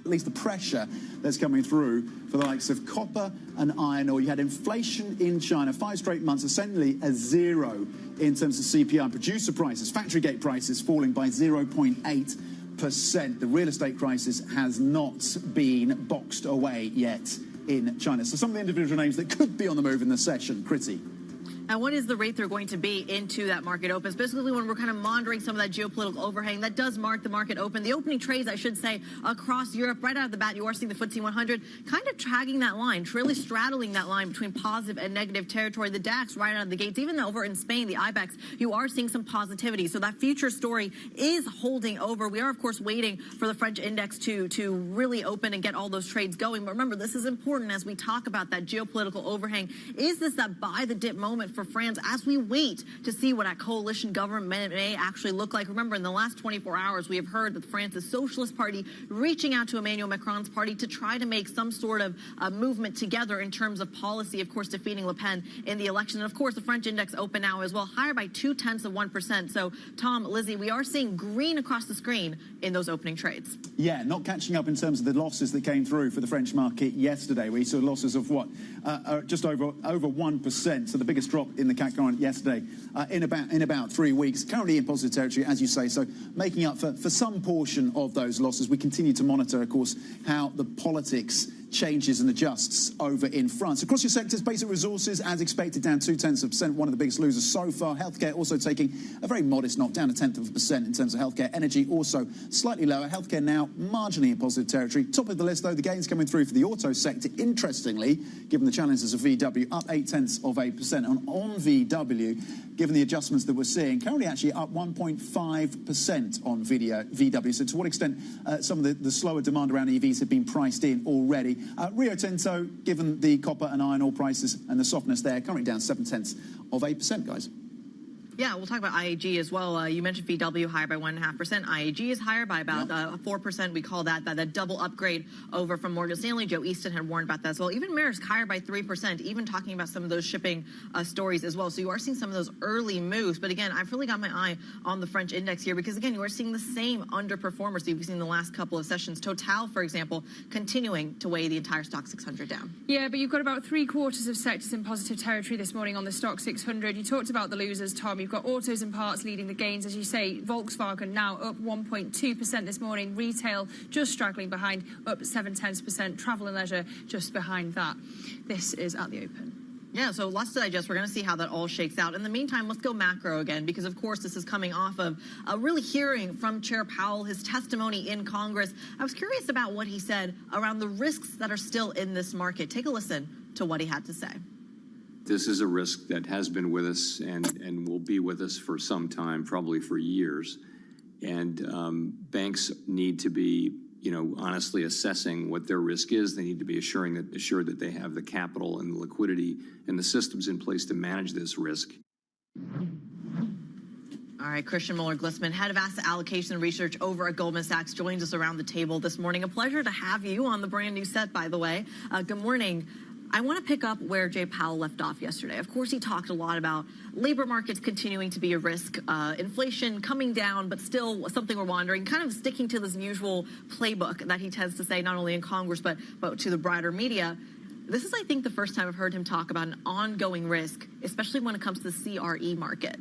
At least the pressure that's coming through for the likes of copper and iron ore. You had inflation in China, 5 straight months, essentially a zero in terms of CPI and producer prices, factory gate prices falling by 0.8%. The real estate crisis has not been boxed away yet in China. So some of the individual names that could be on the move in the session, Critty. And what is the rate they're going to be into that market open? Specifically when we're kind of monitoring some of that geopolitical overhang, that does mark the market open. The opening trades, I should say, across Europe, right out of the bat, you are seeing the FTSE 100 kind of dragging that line, really straddling that line between positive and negative territory. The DAX right out of the gates, even over in Spain, the IBEX, you are seeing some positivity. So that future story is holding over. We are, of course, waiting for the French index to really open and get all those trades going. But remember, this is important as we talk about that geopolitical overhang. Is this that buy the dip moment for France as we wait to see what a coalition government may actually look like? Remember, in the last 24 hours, we have heard that France's Socialist Party reaching out to Emmanuel Macron's party to try to make some sort of movement together in terms of policy, of course, defeating Le Pen in the election. And of course, the French index open now as well, higher by 0.2%. So, Tom, Lizzie, we are seeing green across the screen in those opening trades. Yeah, not catching up in terms of the losses that came through for the French market yesterday. We saw losses of what? Just over 1%. So the biggest drop in the CAC 40 yesterday in about 3 weeks. Currently in positive territory, as you say. So making up for some portion of those losses. We continue to monitor, of course, how the politics changes and adjusts over in France. Across your sectors, basic resources, as expected, down 0.2%, one of the biggest losers so far. Healthcare also taking a very modest knock, down 0.1% in terms of healthcare. Energy also slightly lower. Healthcare now marginally in positive territory. Top of the list, though, the gains coming through for the auto sector. Interestingly, given the challenges of VW, up 0.8%. And on VW, given the adjustments that we're seeing, currently actually up 1.5% on VW. So to what extent some of the slower demand around EVs have been priced in already. Rio Tinto, given the copper and iron ore prices and the softness there, currently down 0.7%, guys. Yeah, we'll talk about IAG as well. You mentioned VW higher by 1.5%. IAG is higher by about 4%. We call that double upgrade over from Morgan Stanley. Joe Easton had warned about that as well. Even Maersk higher by 3%, even talking about some of those shipping stories as well. So you are seeing some of those early moves. But again, I've really got my eye on the French index here because, again, you are seeing the same underperformers that you've seen the last couple of sessions. Total, for example, continuing to weigh the entire Stock 600 down. Yeah, but you've got about 3/4 of sectors in positive territory this morning on the Stock 600. You talked about the losers, Tom. You've got autos and parts leading the gains, as you say. Volkswagen now up 1.2% this morning. Retail just straggling behind, up 0.7%. Travel and leisure just behind that. This is at the open. Yeah, so lots to digest. We're going to see how that all shakes out. In the meantime, let's go macro again, because, of course, this is coming off of really hearing from Chair Powell, his testimony in Congress. I was curious about what he said around the risks that are still in this market. Take a listen to what he had to say. This is a risk that has been with us and will be with us for some time, probably for years. And banks need to be, honestly assessing what their risk is. They need to be assured that they have the capital and the liquidity and the systems in place to manage this risk. All right, Christian Muller-Glissman, head of asset allocation and research over at Goldman Sachs, joins us around the table this morning. A pleasure to have you on the brand new set, by the way. Good morning. I want to pick up where Jay Powell left off yesterday. Of course, he talked a lot about labor markets continuing to be a risk, inflation coming down, but still something we're monitoring, kind of sticking to this usual playbook that he tends to say not only in Congress, but to the broader media. This is, I think, the first time I've heard him talk about an ongoing risk, especially when it comes to the CRE market.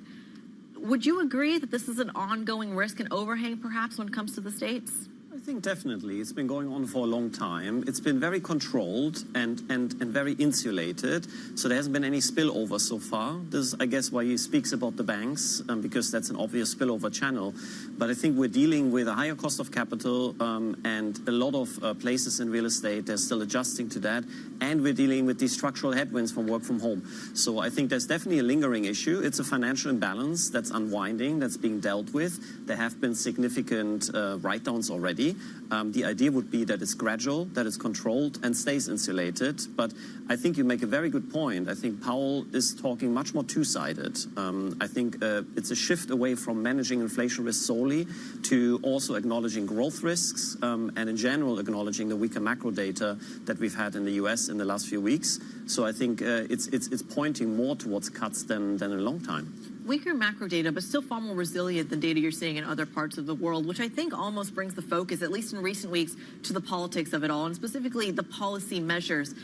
Would you agree that this is an ongoing risk and overhang, perhaps, when it comes to the States? think definitely. It's been going on for a long time. It's been very controlled and very insulated. So there hasn't been any spillover so far. This is, I guess, why he speaks about the banks, because that's an obvious spillover channel. But I think we're dealing with a higher cost of capital and a lot of places in real estate, they're still adjusting to that. And we're dealing with these structural headwinds from work from home. So I think there's definitely a lingering issue. It's a financial imbalance that's unwinding, that's being dealt with. There have been significant write-downs already. The idea would be that it's gradual, that it's controlled and stays insulated. But I think you make a very good point. I think Powell is talking much more two-sided. I think it's a shift away from managing inflation risk solely to also acknowledging growth risks and in general acknowledging the weaker macro data that we've had in the US in the last few weeks. So I think it's pointing more towards cuts than in a long time. Weaker macro data, but still far more resilient than data you're seeing in other parts of the world, which I think almost brings the focus, at least in recent weeks, to the politics of it all, and specifically the policy measures.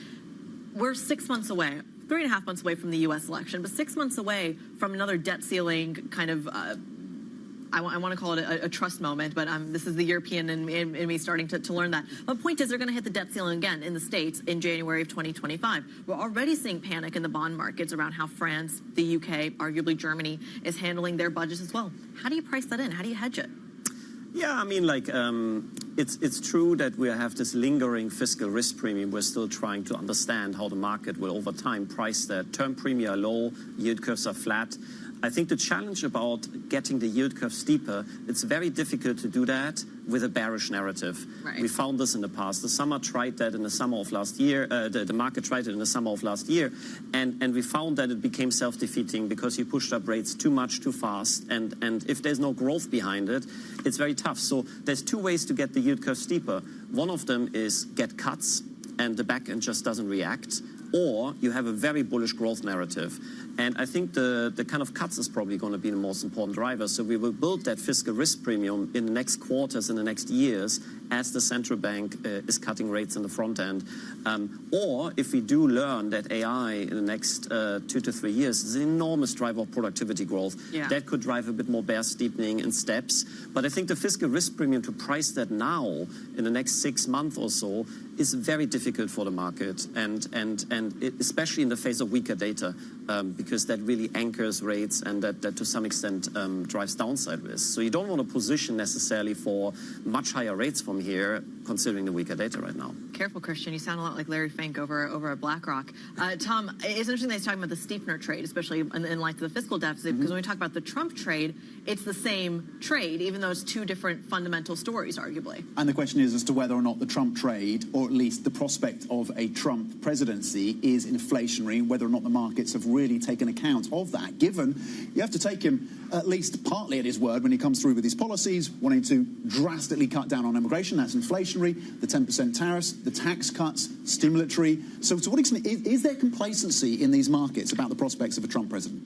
We're 6 months away, 3.5 months away from the U.S. election, but 6 months away from another debt ceiling kind of I want to call it a trust moment, but this is the European in me starting to learn that. But the point is, they're going to hit the debt ceiling again in the States in January of 2025. We're already seeing panic in the bond markets around how France, the UK, arguably Germany, is handling their budgets as well. How do you price that in? How do you hedge it? Yeah, I mean, like, it's true that we have this lingering fiscal risk premium. We're still trying to understand how the market will over time price that. Term premium are low, yield curves are flat. I think the challenge about getting the yield curve steeper, it's very difficult to do that with a bearish narrative. Right. We found this in the past. The summer tried that in the summer of last year. The market tried it in the summer of last year. And we found that it became self-defeating because you pushed up rates too much, too fast. And if there's no growth behind it, it's very tough. So there's two ways to get the yield curve steeper. One of them is get cuts and the back end just doesn't react. Or you have a very bullish growth narrative. And I think the kind of cuts is probably going to be the most important driver. So we will build that fiscal risk premium in the next quarters, in the next years, as the central bank is cutting rates in the front end. Or if we do learn that AI in the next 2 to 3 years is an enormous driver of productivity growth, that could drive a bit more bear steepening in steps. But I think the fiscal risk premium to price that now in the next 6 months or so is very difficult for the market, and especially in the face of weaker data, because that really anchors rates and that to some extent drives downside risk. So you don't want to position necessarily for much higher rates from here, considering the weaker data right now. Careful, Christian. You sound a lot like Larry Fink over at BlackRock. Tom, it's interesting that he's talking about the steepener trade, especially in light of the fiscal deficit, because when we talk about the Trump trade, it's the same trade, even though it's two different fundamental stories, arguably. And the question is as to whether or not the Trump trade, or at least the prospect of a Trump presidency, is inflationary, whether or not the markets have really taken account of that, given you have to take him at least partly at his word when he comes through with his policies, wanting to drastically cut down on immigration. That's inflationary. The 10% tariffs, the tax cuts, stimulatory. So to what extent is there complacency in these markets about the prospects of a Trump president?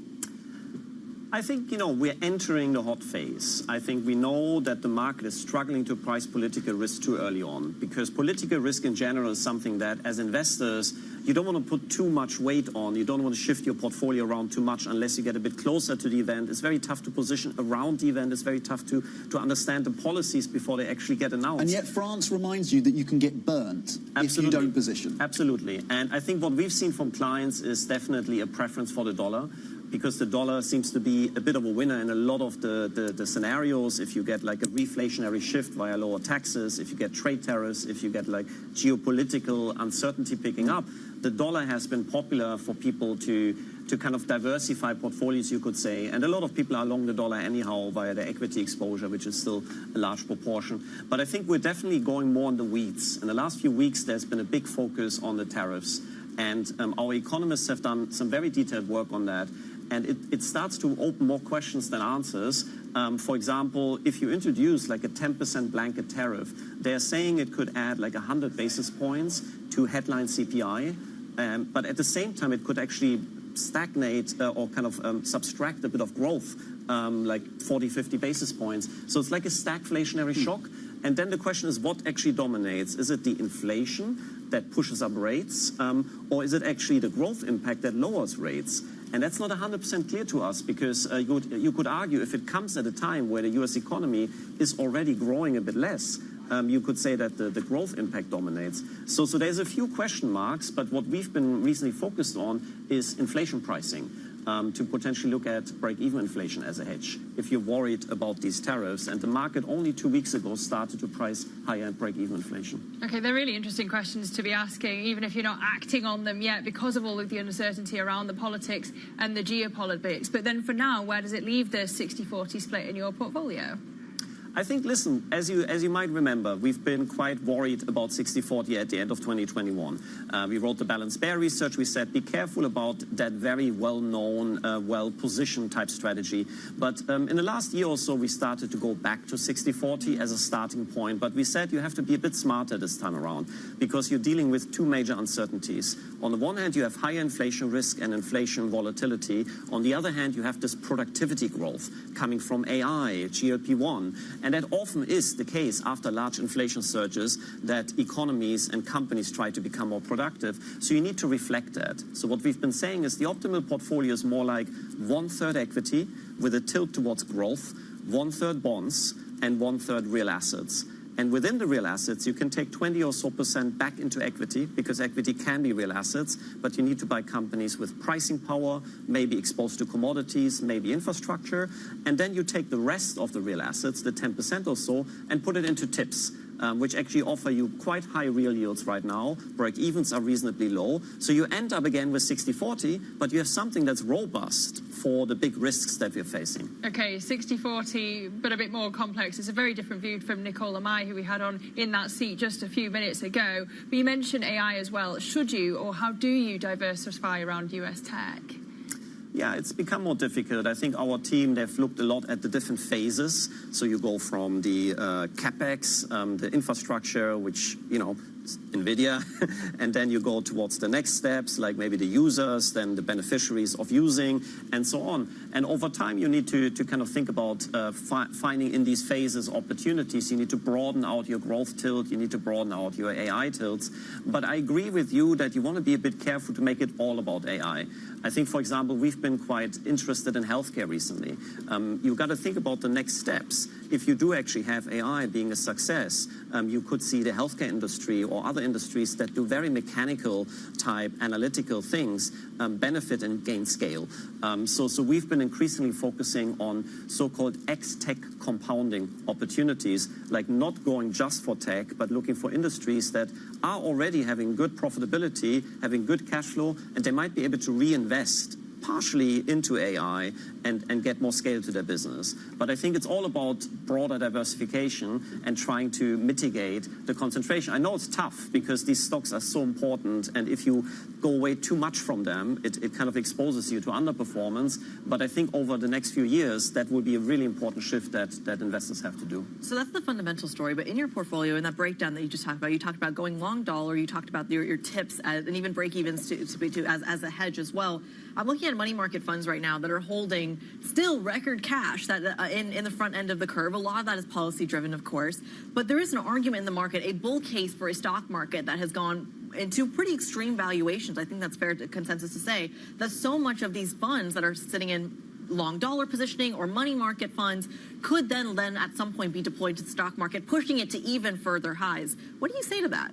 I think, we're entering the hot phase. I think we know that the market is struggling to price political risk too early on, because political risk in general is something that, as investors, you don't want to put too much weight on. You don't want to shift your portfolio around too much unless you get a bit closer to the event. It's very tough to position around the event. It's very tough to understand the policies before they actually get announced. And yet France reminds you that you can get burnt if you don't position. Absolutely. And I think what we've seen from clients is definitely a preference for the dollar, because the dollar seems to be a bit of a winner in a lot of the scenarios. If you get like a reflationary shift via lower taxes, if you get trade tariffs, if you get like geopolitical uncertainty picking up, the dollar has been popular for people to kind of diversify portfolios, you could say. And a lot of people are long the dollar anyhow via their equity exposure, which is still a large proportion. But I think we're definitely going more in the weeds. In the last few weeks, there's been a big focus on the tariffs. And our economists have done some very detailed work on that. And it starts to open more questions than answers. For example, if you introduce like a 10% blanket tariff, they're saying it could add like 100 basis points to headline CPI. But at the same time, it could actually stagnate or kind of subtract a bit of growth, like 40, 50 basis points. So it's like a stagflationary shock. And then the question is, what actually dominates? Is it the inflation that pushes up rates, or is it actually the growth impact that lowers rates? And that's not 100% clear to us, because you could argue if it comes at a time where the US economy is already growing a bit less, you could say that the growth impact dominates. So there's a few question marks, but what we've been recently focused on is inflation pricing. To potentially look at break-even inflation as a hedge if you're worried about these tariffs. And the market only 2 weeks ago started to price higher break-even inflation. Okay, they're really interesting questions to be asking, even if you're not acting on them yet because of all of the uncertainty around the politics and the geopolitics. But then for now, where does it leave the 60-40 split in your portfolio? I think, listen, as you might remember, we've been quite worried about 60-40 at the end of 2021. We wrote the Balanced Bear research. We said, be careful about that very well-known, well-positioned type strategy. But in the last year or so, we started to go back to 60-40 as a starting point. But we said you have to be a bit smarter this time around because you're dealing with two major uncertainties. On the one hand, you have higher inflation risk and inflation volatility. On the other hand, you have this productivity growth coming from AI, GLP-1. And that often is the case after large inflation surges that economies and companies try to become more productive. So you need to reflect that. So what we've been saying is the optimal portfolio is more like 1/3 equity with a tilt towards growth, 1/3 bonds, and 1/3 real assets. And within the real assets, you can take 20% or so back into equity because equity can be real assets, but you need to buy companies with pricing power, maybe exposed to commodities, maybe infrastructure. And then you take the rest of the real assets, the 10% or so, and put it into TIPS. Which actually offer you quite high real yields right now. Break-evens are reasonably low. So you end up again with 60-40, but you have something that's robust for the big risks that we're facing. Okay, 60-40, but a bit more complex. It's a very different view from Nicola Mai, who we had on in that seat just a few minutes ago. But you mentioned AI as well. Should you, or how do you diversify around US tech? Yeah, it's become more difficult. I think our team, they've looked a lot at the different phases. So you go from the CapEx, the infrastructure, which, you know, NVIDIA, and then you go towards the next steps, like maybe the users, then the beneficiaries of using, and so on. And over time, you need to kind of think about finding in these phases opportunities. You need to broaden out your growth tilt. You need to broaden out your AI tilts. But I agree with you that you want to be a bit careful to make it all about AI. I think, for example, we've been quite interested in healthcare recently. You've got to think about the next steps. If you do actually have AI being a success, you could see the healthcare industry or other industries that do very mechanical type analytical things benefit and gain scale. So we've been increasingly focusing on so-called X-tech compounding opportunities, like not going just for tech, but looking for industries that are already having good profitability, having good cash flow, and they might be able to reinvest partially into AI and get more scale to their business. But I think it's all about broader diversification and trying to mitigate the concentration. I know it's tough because these stocks are so important, and if you go away too much from them, it kind of exposes you to underperformance. But I think over the next few years, that will be a really important shift that investors have to do. So that's the fundamental story. But in your portfolio, in that breakdown that you just talked about, you talked about going long dollar, you talked about your tips and even break-evens as a hedge as well. I'm looking at money market funds right now that are holding still record cash that in the front end of the curve. A lot of that is policy driven, of course. But there is an argument in the market, a bull case for a stock market that has gone into pretty extreme valuations. I think that's fair consensus to say that so much of these funds that are sitting in long dollar positioning or money market funds could then at some point be deployed to the stock market, pushing it to even further highs. What do you say to that?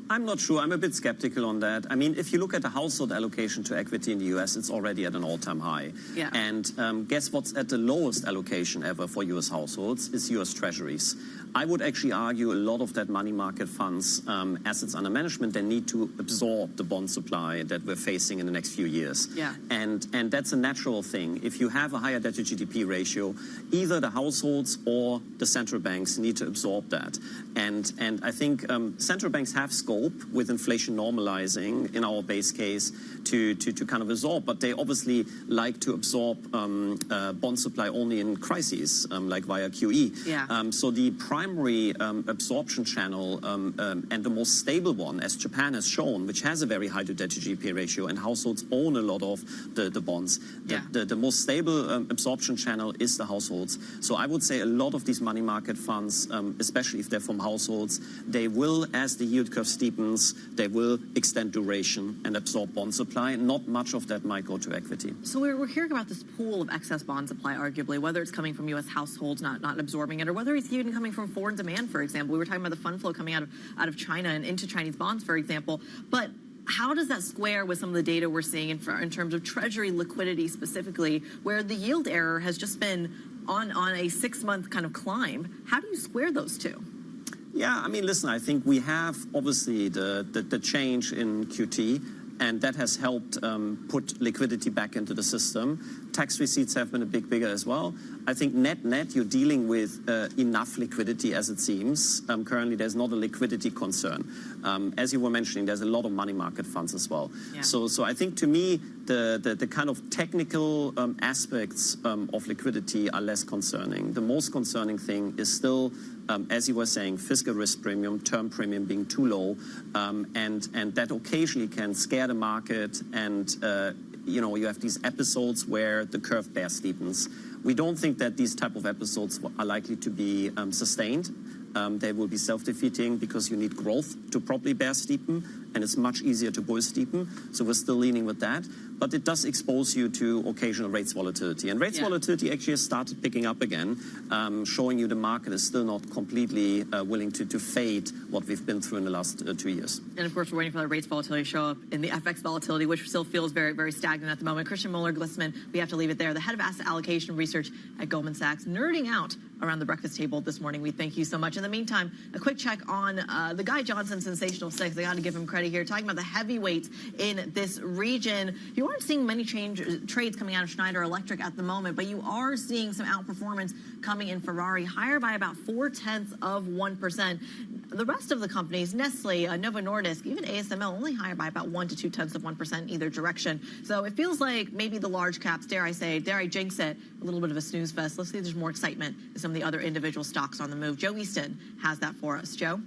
I'm not sure. I'm a bit skeptical on that. I mean, if you look at the household allocation to equity in the US, it's already at an all-time high. Yeah. And guess what's at the lowest allocation ever for US households is US Treasuries. I would actually argue a lot of that money market funds, assets under management, they need to absorb the bond supply that we're facing in the next few years. Yeah. And that's a natural thing. If you have a higher debt to GDP ratio, either the households or the central banks need to absorb that. And I think central banks have scope with inflation normalizing in our base case to kind of absorb, but they obviously like to absorb bond supply only in crises, like via QE. Yeah. So the primary absorption channel and the most stable one, as Japan has shown, which has a very high debt to GDP ratio and households own a lot of the bonds, Yeah. the most stable absorption channel is the households. So I would say a lot of these money market funds, especially if they're from households, they will, as the yield curve steepens, steepens, they will extend duration and absorb bond supply. Not much of that might go to equity. So we're hearing about this pool of excess bond supply, arguably, whether it's coming from U.S. households not absorbing it, or whether it's even coming from foreign demand, for example. We were talking about the fund flow coming out of China and into Chinese bonds, for example. But how does that square with some of the data we're seeing in terms of Treasury liquidity specifically, where the yield error has just been on a 6-month kind of climb? How do you square those two? Yeah, I mean, listen, I think we have obviously the change in QT, and that has helped put liquidity back into the system. Tax receipts have been a bit bigger as well. I think net, you're dealing with enough liquidity as it seems. Currently, there's not a liquidity concern. As you were mentioning, there's a lot of money market funds as well. Yeah. So I think to me, the kind of technical aspects of liquidity are less concerning. The most concerning thing is still, as you were saying, fiscal risk premium, term premium being too low, and that occasionally can scare the market, and you have these episodes where the curve bear steepens. We don't think that these type of episodes are likely to be sustained. They will be self-defeating because you need growth to properly bear steepen, and it's much easier to bull steepen. So we're still leaning with that. But it does expose you to occasional rates volatility. And rates volatility actually has started picking up again, showing you the market is still not completely willing to fade what we've been through in the last 2 years. And of course, we're waiting for the rates volatility to show up in the FX volatility, which still feels very, very stagnant at the moment. Christian Muller-Glissman, we have to leave it there, the head of asset allocation research at Goldman Sachs, nerding out around the breakfast table this morning. We thank you so much. In the meantime, a quick check on the Guy Johnson Sensational Six. I got to give him credit here. Talking about the heavyweights in this region. You aren't seeing many trades coming out of Schneider Electric at the moment, but you are seeing some outperformance coming in Ferrari, higher by about 0.4%. The rest of the companies, Nestle, Novo Nordisk, even ASML, only higher by about 1 to 0.2% in either direction. So it feels like maybe the large caps, dare I jinx it, a little bit of a snooze fest. Let's see if there's more excitement in some of the other individual stocks on the move. Joe Easton has that for us. Joe?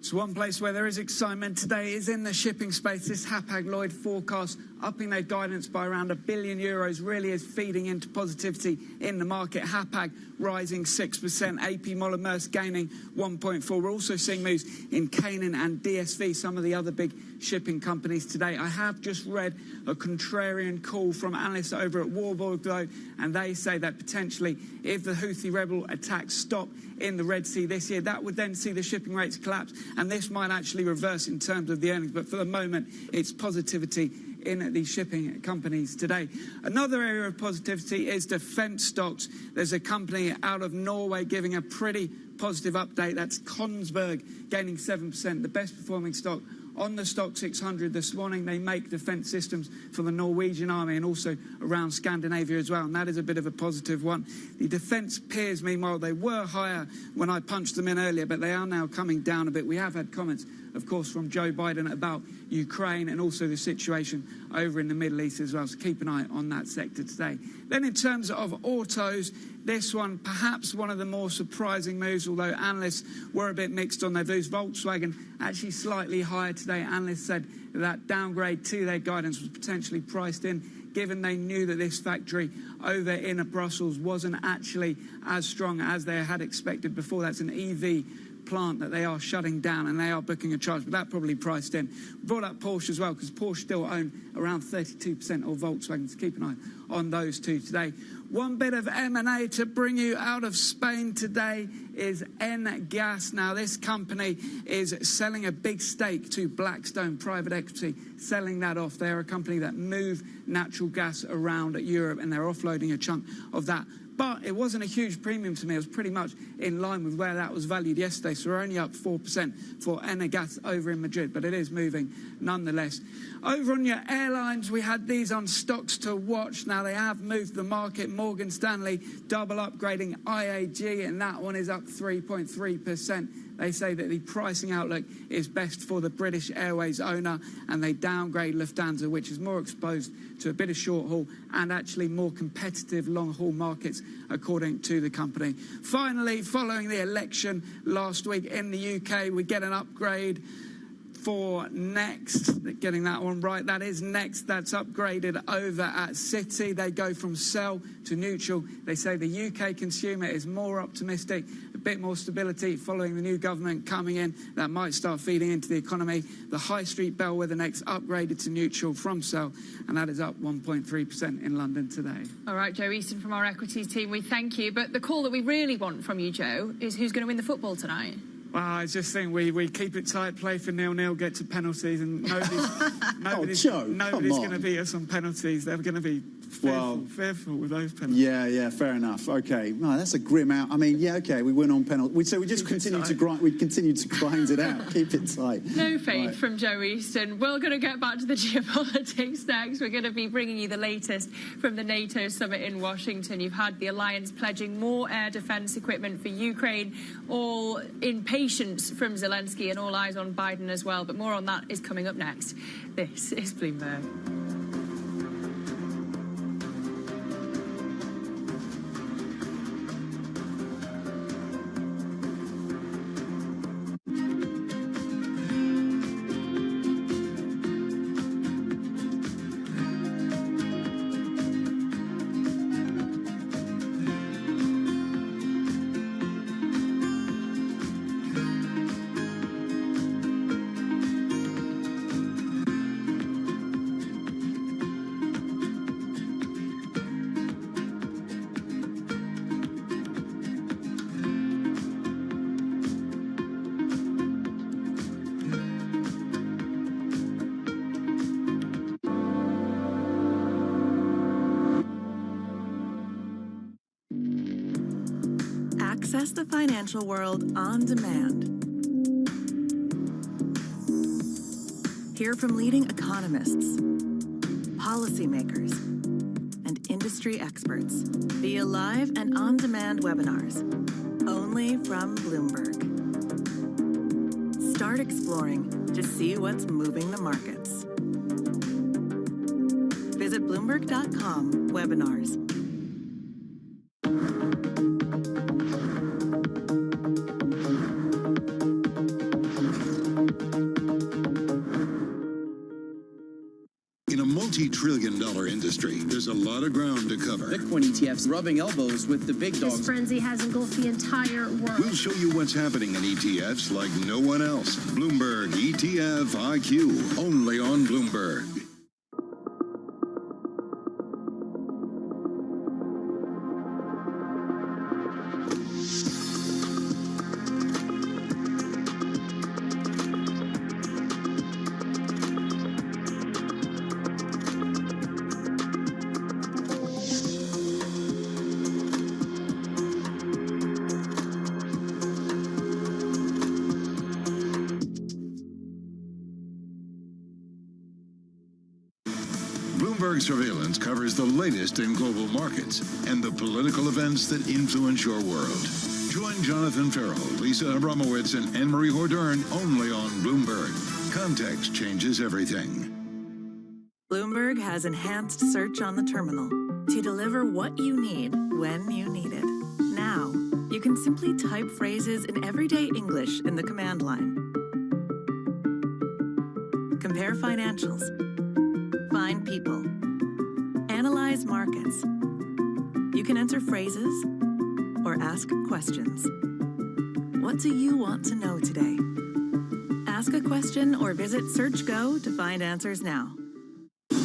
So one place where there is excitement today is in the shipping space. This Hapag-Lloyd forecast upping their guidance by around €1 billion really is feeding into positivity in the market. Hapag rising 6%, AP Moller Maersk gaining 1.4%. We're also seeing moves in Canaan and DSV, some of the other big shipping companies today. I have just read a contrarian call from analysts over at Warburg, though, and they say that potentially if the Houthi rebel attacks stop in the Red Sea this year, that would then see the shipping rates collapse, and this might actually reverse in terms of the earnings. But for the moment, it's positivity in these shipping companies today. Another area of positivity is defence stocks. There's a company out of Norway giving a pretty positive update. That's Kongsberg gaining 7%, the best performing stock on the Stock 600 this morning. They make defence systems for the Norwegian army and also around Scandinavia as well, and that is a bit of a positive one. The defence peers, meanwhile, they were higher when I punched them in earlier, but they are now coming down a bit. We have had comments, of course, from Joe Biden about Ukraine and also the situation over in the Middle East as well, so keep an eye on that sector today. Then in terms of autos, this one perhaps one of the more surprising moves, although analysts were a bit mixed on their views. Volkswagen actually slightly higher today. Analysts said that downgrade to their guidance was potentially priced in, given they knew that this factory over in Brussels wasn't actually as strong as they had expected before. That's an EV plant that they are shutting down, and they are booking a charge, but that probably priced in. Brought up Porsche as well, because Porsche still own around 32% of Volkswagen, so keep an eye on those two today. One bit of M&A to bring you out of Spain today is Engas. Now, this company is selling a big stake to Blackstone Private Equity, selling that off. They're a company that move natural gas around Europe, and they're offloading a chunk of that. But it wasn't a huge premium to me. It was pretty much in line with where that was valued yesterday. So we're only up 4% for Engas over in Madrid, but it is moving nonetheless. Over on your airlines, we had these on stocks to watch. Now, they have moved the market. Morgan Stanley double upgrading IAG, and that one is up 3.3%. They say that the pricing outlook is best for the British Airways owner, and they downgrade Lufthansa, which is more exposed to a bit of short haul and actually more competitive long haul markets, according to the company. Finally, following the election last week in the UK, we get an upgrade for Next. Getting that one right, that is Next. That's upgraded over at Citi. They go from sell to neutral. They say the UK consumer is more optimistic bit more stability following the new government coming in. That might start feeding into the economy. The High Street Bellwether Next upgraded to neutral from sell, and that is up 1.3% in London today. All right, Joe Easton from our equities team, we thank you. But the call that we really want from you, Joe, is who's going to win the football tonight? Well, I just think we keep it tight, play for 0-0, get to penalties, and nobody's going to beat us on penalties. They're going to be fearful with those penalties. Yeah, fair enough. Okay, no, that's a grim out. I mean, yeah, okay, we win on penalty. So we just continue to grind. We continue to grind it out. Keep it tight. No faith from Joe Easton. We're going to get back to the geopolitics next. We're going to be bringing you the latest from the NATO summit in Washington. You've had the alliance pledging more air defense equipment for Ukraine, all in patience from Zelensky, and all eyes on Biden as well. But more on that is coming up next. This is Bloomberg. Access the financial world on demand. Hear from leading economists, policymakers, and industry experts via live and on-demand webinars, only from Bloomberg. Start exploring to see what's moving the markets. Visit Bloomberg.com/webinars. multi-trillion-dollar industry. There's a lot of ground to cover. Bitcoin ETFs rubbing elbows with the big dogs. This frenzy has engulfed the entire world. We'll show you what's happening in ETFs like no one else. Bloomberg ETF IQ, only on Bloomberg. Bloomberg Surveillance covers the latest in global markets and the political events that influence your world. Join Jonathan Farrell, Lisa Abramowitz, and Anne-Marie Hordern only on Bloomberg. Context changes everything. Bloomberg has enhanced search on the terminal to deliver what you need when you need it. Now, you can simply type phrases in everyday English in the command line. Compare financials. Find people. Analyze markets. You can enter phrases or ask questions. What do you want to know today? Ask a question or visit SearchGo to find answers now.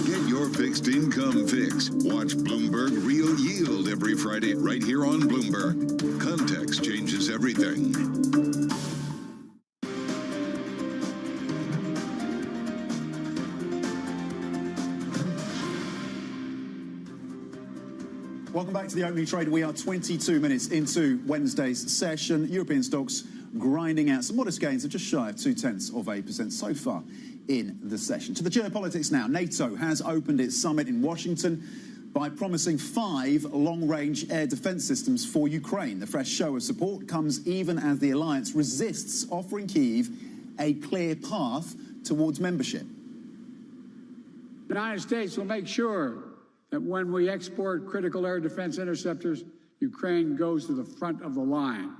Get your fixed income fix. Watch Bloomberg Real Yield every Friday right here on Bloomberg. Context changes everything. Welcome back to the opening trade. We are 22 minutes into Wednesday's session. European stocks grinding out some modest gains of just shy of 0.2% so far in the session. To the geopolitics now. NATO has opened its summit in Washington by promising 5 long-range air defense systems for Ukraine. The fresh show of support comes even as the alliance resists offering Kyiv a clear path towards membership. The United States will make sure that when we export critical air defense interceptors, Ukraine goes to the front of the line.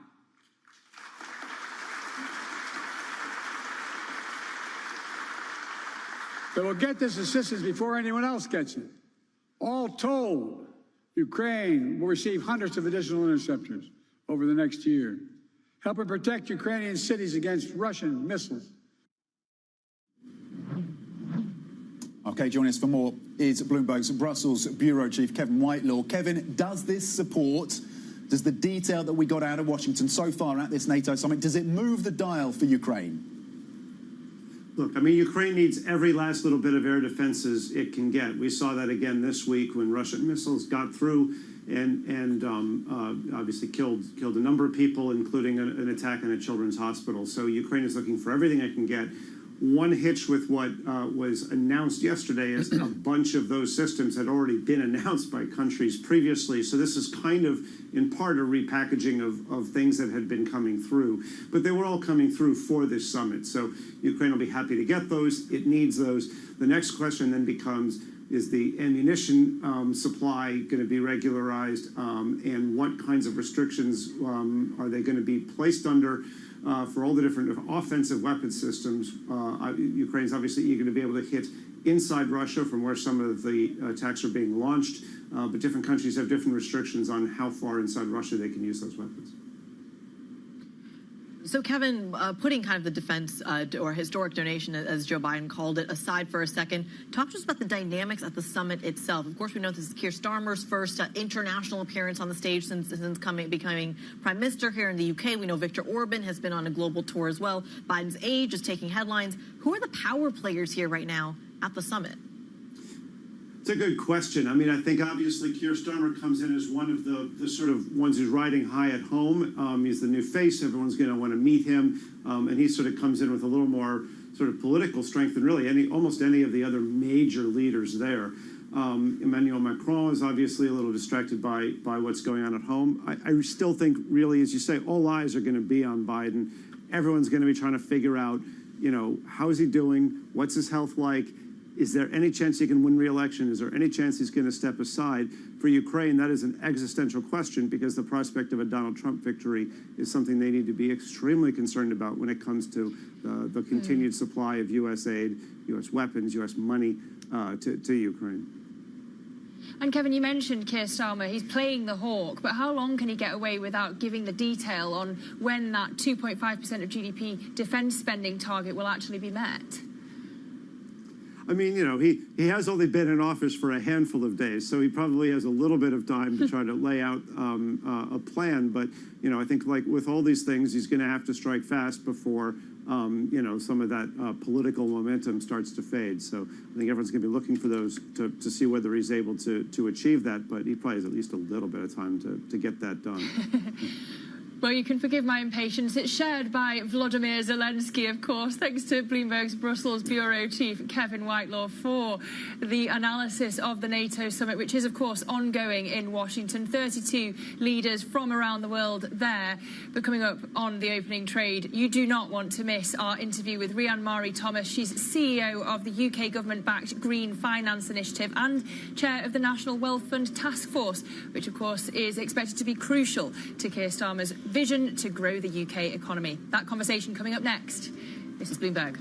That will get this assistance before anyone else gets it. All told, Ukraine will receive hundreds of additional interceptors over the next year. helping protect Ukrainian cities against Russian missiles. Okay, joining us for more is Bloomberg's Brussels bureau chief, Kevin Whitelaw. Kevin, does the detail that we got out of Washington so far at this NATO summit, does it move the dial for Ukraine? Look, I mean, Ukraine needs every last little bit of air defenses it can get. We saw that again this week when Russian missiles got through and obviously killed a number of people, including an attack on a children's hospital. So Ukraine is looking for everything it can get. One hitch with what was announced yesterday is a bunch of those systems had already been announced by countries previously. So this is kind of, in part, a repackaging of things that had been coming through. But they were all coming through for this summit. So Ukraine will be happy to get those. It needs those. The next question then becomes, is the ammunition supply going to be regularized? And what kinds of restrictions are they going to be placed under? For all the different offensive weapon systems, Ukraine's obviously eager to be able to hit inside Russia from where some of the attacks are being launched, but different countries have different restrictions on how far inside Russia they can use those weapons. So, Kevin, putting kind of the defense or historic donation, as Joe Biden called it, aside for a second, talk to us about the dynamics at the summit itself. Of course, we know this is Keir Starmer's first international appearance on the stage since becoming prime minister here in the UK. We know Viktor Orban has been on a global tour as well. Biden's age is taking headlines. Who are the power players here right now at the summit? It's a good question. I mean, I think obviously Keir Starmer comes in as one of the sort of ones who's riding high at home. He's the new face. Everyone's going to want to meet him. And he sort of comes in with a little more sort of political strength than really almost any of the other major leaders there. Emmanuel Macron is obviously a little distracted by what's going on at home. I still think, really, as you say, all eyes are going to be on Biden. Everyone's going to be trying to figure out, you know, how is he doing? What's his health like? Is there any chance he can win re-election? Is there any chance he's going to step aside? For Ukraine, that is an existential question because the prospect of a Donald Trump victory is something they need to be extremely concerned about when it comes to the continued supply of U.S. aid, U.S. weapons, U.S. money to Ukraine. And Kevin, you mentioned Keir Starmer. He's playing the hawk, but how long can he get away without giving the detail on when that 2.5% of GDP defense spending target will actually be met? I mean, you know, he has only been in office for a handful of days, so he probably has a little bit of time to try to lay out a plan. But, you know, I think like with all these things, he's going to have to strike fast before, you know, some of that political momentum starts to fade. So I think everyone's going to be looking for those to see whether he's able to achieve that. But he probably has at least a little bit of time to get that done. Well, you can forgive my impatience. It's shared by Volodymyr Zelensky, of course. Thanks to Bloomberg's Brussels bureau chief, Kevin Whitelaw, for the analysis of the NATO summit, which is, of course, ongoing in Washington. 32 leaders from around the world there. But coming up on the opening trade, you do not want to miss our interview with Rhian Marie-Thomas. She's CEO of the UK government-backed Green Finance Initiative and chair of the National Wealth Fund Task Force, which, of course, is expected to be crucial to Keir Starmer's vision to grow the UK economy. That conversation coming up next. This is Bloomberg.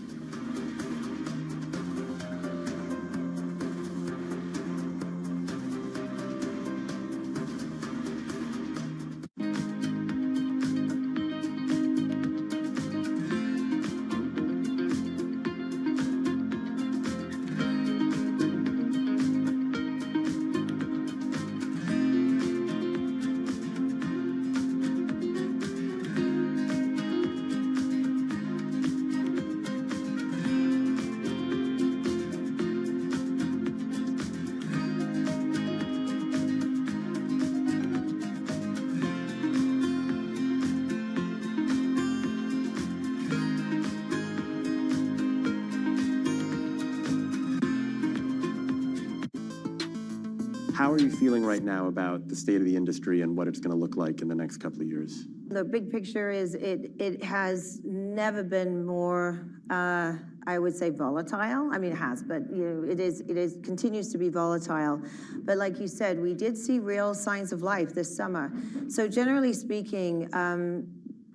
How are you feeling right now about the state of the industry and what it's going to look like in the next couple of years? The big picture is it has never been more, I would say, volatile. I mean, it has, but you know, it continues to be volatile. But like you said, we did see real signs of life this summer. So generally speaking,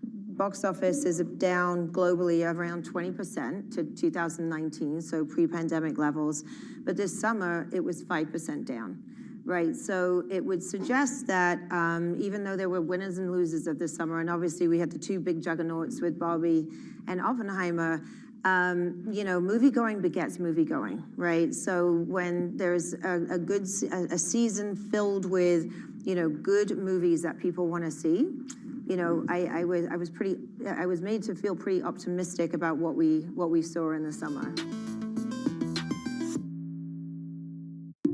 box office is down globally around 20% to 2019, so pre-pandemic levels. But this summer, it was 5% down. right? So it would suggest that even though there were winners and losers of this summer, and obviously we had the two big juggernauts with Barbie and Oppenheimer, you know, movie-going begets movie-going, right? So when there's a season filled with, you know, good movies that people want to see, you know, I was made to feel pretty optimistic about what we saw in the summer.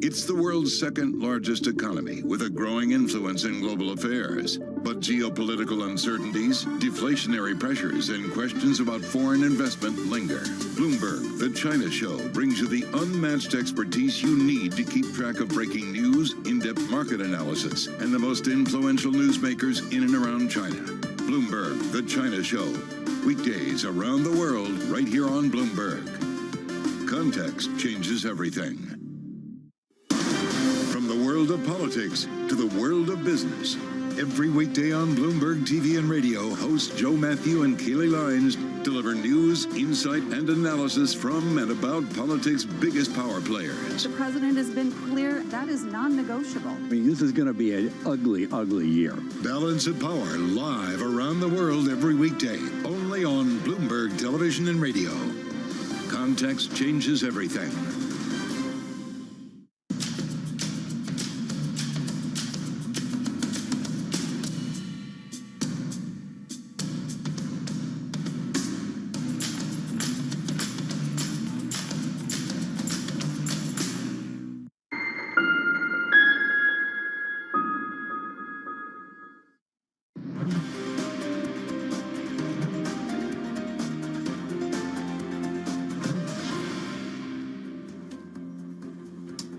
It's the world's second largest economy with a growing influence in global affairs. But geopolitical uncertainties, deflationary pressures, and questions about foreign investment linger. Bloomberg, The China Show, brings you the unmatched expertise you need to keep track of breaking news, in-depth market analysis, and the most influential newsmakers in and around China. Bloomberg, The China Show. Weekdays around the world, right here on Bloomberg. Context changes everything. From the world of politics to the world of business. Every weekday on Bloomberg TV and radio, hosts Joe Matthew and Keely Lines deliver news, insight, and analysis from and about politics' biggest power players. The president has been clear that is non-negotiable. I mean, this is going to be an ugly, ugly year. Balance of Power, live around the world every weekday, only on Bloomberg Television and Radio. Context changes everything.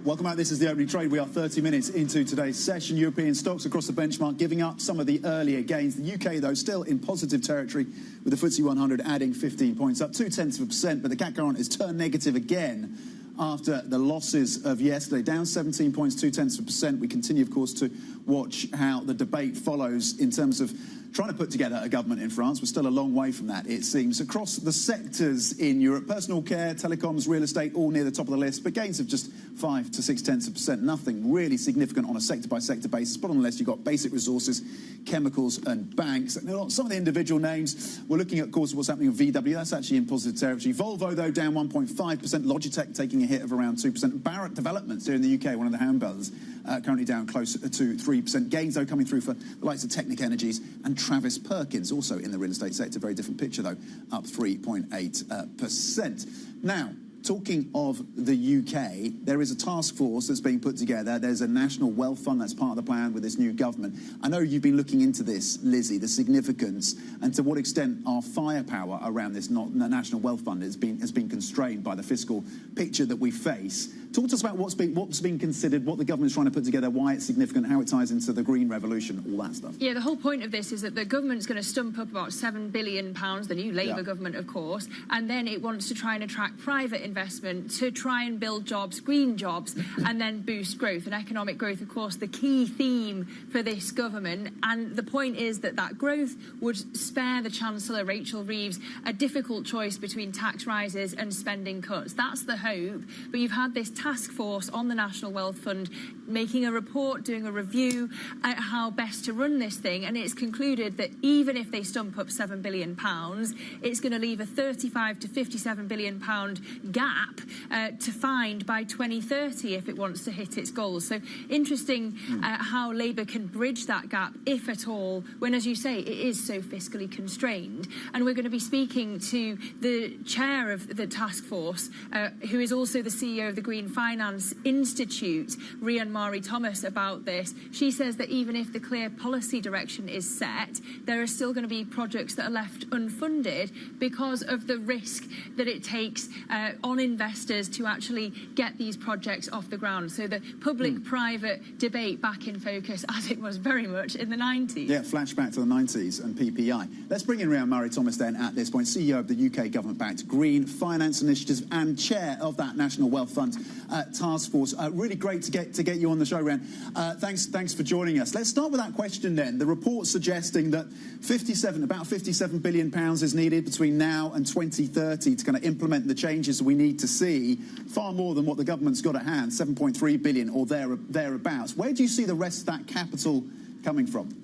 Welcome back. This is the opening trade. We are 30 minutes into today's session. European stocks across the benchmark giving up some of the earlier gains. The UK, though, still in positive territory with the FTSE 100 adding 15 points, up 0.2%. But the CAC 40 has turned negative again after the losses of yesterday, down 17 points, 0.2%. We continue, of course, to watch how the debate follows in terms of trying to put together a government in France. We're still a long way from that, it seems. Across the sectors in Europe, personal care, telecoms, real estate, all near the top of the list, but gains of just 5 to 0.6%. Nothing really significant on a sector-by-sector basis. But on the list, you've got basic resources, chemicals, and banks. Some of the individual names, we're looking at, of course, what's happening with VW. That's actually in positive territory. Volvo, though, down 1.5%. Logitech taking a hit of around 2%. Barratt Developments here in the UK, one of the handbells, currently down close to 3%. Gains, though, coming through for the likes of Technic Energies and Travis Perkins, also in the real estate sector. Very different picture, though, up 3.8%. Now, talking of the UK, there is a task force that's being put together. There's a national wealth fund that's part of the plan with this new government. I know you've been looking into this, Lizzie, the significance and to what extent our firepower around this national wealth fund has been constrained by the fiscal picture that we face. Talk to us about what's being considered, what the government is trying to put together, why it's significant, how it ties into the green revolution, all that stuff. Yeah, the whole point of this is that the government's going to stump up about £7 billion, the new Labour government, of course, and then it wants to try and attract private investment to try and build jobs, green jobs, and then boost growth. And economic growth, of course, the key theme for this government. And the point is that that growth would spare the Chancellor, Rachel Reeves, a difficult choice between tax rises and spending cuts. That's the hope. But you've had this task force on the National Wealth Fund making a report, doing a review at how best to run this thing, and it's concluded that even if they stump up £7 billion, it's going to leave a £35 to £57 billion gap to find by 2030 if it wants to hit its goals. So interesting how Labour can bridge that gap, if at all, when, as you say, it is so fiscally constrained. And we're going to be speaking to the chair of the task force, who is also the CEO of the Green Finance Institute, Rhian Mari-Thomas, about this. She says that even if the clear policy direction is set, there are still going to be projects that are left unfunded because of the risk that it takes on investors to actually get these projects off the ground. So the public-private debate back in focus, as it was very much in the 90s. Yeah, flashback to the 90s and PPI. Let's bring in Rhian Mari-Thomas then at this point, CEO of the UK government-backed Green Finance Initiative and chair of that National Wealth Fund. task force. Really great to get you on the show, Ryan. Thanks for joining us. Let's start with that question then. The report suggesting that about 57 billion pounds is needed between now and 2030 to kind of implement the changes we need to see, far more than what the government's got at hand, 7.3 billion or thereabouts. Where do you see the rest of that capital coming from?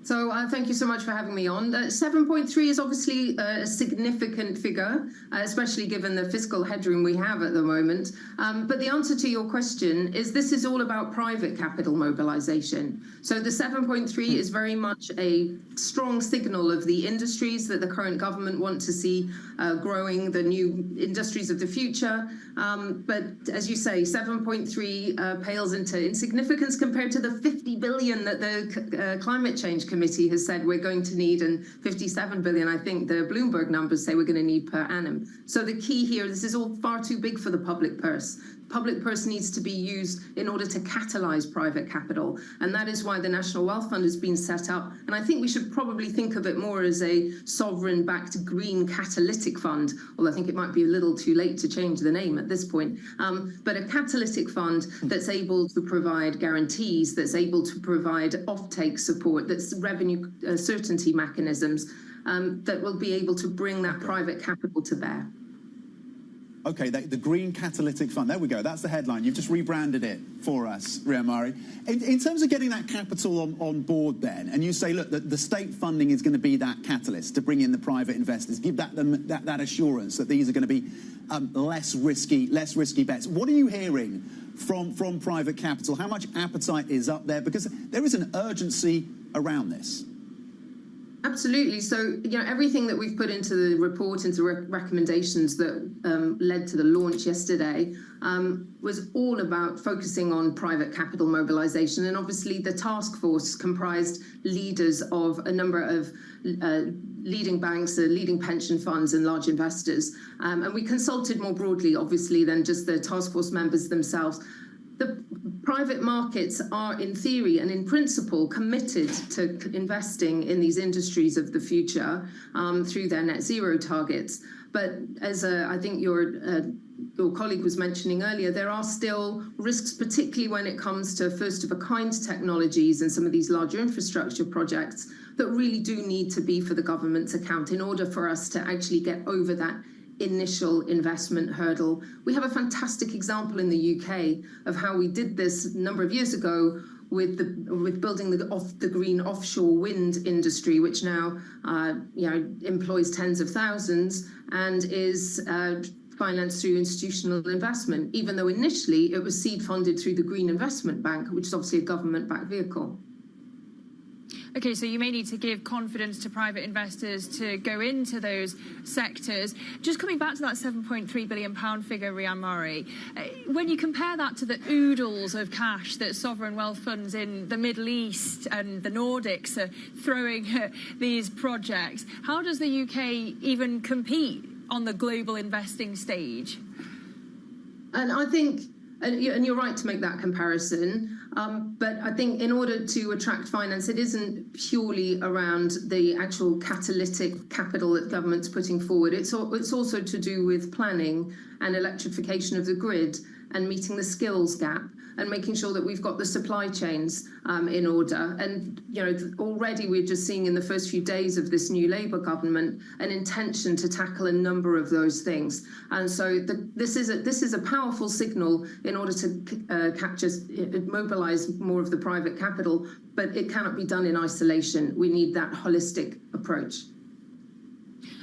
So thank you so much for having me on. 7.3 is obviously a significant figure, especially given the fiscal headroom we have at the moment. But the answer to your question is this is all about private capital mobilization. So the 7.3 is very much a strong signal of the industries that the current government want to see growing, the new industries of the future. But as you say, 7.3 pales into insignificance compared to the 50 billion that the Climate Change Committee has said we're going to need, and 57 billion, I think the Bloomberg numbers say we're going to need per annum. So the key here, this is all far too big for the public purse. Public purse needs to be used in order to catalyse private capital. And that is why the National Wealth Fund has been set up. And I think we should probably think of it more as a sovereign-backed green catalytic fund, although I think it might be a little too late to change the name at this point. But a catalytic fund that's able to provide guarantees, that's able to provide off-take support, that's revenue certainty mechanisms that will be able to bring that private capital to bear. Okay, the Green Catalytic Fund. There we go. That's the headline. You've just rebranded it for us, Rhea Murray. In terms of getting that capital on board then, and you say, look, the state funding is going to be that catalyst to bring in the private investors, give that assurance that these are going to be less risky bets. What are you hearing from private capital? How much appetite is up there? Because there is an urgency around this. Absolutely. So, everything that we've put into the report, into recommendations that led to the launch yesterday, was all about focusing on private capital mobilization. And obviously, the task force comprised leaders of a number of leading banks, leading pension funds and large investors. And we consulted more broadly, obviously, than just the task force members themselves. The private markets are, in theory and in principle, committed to investing in these industries of the future through their net zero targets. But as I think your colleague was mentioning earlier, there are still risks, particularly when it comes to first-of-a-kind technologies and some of these larger infrastructure projects that really do need to be for the government's account in order for us to actually get over that initial investment hurdle. We have a fantastic example in the UK of how we did this a number of years ago with building the green offshore wind industry, which now employs tens of thousands and is financed through institutional investment, even though initially it was seed funded through the Green Investment Bank, which is obviously a government-backed vehicle. Okay, so you may need to give confidence to private investors to go into those sectors. Just coming back to that £7.3 billion figure, Rhea Murray, when you compare that to the oodles of cash that sovereign wealth funds in the Middle East and the Nordics are throwing at these projects, how does the UK even compete on the global investing stage? And I think, and you're right to make that comparison, but I think in order to attract finance, it isn't purely around the actual catalytic capital that government's putting forward. It's also to do with planning and electrification of the grid and meeting the skills gap and making sure that we've got the supply chains in order. And already we're just seeing in the first few days of this new Labour government an intention to tackle a number of those things. And so this is a powerful signal in order to mobilise more of the private capital, but it cannot be done in isolation. We need that holistic approach.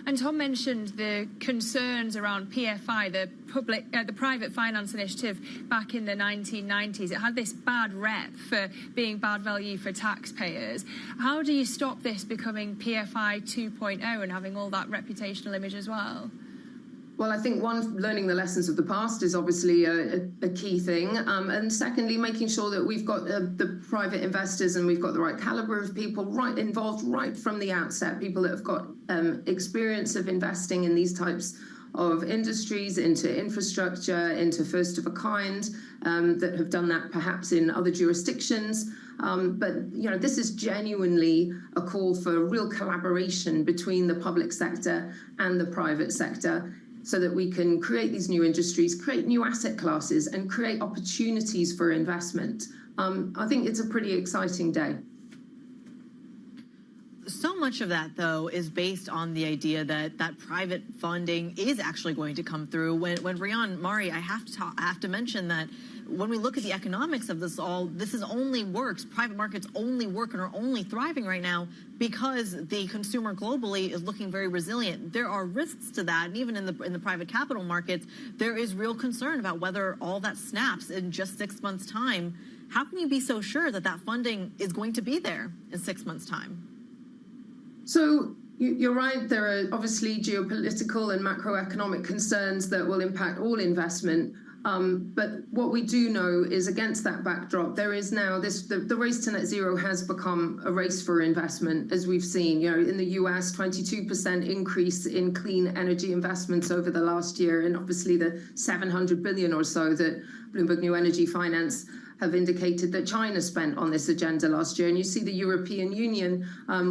And Tom mentioned the concerns around PFI, the Private Finance Initiative back in the 1990s. It had this bad rep for being bad value for taxpayers. How do you stop this becoming PFI 2.0 and having all that reputational image as well? Well, I think one, learning the lessons of the past is obviously a key thing. And secondly, making sure that we've got the private investors and we've got the right caliber of people involved right from the outset, people that have got experience of investing in these types of industries, into infrastructure, into first of a kind, that have done that perhaps in other jurisdictions. But this is genuinely a call for real collaboration between the public sector and the private sector. so that we can create these new industries, create new asset classes, and create opportunities for investment. I think it's a pretty exciting day. So much of that, though, is based on the idea that private funding is actually going to come through. When Rian, Mari, I have to mention that when we look at the economics of this all, this is only works. Private markets only work and are only thriving right now because the consumer globally is looking very resilient. There are risks to that, and even in the private capital markets, there is real concern about whether all that snaps in just 6 months' time. How can you be so sure that that funding is going to be there in 6 months' time? So you're right. There are obviously geopolitical and macroeconomic concerns that will impact all investment. But what we do know is against that backdrop, there is now the race to net zero has become a race for investment, as we've seen. In the US, 22% increase in clean energy investments over the last year, and obviously the 700 billion or so that Bloomberg New Energy Finance have indicated that China spent on this agenda last year. And you see the European Union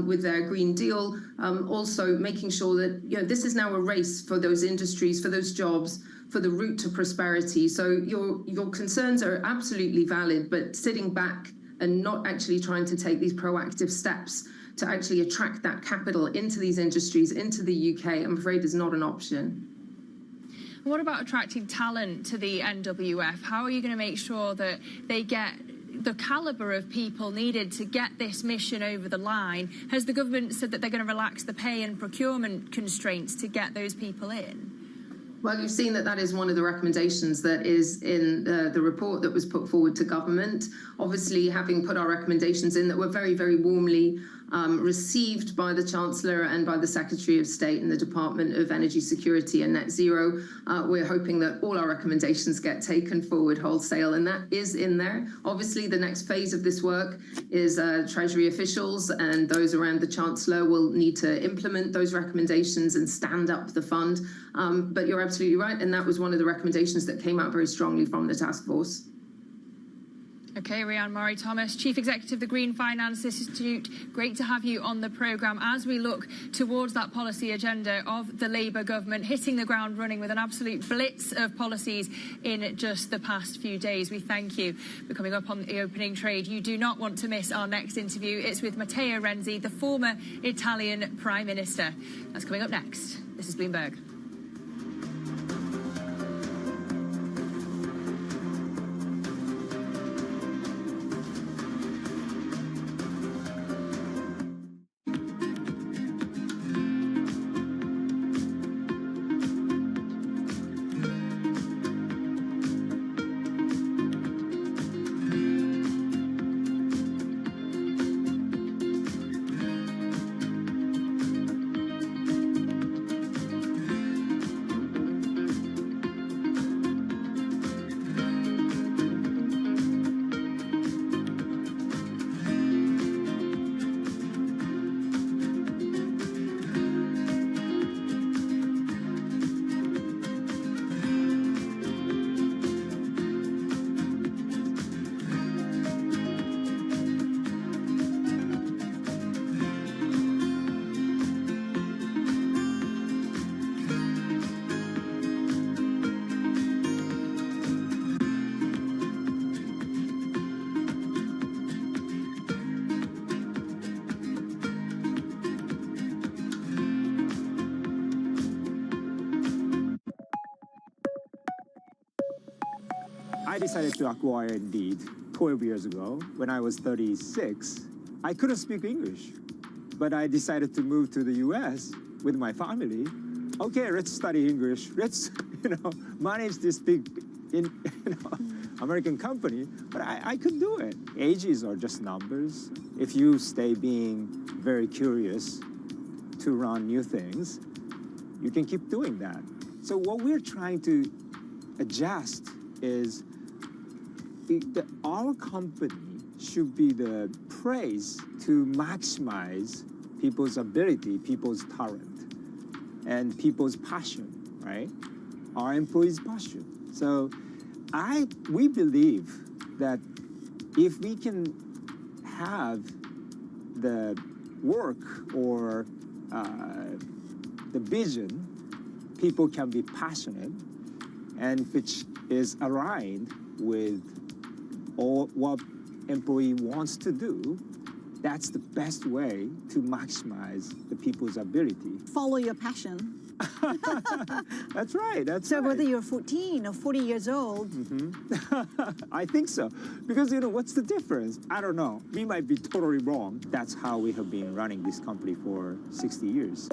with their Green Deal also making sure that this is now a race for those industries, for those jobs, for the route to prosperity. So your concerns are absolutely valid, but sitting back and not actually trying to take these proactive steps to actually attract that capital into these industries, into the UK, I'm afraid is not an option. What about attracting talent to the NWF? How are you going to make sure that they get the caliber of people needed to get this mission over the line? Has the government said that they're going to relax the pay and procurement constraints to get those people in? Well, you've seen that is one of the recommendations that is in the report that was put forward to government. Obviously, having put our recommendations in that were very, very warmly received by the Chancellor and by the Secretary of State in the Department of Energy Security and Net Zero, we're hoping that all our recommendations get taken forward wholesale, and that is in there. Obviously, the next phase of this work is Treasury officials and those around the Chancellor will need to implement those recommendations and stand up the fund. But you're absolutely right, and that was one of the recommendations that came out very strongly from the task force. Okay, Rian Murray-Thomas, Chief Executive of the Green Finance Institute. Great to have you on the programme as we look towards that policy agenda of the Labour government, hitting the ground running with an absolute blitz of policies in just the past few days. We thank you for coming up on the opening trade. You do not want to miss our next interview. It's with Matteo Renzi, the former Italian Prime Minister. That's coming up next. This is Bloomberg. I decided to acquire Indeed 12 years ago when I was 36. I couldn't speak English, but I decided to move to the US with my family. Okay, let's study English. Let's, manage this big, American company. But I could do it. Ages are just numbers. If you stay being very curious to run new things, you can keep doing that. So what we're trying to adjust is our company should be the place to maximize people's ability, people's talent, and people's passion, right? Our employees' passion. So we believe that if we can have the work or the vision people can be passionate and which is aligned with all what employee wants to do, that's the best way to maximize the people's ability. Follow your passion. That's right. So whether you're 14 or 40 years old. I think so. Because, what's the difference? I don't know. We might be totally wrong. That's how we have been running this company for 60 years.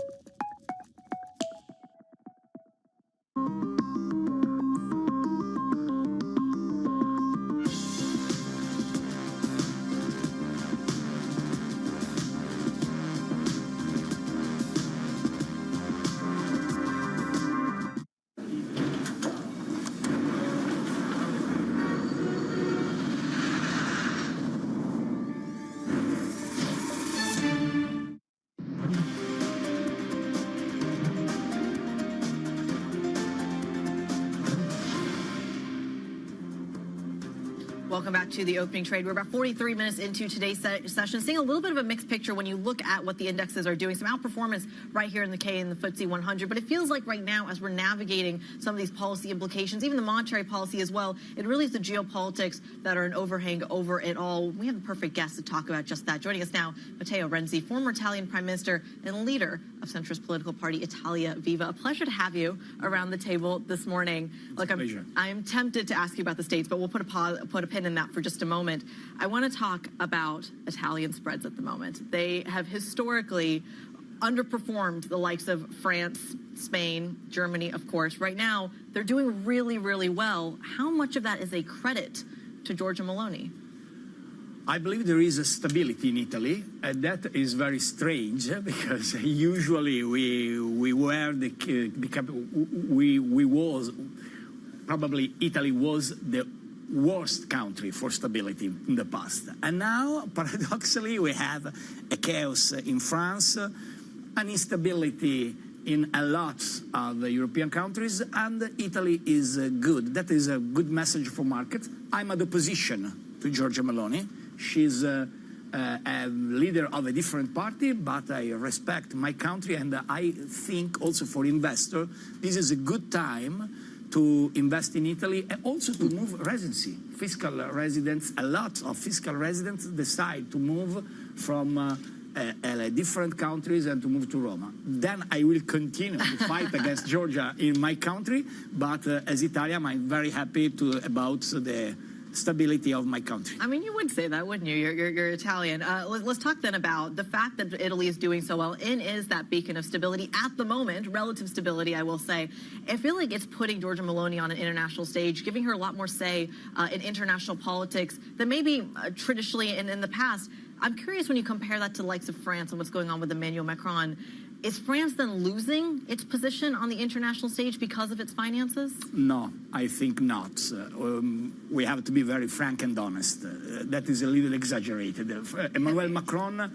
Welcome back to the opening trade. We're about 43 minutes into today's session, seeing a little bit of a mixed picture when you look at what the indexes are doing. Some outperformance right here in the K and the FTSE 100, but it feels like right now, as we're navigating some of these policy implications, even the monetary policy as well, it really is the geopolitics that are an overhang over it all. We have the perfect guest to talk about just that. Joining us now, Matteo Renzi, former Italian Prime Minister and leader of centrist political party Italia Viva. A pleasure to have you around the table this morning. Look, I'm tempted to ask you about the States, but we'll put a pin in that for just a moment. I want to talk about Italian spreads at the moment. They have historically underperformed the likes of France, Spain, Germany, of course. Right now, they're doing really, really well. How much of that is a credit to Giorgia Meloni? I believe there is a stability in Italy, and that is very strange because usually Italy was the worst country for stability in the past. And now, paradoxically, we have a chaos in France, an instability in a lot of the European countries, and Italy is good. That is a good message for markets. I'm at opposition to Giorgia Meloni. She's a leader of a different party, but I respect my country, and I think also for investors, this is a good time to invest in Italy and also to move residency. Fiscal residents, a lot of fiscal residents decide to move from different countries and to move to Roma. Then I will continue to fight against Georgia in my country, but as Italian, I'm very happy about the stability of my country. I mean, you would say that, wouldn't you? You're Italian. Let's talk then about the fact that Italy is doing so well and is that beacon of stability at the moment, relative stability, I will say. I feel like it's putting Giorgia Meloni on an international stage, giving her a lot more say in international politics than maybe traditionally in the past. I'm curious when you compare that to the likes of France and what's going on with Emmanuel Macron. Is France then losing its position on the international stage because of its finances? No, I think not. We have to be very frank and honest. That is a little exaggerated. Emmanuel Macron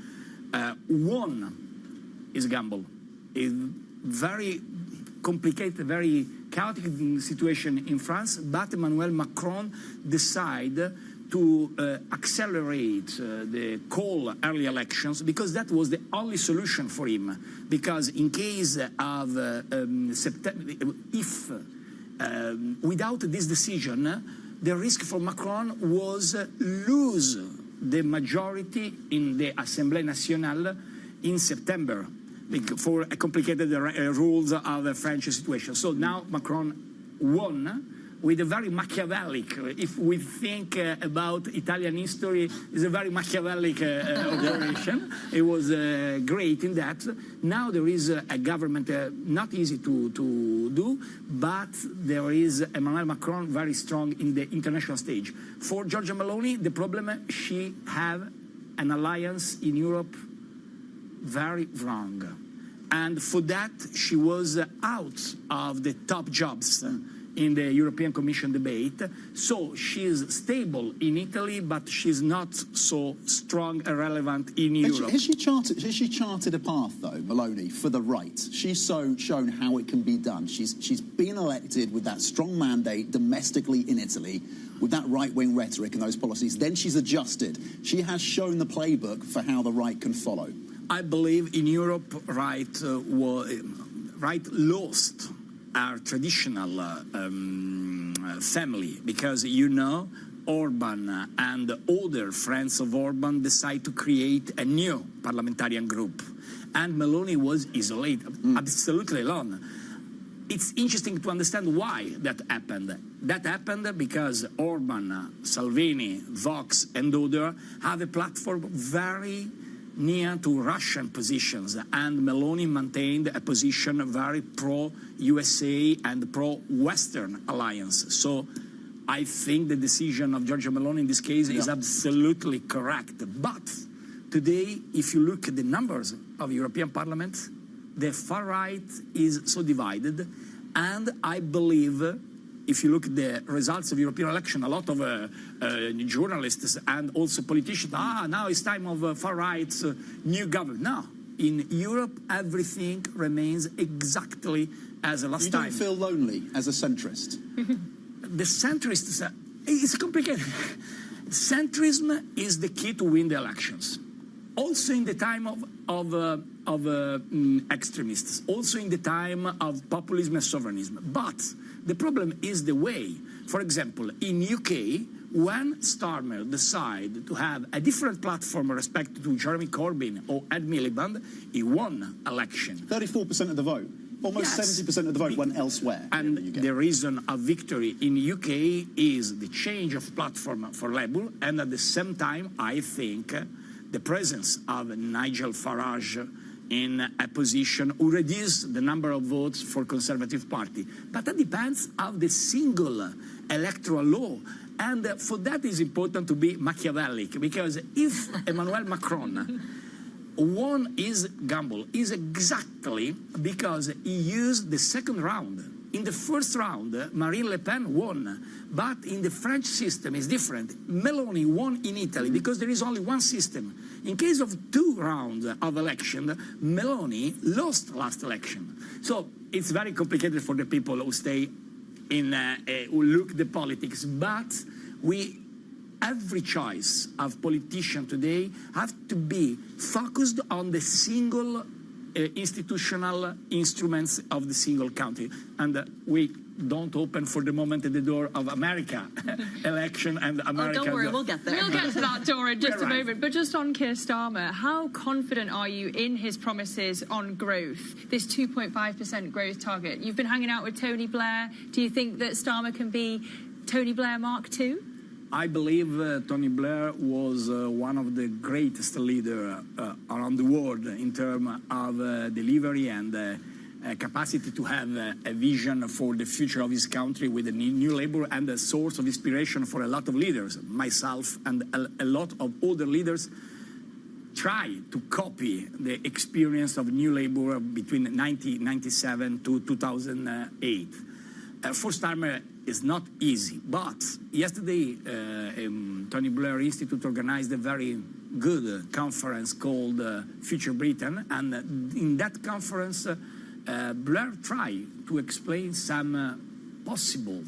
won his gamble. A very complicated, very chaotic situation in France, but Emmanuel Macron decided to accelerate the call early elections because that was the only solution for him. Because in case of September, if without this decision, the risk for Macron was lose the majority in the Assemblée Nationale in September for a complicated rules of the French situation. So now Macron won with a very Machiavellic, if we think about Italian history, it's a very Machiavellic operation. It was great in that. Now there is a government, not easy to do, but there is Emmanuel Macron very strong in the international stage. For Giorgia Meloni, the problem, she have an alliance in Europe very wrong. And for that, she was out of the top jobs in the European Commission debate. So she's stable in Italy, but she's not so strong and relevant in Europe. Has she charted a path, though, Meloni, for the right? She's shown how it can be done. She's been elected with that strong mandate domestically in Italy, with that right-wing rhetoric and those policies. Then she's adjusted. She has shown the playbook for how the right can follow. I believe in Europe, right lost are traditional family, because Orban and other friends of Orban decide to create a new parliamentarian group, and Meloni was isolated, absolutely alone. It's interesting to understand why that happened. That happened because Orban, Salvini, Vox, and others have a platform very near to Russian positions, and Meloni maintained a position very pro-USA and pro-Western alliance. So I think the decision of Giorgia Meloni in this case is absolutely correct. But today, if you look at the numbers of European Parliament, the far right is so divided, and I believe if you look at the results of European election, a lot of journalists and also politicians, now it's time of far right new government. No, in Europe everything remains exactly as last time. You don't feel lonely as a centrist? The centrists, it's complicated. Centrism is the key to win the elections. Also in the time of extremists, also in the time of populism and sovereignism. But the problem is the way. For example, in UK, when Starmer decided to have a different platform with respect to Jeremy Corbyn or Ed Miliband, he won election. 34% of the vote. Almost 70% of the vote went elsewhere. And the reason of victory in UK is the change of platform for Labour, and at the same time, I think the presence of Nigel Farage in a position who reduced the number of votes for Conservative Party. But that depends on the single electoral law. And for that is important to be Machiavellic, because if Emmanuel Macron won his gamble is exactly because he used the second round. In the first round, Marine Le Pen won, but in the French system it's different. Meloni won in Italy because there is only one system. In case of 2 rounds of election, Meloni lost last election. So it's very complicated for the people who stay in, who look the politics, but every choice of politician today have to be focused on the single institutional instruments of the single country. And we don't open for the moment the door of America election and America. Oh, don't worry, we'll get there. We'll get to that door in just a moment. But just on Keir Starmer, how confident are you in his promises on growth, this 2.5% growth target? You've been hanging out with Tony Blair. Do you think that Starmer can be Tony Blair Mark II? I believe Tony Blair was one of the greatest leaders around the world in terms of delivery and capacity to have a vision for the future of his country with a new Labour, and a source of inspiration for a lot of leaders. Myself and a lot of other leaders try to copy the experience of New Labour between 1997 to 2008. For Starmer, it's not easy, but yesterday Tony Blair Institute organized a very good conference called Future Britain, and in that conference Blair tried to explain some possible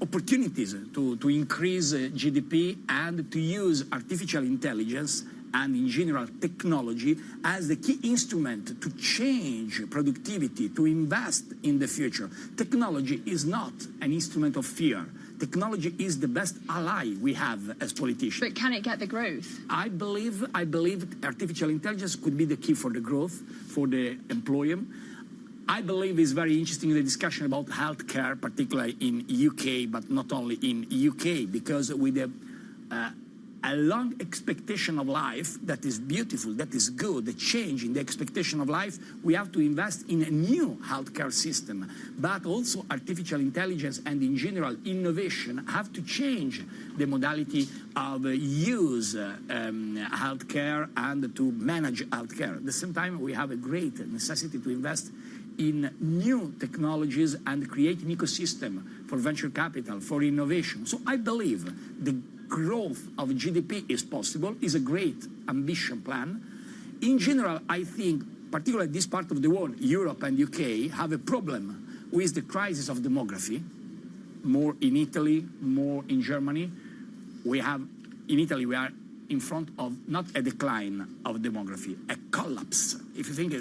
opportunities to increase GDP and to use artificial intelligence and in general technology as the key instrument to change productivity, to invest in the future. Technology is not an instrument of fear. Technology is the best ally we have as politicians. But can it get the growth? I believe artificial intelligence could be the key for the growth, for the employment. I believe it's very interesting the discussion about healthcare, particularly in UK, but not only in UK, because with a long expectation of life that is beautiful, that is good, the change in the expectation of life, we have to invest in a new healthcare system. But also artificial intelligence and in general innovation have to change the modality of use healthcare and to manage healthcare. At the same time, we have a great necessity to invest in new technologies and create an ecosystem for venture capital, for innovation. So I believe the growth of GDP is possible, is a great ambition plan. In general, I think, particularly this part of the world, Europe and UK, have a problem with the crisis of demography, more in Italy, more in Germany. In Italy, we are in front of not a decline of demography, a collapse. If you think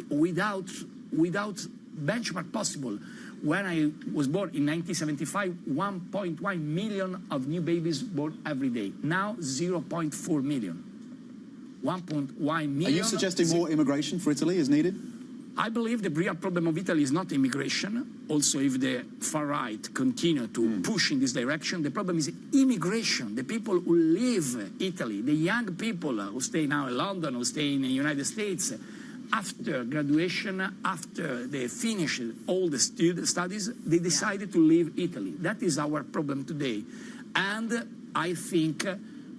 without benchmark possible. When I was born in 1975, 1.1 million of new babies born every day. Now, 0.4 million. 1.1 million. Are you suggesting more immigration for Italy is needed? I believe the real problem of Italy is not immigration. Also, if the far right continue to push in this direction, the problem is immigration. The people who leave Italy, the young people who stay now in London, who stay in the United States, after graduation, after they finish all the studies, they decided to leave Italy. That is our problem today. And I think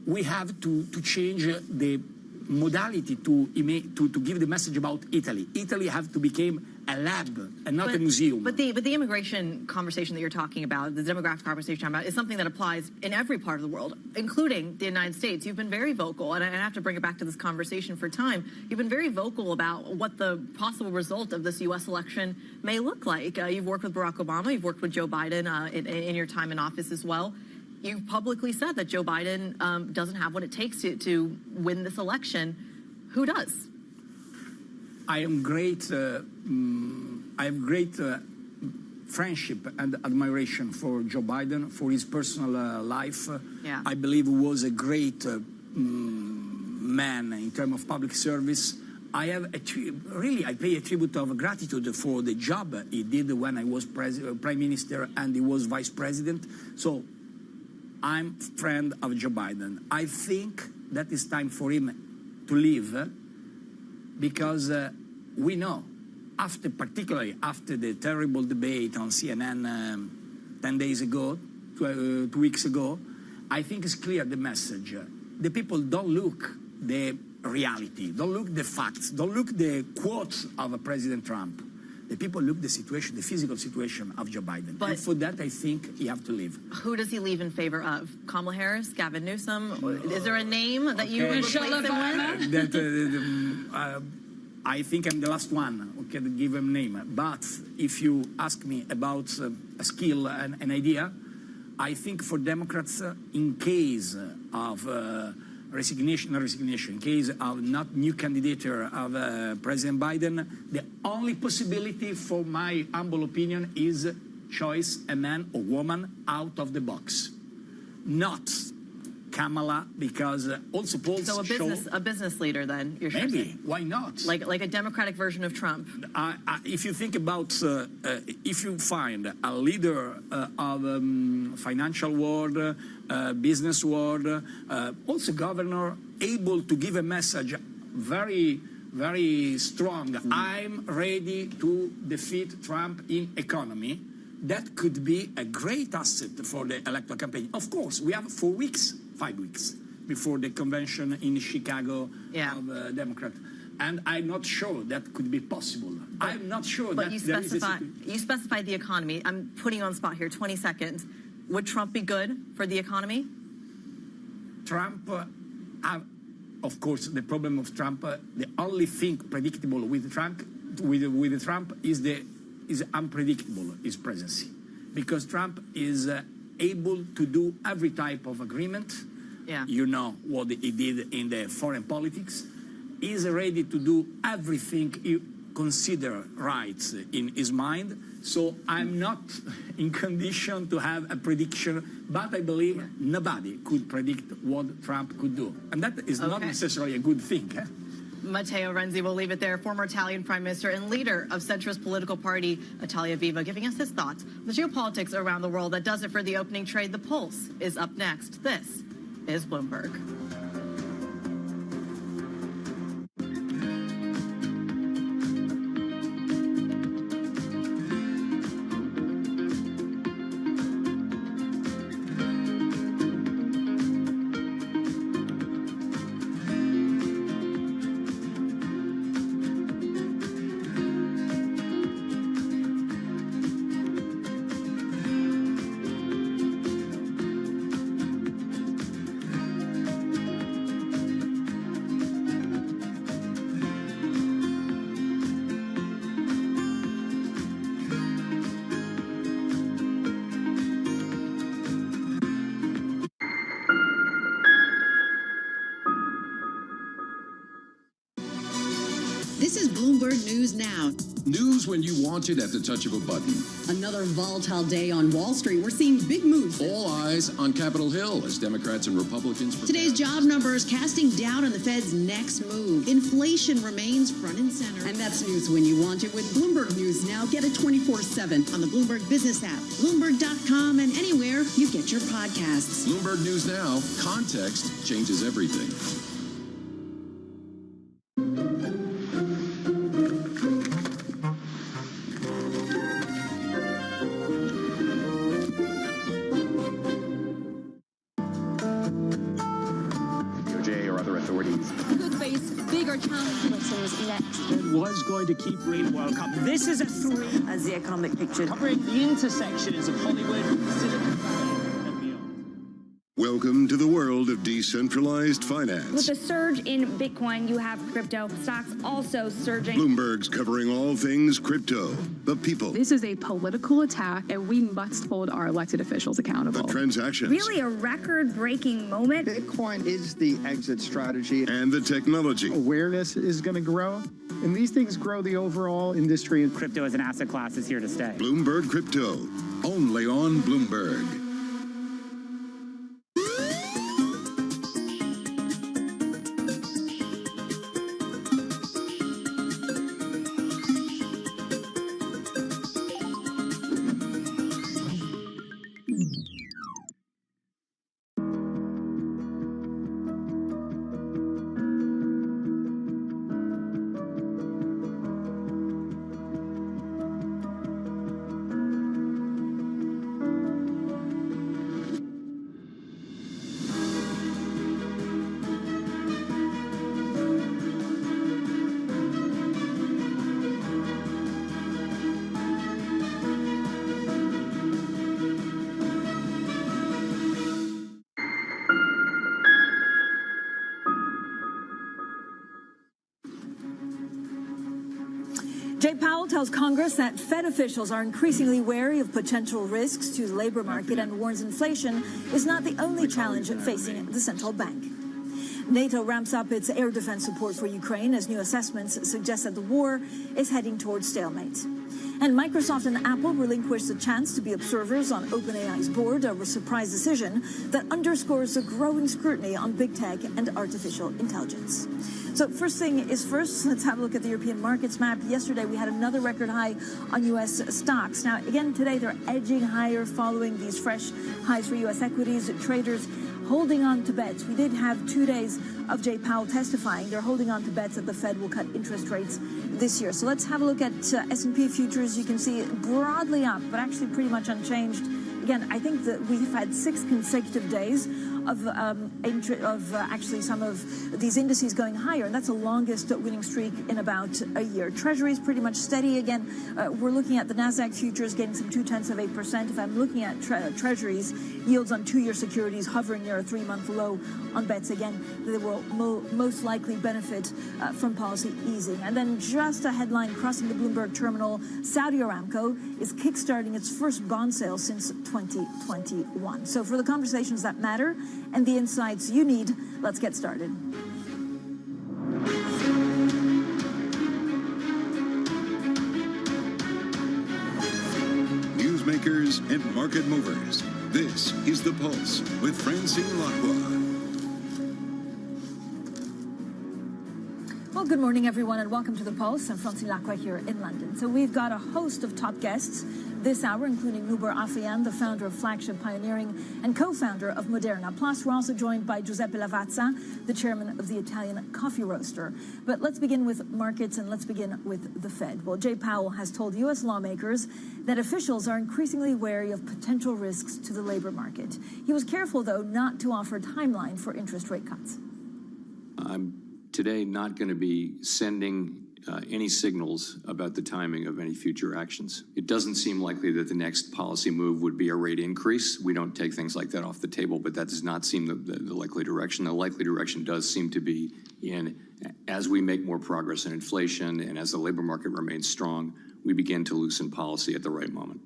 we have to change the modality to give the message about Italy. Italy have to become a lab and not a museum. But the immigration conversation that you're talking about, the demographic conversation you're talking about, is something that applies in every part of the world, including the United States. You've been very vocal, and I have to bring it back to this conversation for time. You've been very vocal about what the possible result of this U.S. election may look like. You've worked with Barack Obama, you've worked with Joe Biden in your time in office as well. You've publicly said that Joe Biden doesn't have what it takes to win this election. Who does? I have great friendship and admiration for Joe Biden, for his personal life. Yeah. I believe he was a great man in terms of public service. I have I pay a tribute of gratitude for the job he did when I was prime minister and he was vice president. So I'm friend of Joe Biden. I think that it's time for him to leave because we know, particularly after the terrible debate on CNN 10 days ago, 2 weeks ago, I think it's clear the message. The people don't look the reality, don't look the facts, don't look the quotes of President Trump. The people look the situation, the physical situation of Joe Biden. But and for that, I think he have to leave. Who does he leave in favor of? Kamala Harris, Gavin Newsom? Is there a name that you would replace him with? I think I'm the last one who can give him a name. But if you ask me about a skill and an idea, I think for Democrats, in case of in case of not new candidature of President Biden, the only possibility, for my humble opinion, is choice a man or woman out of the box, not Kamala, because also polls show a business leader. Then you're maybe why not? Like a Democratic version of Trump. If you think about if you find a leader of financial world, business world, also governor, able to give a message very, very strong. I'm ready to defeat Trump in economy. That could be a great asset for the electoral campaign. Of course, we have 5 weeks before the convention in Chicago of Democrat. And I'm not sure that could be possible. I'm not sure that there is a you specified the economy. I'm putting you on the spot here, 20 seconds. Would Trump be good for the economy? Trump, of course, the problem of Trump, the only thing predictable with Trump, is unpredictable, his presidency. Because Trump is able to do every type of agreement. Yeah. You know what he did in the foreign politics. He's ready to do everything he consider right in his mind. So I'm not in condition to have a prediction, but I believe nobody could predict what Trump could do. And that is not necessarily a good thing. Matteo Renzi, we'll leave it there. Former Italian Prime Minister and leader of centrist political party Italia Viva, giving us his thoughts on the geopolitics around the world. That does it for the opening trade. The Pulse is up next. This is Bloomberg. This is Bloomberg News Now. News when you want it at the touch of a button. Another volatile day on Wall Street. We're seeing big moves. All eyes on Capitol Hill as Democrats and Republicans prepare. Today's job numbers casting doubt on the Fed's next move. Inflation remains front and center. And that's news when you want it with Bloomberg News Now. Get it 24/7 on the Bloomberg Business app, Bloomberg.com, and anywhere you get your podcasts. Bloomberg News Now. Context changes everything. Could face bigger challenges next. It was going to keep rate World Cup. This is a 3 as the economic picture covering the intersections of Hollywood, Silicon Valley, and beyond. Welcome to the world of decentralized finance. With a surge in Bitcoin, you have crypto stocks also surging. Bloomberg's covering all things crypto, the people, This is a political attack, and we must hold our elected officials accountable. the transactions, Really a record-breaking moment. Bitcoin is the exit strategy. and the technology. Awareness is going to grow, and these things grow the overall industry. Crypto as an asset class is here to stay. Bloomberg Crypto, only on Bloomberg. Jay Powell tells Congress that Fed officials are increasingly wary of potential risks to the labor market and warns inflation is not the only challenge facing the central bank. NATO ramps up its air defense support for Ukraine as new assessments suggest that the war is heading towards stalemate. And Microsoft and Apple relinquished the chance to be observers on OpenAI's board, a surprise decision that underscores the growing scrutiny on big tech and artificial intelligence. So first thing is first, let's have a look at the European markets map. Yesterday, we had another record high on U.S. stocks. Now, again, today, they're edging higher following these fresh highs for U.S. equities. Traders holding on to bets. We did have 2 days of Jay Powell testifying. They're holding on to bets that the Fed will cut interest rates this year. So let's have a look at S&P futures. You can see broadly up, but actually pretty much unchanged. Again, I think that we've had 6 consecutive days of actually some of these indices going higher, and that's the longest winning streak in about a year. Treasuries pretty much steady. Again, we're looking at the NASDAQ futures getting some 0.2%. If I'm looking at Treasuries, yields on 2-year securities hovering near a 3-month low on bets. Again, they will most likely benefit from policy easing. And then just a headline crossing the Bloomberg terminal, Saudi Aramco is kickstarting its first bond sale since 2021. So for the conversations that matter and the insights you need, let's get started. Newsmakers and market movers. This is The Pulse with Francine Lacqua. Well, good morning, everyone, and welcome to The Pulse. I'm Francine Lacqua here in London. So we've got a host of top guests this hour, including Noubar Afeyan, the founder of Flagship Pioneering and co-founder of Moderna. Plus, we're also joined by Giuseppe Lavazza, the chairman of the Italian Coffee Roaster. But let's begin with markets and let's begin with the Fed. Well, Jay Powell has told U.S. lawmakers that officials are increasingly wary of potential risks to the labor market. He was careful, though, not to offer a timeline for interest rate cuts. I'm today not going to be sending any signals about the timing of any future actions. It doesn't seem likely that the next policy move would be a rate increase. We don't take things like that off the table, but that does not seem the likely direction. The likely direction does seem to be in, as we make more progress in inflation and as the labor market remains strong, we begin to loosen policy at the right moment.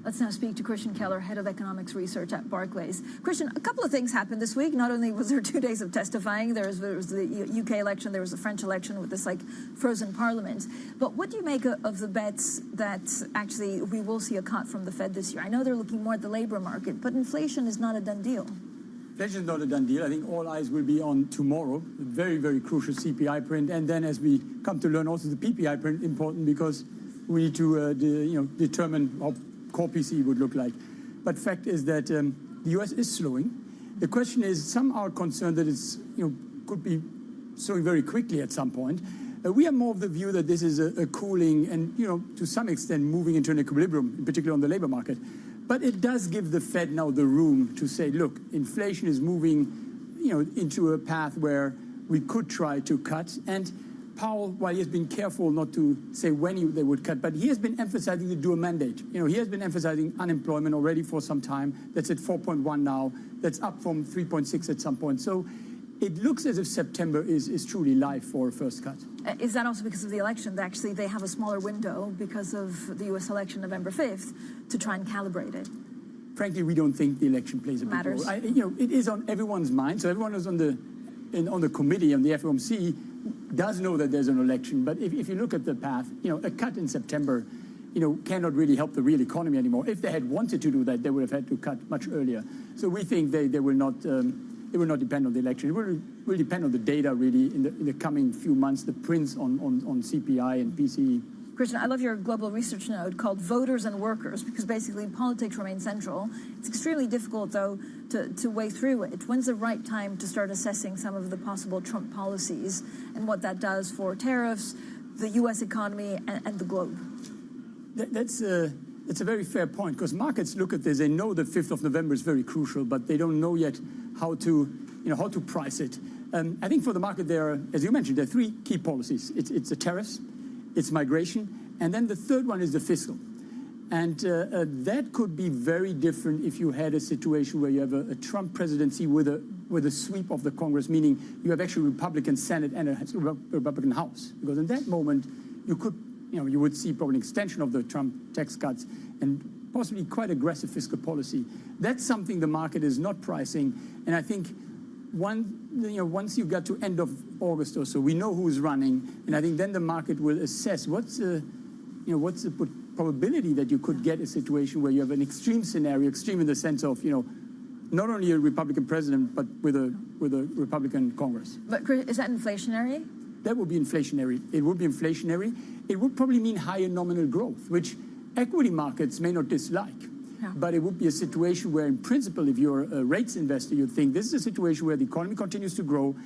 Let's now speak to Christian Keller, Head of Economics Research at Barclays. Christian, a couple of things happened this week. Not only was there 2 days of testifying, there was the UK election, there was the French election with this frozen parliament. But what do you make of the bets that actually we will see a cut from the Fed this year? I know they're looking more at the labor market, but inflation is not a done deal. Inflation is not a done deal. I think all eyes will be on tomorrow, a very, very crucial CPI print. And then as we come to learn also the PPI print, important because we need to determine how core PCE would look like. But fact is that the US is slowing. The question is, some are concerned that it's could be slowing very quickly at some point. We are more of the view that this is a cooling and to some extent moving into an equilibrium, in particular on the labor market. But it does give the Fed now the room to say, look, inflation is moving into a path where we could try to cut. And Powell, while he has been careful not to say when they would cut, but he has been emphasizing the dual mandate. He has been emphasizing unemployment already for some time. That's at 4.1 now. That's up from 3.6 at some point. So it looks as if September is truly live for a first cut. Is that also because of the election? Actually, they have a smaller window because of the U.S. election November 5th to try and calibrate it. Frankly, we don't think the election plays a big role. It is on everyone's mind. So everyone who's on the committee, on the FOMC, does know that there's an election. But if you look at the path, a cut in September, cannot really help the real economy anymore. If they had wanted to do that, they would have had to cut much earlier. So we think they will not. It will not depend on the election. It will depend on the data, really, in the coming few months, the prints on CPI and PCE. Christian, I love your global research note called Voters and Workers, because basically politics remains central. It's extremely difficult, though, to weigh through it. When's the right time to start assessing some of the possible Trump policies and what that does for tariffs, the U.S. economy, and the globe? That's a very fair point, because markets look at this. They know the 5th of November is very crucial, but they don't know yet how to price it. I think for the market there are, as you mentioned, there are 3 key policies. It's the tariffs, it's migration, and then the third one is the fiscal. And that could be very different if you had a situation where you have a Trump presidency with a sweep of the Congress, meaning you have actually a Republican Senate and a Republican House. Because in that moment, you would see probably an extension of the Trump tax cuts and possibly quite aggressive fiscal policy. That's something the market is not pricing. And I think once you get to end of August or so, we know who's running. And I think then the market will assess what's the probability that you could get a situation where you have an extreme scenario, extreme in the sense of, not only a Republican president, but with a Republican Congress. But is that inflationary? That would be inflationary. It would be inflationary. It would probably mean higher nominal growth, which equity markets may not dislike. Yeah. But it would be a situation where, in principle, if you're a rates investor, you'd think this is a situation where the economy continues to grow,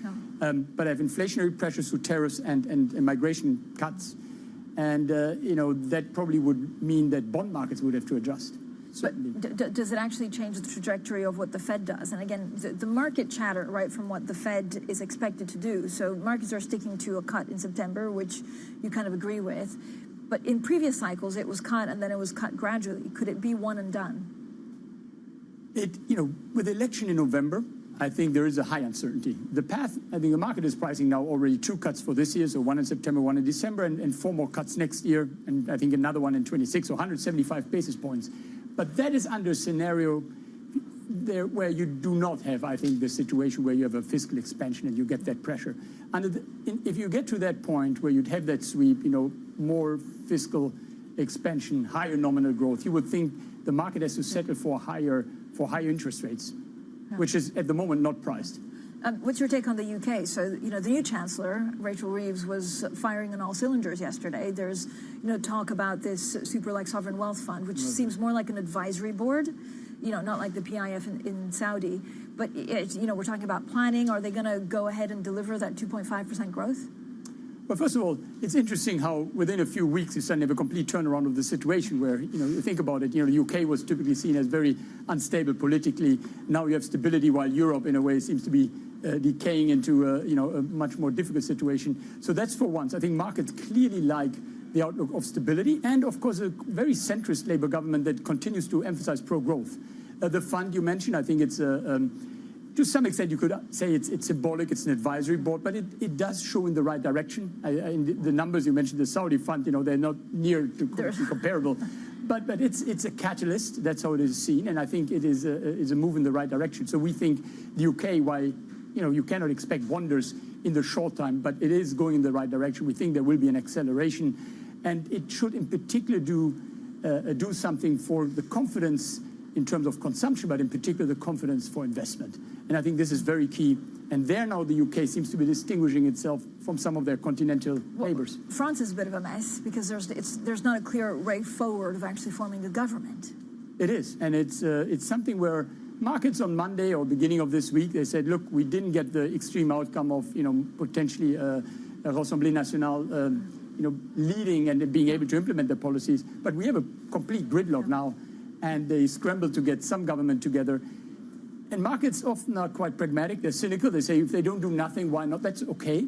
but have inflationary pressures through tariffs and migration cuts. And, that probably would mean that bond markets would have to adjust. But does it actually change the trajectory of what the Fed does? And again, the market chatter, right, from what the Fed is expected to do. So markets are sticking to a cut in September, which you kind of agree with. But in previous cycles, it was cut and then it was cut gradually. Could it be one and done? With the election in November, I think there is a high uncertainty. The path, I think the market is pricing now already 2 cuts for this year, so 1 in September, 1 in December, and 4 more cuts next year, and I think another one in 26, so 175 basis points. But that is under a scenario there where you do not have, I think, the situation where you have a fiscal expansion and you get that pressure. If you get to that point where you'd have that sweep, more fiscal expansion, higher nominal growth, you would think the market has to settle for higher interest rates, which is at the moment not priced. What's your take on the UK? So, the new Chancellor, Rachel Reeves, was firing on all cylinders yesterday. There's, talk about this super sovereign wealth fund, which seems more like an advisory board, not like the PIF in Saudi. But, we're talking about planning. Are they going to go ahead and deliver that 2.5% growth? Well, first of all, it's interesting how within a few weeks you suddenly have a complete turnaround of the situation where, you think about it, the UK was typically seen as very unstable politically. Now you have stability while Europe, in a way, seems to be decaying into a much more difficult situation. So that's for once. I think markets clearly like the outlook of stability and, of course, a very centrist Labour government that continues to emphasize pro-growth. The fund you mentioned, I think it's to some extent, you could say it's symbolic, it's an advisory board, but it does show in the right direction. In the numbers you mentioned, the Saudi fund, they're not near to comparable. But it's a catalyst. That's how it is seen, and I think it is a move in the right direction. So we think the UK, while you cannot expect wonders in the short time, but it is going in the right direction. We think there will be an acceleration, and it should in particular do something for the confidence in terms of consumption, but in particular the confidence for investment. And I think this is very key. And there now the UK seems to be distinguishing itself from some of their continental neighbors. France is a bit of a mess because there's not a clear way forward of actually forming a government. It is, and it's something where markets on Monday or beginning of this week, they said, look, we didn't get the extreme outcome of potentially a Assemblée Nationale leading and being able to implement the policies, but we have a complete gridlock now, and they scrambled to get some government together. And markets often are quite pragmatic. They're cynical. They say if they don't do nothing, why not? That's okay.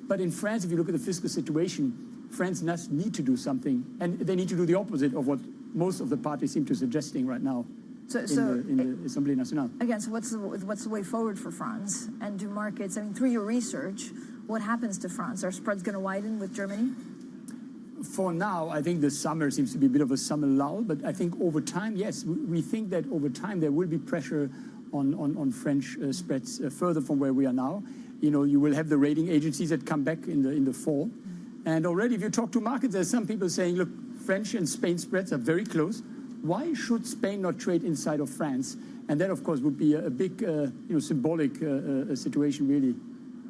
But in France, if you look at the fiscal situation, France does need to do something, and they need to do the opposite of what most of the parties seem to be suggesting right now in the Assemblée Nationale. Again, so what's the way forward for France? And do markets, I mean, through your research, what happens to France? Are spreads going to widen with Germany? For now, I think the summer seems to be a bit of a summer lull, but I think over time, yes, we think that over time there will be pressure on French spreads further from where we are now. You will have the rating agencies that come back in the fall. And already if you talk to markets, there's some people saying, look, French and Spain spreads are very close. Why should Spain not trade inside of France? And that, of course, would be a big symbolic situation, really,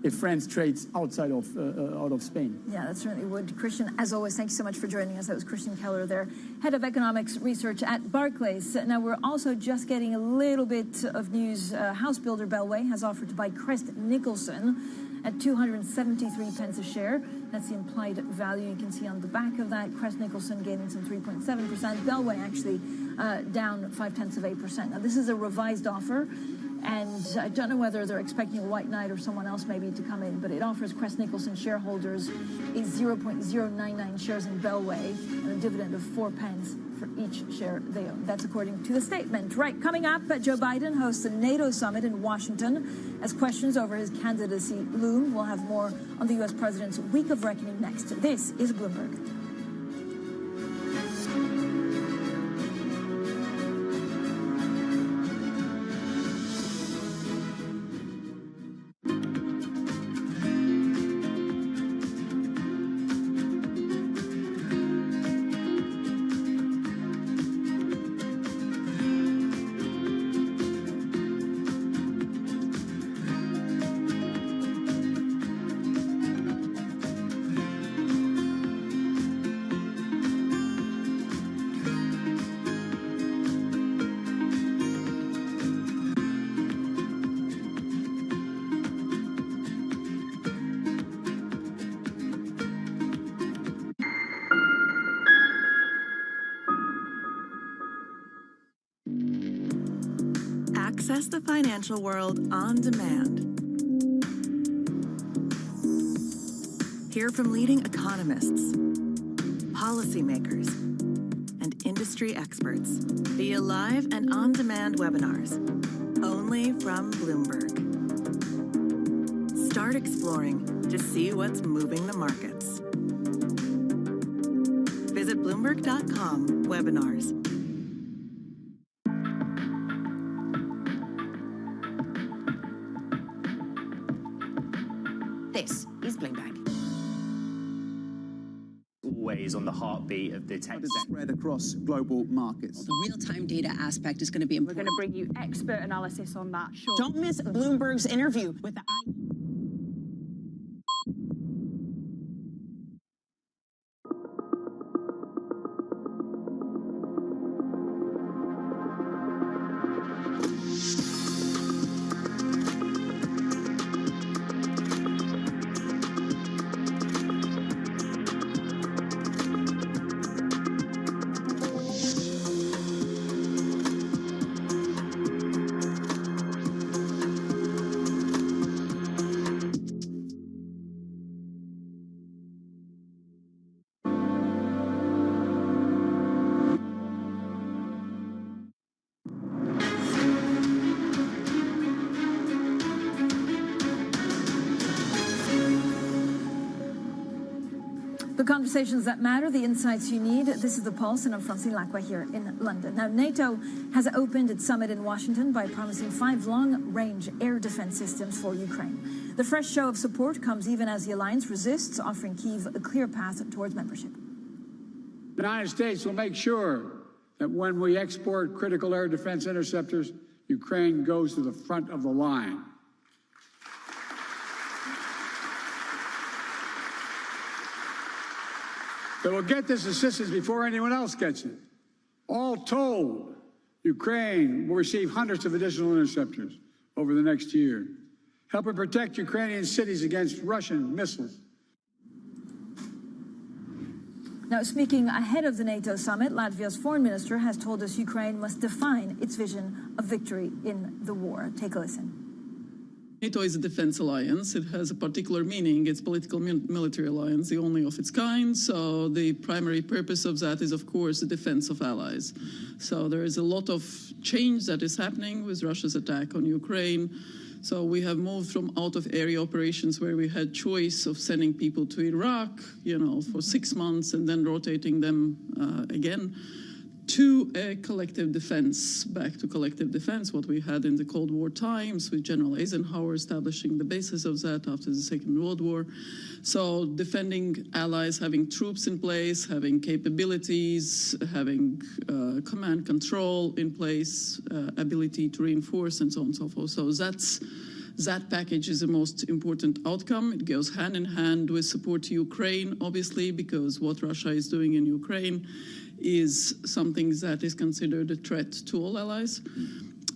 if France trades outside of out of Spain. Yeah, that certainly would. Christian, as always, thank you so much for joining us. That was Christian Keller there, Head of Economics Research at Barclays. Now, we're also just getting a little bit of news. House builder Bellway has offered to buy Crest Nicholson at 273 pence a share. That's the implied value you can see on the back of that. Crest Nicholson gaining some 3.7%. Bellway actually down 0.5%. Now, this is a revised offer. And I don't know whether they're expecting a White Knight or someone else maybe to come in, but it offers Crest Nicholson shareholders is 0.099 shares in Bellway and a dividend of 4 pence for each share they own. That's according to the statement. Right, coming up, Joe Biden hosts a NATO summit in Washington as questions over his candidacy loom. We'll have more on the U.S. president's week of reckoning next. This is Bloomberg. Access the financial world on demand. Hear from leading economists, policymakers, and industry experts via live and on-demand webinars, only from Bloomberg. Start exploring to see what's moving the markets. Visit Bloomberg.com/webinars. This is Bloomberg. Always on the heartbeat of the tech spread across global markets. The real-time data aspect is going to be important. We're going to bring you expert analysis on that. Sure. Don't miss Bloomberg's interview with the The conversations that matter, the insights you need. This is The Pulse, and I'm Francine Lacqua here in London. Now, NATO has opened its summit in Washington by promising 5 long-range air defense systems for Ukraine. The fresh show of support comes even as the alliance resists, offering Kyiv a clear path towards membership. The United States will make sure that when we export critical air defense interceptors, Ukraine goes to the front of the line. They will get this assistance before anyone else gets it. All told, Ukraine will receive hundreds of additional interceptors over the next year, helping protect Ukrainian cities against Russian missiles. Now, speaking ahead of the NATO summit, Latvia's foreign minister has told us Ukraine must define its vision of victory in the war. Take a listen. NATO is a defense alliance. It has a particular meaning. It's a political military alliance, the only of its kind. So the primary purpose of that is, of course, the defense of allies. So there is a lot of change that is happening with Russia's attack on Ukraine. So we have moved from out-of-area operations where we had choice of sending people to Iraq, for 6 months and then rotating them again, to a collective defense, back to collective defense, what we had in the Cold War times with General Eisenhower establishing the basis of that after the Second World War. So defending allies, having troops in place, having capabilities, having command control in place, ability to reinforce and so on and so forth. So that package is the most important outcome. It goes hand in hand with support to Ukraine, obviously, because what Russia is doing in Ukraine is something that is considered a threat to all allies.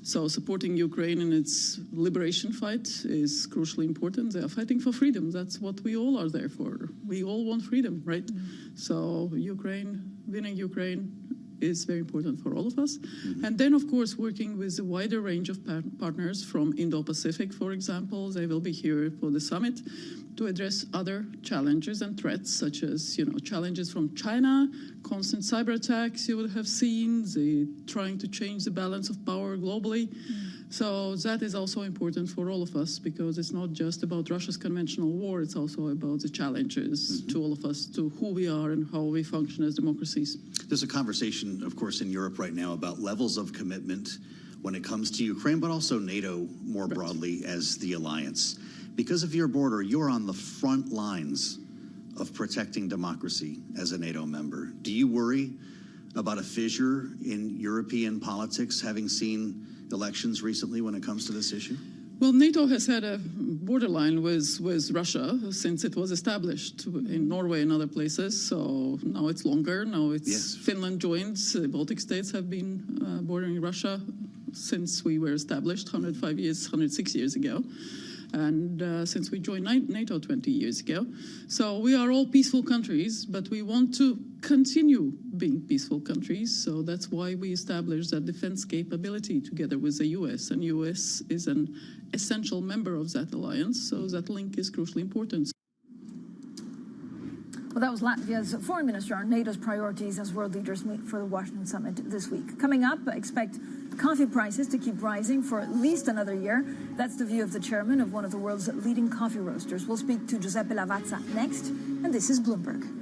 So supporting Ukraine in its liberation fight is crucially important. They are fighting for freedom. That's what we all are there for. We all want freedom, right? So winning Ukraine is very important for all of us. And then, of course, working with a wider range of partners from Indo-Pacific, for example. They will be here for the summit to address other challenges and threats, such as, challenges from China, constant cyber attacks you would have seen, trying to change the balance of power globally. So that is also important for all of us, because it's not just about Russia's conventional war, it's also about the challenges to all of us, to who we are and how we function as democracies. There's a conversation, of course, in Europe right now about levels of commitment when it comes to Ukraine, but also NATO more broadly as the alliance. Because of your border, you're on the front lines of protecting democracy as a NATO member. Do you worry about a fissure in European politics, having seen elections recently when it comes to this issue? Well, NATO has had a borderline with Russia since it was established in Norway and other places. So now it's longer. Now it's Finland joins. The Baltic states have been bordering Russia since we were established 106 years ago. And since we joined NATO 20 years ago. So we are all peaceful countries, but we want to continue being peaceful countries. So that's why we established that defense capability together with the US. And US is an essential member of that alliance, so that link is crucially important. Well, that was Latvia's foreign minister on NATO's priorities as world leaders meet for the Washington summit this week. Coming up, expect coffee prices to keep rising for at least another year. That's the view of the chairman of one of the world's leading coffee roasters. We'll speak to Giuseppe Lavazza next, and this is Bloomberg.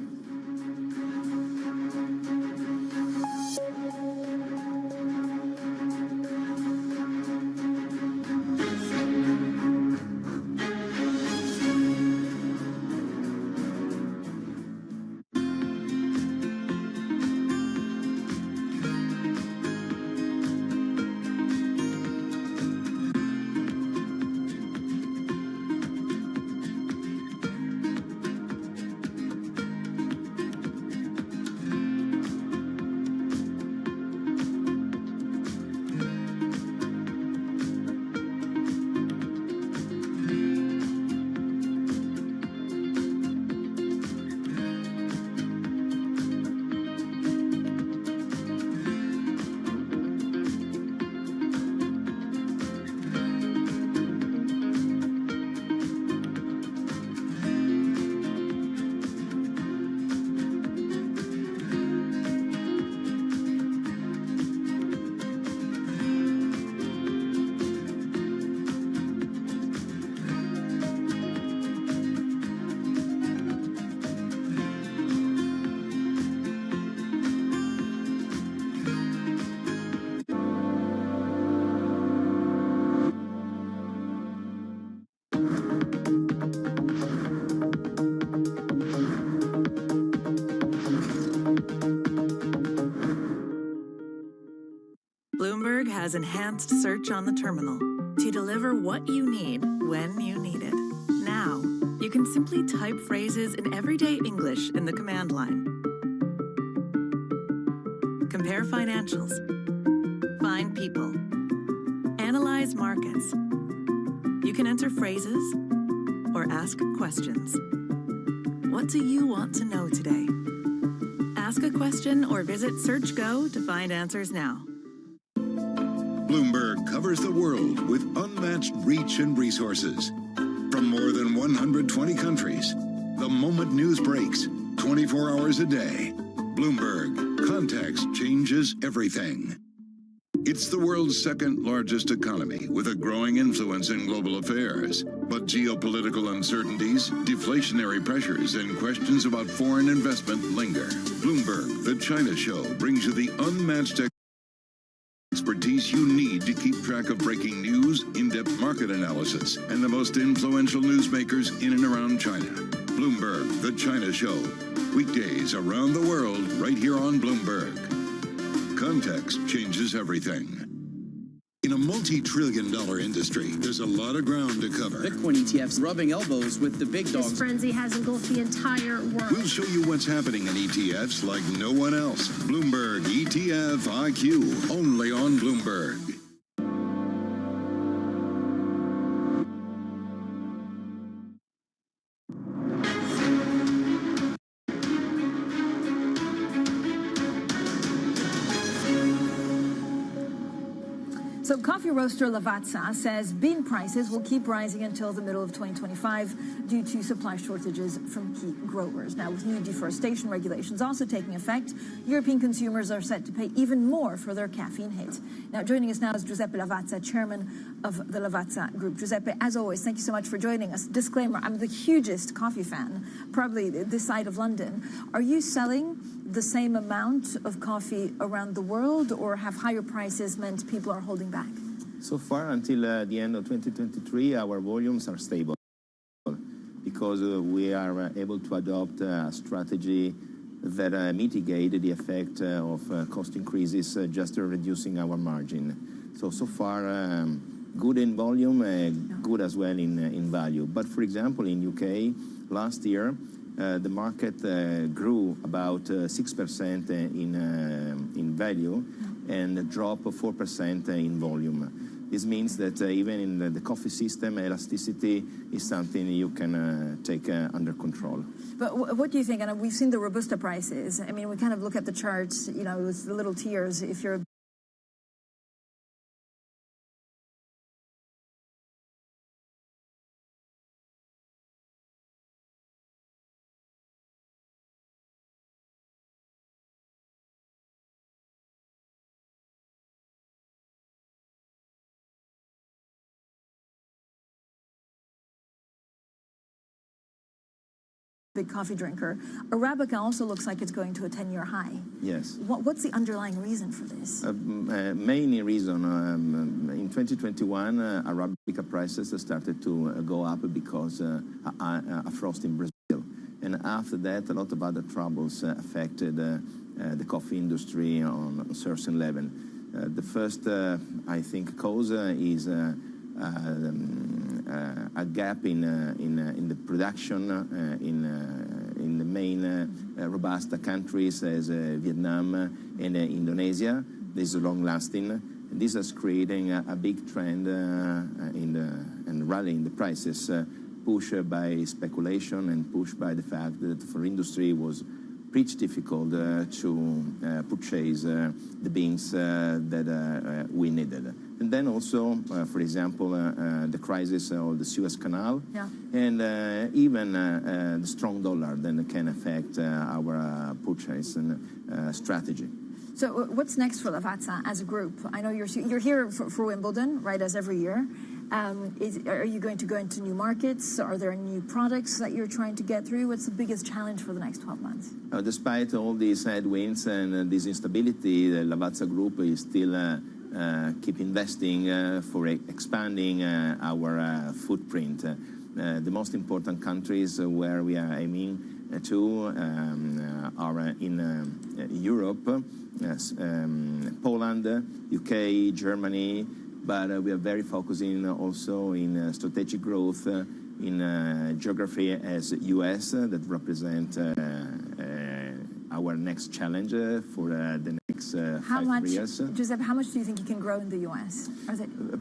has enhanced search on the terminal to deliver what you need when you need it. Now, you can simply type phrases in everyday English in the command line. Compare financials. Find people. Analyze markets. You can enter phrases or ask questions. What do you want to know today? Ask a question or visit SearchGo to find answers now. Bloomberg covers the world with unmatched reach and resources. From more than 120 countries, the moment news breaks, 24 hours a day. Bloomberg, context changes everything. It's the world's second largest economy with a growing influence in global affairs. But geopolitical uncertainties, deflationary pressures, and questions about foreign investment linger. Bloomberg, the China Show, brings you the unmatched expertise you need to keep track of breaking news, in-depth market analysis, and the most influential newsmakers in and around China. Bloomberg, the China Show. Weekdays around the world, right here on Bloomberg. Context changes everything. In a multi-trillion-dollar industry, there's a lot of ground to cover. Bitcoin ETFs rubbing elbows with the big dogs. This frenzy has engulfed the entire world. We'll show you what's happening in ETFs like no one else. Bloomberg ETF IQ, only on Bloomberg. So coffee roaster Lavazza says bean prices will keep rising until the middle of 2025 due to supply shortages from key growers. Now, with new deforestation regulations also taking effect, European consumers are set to pay even more for their caffeine hit. Now, joining us now is Giuseppe Lavazza, chairman of the Lavazza Group. Giuseppe, as always, thank you so much for joining us. Disclaimer, I'm the hugest coffee fan, probably this side of London. Are you selling the same amount of coffee around the world, or have higher prices meant people are holding back? So far, until the end of 2023, our volumes are stable because we are able to adopt a strategy that mitigate the effect of cost increases, just reducing our margin. So far, good in volume, good as well in value. But for example, in UK, last year, the market grew about 6% in value and dropped 4% in volume. This means that even in the coffee system, elasticity is something you can take under control. But what do you think? And we've seen the Robusta prices. I mean, we kind of look at the charts, you know, with the little tiers. If you're big coffee drinker, Arabica also looks like it's going to a 10-year high. Yes. What's the underlying reason for this? Main reason, in 2021, Arabica prices started to go up because a frost in Brazil. And after that, a lot of other troubles affected the coffee industry on a certain level. The first, I think, cause is a gap in the production in the main Robusta countries as Vietnam and Indonesia. This is long-lasting. This is creating a big trend and rally in the prices, pushed by speculation and pushed by the fact that for industry was pretty difficult to purchase the beans that we needed. And then also, for example, the crisis of the Suez Canal, and even the strong dollar then can affect our purchase and strategy. So what's next for Lavazza as a group? I know you're here for Wimbledon, right, as every year. Are you going to go into new markets? Are there new products that you're trying to get through? What's the biggest challenge for the next 12 months? Despite all these headwinds and this instability, the Lavazza Group is still keep investing for expanding our footprint. The most important countries where we are aiming two are in Europe, Poland, UK, Germany, but we are very focusing also in strategic growth in geography as US that represent our next challenge for the next 5 years. Giuseppe, how much do you think you can grow in the US?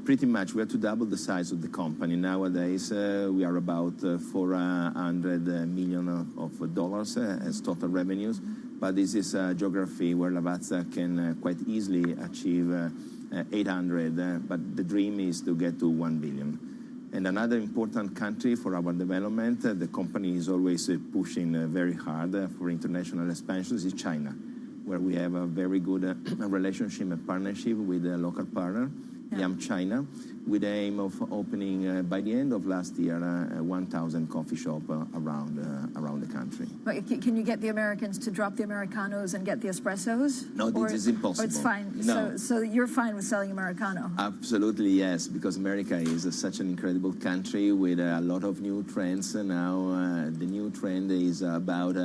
Pretty much. We have to double the size of the company. Nowadays, we are about $400 million as total revenues, but this is a geography where Lavazza can quite easily achieve 800, but the dream is to get to 1 billion. And another important country for our development, the company is always pushing very hard for international expansions, is China, where we have a very good relationship and partnership with a local partner, Yum China, with the aim of opening by the end of last year 1,000 coffee shops around the country. But can you get the Americans to drop the Americanos and get the espressos? No, this is impossible. Or it's fine. No. So you're fine with selling Americano? Absolutely, yes, because America is such an incredible country with a lot of new trends. Now the new trend is about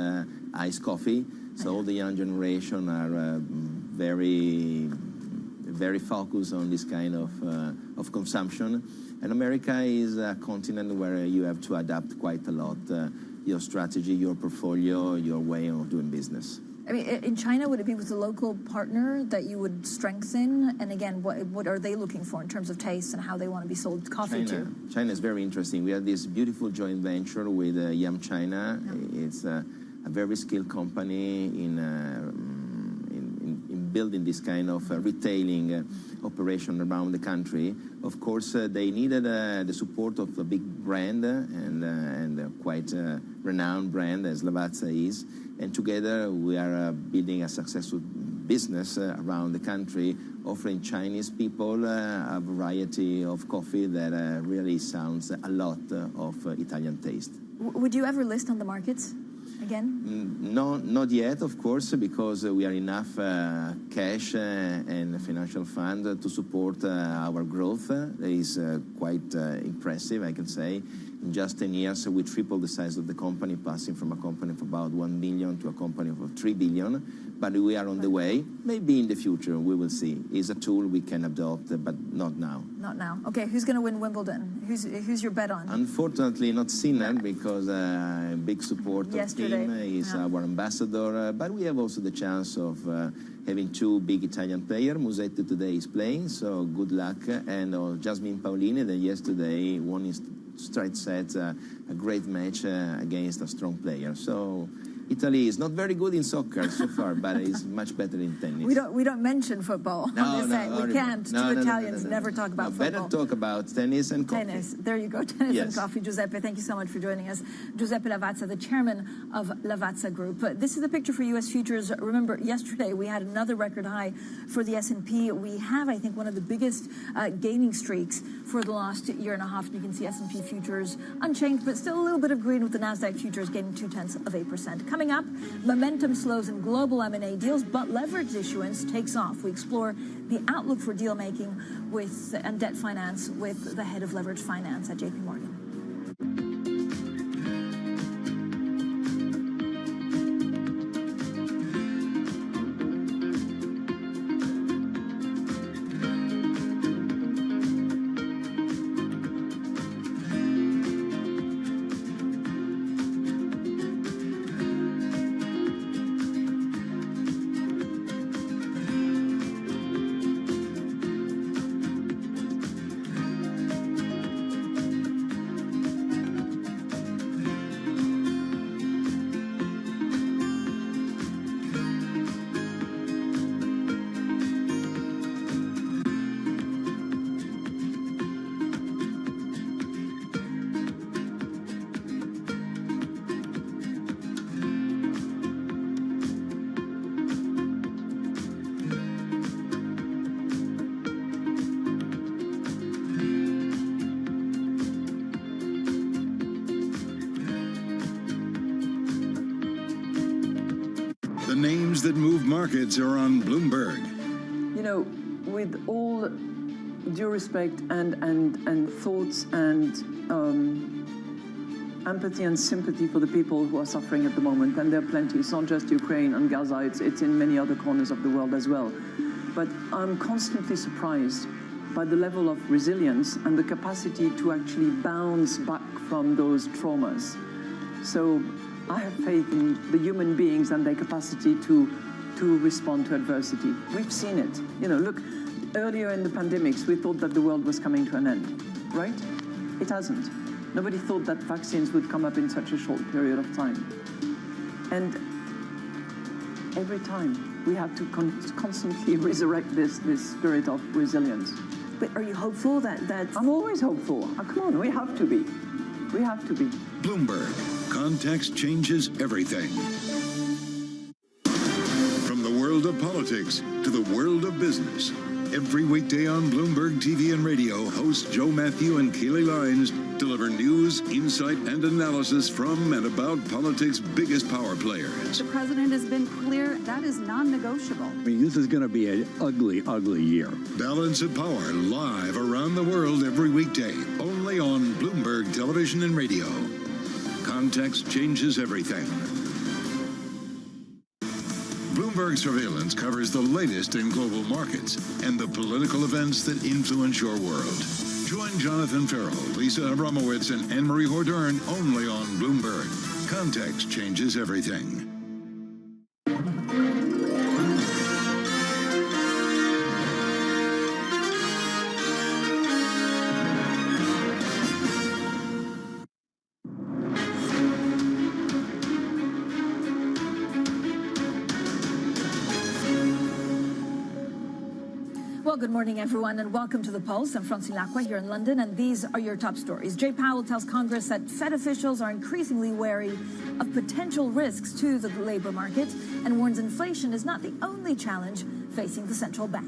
iced coffee. So all the young generation are very focused on this kind of consumption. And America is a continent where you have to adapt quite a lot, your strategy, your portfolio, your way of doing business. I mean, in China, would it be with a local partner that you would strengthen? And again, what are they looking for in terms of taste and how they want to be sold coffee to? China is very interesting. We have this beautiful joint venture with Yum China. Yeah. It's a very skilled company in building this kind of retailing operation around the country. Of course, they needed the support of a big brand and quite a renowned brand as Lavazza is. And together we are building a successful business around the country, offering Chinese people a variety of coffee that really sounds a lot of Italian taste. Would you ever list on the markets? Again? No, not yet, of course, because we have enough cash and financial fund to support our growth. That is quite impressive, I can say. In just 10 years, we tripled the size of the company, passing from a company of about 1 billion to a company of 3 billion. But we are on the way. Maybe in the future, we will see. It's a tool we can adopt, but not now. Not now. Okay, who's going to win Wimbledon? Who's your bet on? Unfortunately, not Sinner, because a big support of him is our ambassador. But we have also the chance of having two big Italian players. Musetti today is playing, so good luck. And Jasmine Paolini, that yesterday won his straight set, a great match against a strong player. So Italy is not very good in soccer so far, but is much better in tennis. We don't mention football on this end. We can't. Two Italians never talk about football. Better talk about tennis and coffee. Tennis. There you go. Tennis and coffee. Giuseppe, thank you so much for joining us. Giuseppe Lavazza, the chairman of Lavazza Group. This is the picture for U.S. futures. Remember, yesterday we had another record high for the S&P. We have, I think, one of the biggest gaining streaks for the last year and a half. You can see S&P futures unchanged, but still a little bit of green with the NASDAQ futures gaining 0.2%. Coming up, momentum slows in global M&A deals, but leveraged issuance takes off. We explore the outlook for deal making and debt finance with the head of leveraged finance at JP Morgan. The names that move markets are on Bloomberg. You know, with all due respect and thoughts and empathy and sympathy for the people who are suffering at the moment, and there are plenty. It's not just Ukraine and Gaza, it's in many other corners of the world as well. But I'm constantly surprised by the level of resilience and the capacity to actually bounce back from those traumas. So I have faith in the human beings and their capacity to respond to adversity. We've seen it. You know, look, earlier in the pandemics, we thought that the world was coming to an end, right? It hasn't. Nobody thought that vaccines would come up in such a short period of time. And every time we have to constantly resurrect this spirit of resilience. But are you hopeful that... I'm always hopeful. Oh, come on, we have to be. We have to be. Bloomberg. Context changes everything. From the world of politics to the world of business. Every weekday on Bloomberg TV and radio, hosts Joe Matthew and Keely Lines deliver news, insight, and analysis from and about politics' biggest power players. The president has been clear that is non-negotiable. I mean, this is going to be an ugly, ugly year. Balance of Power, live around the world every weekday, only on Bloomberg Television and Radio. Context changes everything. Bloomberg Surveillance covers the latest in global markets and the political events that influence your world. Join Jonathan Farrell, Lisa Abramowitz, and Anne-Marie Hordern only on Bloomberg. Context changes everything. Well, good morning, everyone, and welcome to The Pulse. I'm Francine Lacqua here in London, and these are your top stories. Jay Powell tells Congress that Fed officials are increasingly wary of potential risks to the labor market and warns inflation is not the only challenge facing the central bank.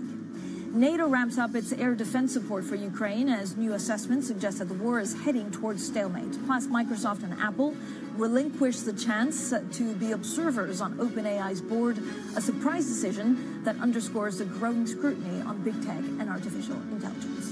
NATO ramps up its air defense support for Ukraine as new assessments suggest that the war is heading towards stalemate. Plus, Microsoft and Apple relinquish the chance to be observers on OpenAI's board, a surprise decision that underscores the growing scrutiny on big tech and artificial intelligence.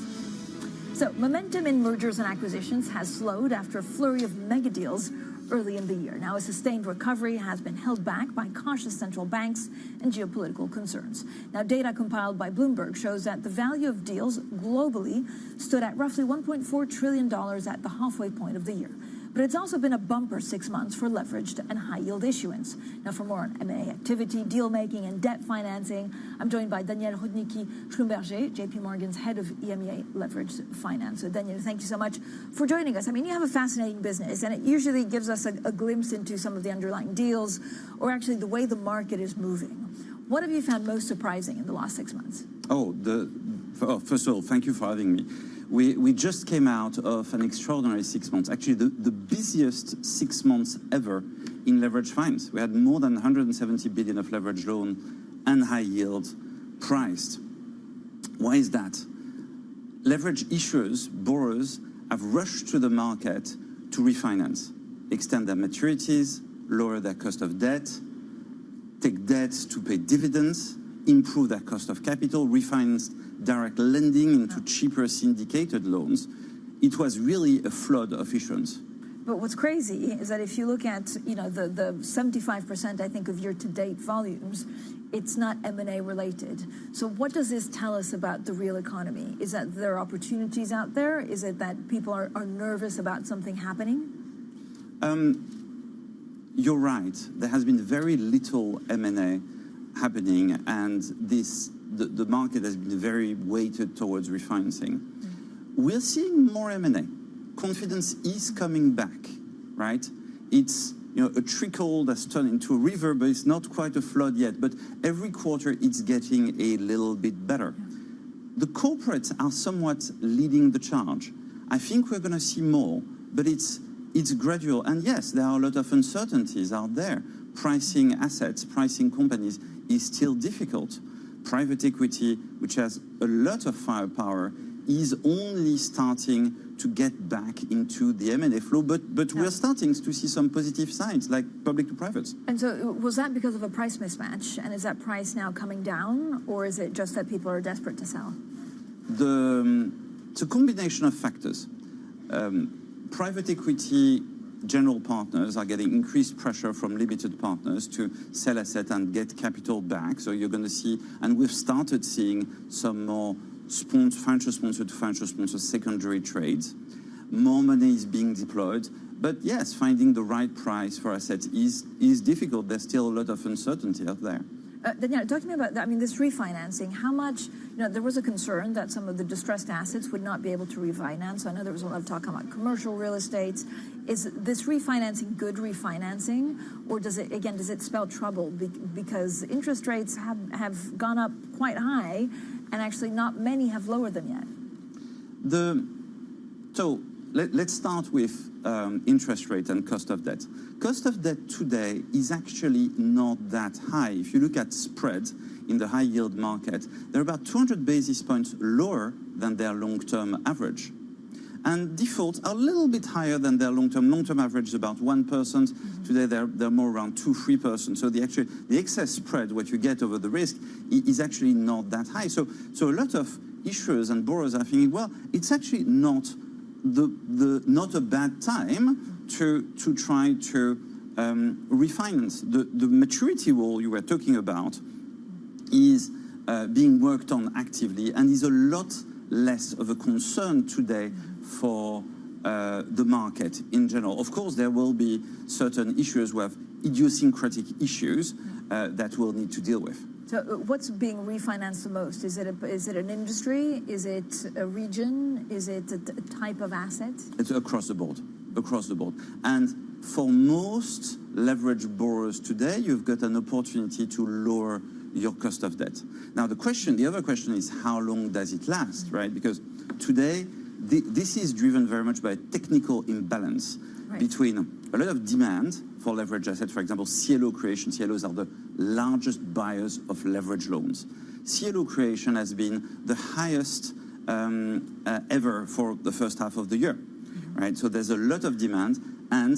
So, momentum in mergers and acquisitions has slowed after a flurry of mega deals early in the year. Now, a sustained recovery has been held back by cautious central banks and geopolitical concerns. Now, data compiled by Bloomberg shows that the value of deals globally stood at roughly $1.4 trillion at the halfway point of the year. But it's also been a bumper 6 months for leveraged and high-yield issuance. Now, for more on M&A activity, deal-making, and debt financing, I'm joined by Daniel Rudnicki-Schlumberger, JP Morgan's head of EMEA Leveraged Finance. So, Daniel, thank you so much for joining us. I mean, you have a fascinating business, and it usually gives us a glimpse into some of the underlying deals, or actually the way the market is moving. What have you found most surprising in the last 6 months? First of all, thank you for having me. We just came out of an extraordinary 6 months, actually the busiest 6 months ever in leveraged finance. We had more than 170 billion of leveraged loan and high yield priced. Why is that? Leveraged issuers, borrowers, have rushed to the market to refinance, extend their maturities, lower their cost of debt, take debt to pay dividends, improve their cost of capital, refinance direct lending into cheaper syndicated loans. It was really a flood of issuance. But what's crazy is that if you look at, the 75%, I think, of year-to-date volumes, it's not M&A related. So what does this tell us about the real economy? Is that there are opportunities out there? Is it that people are nervous about something happening? You're right. There has been very little M&A happening, and the market has been very weighted towards refinancing. We're seeing more M&A. Confidence is coming back, right? It's a trickle that's turned into a river, but it's not quite a flood yet. But every quarter, it's getting a little bit better. The corporates are somewhat leading the charge. I think we're going to see more, but it's gradual. And yes, there are a lot of uncertainties out there. Pricing assets, pricing companies is still difficult. Private equity, which has a lot of firepower, is only starting to get back into the M&A flow, but we're starting to see some positive signs, like public to privates. And so was that because of a price mismatch? And is that price now coming down, or is it just that people are desperate to sell? It's a combination of factors. Private equity general partners are getting increased pressure from limited partners to sell assets and get capital back. So you're going to see, and we've started seeing some more financial sponsor to financial sponsor secondary trades. More money is being deployed. But yes, finding the right price for assets is difficult. There's still a lot of uncertainty out there. Danielle, talk to me about that. I mean, this refinancing, how much, there was a concern that some of the distressed assets would not be able to refinance. I know there was a lot of talk about commercial real estate. Is this refinancing good refinancing, or does it spell trouble? Because interest rates have gone up quite high, and actually not many have lowered them yet. So let's start with interest rate and cost of debt. Cost of debt today is actually not that high. If you look at spreads in the high yield market, they're about 200 basis points lower than their long-term average. And defaults are a little bit higher than their long-term. Long-term average is about 1%. Today they're more around 2-3%. So the excess spread, what you get over the risk, is actually not that high. So a lot of issuers and borrowers are thinking, well, it's actually not a bad time to try to refinance. The maturity wall you were talking about is being worked on actively and is a lot less of a concern today for the market in general. Of course, there will be certain issues who have idiosyncratic issues that we'll need to deal with. So what's being refinanced the most? Is it an industry? Is it a region? Is it a type of asset? It's across the board, And for most leveraged borrowers today, you've got an opportunity to lower your cost of debt. Now, the other question is, how long does it last, right? Because today, this is driven very much by a technical imbalance between a lot of demand for leverage assets. For example, CLO creation. CLOs are the largest buyers of leverage loans. CLO creation has been the highest ever for the first half of the year, right? So there's a lot of demand, and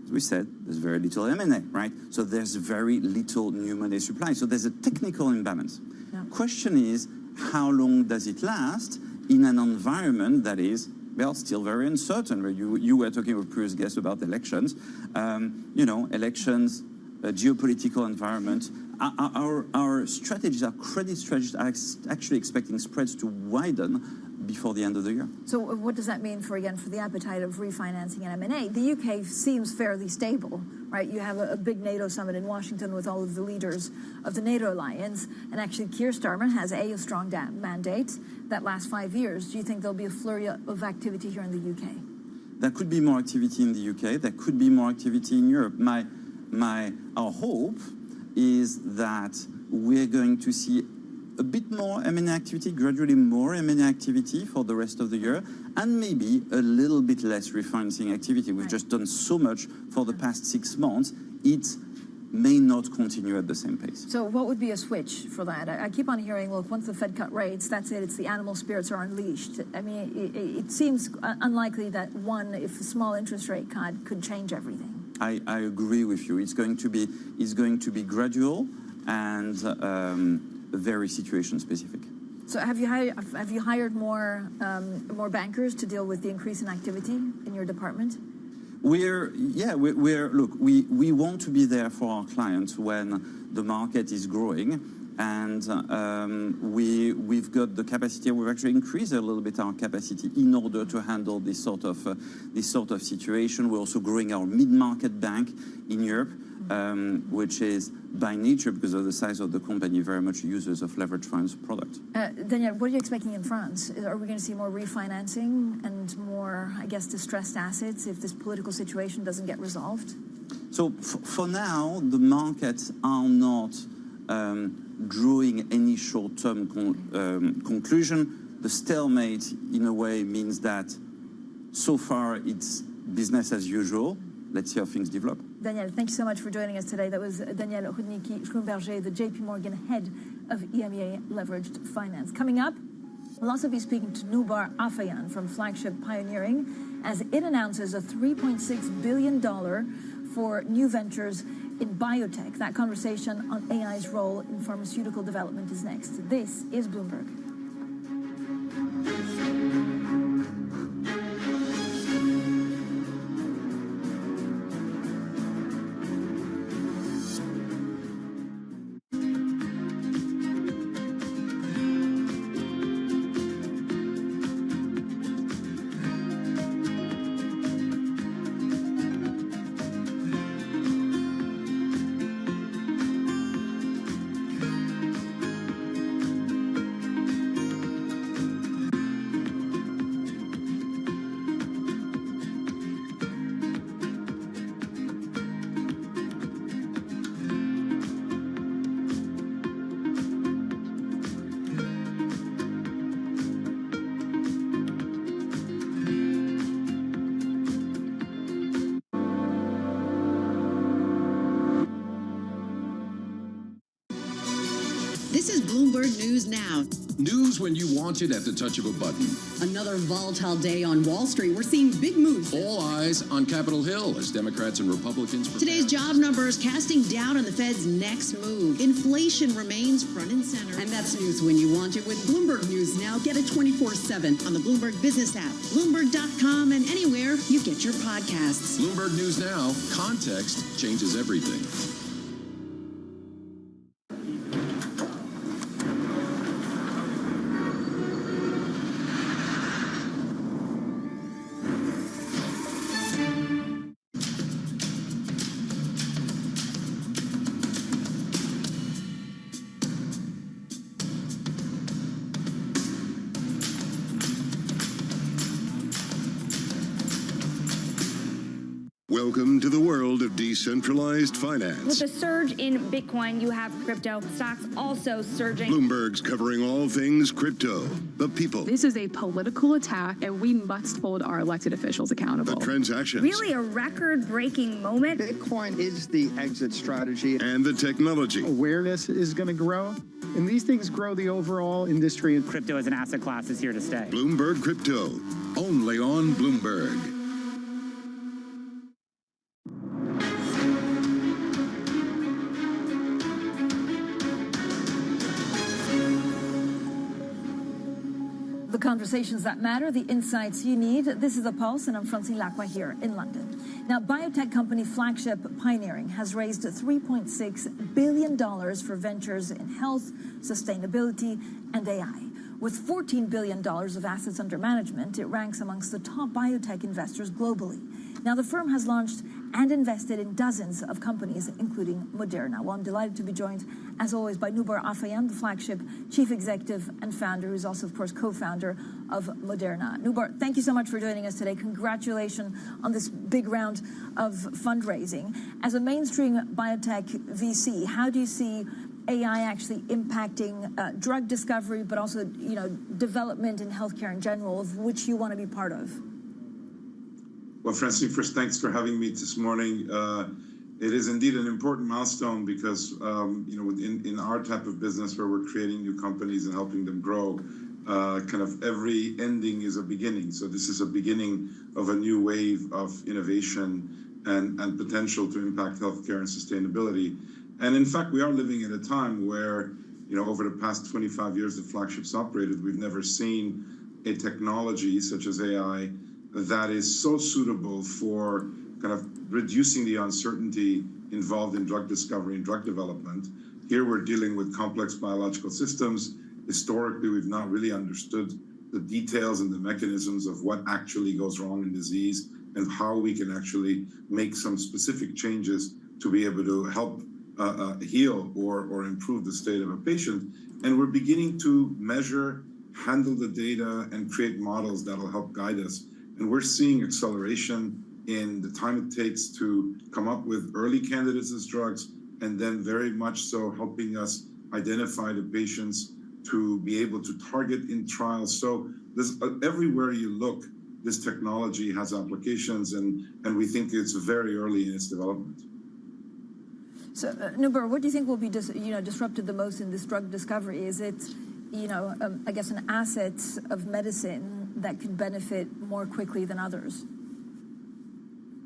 as we said, there's very little M&A, right? So there's very little new money supply. So there's a technical imbalance. Yeah. Question is, how long does it last in an environment that is, well, still very uncertain? You were talking with previous guests about elections. Elections, geopolitical environment. Our strategies, our credit strategies are actually expecting spreads to widen before the end of the year. So what does that mean for the appetite of refinancing and M&A? The UK seems fairly stable, right? You have a big NATO summit in Washington with all of the leaders of the NATO alliance, and actually Keir Starmer has a strong mandate that lasts 5 years. Do you think there'll be a flurry of activity here in the UK? There could be more activity in the UK. There could be more activity in Europe. Our hope is that we're going to see a bit more M&A activity, gradually more M&A activity for the rest of the year, and maybe a little bit less refinancing activity. We've just done so much for the past 6 months. It may not continue at the same pace. So what would be a switch for that? I keep on hearing, look, once the Fed cut rates, that's it, it's the animal spirits are unleashed. I mean, it seems unlikely that if a small interest rate cut could change everything. I agree with you. It's going to be gradual and very situation specific. So have you hired more bankers to deal with the increase in activity in your department? We want to be there for our clients when the market is growing, and we've got the capacity. We've actually increased a little bit our capacity in order to handle this sort of situation. We're also growing our mid-market bank in Europe, which is by nature, because of the size of the company, very much users of leverage finance product. Danielle, what are you expecting in France? Are we going to see more refinancing and more, distressed assets if this political situation doesn't get resolved? So for now, the markets are not drawing any short-term conclusion. The stalemate, in a way, means that so far it's business as usual. Let's see how things develop. Danielle, thank you so much for joining us today. That was Danielle Schlumberger, the JP Morgan head of EMEA Leveraged Finance. Coming up, we'll also be speaking to Noubar Afeyan from Flagship Pioneering as it announces a $3.6 billion for new ventures in biotech. That conversation on AI's role in pharmaceutical development is next. This is Bloomberg. This is Bloomberg News Now. News when you want it at the touch of a button. Another volatile day on Wall Street. We're seeing big moves. All eyes on Capitol Hill as Democrats and Republicans prepare. Today's job numbers casting doubt on the Fed's next move. Inflation remains front and center. And that's news when you want it with Bloomberg News Now. Get it 24/7 on the Bloomberg Business app, Bloomberg.com, and anywhere you get your podcasts. Bloomberg News Now. Context changes everything. Welcome to the world of decentralized finance. With the surge in Bitcoin, you have crypto stocks also surging. Bloomberg's covering all things crypto, the people, This is a political attack, and we must hold our elected officials accountable. the transactions, Really a record-breaking moment. Bitcoin is the exit strategy. and the technology. Awareness is going to grow, and these things grow the overall industry. Crypto as an asset class is here to stay. Bloomberg Crypto, only on Bloomberg. The conversations that matter, the insights you need. This is The Pulse, and I'm Francine Lacqua here in London. Now, biotech company Flagship Pioneering has raised $3.6 billion for ventures in health, sustainability, and AI. With $14 billion of assets under management, it ranks amongst the top biotech investors globally. Now, the firm has launched and invested in dozens of companies, including Moderna. Well, I'm delighted to be joined, as always, by Noubar Afeyan, the Flagship chief executive and founder, who's also, of course, co-founder of Moderna. Noubar, thank you so much for joining us today. Congratulations on this big round of fundraising. As a mainstream biotech VC, how do you see AI actually impacting drug discovery, but also, development in healthcare in general, of which you want to be part of? Well, Francine, first, thanks for having me this morning. It is indeed an important milestone because, in our type of business where we're creating new companies and helping them grow, kind of every ending is a beginning. So this is a beginning of a new wave of innovation and potential to impact healthcare and sustainability. And in fact, we are living at a time where, over the past 25 years that Flagship's operated, we've never seen a technology such as AI that is so suitable for kind of reducing the uncertainty involved in drug discovery and drug development. Here we're dealing with complex biological systems. Historically, we've not really understood the details and the mechanisms of what actually goes wrong in disease and how we can actually make some specific changes to be able to help heal or improve the state of a patient. And we're beginning to measure, handle the data, and create models that'll help guide us. And we're seeing acceleration in the time it takes to come up with early candidates as drugs, and then very much so helping us identify the patients to be able to target in trials. So there's, everywhere you look, this technology has applications, and we think it's very early in its development. So, Noubar, what do you think will be disrupted the most in this drug discovery? Is it, I guess, an asset of medicine that could benefit more quickly than others?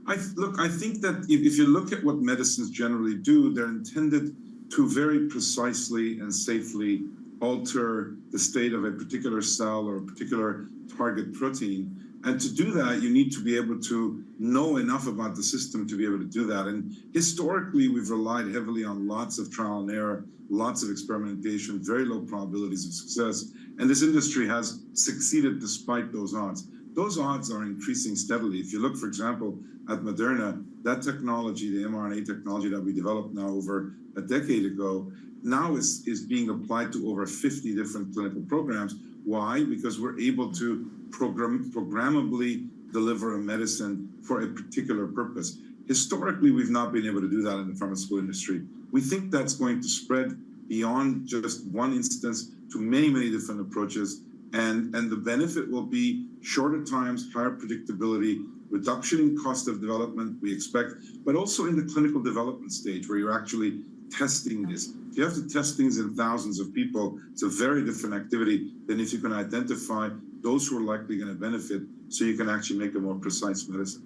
I think that if you look at what medicines generally do, they're intended to very precisely and safely alter the state of a particular cell or a particular target protein. And to do that, you need to be able to know enough about the system to be able to do that. And historically, we've relied heavily on lots of trial and error, lots of experimentation, very low probabilities of success. And this industry has succeeded despite those odds. Those odds are increasing steadily. If you look, for example, at Moderna, that technology, the mRNA technology that we developed now over a decade ago, now is being applied to over 50 different clinical programs. Why? Because we're able to programmably deliver a medicine for a particular purpose. Historically, we've not been able to do that in the pharmaceutical industry. We think that's going to spread beyond just one instance to many, many different approaches. And the benefit will be shorter times, higher predictability, reduction in cost of development, we expect, but also in the clinical development stage where you're actually testing this, If you have to test things in thousands of people, it's a very different activity than if you can identify those who are likely going to benefit so you can actually make a more precise medicine.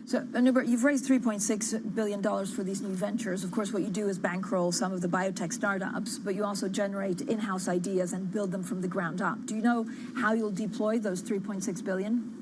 So, Norbert, you've raised $3.6 billion for these new ventures. Of course, what you do is bankroll some of the biotech startups, but you also generate in-house ideas and build them from the ground up. Do you know how you'll deploy those $3.6 billion?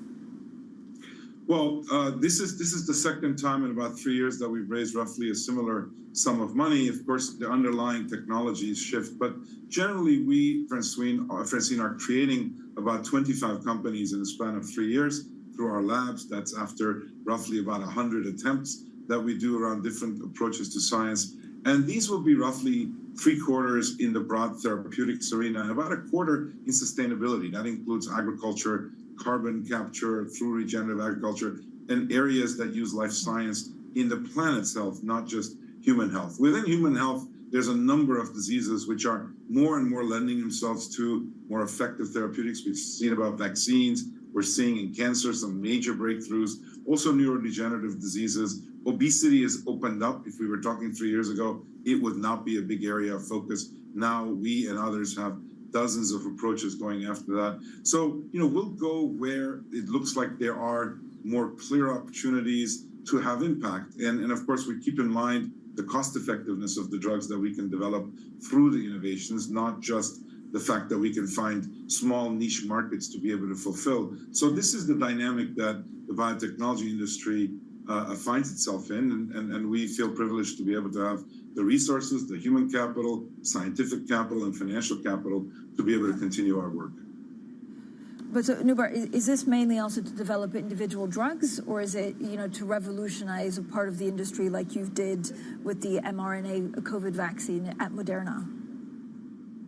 Well, this is the second time in about 3 years that we've raised roughly a similar sum of money. Of course, the underlying technologies shift, but generally we, Francine, are creating about 25 companies in a span of 3 years through our labs. That's after roughly about 100 attempts that we do around different approaches to science. And these will be roughly 3/4 in the broad therapeutics arena and about 1/4 in sustainability. That includes agriculture, carbon capture through regenerative agriculture, and areas that use life science in the planet's health, not just human health. Within human health, there's a number of diseases which are more and more lending themselves to more effective therapeutics. We've seen about vaccines. We're seeing in cancer some major breakthroughs, also neurodegenerative diseases. Obesity has opened up. If we were talking 3 years ago, it would not be a big area of focus. Now we and others have dozens of approaches going after that. So, we'll go where it looks like there are more clear opportunities to have impact. And of course, we keep in mind the cost effectiveness of the drugs that we can develop through the innovations, not just the fact that we can find small niche markets to be able to fulfill. So this is the dynamic that the biotechnology industry finds itself in, and we feel privileged to be able to have the resources, the human capital, scientific capital, and financial capital to be able to continue our work. But so, Norbert, is this mainly also to develop individual drugs, or is it, to revolutionize a part of the industry like you did with the mRNA COVID vaccine at Moderna?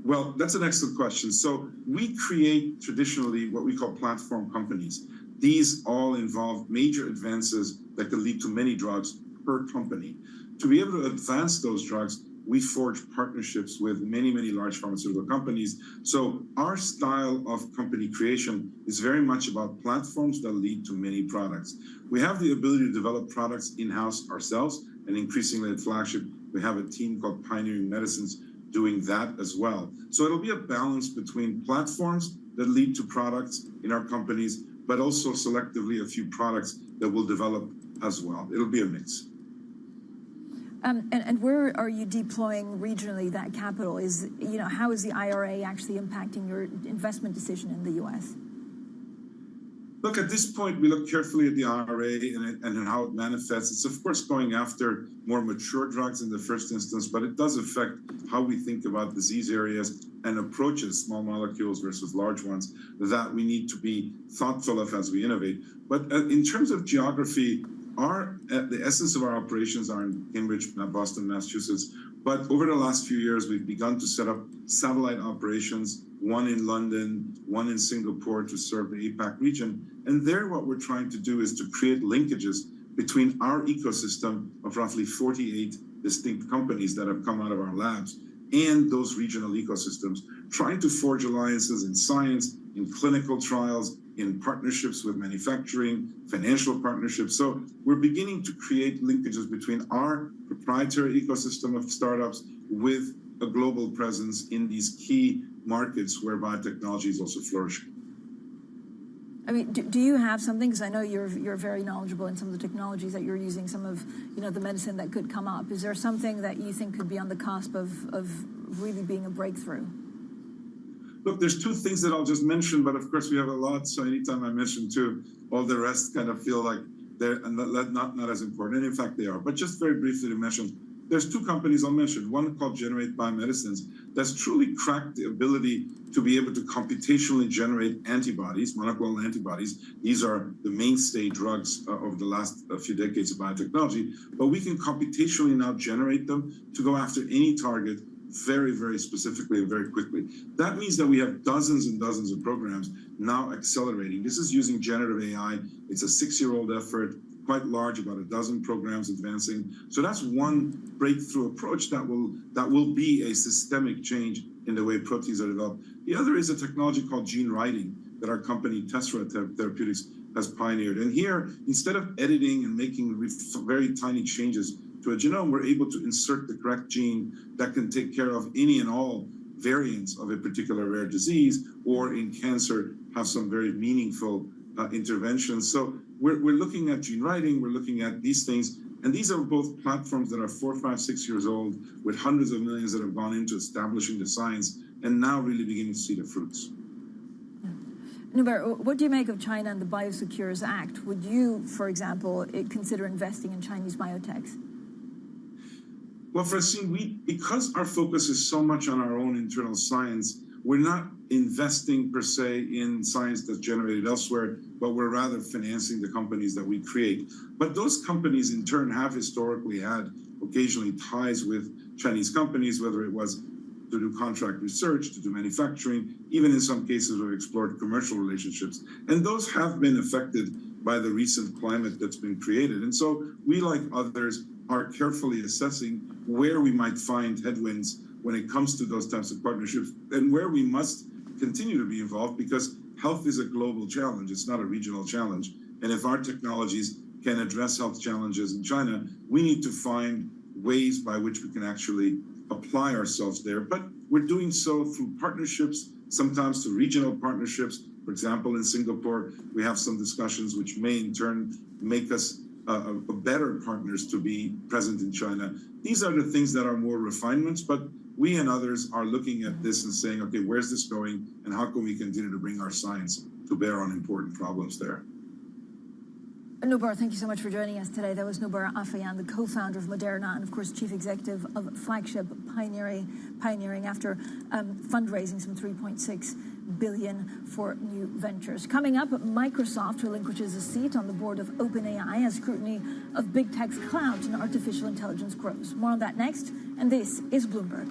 Well, that's an excellent question. So we create traditionally what we call platform companies. These all involve major advances that could lead to many drugs per company. To be able to advance those drugs, we forge partnerships with many, many large pharmaceutical companies. So our style of company creation is very much about platforms that lead to many products. We have the ability to develop products in-house ourselves, and increasingly at Flagship, we have a team called Pioneering Medicines doing that as well. So it'll be a balance between platforms that lead to products in our companies, but also selectively a few products that we'll develop as well. It'll be a mix. And where are you deploying regionally that capital? How is the IRA actually impacting your investment decision in the U.S.? Look, at this point, we look carefully at the IRA and how it manifests. It's, of course, going after more mature drugs in the first instance, but it does affect how we think about disease areas and approaches, small molecules versus large ones, that we need to be thoughtful of as we innovate. But in terms of geography, the essence of our operations are in Cambridge, Boston, Massachusetts. But over the last few years, we've begun to set up satellite operations, one in London, one in Singapore to serve the APAC region. And there, what we're trying to do is to create linkages between our ecosystem of roughly 48 distinct companies that have come out of our labs and those regional ecosystems, trying to forge alliances in science, in clinical trials, in partnerships with manufacturing, financial partnerships. So we're beginning to create linkages between our proprietary ecosystem of startups with a global presence in these key markets where biotechnology is also flourishing. I mean, do you have something? Because I know you're very knowledgeable in some of the technologies that you're using, some of the medicine that could come up. Is there something that you think could be on the cusp of really being a breakthrough? Look, there's two things that I'll just mention, but of course we have a lot. So anytime I mention two, all the rest kind of feel like they're not as important. And in fact, they are. But just very briefly to mention, there's two companies I'll mention. One called Generate Biomedicines that's truly cracked the ability to be able to computationally generate antibodies, monoclonal antibodies. These are the mainstay drugs over the last few decades of biotechnology. But we can computationally now generate them to go after any target very, very specifically and very quickly. That means that we have dozens and dozens of programs now accelerating. This is using generative AI. It's a 6-year-old effort, quite large, about a dozen programs advancing. So that's one breakthrough approach that will be a systemic change in the way proteins are developed. The other is a technology called gene writing that our company Tessera Therapeutics has pioneered. And here, instead of editing and making very tiny changes to a genome, we're able to insert the correct gene that can take care of any and all variants of a particular rare disease, or in cancer, have some very meaningful interventions. So we're looking at gene writing, we're looking at these things, and these are both platforms that are 4, 5, 6 years old, with hundreds of millions that have gone into establishing the science, and now really beginning to see the fruits. Noubar, what do you make of China and the Biosecures Act? Would you, for example, consider investing in Chinese biotechs? Well, Francine, because our focus is so much on our own internal science, we're not investing per se in science that's generated elsewhere, but we're rather financing the companies that we create. But those companies in turn have historically had occasionally ties with Chinese companies, whether it was to do contract research, to do manufacturing, even in some cases we've explored commercial relationships. And those have been affected by the recent climate that's been created. And so we, like others, are carefully assessing where we might find headwinds when it comes to those types of partnerships, and where we must continue to be involved, because health is a global challenge. It's not a regional challenge. And if our technologies can address health challenges in China, we need to find ways by which we can actually apply ourselves there. But we're doing so through partnerships, sometimes through regional partnerships. For example, in Singapore, we have some discussions which may in turn make us better partners to be present in China. These are the things that are more refinements, but we and others are looking at this and saying, okay, where's this going, and how can we continue to bring our science to bear on important problems there? Noubar, thank you so much for joining us today. That was Noubar Afeyan, the co-founder of Moderna and, of course, chief executive of Flagship, pioneering after fundraising some $3.6 billion for new ventures. Coming up, Microsoft relinquishes a seat on the board of OpenAI as scrutiny of big tech's clout and artificial intelligence grows. More on that next, and this is Bloomberg.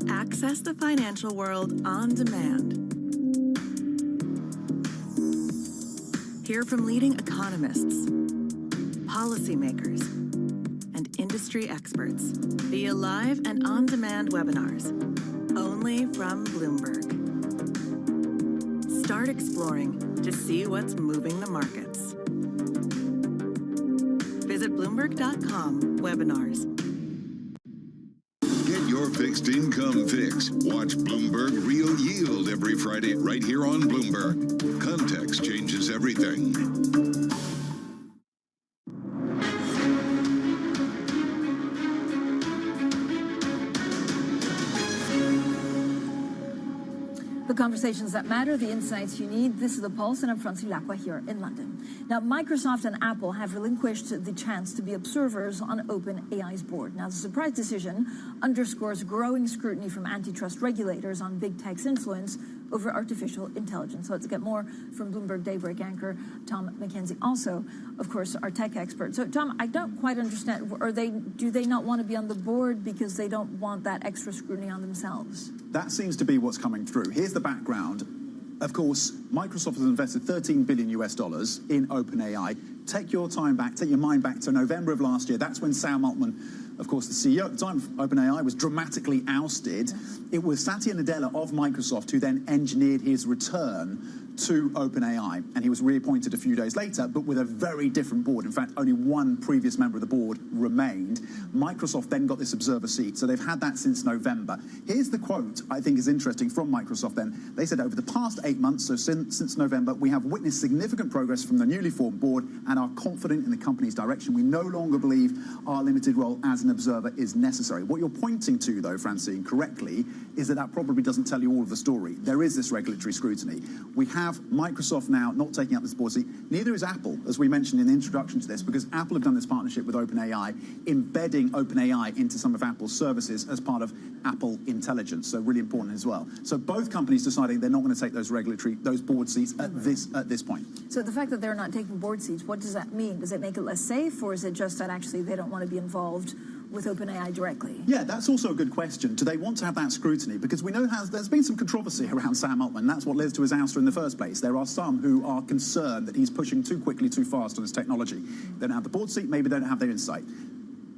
Access the financial world on demand. Hear from leading economists, policymakers, and industry experts via live and on-demand webinars, only from Bloomberg. Start exploring to see what's moving the markets. Visit Bloomberg.com/webinars. Get your fixed income fix. Watch Bloomberg Real Yield every Friday right here on Bloomberg. Context changes everything. The conversations that matter, the insights you need. This is The Pulse, and I'm Francie Lacqua here in London. Now, Microsoft and Apple have relinquished the chance to be observers on OpenAI's board. Now, the surprise decision underscores growing scrutiny from antitrust regulators on big tech's influence over artificial intelligence. So let's get more from Bloomberg Daybreak anchor Tom McKenzie, also, of course, our tech expert. So, Tom, I don't quite understand. Do they not want to be on the board because they don't want that extra scrutiny on themselves? That seems to be what's coming through. Here's the background. Of course, Microsoft has invested $13 billion in OpenAI. Take your mind back to November of last year. That's when Sam Altman, of course, the CEO at the time of OpenAI, was dramatically ousted. It was Satya Nadella of Microsoft who then engineered his return to OpenAI, and he was reappointed a few days later, but with a very different board. In fact, only one previous member of the board remained. Microsoft then got this observer seat, so they've had that since November. Here's the quote I think is interesting from Microsoft then. They said, over the past 8 months, so since November, we have witnessed significant progress from the newly formed board and are confident in the company's direction. We no longer believe our limited role as an observer is necessary. What you're pointing to, though, Francine, correctly, is that probably doesn't tell you all of the story. There is this regulatory scrutiny. We have Microsoft now not taking up this board seat. Neither is Apple, as we mentioned in the introduction to this, because Apple have done this partnership with OpenAI, embedding OpenAI into some of Apple's services as part of Apple Intelligence, so really important as well. So both companies deciding they're not going to take those board seats at this point. So the fact that they're not taking board seats, what does that mean? Does it make it less safe, or is it just that actually they don't want to be involved with OpenAI directly? Yeah, that's also a good question. Do they want to have that scrutiny? Because we know there's been some controversy around Sam Altman. That's what led to his ouster in the first place. There are some who are concerned that he's pushing too quickly, too fast on his technology. They don't have the board seat, maybe they don't have their insight.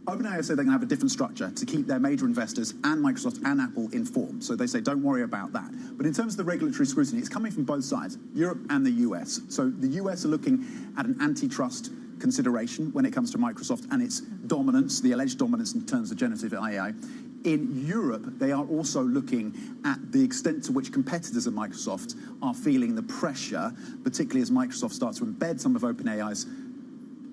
OpenAI say they're going to have a different structure to keep their major investors and Microsoft and Apple informed. So they say, don't worry about that. But in terms of the regulatory scrutiny, it's coming from both sides, Europe and the US. So the US are looking at an antitrust consideration when it comes to Microsoft and its dominance, the alleged dominance in terms of generative AI. In Europe, they are also looking at the extent to which competitors of Microsoft are feeling the pressure, particularly as Microsoft starts to embed some of OpenAI's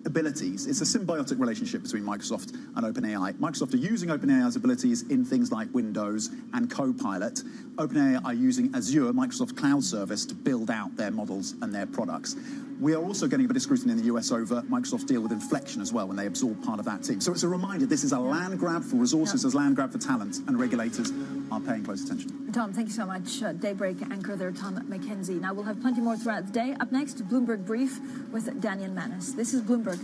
abilities. It's a symbiotic relationship between Microsoft and OpenAI. Microsoft are using OpenAI's abilities in things like Windows and Copilot. OpenAI are using Azure, Microsoft cloud service, to build out their models and their products. We are also getting a bit of scrutiny in the US over Microsoft's deal with Inflection as well, when they absorb part of that team. So it's a reminder, this is a land grab for resources, as land grab for talent, and regulators are paying close attention. Tom, thank you so much. Daybreak anchor there, Tom McKenzie. Now, we'll have plenty more throughout the day. Up next, Bloomberg Brief with Daniel Manis. This is Bloomberg.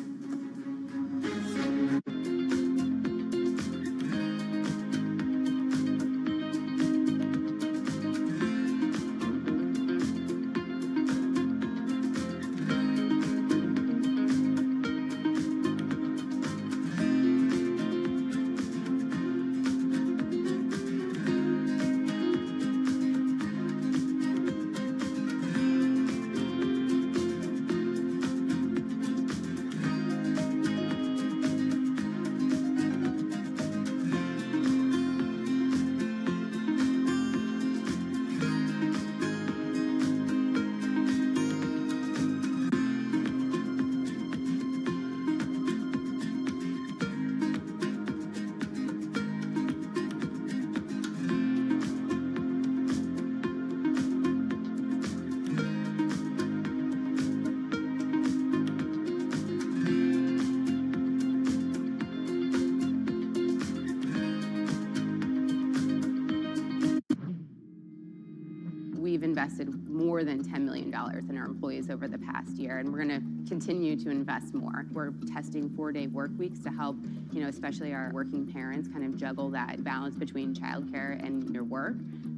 We've invested more than $10 million in our employees over the past year, and we're going to continue to invest more. We're testing 4-day work weeks to help, especially our working parents kind of juggle that balance between childcare and their work.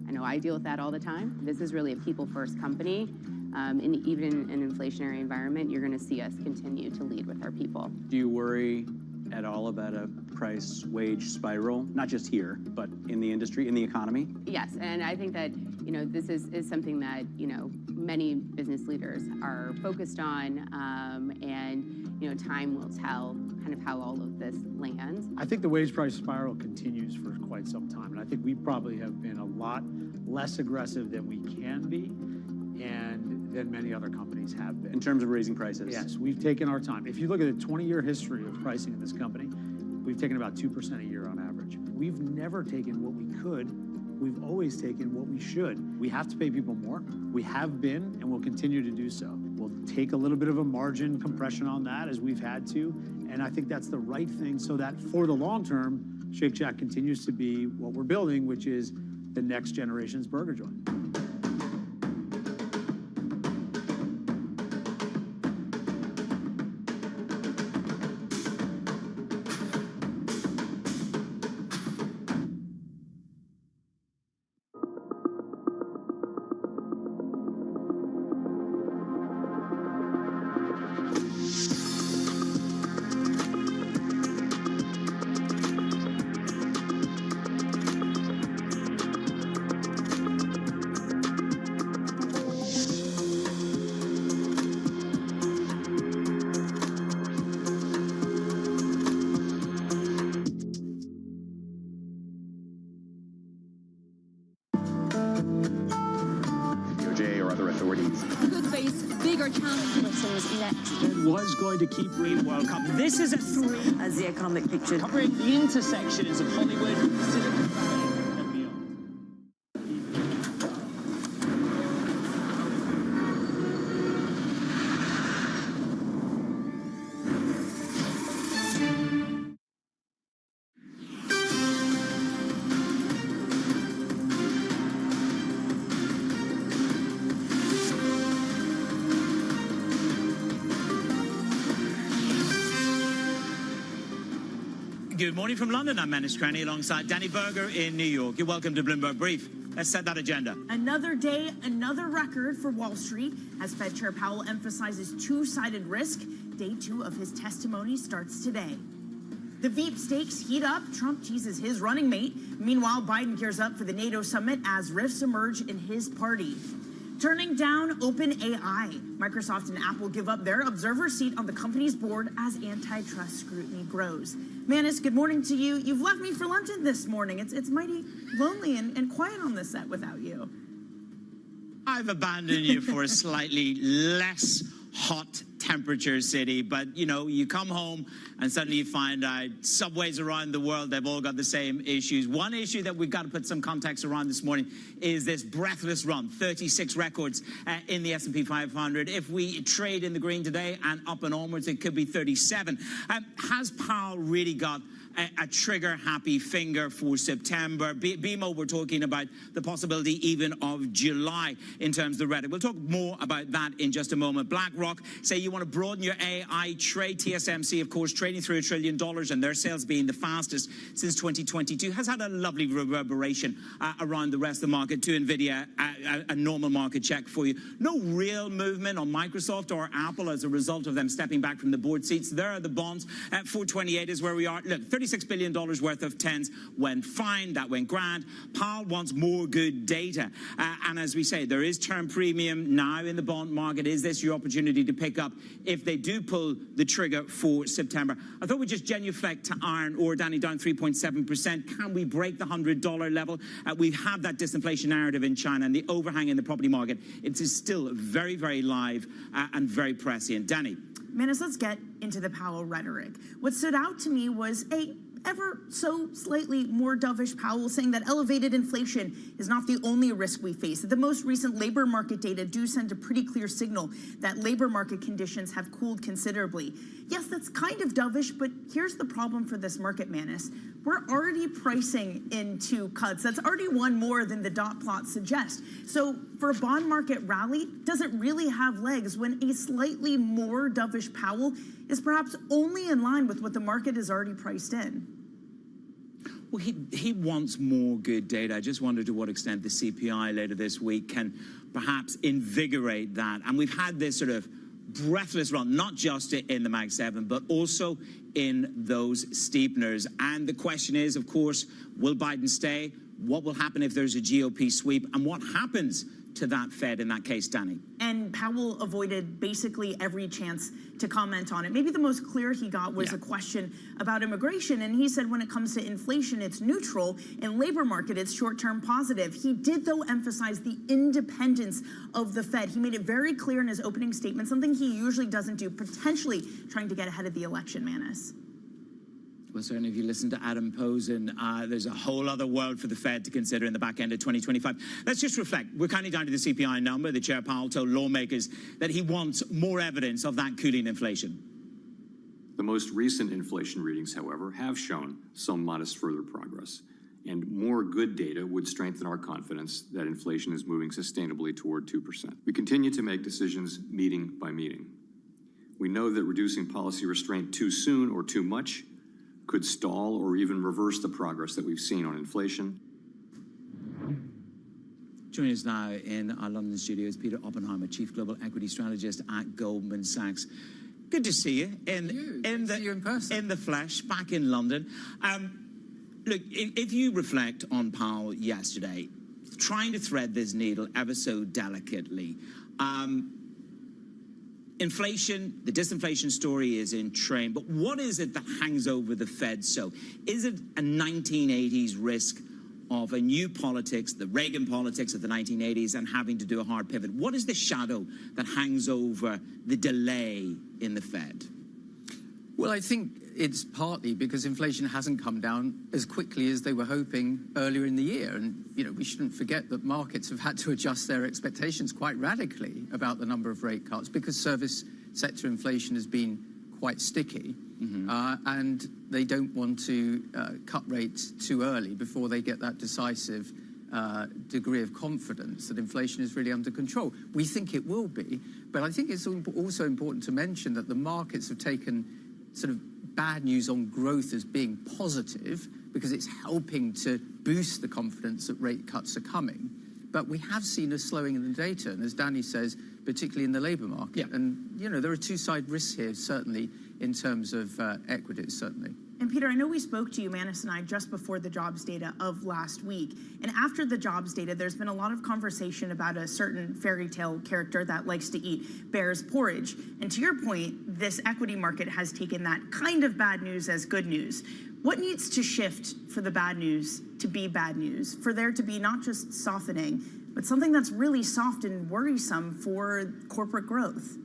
I know I deal with that all the time. This is really a people-first company. Even in an inflationary environment, you're going to see us continue to lead with our people. Do you worry at all about a price wage spiral, not just here, but in the industry, in the economy? Yes, and I think that, this is something that, many business leaders are focused on, and, time will tell kind of how all of this lands. I think the wage price spiral continues for quite some time, and I think we probably have been a lot less aggressive than we can be, and than many other companies have been. In terms of raising prices? Yes, we've taken our time. If you look at the 20-year history of pricing in this company, we've taken about 2% a year on average. We've never taken what we could We've always taken what we should. We have to pay people more. We have been and will continue to do so. We'll take a little bit of a margin compression on that as we've had to, and I think that's the right thing so that for the long term, Shake Shack continues to be what we're building, which is the next generation's burger joint. Was going to keep Green World Cup. This is a three as the economic picture covering the intersections of Hollywood, Silicon Valley, and beyond. Good morning from London. I'm Manus Cranny alongside Danny Berger in New York. You're welcome to Bloomberg Brief. Let's set that agenda. Another day, another record for Wall Street as Fed Chair Powell emphasizes two-sided risk. Day 2 of his testimony starts today. The Veep stakes heat up. Trump teases his running mate. Meanwhile, Biden gears up for the NATO summit as rifts emerge in his party. Turning down OpenAI. Microsoft and Apple give up their observer seat on the company's board as antitrust scrutiny grows. Manus, good morning to you. You've left me for London this morning. It's mighty lonely and quiet on the set without you. I've abandoned you for a slightly less hot temperature city, but you know, you come home and suddenly you find out subways around the world, they've all got the same issues. One issue that we've got to put some context around this morning is this breathless run, 36 records in the S&P 500. If we trade in the green today and up and onwards, it could be 37. Has Powell really got a trigger-happy finger for September? BMO, we're talking about the possibility even of July in terms of the rhetoric. We'll talk more about that in just a moment. BlackRock say you want to broaden your AI trade. TSMC, of course, trading through $1 trillion, and their sales being the fastest since 2022, has had a lovely reverberation around the rest of the market. To NVIDIA, a normal market check for you. No real movement on Microsoft or Apple as a result of them stepping back from the board seats. There are the bonds. 428 is where we are. Look, $36 billion worth of tens went fine. That went grand. Powell wants more good data. And as we say, there is term premium now in the bond market. Is this your opportunity to pick up if they do pull the trigger for September? I thought we'd just genuflect to iron ore, Danny, down 3.7%. Can we break the $100 level? We have that disinflation narrative in China and the overhang in the property market. It is still very, very live and very prescient. Danny. Manus, let's get into the Powell rhetoric. What stood out to me was a ever so slightly more dovish Powell saying that elevated inflation is not the only risk we face. That the most recent labor market data do send a pretty clear signal that labor market conditions have cooled considerably. Yes, that's kind of dovish, but here's the problem for this market, Manus. We're already pricing into cuts. That's already one more than the dot plot suggests. So for a bond market rally, doesn't really have legs when a slightly more dovish Powell is perhaps only in line with what the market is already priced in. Well, he wants more good data. I just wonder to what extent the CPI later this week can perhaps invigorate that. And we've had this sort of breathless run, not just in the Mag 7, but also in those steepeners. And the question is, of course, will Biden stay? What will happen if there's a GOP sweep? And what happens to that Fed in that case, Danny? And Powell avoided basically every chance to comment on it. Maybe the most clear he got was a question about immigration. And he said when it comes to inflation, it's neutral. In labor market, it's short-term positive. He did, though, emphasize the independence of the Fed. He made it very clear in his opening statement, something he usually doesn't do, potentially trying to get ahead of the election, Manus. Well, certainly if you listen to Adam Posen, there's a whole other world for the Fed to consider in the back end of 2025. Let's just reflect. We're counting down to the CPI number. The Chair Powell told lawmakers that he wants more evidence of that cooling inflation. The most recent inflation readings, however, have shown some modest further progress, and more good data would strengthen our confidence that inflation is moving sustainably toward 2%. We continue to make decisions meeting by meeting. We know that reducing policy restraint too soon or too much could stall or even reverse the progress that we've seen on inflation. Joining us now in our London studio is Peter Oppenheimer, Chief Global Equity Strategist at Goldman Sachs. Good to see you in the flesh, back in London. Look, if you reflect on Powell yesterday, trying to thread this needle ever so delicately, inflation, the disinflation story is in train, but what is it that hangs over the Fed? So is it a 1980s risk of a new politics, the Reagan politics of the 1980s, and having to do a hard pivot? What is the shadow that hangs over the delay in the Fed? Well, I think it's partly because inflation hasn't come down as quickly as they were hoping earlier in the year. And, we shouldn't forget that markets have had to adjust their expectations quite radically about the number of rate cuts because service sector inflation has been quite sticky. And they don't want to cut rates too early before they get that decisive degree of confidence that inflation is really under control. We think it will be, but I think it's also important to mention that the markets have taken sort of bad news on growth as being positive because it's helping to boost the confidence that rate cuts are coming. But we have seen a slowing in the data, and as Danny says, particularly in the labour market. And, there are two-side risks here, certainly, in terms of equities, certainly. And Peter, I know we spoke to you, Manus and I, just before the jobs data of last week. And after the jobs data, there's been a lot of conversation about a certain fairy tale character that likes to eat bear's porridge. And to your point, this equity market has taken that kind of bad news as good news. What needs to shift for the bad news to be bad news, for there to be not just softening, but something that's really soft and worrisome for corporate growth?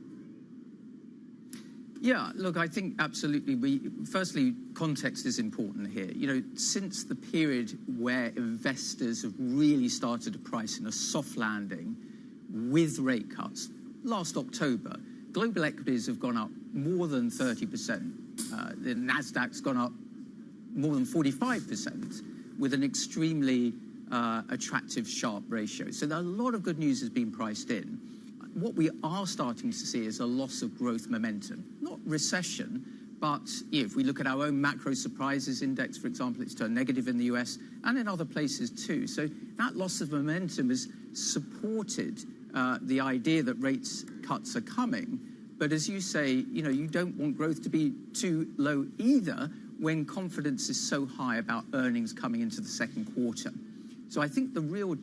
Yeah, look, I think absolutely. Firstly, context is important here. Since the period where investors have really started to price in a soft landing with rate cuts, last October, global equities have gone up more than 30%. The Nasdaq's gone up more than 45% with an extremely attractive, sharp ratio. So a lot of good news has been priced in. What we are starting to see is a loss of growth momentum, not recession, but if we look at our own macro surprises index, for example, it's turned negative in the US and in other places too. So that loss of momentum has supported the idea that rates cuts are coming. But as you say, you don't want growth to be too low either when confidence is so high about earnings coming into the second quarter. So I think the real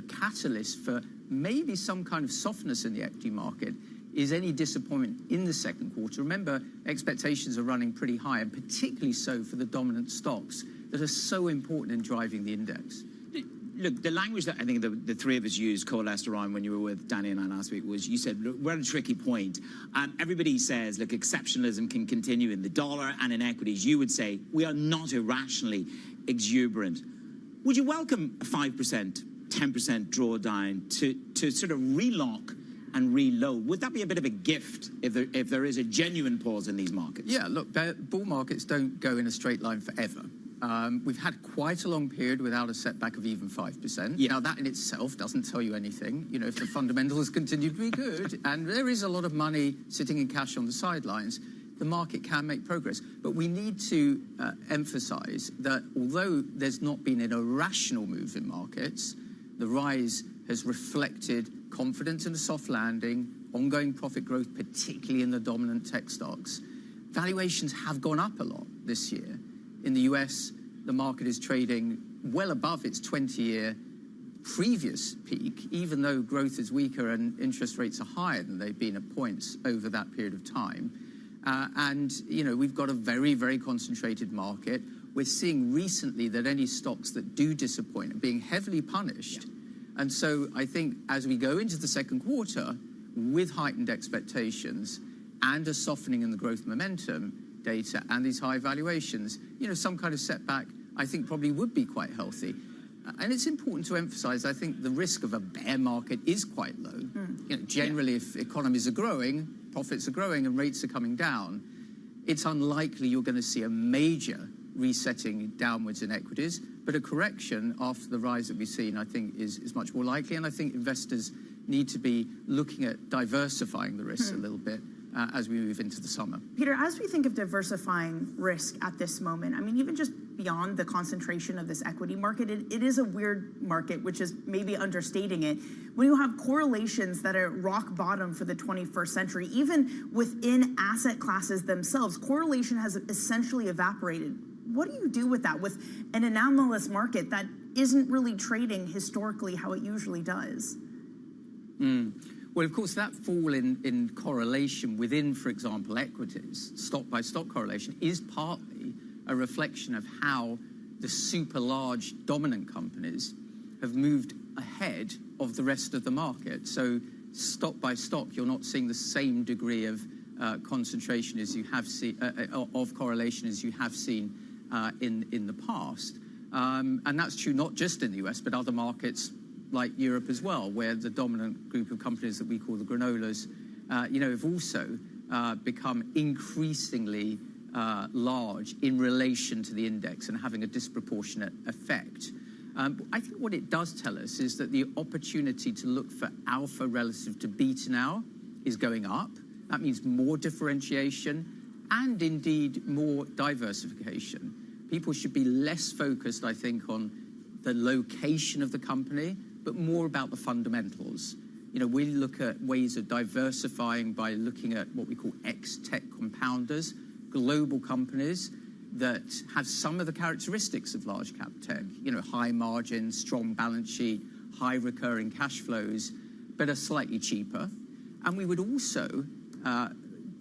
catalyst for maybe some kind of softness in the equity market is any disappointment in the second quarter. Remember, expectations are running pretty high, and particularly so for the dominant stocks that are so important in driving the index. Look, the language that I think the three of us used, coalesced around when you were with Danny and I last week, was you said, look, we're at a tricky point. Everybody says, look, exceptionalism can continue in the dollar and in equities. You would say, we are not irrationally exuberant. Would you welcome a 5%, 10% drawdown to sort of relock and reload? Would that be a bit of a gift if there is a genuine pause in these markets? Yeah, look, bull markets don't go in a straight line forever. We've had quite a long period without a setback of even 5%. Yeah. Now, that in itself doesn't tell you anything, if the fundamentals continue to be good, and there is a lot of money sitting in cash on the sidelines, the market can make progress. But we need to emphasize that although there's not been an irrational move in markets, the rise has reflected confidence in a soft landing, ongoing profit growth, particularly in the dominant tech stocks. Valuations have gone up a lot this year. In the US, the market is trading well above its 20-year previous peak, even though growth is weaker and interest rates are higher than they've been at points over that period of time. And we've got a very, very concentrated market. We're seeing recently that any stocks that do disappoint are being heavily punished. Yeah. And so I think as we go into the second quarter with heightened expectations and a softening in the growth momentum, data and these high valuations, some kind of setback, I think, probably would be quite healthy. And it's important to emphasize, I think the risk of a bear market is quite low. Generally, if economies are growing, profits are growing, and rates are coming down, it's unlikely you're going to see a major resetting downwards in equities. But a correction after the rise that we've seen, I think, is much more likely. And I think investors need to be looking at diversifying the risks a little bit as we move into the summer. Peter, as we think of diversifying risk at this moment, I mean, even just beyond the concentration of this equity market, it is a weird market, which is maybe understating it. When you have correlations that are rock bottom for the 21st century, even within asset classes themselves, correlation has essentially evaporated. What do you do with that, with an anomalous market that isn't really trading historically how it usually does? Well, of course, that fall in correlation within, for example, equities, stock-by-stock correlation, is partly a reflection of how the super large dominant companies have moved ahead of the rest of the market. So stock by stock, you're not seeing the same degree of concentration as you have seen, of correlation as you have seen in the past. And that's true not just in the US, but other markets like Europe as well, where the dominant group of companies that we call the granolas, have also become increasingly large in relation to the index and having a disproportionate effect. I think what it does tell us is that the opportunity to look for alpha relative to beta now is going up. That means more differentiation and indeed more diversification. People should be less focused, I think, on the location of the company, but more about the fundamentals. We look at ways of diversifying by looking at what we call ex-tech compounders, global companies that have some of the characteristics of large cap tech, high margins, strong balance sheet, high recurring cash flows, but are slightly cheaper. And we would also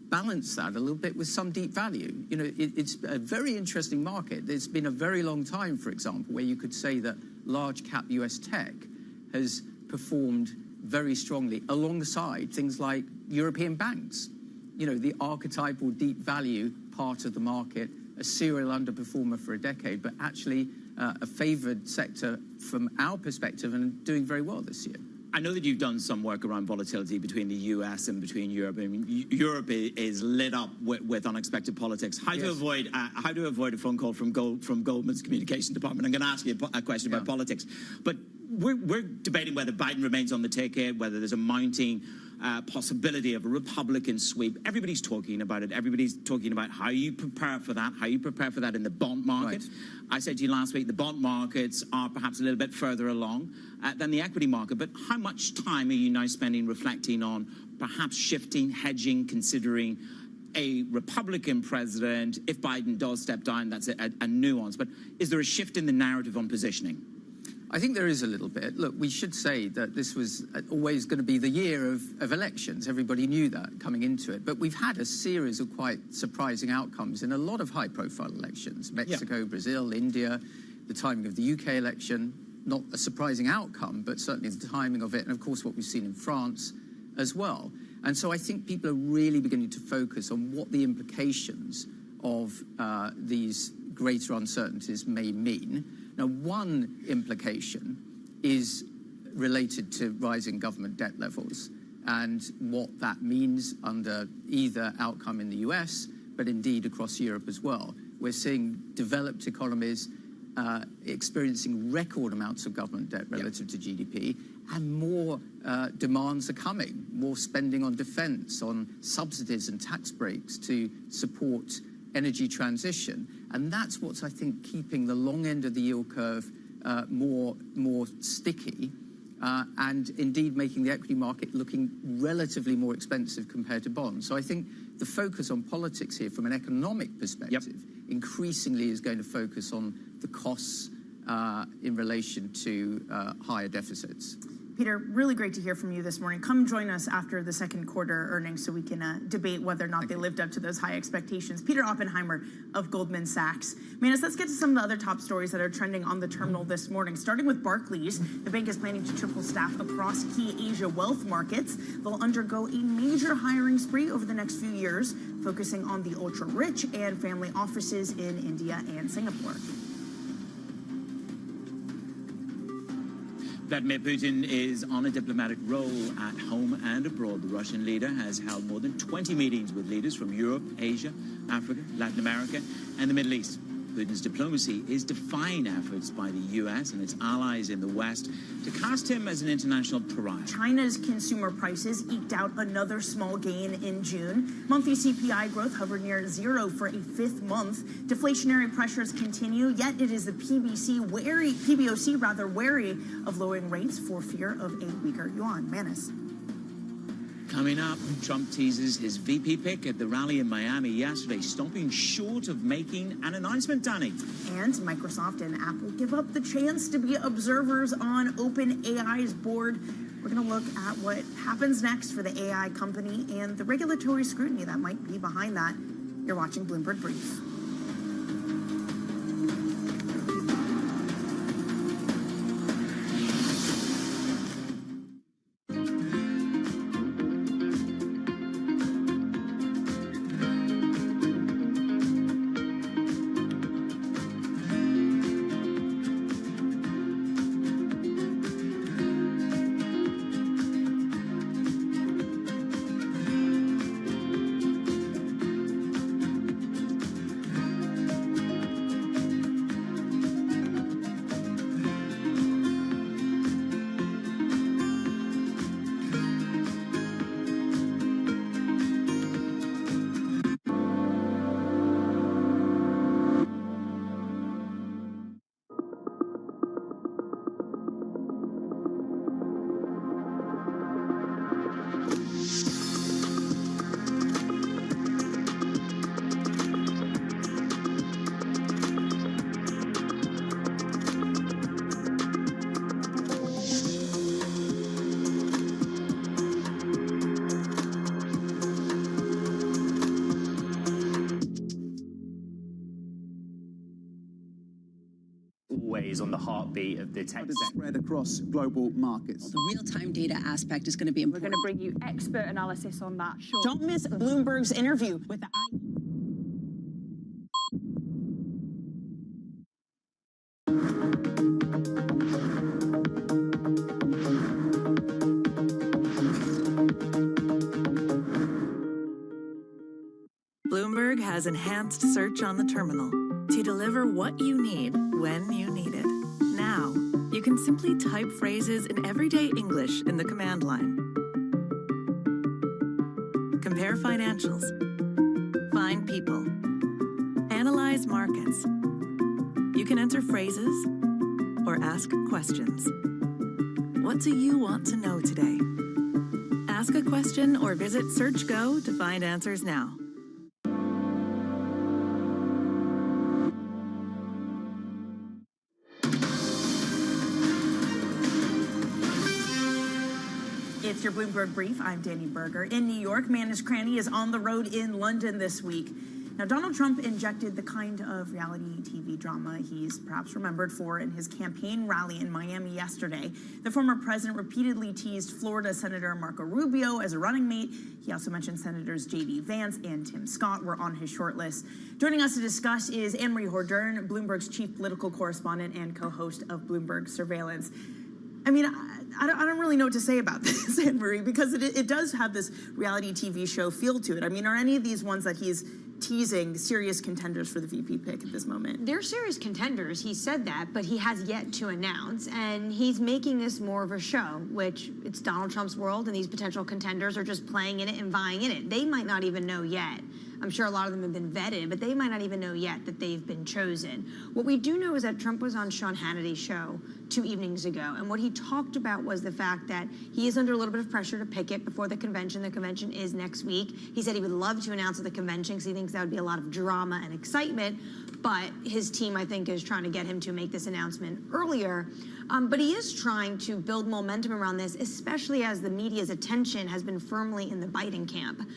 balance that a little bit with some deep value. It's a very interesting market. There's been a very long time, for example, where you could say that large cap US tech has performed very strongly alongside things like European banks. The archetypal deep value part of the market, a serial underperformer for a decade, but actually a favored sector from our perspective and doing very well this year. I know that you've done some work around volatility between the US and between Europe. I mean, Europe is lit up with unexpected politics. How to avoid a phone call from Goldman's communication department? I'm going to ask you a question about politics, but we're debating whether Biden remains on the ticket, whether there's a mounting possibility of a Republican sweep. Everybody's talking about it. Everybody's talking about how you prepare for that, in the bond market. Right. I said to you last week, the bond markets are perhaps a little bit further along than the equity market. But how much time are you now spending reflecting on perhaps shifting, hedging, considering a Republican president? If Biden does step down, that's a nuance. But is there a shift in the narrative on positioning? I think there is a little bit. Look, we should say that this was always going to be the year of elections. Everybody knew that coming into it. But we've had a series of quite surprising outcomes in a lot of high-profile elections. Mexico, Brazil, India, the timing of the UK election. Not a surprising outcome, but certainly the timing of it. And, of course, what we've seen in France as well. And so I think people are really beginning to focus on what the implications of these greater uncertainties may mean. Now, one implication is related to rising government debt levels and what that means under either outcome in the US, but indeed across Europe as well. We're seeing developed economies experiencing record amounts of government debt relative to GDP, and more demands are coming, more spending on defense, on subsidies and tax breaks to support energy transition. And that's what's, I think, keeping the long end of the yield curve more sticky and indeed making the equity market looking relatively more expensive compared to bonds. So I think the focus on politics here from an economic perspective increasingly is going to focus on the costs in relation to higher deficits. Peter, really great to hear from you this morning. Come join us after the second quarter earnings so we can debate whether or not they lived up to those high expectations. Peter Oppenheimer of Goldman Sachs. Manis, let's get to some of the other top stories that are trending on the terminal this morning. Starting with Barclays, the bank is planning to triple staff across key Asia wealth markets. They'll undergo a major hiring spree over the next few years, focusing on the ultra-rich and family offices in India and Singapore. Vladimir Putin is on a diplomatic role at home and abroad. The Russian leader has held more than 20 meetings with leaders from Europe, Asia, Africa, Latin America, and the Middle East. Putin's diplomacy is defying efforts by the U.S. and its allies in the West to cast him as an international pariah. China's consumer prices eked out another small gain in June. Monthly CPI growth hovered near zero for a fifth month. Deflationary pressures continue, yet it is the PBOC wary of lowering rates for fear of a weaker yuan. Manis. Coming up, Trump teases his VP pick at the rally in Miami yesterday, stopping short of making an announcement, Danny. And Microsoft and Apple give up the chance to be observers on OpenAI's board. We're going to look at what happens next for the AI company and the regulatory scrutiny that might be behind that. You're watching Bloomberg Brief. Always on the heartbeat of the tech sector. Spread across global markets. The real-time data aspect is going to be important. We're going to bring you expert analysis on that. Sure. Don't miss Bloomberg's interview with the Bloomberg has enhanced search on the terminal to deliver what you need when you need it. Now, you can simply type phrases in everyday English in the command line. Compare financials. Find people. Analyze markets. You can enter phrases or ask questions. What do you want to know today? Ask a question or visit SearchGo to find answers now. It's your Bloomberg Brief. I'm Danny Berger. In New York, Manis Cranny is on the road in London this week. Now, Donald Trump injected the kind of reality TV drama he's perhaps remembered for in his campaign rally in Miami yesterday. The former president repeatedly teased Florida Senator Marco Rubio as a running mate. He also mentioned Senators J.D. Vance and Tim Scott were on his short list. Joining us to discuss is Anne-Marie Hordern, Bloomberg's chief political correspondent and co-host of Bloomberg Surveillance. I mean, I don't really know what to say about this, Anne-Marie, because it does have this reality TV show feel to it. I mean, are any of these ones that he's teasing serious contenders for the VP pick at this moment? They're serious contenders. He said that, but he has yet to announce. And he's making this more of a show, which it's Donald Trump's world, and these potential contenders are just playing in it and vying in it. They might not even know yet. I'm sure a lot of them have been vetted, but they might not even know yet that they've been chosen. What we do know is that Trump was on Sean Hannity's show 2 evenings ago, and what he talked about was the fact that he is under a little bit of pressure to pick it before the convention. The convention is next week. He said he would love to announce at the convention because he thinks that would be a lot of drama and excitement, but his team, I think, is trying to get him to make this announcement earlier. But he is trying to build momentum around this, especially as the media's attention has been firmly in the Biden camp.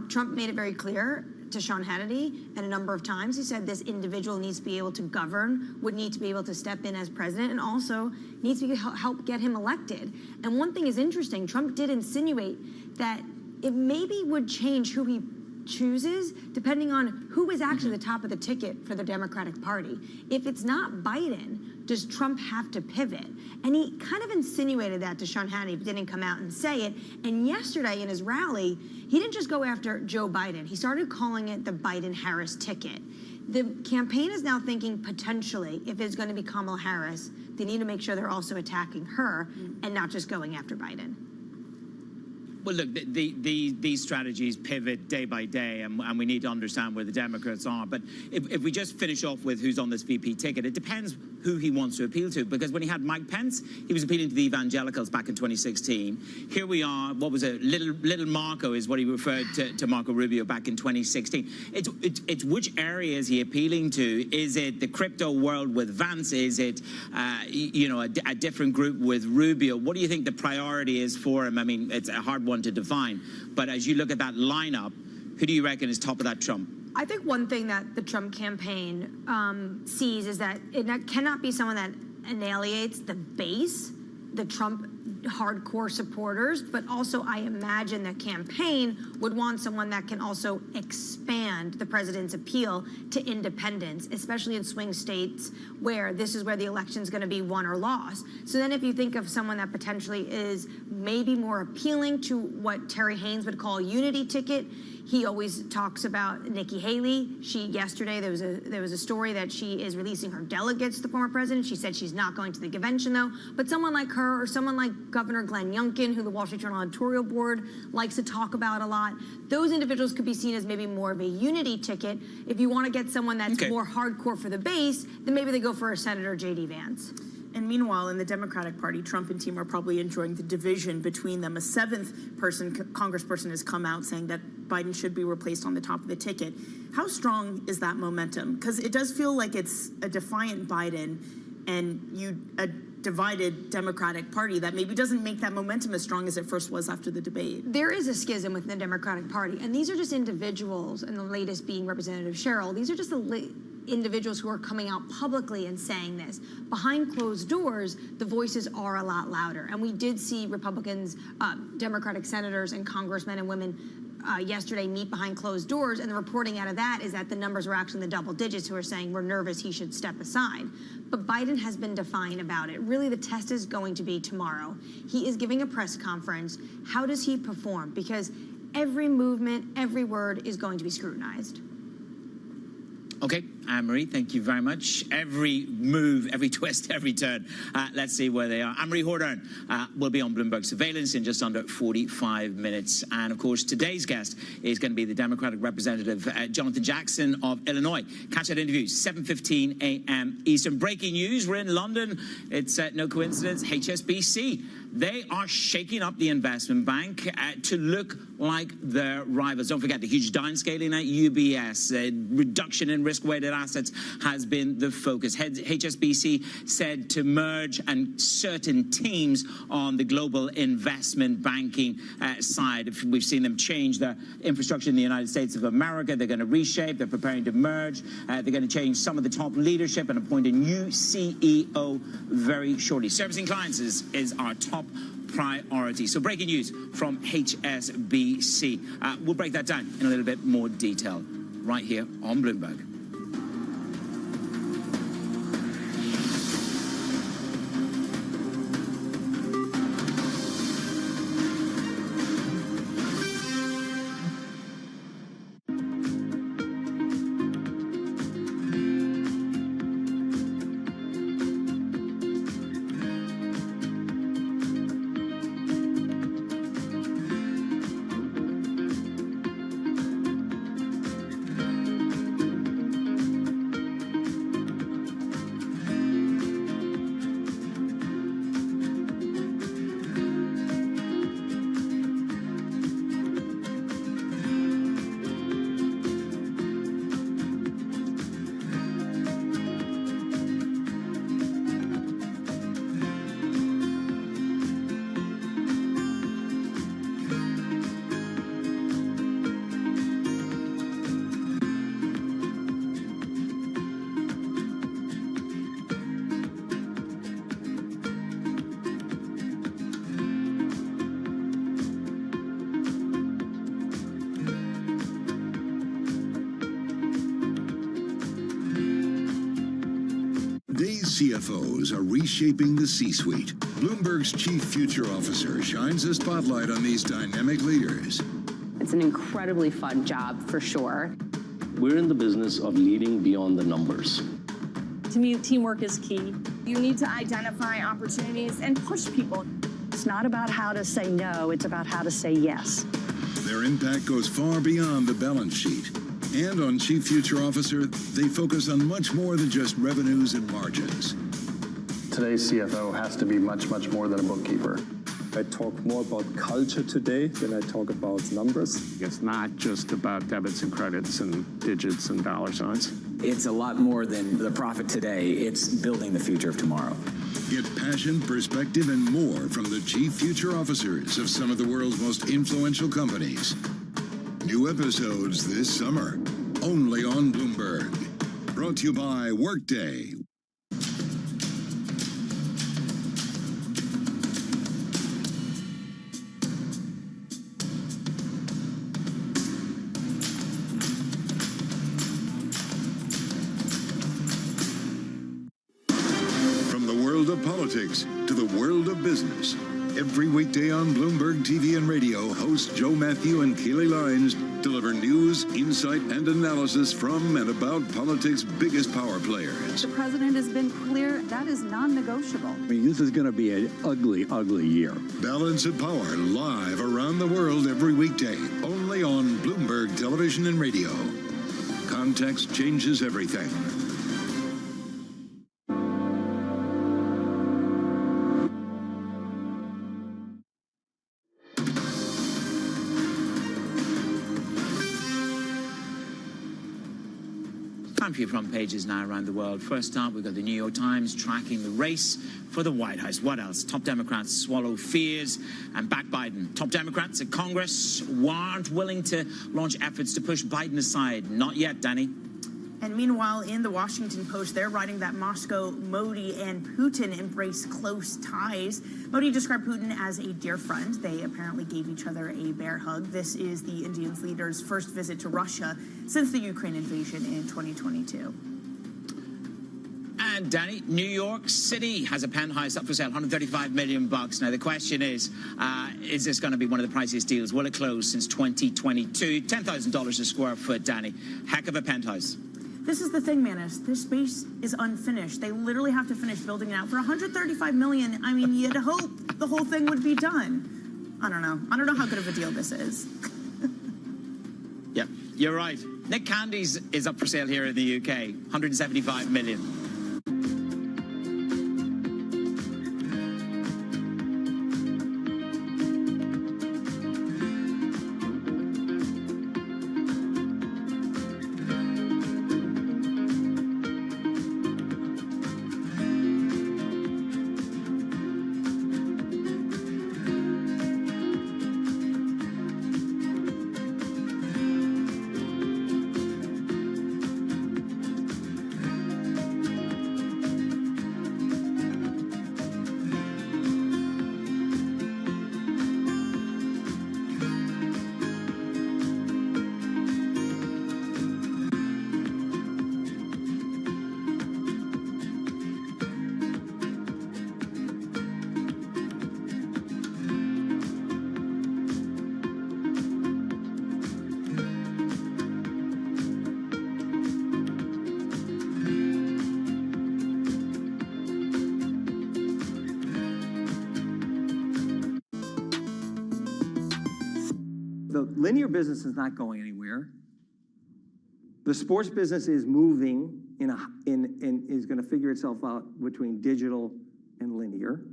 Trump made it very clear to Sean Hannity, and a number of times he said this individual needs to be able to govern, would need to be able to step in as president, and also needs to help get him elected. And one thing is interesting, Trump did insinuate that it maybe would change who he chooses depending on who is actually the top of the ticket for the Democratic Party. If it's not Biden, does Trump have to pivot? And he kind of insinuated that to Sean Hannity, but didn't come out and say it. And yesterday in his rally, he didn't just go after Joe Biden. He started calling it the Biden-Harris ticket. The campaign is now thinking potentially, if it's going to be Kamala Harris, they need to make sure they're also attacking her and not just going after Biden. Well, look, these strategies pivot day by day, and we need to understand where the Democrats are. But if we just finish off with who's on this VP ticket, it depends who he wants to appeal to. Because when he had Mike Pence, he was appealing to the evangelicals back in 2016. Here we are, what was it? Little Marco is what he referred to Marco Rubio back in 2016. It's which area is he appealing to? Is it the crypto world with Vance? Is it, a different group with Rubio? What do you think the priority is for him? I mean, it's a hard one to define, but as you look at that lineup, who do you reckon is top of that Trump? I think one thing that the Trump campaign sees is that it cannot be someone that annihilates the base, the Trump hardcore supporters, but also I imagine the campaign would want someone that can also expand the president's appeal to independents, especially in swing states where this is where the election is going to be won or lost. So then if you think of someone that potentially is maybe more appealing to what Terry Haynes would call a unity ticket, he always talks about Nikki Haley. Yesterday there was a story that she is releasing her delegates to the former president. She said she's not going to the convention though. But someone like her or someone like Governor Glenn Youngkin, who the Wall Street Journal editorial board likes to talk about a lot, those individuals could be seen as maybe more of a unity ticket. If you want to get someone that's more hardcore for the base, then maybe they go for a Senator J.D. Vance. And meanwhile, in the Democratic Party, Trump and team are probably enjoying the division between them. A seventh congressperson has come out saying that Biden should be replaced on the top of the ticket. How strong is that momentum? Because it does feel like it's a defiant Biden and a divided Democratic Party that maybe doesn't make that momentum as strong as it first was after the debate. There is a schism within the Democratic Party, and these are just individuals, and the latest being Representative Sherrill. These are just individuals who are coming out publicly and saying this. Behind closed doors, the voices are a lot louder. And we did see Republicans, Democratic senators and congressmen and women yesterday meet behind closed doors, and the reporting out of that is that the numbers were actually in the double digits who are saying we're nervous, he should step aside. But Biden has been defiant about it. Really, the test is going to be tomorrow. He is giving a press conference. How does he perform? Because every movement, every word is going to be scrutinized. Okay, Anne-Marie, thank you very much. Every move, every twist, every turn. Let's see where they are. Anne-Marie Hordourn will be on Bloomberg Surveillance in just under 45 minutes. And, of course, today's guest is going to be the Democratic Representative Jonathan Jackson of Illinois. Catch that interview, 7:15 a.m. Eastern. Breaking news, we're in London. It's no coincidence, HSBC. They are shaking up the investment bank to look like their rivals. Don't forget the huge downscaling at UBS, reduction in risk-weighted assets has been the focus. HSBC said to merge and certain teams on the global investment banking side. We've seen them change their infrastructure in the United States of America. They're going to reshape. They're preparing to merge. They're going to change some of the top leadership and appoint a new CEO very shortly. Servicing clients is our top priority. So breaking news from HSBC. We'll break that down in a little bit more detail right here on Bloomberg. Today's CFOs are reshaping the C-suite. Bloomberg's Chief Future Officer shines a spotlight on these dynamic leaders. It's an incredibly fun job, for sure. We're in the business of leading beyond the numbers. To me, teamwork is key. You need to identify opportunities and push people. It's not about how to say no, it's about how to say yes. Their impact goes far beyond the balance sheet. And on Chief Future Officer, they focus on much more than just revenues and margins. Today's CFO has to be much, much more than a bookkeeper. I talk more about culture today than I talk about numbers. It's not just about debits and credits and digits and dollar signs. It's a lot more than the profit today. It's building the future of tomorrow. Get passion, perspective, and more from the Chief Future Officers of some of the world's most influential companies. New episodes this summer, only on Bloomberg. Brought to you by Workday. From the world of politics to the world of business. Every weekday on Bloomberg TV and radio, hosts Joe Matthew and Keely Lines deliver news, insight, and analysis from and about politics' biggest power players. The president has been clear that is non-negotiable. I mean, this is going to be an ugly, ugly year. Balance of Power, live around the world every weekday, only on Bloomberg Television and Radio. Context changes everything. Time for your front pages now around the world. First up, we've got the New York Times tracking the race for the White House. What else? Top Democrats swallow fears and back Biden. Top Democrats at Congress aren't willing to launch efforts to push Biden aside. Not yet, Danny. And meanwhile, in the Washington Post, they're writing that Moscow, Modi, and Putin embrace close ties. Modi described Putin as a dear friend. They apparently gave each other a bear hug. This is the Indian leader's first visit to Russia since the Ukraine invasion in 2022. And Danny, New York City has a penthouse up for sale, $135 million. Now, the question is this going to be one of the priciest deals? Will it close since 2022? $10,000 a square foot, Danny. Heck of a penthouse. This is the thing, Manis. This space is unfinished. They literally have to finish building it out for $135 million. I mean, you'd hope the whole thing would be done. I don't know. I don't know how good of a deal this is. Yep, you're right. Nick Candy's is up for sale here in the UK, $175 million. The linear business is not going anywhere. The sports business is moving is going to figure itself out between digital and linear.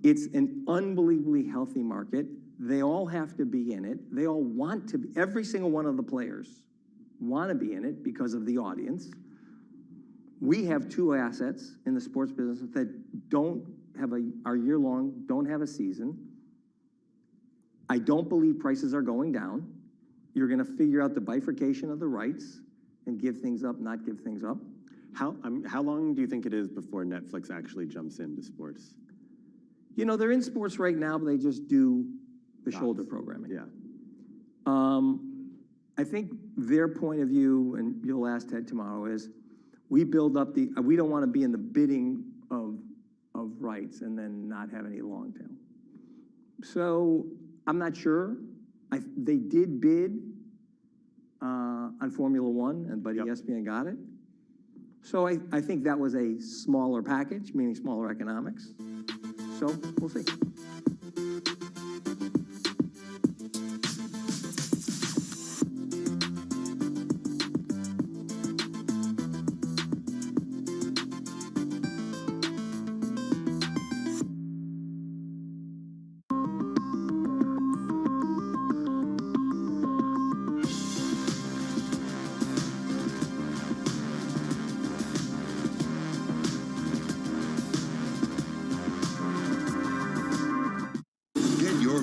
It's an unbelievably healthy market. They all have to be in it. They all want to be. Every single one of the players want to be in it because of the audience. We have two assets in the sports business that don't have are year-long, don't have a season. I don't believe prices are going down. You're going to figure out the bifurcation of the rights and give things up, not give things up. How long do you think it is before Netflix actually jumps into sports? You know, they're in sports right now, but they just do the shoulder programming. Yeah. I think their point of view, and you'll ask Ted tomorrow, is we build up the, we don't want to be in the bidding of rights and then not have any long tail. So I'm not sure. They did bid on Formula One, but ESPN got it. So I think that was a smaller package, meaning smaller economics. So we'll see.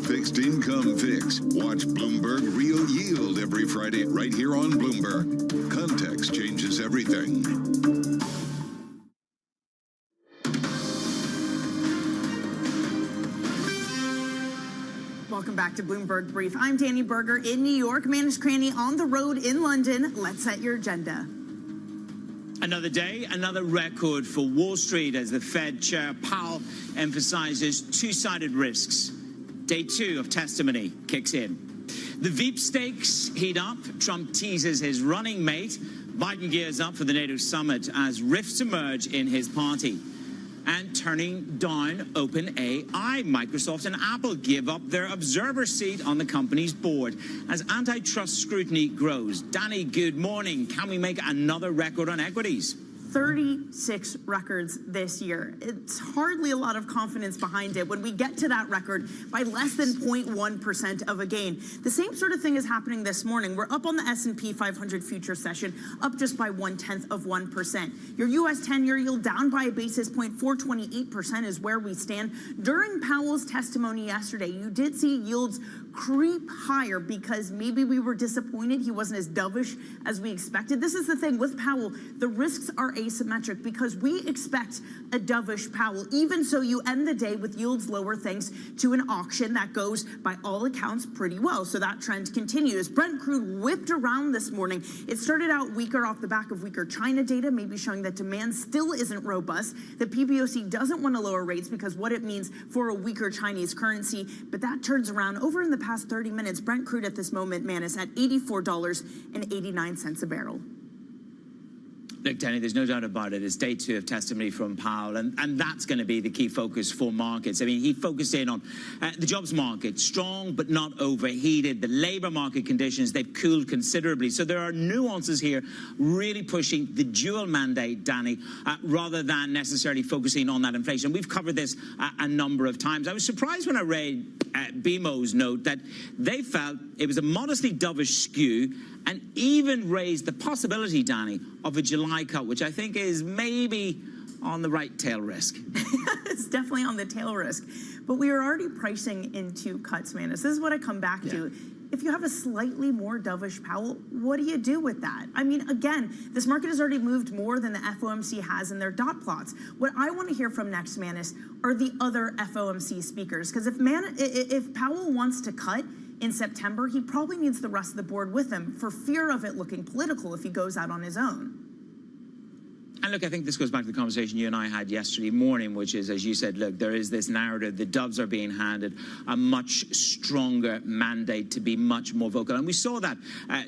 Fixed income fix. Watch Bloomberg Real Yield every Friday right here on Bloomberg. Context changes everything. Welcome back to Bloomberg Brief. I'm Danny Berger in New York, Manish Cranny on the road in London. Let's set your agenda. Another day, another record for Wall Street as the Fed Chair Powell emphasizes two-sided risks. Day 2 of testimony kicks in. The Veep stakes heat up. Trump teases his running mate. Biden gears up for the NATO summit as rifts emerge in his party. And turning down OpenAI, Microsoft and Apple give up their observer seat on the company's board as antitrust scrutiny grows. Danny, good morning. Can we make another record on equities? 36 records this year. It's hardly a lot of confidence behind it when we get to that record by less than 0.1% of a gain. The same sort of thing is happening this morning. We're up on the S&P 500 future session, up just by 0.1%. Your U.S. 10-year yield down by a basis point, 4.28% is where we stand. During Powell's testimony yesterday, you did see yields creep higher because maybe we were disappointed he wasn't as dovish as we expected. This is the thing with Powell. The risks are asymmetric because we expect a dovish Powell. Even so, you end the day with yields lower thanks to an auction that goes, by all accounts, pretty well. So that trend continues. Brent crude whipped around this morning. It started out weaker off the back of weaker China data, maybe showing that demand still isn't robust. The PBOC doesn't want to lower rates because what it means for a weaker Chinese currency. But that turns around over in the past 30 minutes. Brent crude at this moment, man, is at $84.89 a barrel. Look, Danny, there's no doubt about it. It's day 2 of testimony from Powell, and that's going to be the key focus for markets. I mean, he focused in on the jobs market, strong but not overheated. The labor market conditions, they've cooled considerably. So there are nuances here really pushing the dual mandate, Danny, rather than necessarily focusing on that inflation. We've covered this a number of times. I was surprised when I read BMO's note that they felt it was a modestly dovish skew and even raised the possibility, Danny, of a July cut, which I think is maybe on the right tail risk. It's definitely on the tail risk. But we are already pricing in 2 cuts, man. This is what I come back to. If you have a slightly more dovish Powell, what do you do with that? I mean, again, this market has already moved more than the FOMC has in their dot plots. What I want to hear from next, Manis, are the other FOMC speakers. Because if Powell wants to cut in September, he probably needs the rest of the board with him for fear of it looking political if he goes out on his own. And look, I think this goes back to the conversation you and I had yesterday morning, which is, as you said, look, there is this narrative. The doves are being handed a much stronger mandate to be much more vocal. And we saw that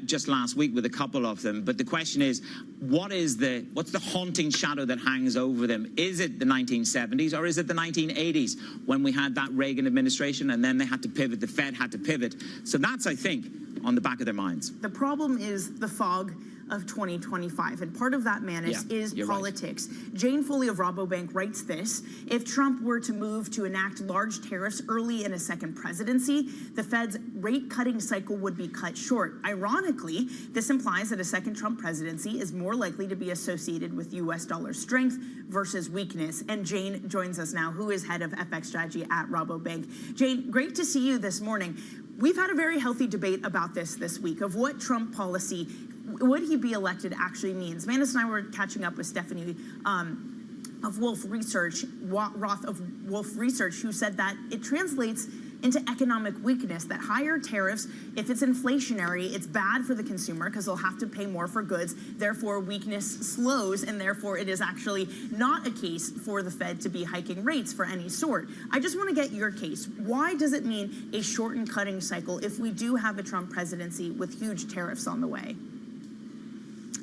just last week with a couple of them. But the question is, what's the haunting shadow that hangs over them? Is it the 1970s or is it the 1980s when we had that Reagan administration and then they had to pivot, the Fed had to pivot? So that's, I think, on the back of their minds. The problem is the fog of 2025. And part of that, Manis, is politics. Right. Jane Foley of Rabobank writes this: if Trump were to move to enact large tariffs early in a second presidency, the Fed's rate-cutting cycle would be cut short. Ironically, this implies that a second Trump presidency is more likely to be associated with U.S. dollar strength versus weakness. And Jane joins us now, who is head of FX strategy at Rabobank. Jane, great to see you this morning. We've had a very healthy debate about this week of what Trump policy, would he be elected, actually means. Manis and I were catching up with Stephanie of Wolf Research, Roth of Wolf Research, who said that it translates into economic weakness, that higher tariffs, if it's inflationary, it's bad for the consumer because they'll have to pay more for goods, therefore weakness slows, and therefore it is actually not a case for the Fed to be hiking rates for any sort. I just want to get your case. Why does it mean a shortened cutting cycle if we do have a Trump presidency with huge tariffs on the way?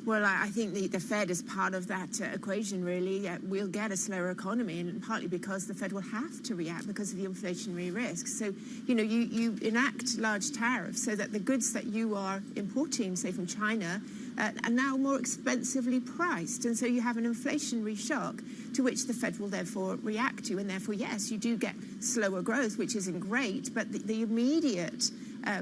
Well, I think the Fed is part of that equation, really. We'll get a slower economy, and partly because the Fed will have to react because of the inflationary risks. So, you know, you enact large tariffs so that the goods that you are importing, say from China, are now more expensively priced. And so you have an inflationary shock to which the Fed will therefore react to. And therefore, yes, you do get slower growth, which isn't great, but the immediate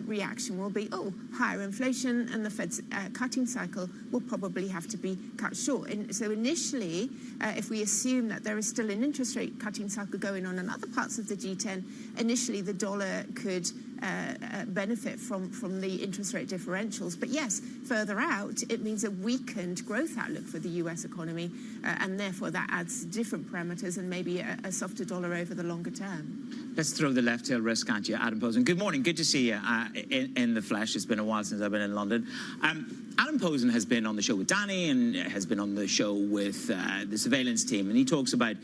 reaction will be, oh, higher inflation, and the Fed's cutting cycle will probably have to be cut short. And so initially, if we assume that there is still an interest rate cutting cycle going on in other parts of the G10, initially the dollar could benefit from the interest rate differentials. But yes, further out, it means a weakened growth outlook for the US economy, and therefore that adds different parameters and maybe a softer dollar over the longer term. Let's throw the left tail risk at you, Adam Posen. Good morning. Good to see you in the flesh. It's been a while since I've been in London. Adam Posen has been on the show with Danny and has been on the show with the surveillance team, and he talks about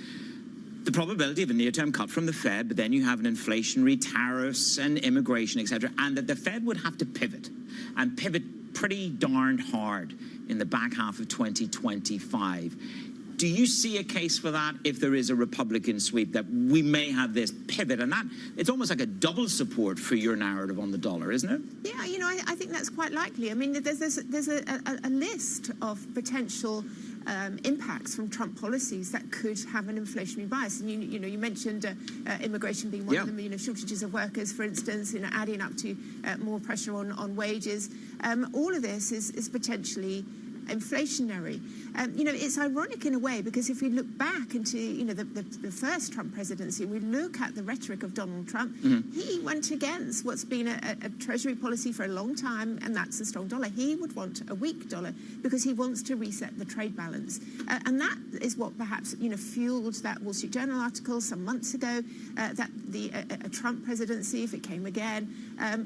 the probability of a near-term cut from the Fed, but then you have an inflationary tariffs and immigration, etc., and that the Fed would have to pivot, and pivot pretty darned hard in the back half of 2025. Do you see a case for that if there is a Republican sweep, that we may have this pivot? And that it's almost like a double support for your narrative on the dollar, isn't it? Yeah, you know, I think that's quite likely. I mean, there's a list of potential impacts from Trump policies that could have an inflationary bias. And you know, you mentioned immigration being one of them. You know, shortages of workers, for instance. You know, adding up to more pressure on wages. All of this is potentially inflationary. You know, it's ironic in a way, because if we look back into, you know, the first Trump presidency, we look at the rhetoric of Donald Trump, he went against what's been a Treasury policy for a long time, and that's a strong dollar. He would want a weak dollar because he wants to reset the trade balance. And that is what perhaps, you know, fueled that Wall Street Journal article some months ago, that a Trump presidency, if it came again,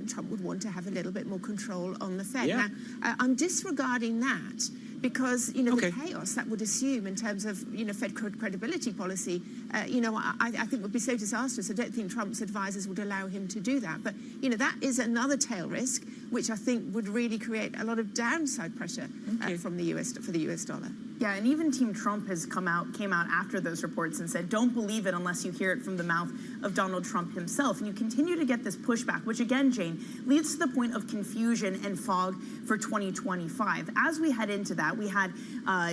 Trump would want to have a little bit more control on the Fed. Now, I'm disregarding that, because, you know, the chaos that would assume in terms of, you know, Fed credibility policy, you know, I think would be so disastrous. I don't think Trump's advisors would allow him to do that. But, you know, that is another tail risk, which I think would really create a lot of downside pressure from the US for the US dollar. Yeah, and even Team Trump has came out after those reports and said, don't believe it unless you hear it from the mouth of Donald Trump himself. And you continue to get this pushback, which again, Jane, leads to the point of confusion and fog for 2025. As we head into that, we had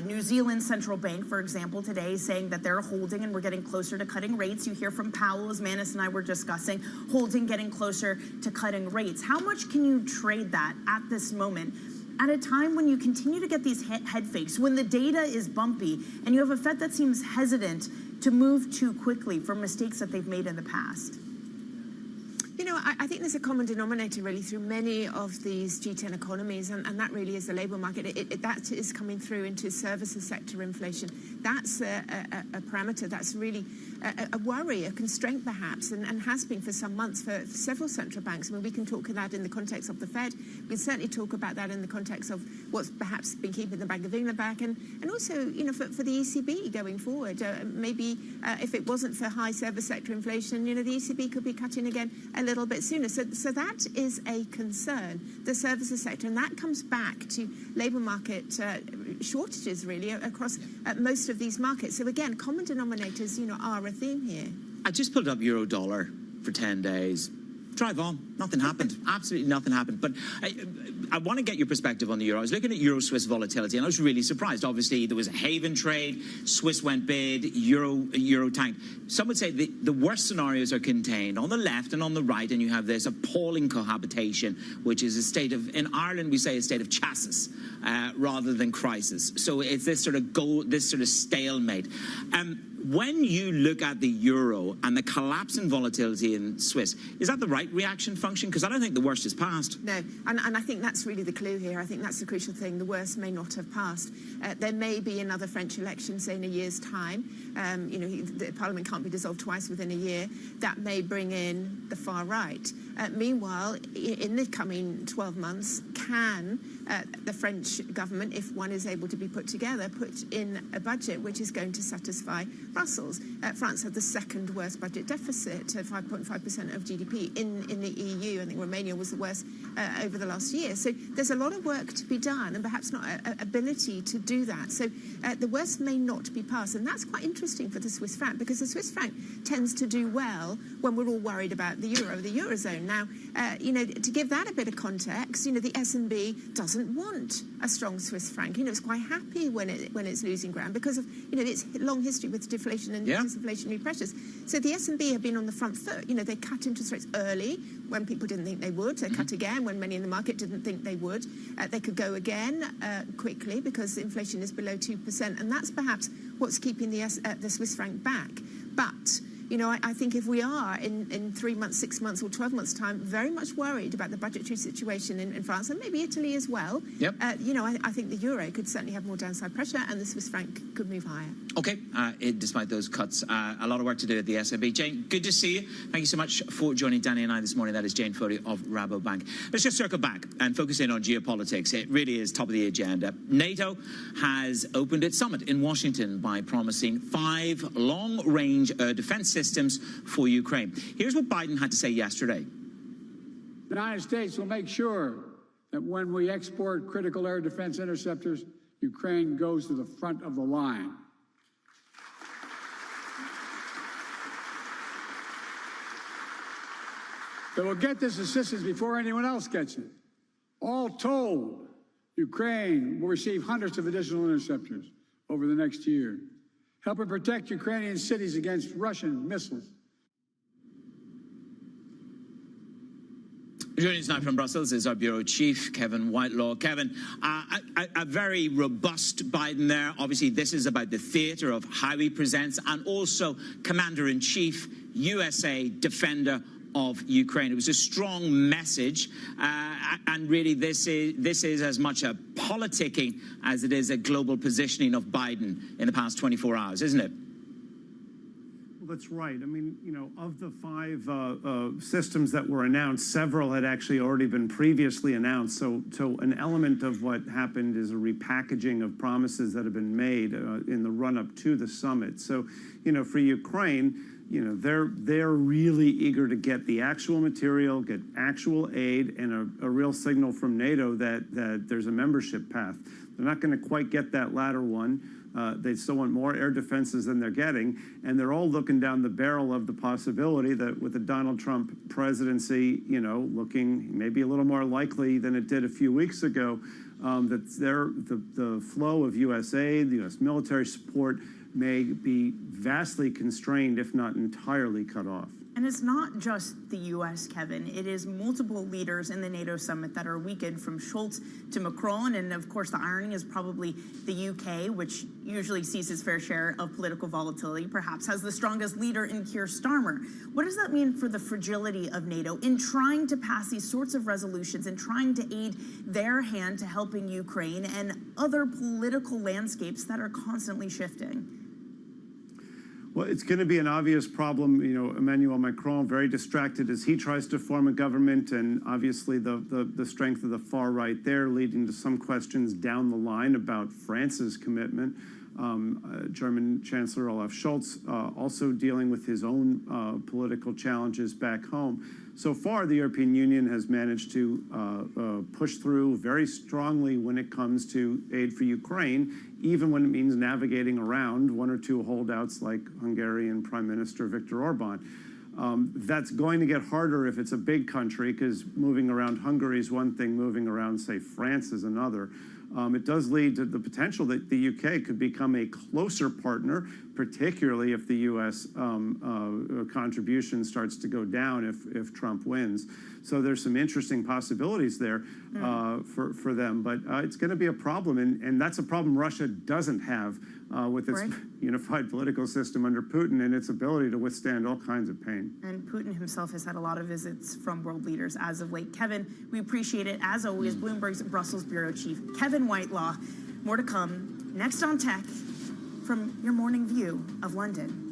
New Zealand Central Bank, for example, today saying that they're holding and we're getting closer to cutting rates. You hear from Powell, as Manus and I were discussing, holding, getting closer to cutting rates. How much can you trade that at this moment, at a time when you continue to get these head fakes, when the data is bumpy, and you have a Fed that seems hesitant to move too quickly for mistakes that they've made in the past? You know, I think there's a common denominator really through many of these G10 economies, and that really is the labour market. That is coming through into services sector inflation. That's a parameter that's really a worry, a constraint perhaps, and has been for some months for several central banks. I mean, we can talk of that in the context of the Fed. We can certainly talk about that in the context of what's perhaps been keeping the Bank of England back, and also, you know, for the ECB going forward. Maybe if it wasn't for high service sector inflation, you know, the ECB could be cutting again a little bit sooner. So that is a concern, the services sector, and that comes back to labour market shortages really across most of these markets. So again, common denominators, you know, are a theme here. I just pulled up euro dollar for 10 days. Drive on. Nothing happened. Absolutely nothing happened. But I want to get your perspective on the euro. I was looking at euro-Swiss volatility, and I was really surprised. Obviously, there was a haven trade. Swiss went bid. Euro tanked. Some would say the worst scenarios are contained on the left and on the right, and you have this appalling cohabitation, which is a state of, in Ireland, we say a state of chassis rather than crisis. So it's this sort of stalemate. When you look at the euro and the collapse in volatility in Swiss, is that the right reaction function? Because I don't think the worst is past. No, and I think that's that's really the clue here. I think that's the crucial thing. The worst may not have passed. There may be another French election, say in a year's time. The Parliament can't be dissolved twice within a year. That may bring in the far right. Meanwhile, in the coming 12 months, can the French government, if one is able to be put together, put in a budget which is going to satisfy Brussels? France had the second worst budget deficit, 5.5% of GDP in the EU. I think Romania was the worst over the last year. So there's a lot of work to be done and perhaps not ability to do that. So the worst may not be passed. And that's quite interesting for the Swiss franc, because the Swiss franc tends to do well when we're all worried about the euro, the eurozone. Now, to give that a bit of context, the S&B doesn't want a strong Swiss franc. It's quite happy when it's losing ground because of its long history with deflation and disinflationary pressures. So the S&B have been on the front foot. They cut interest rates early when people didn't think they would. They cut again when many in the market didn't think they would. They could go again quickly because inflation is below 2%, and that's perhaps what's keeping the Swiss franc back. But I think if we are in 3 months, 6 months, or 12 months' time, very much worried about the budgetary situation in France and maybe Italy as well, I think the euro could certainly have more downside pressure and the Swiss franc could move higher. Okay, despite those cuts, a lot of work to do at the S&B. Jane, good to see you. Thank you so much for joining Danny and I this morning. That is Jane Foley of Rabobank. Let's just circle back and focus in on geopolitics. It really is top of the agenda. NATO has opened its summit in Washington by promising 5 long-range defense systems for Ukraine. Here's what Biden had to say yesterday. The United States will make sure that when we export critical air defense interceptors, Ukraine goes to the front of the line. That will get this assistance before anyone else gets it. All told, Ukraine will receive hundreds of additional interceptors over the next year, helping protect Ukrainian cities against Russian missiles. Joining us now from Brussels is our bureau chief, Kevin Whitelaw. Kevin, a very robust Biden there. Obviously, this is about the theater of how he presents, and also commander-in-chief, USA defender of Ukraine. It was a strong message, and really this is as much a politicking as it is a global positioning of Biden in the past 24 hours, isn't it? Well, that's right. I mean, of the 5 systems that were announced, several had actually already been previously announced. So an element of what happened is a repackaging of promises that have been made in the run-up to the summit. So, for Ukraine, they're really eager to get the actual material, get actual aid, and a real signal from NATO that there's a membership path. They're not going to quite get that latter one. They still want more air defenses than they're getting, and they're all looking down the barrel of the possibility that with the Donald Trump presidency, looking maybe a little more likely than it did a few weeks ago, that the flow of U.S. aid, the U.S. military support, may be vastly constrained, if not entirely cut off. And it's not just the U.S., Kevin. It is multiple leaders in the NATO summit that are weakened, from Schultz to Macron. And of course, the irony is probably the U.K., which usually sees its fair share of political volatility, perhaps has the strongest leader in Keir Starmer. What does that mean for the fragility of NATO in trying to pass these sorts of resolutions and trying to aid their hand to helping Ukraine and other political landscapes that are constantly shifting? Well, it's going to be an obvious problem. Emmanuel Macron, very distracted as he tries to form a government, and obviously the strength of the far right there, leading to some questions down the line about France's commitment. German Chancellor Olaf Scholz also dealing with his own political challenges back home. So far, the European Union has managed to push through very strongly when it comes to aid for Ukraine, even when it means navigating around 1 or 2 holdouts like Hungarian Prime Minister Viktor Orban. That's going to get harder if it's a big country, because moving around Hungary is one thing, moving around, say, France is another. It does lead to the potential that the UK could become a closer partner, particularly if the US contribution starts to go down if Trump wins. So there's some interesting possibilities there for them. But it's going to be a problem, and that's a problem Russia doesn't have with its unified political system under Putin and its ability to withstand all kinds of pain. And Putin himself has had a lot of visits from world leaders as of late. Kevin, we appreciate it. As always, Bloomberg's Brussels Bureau Chief, Kevin Whitelaw. More to come next on Tech from your morning view of London.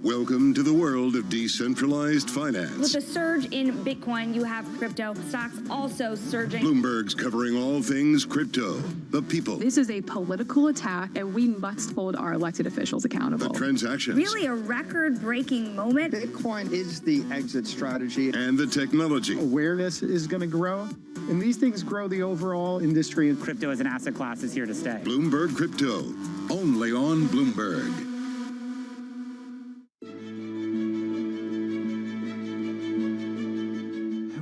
Welcome to the world of decentralized finance. With the surge in Bitcoin, you have crypto stocks also surging. Bloomberg's covering all things crypto, the people, This is a political attack, and we must hold our elected officials accountable. the transactions, Really a record-breaking moment. Bitcoin is the exit strategy. and the technology. Awareness is going to grow, and these things grow the overall industry. Crypto as an asset class is here to stay. Bloomberg Crypto, only on Bloomberg.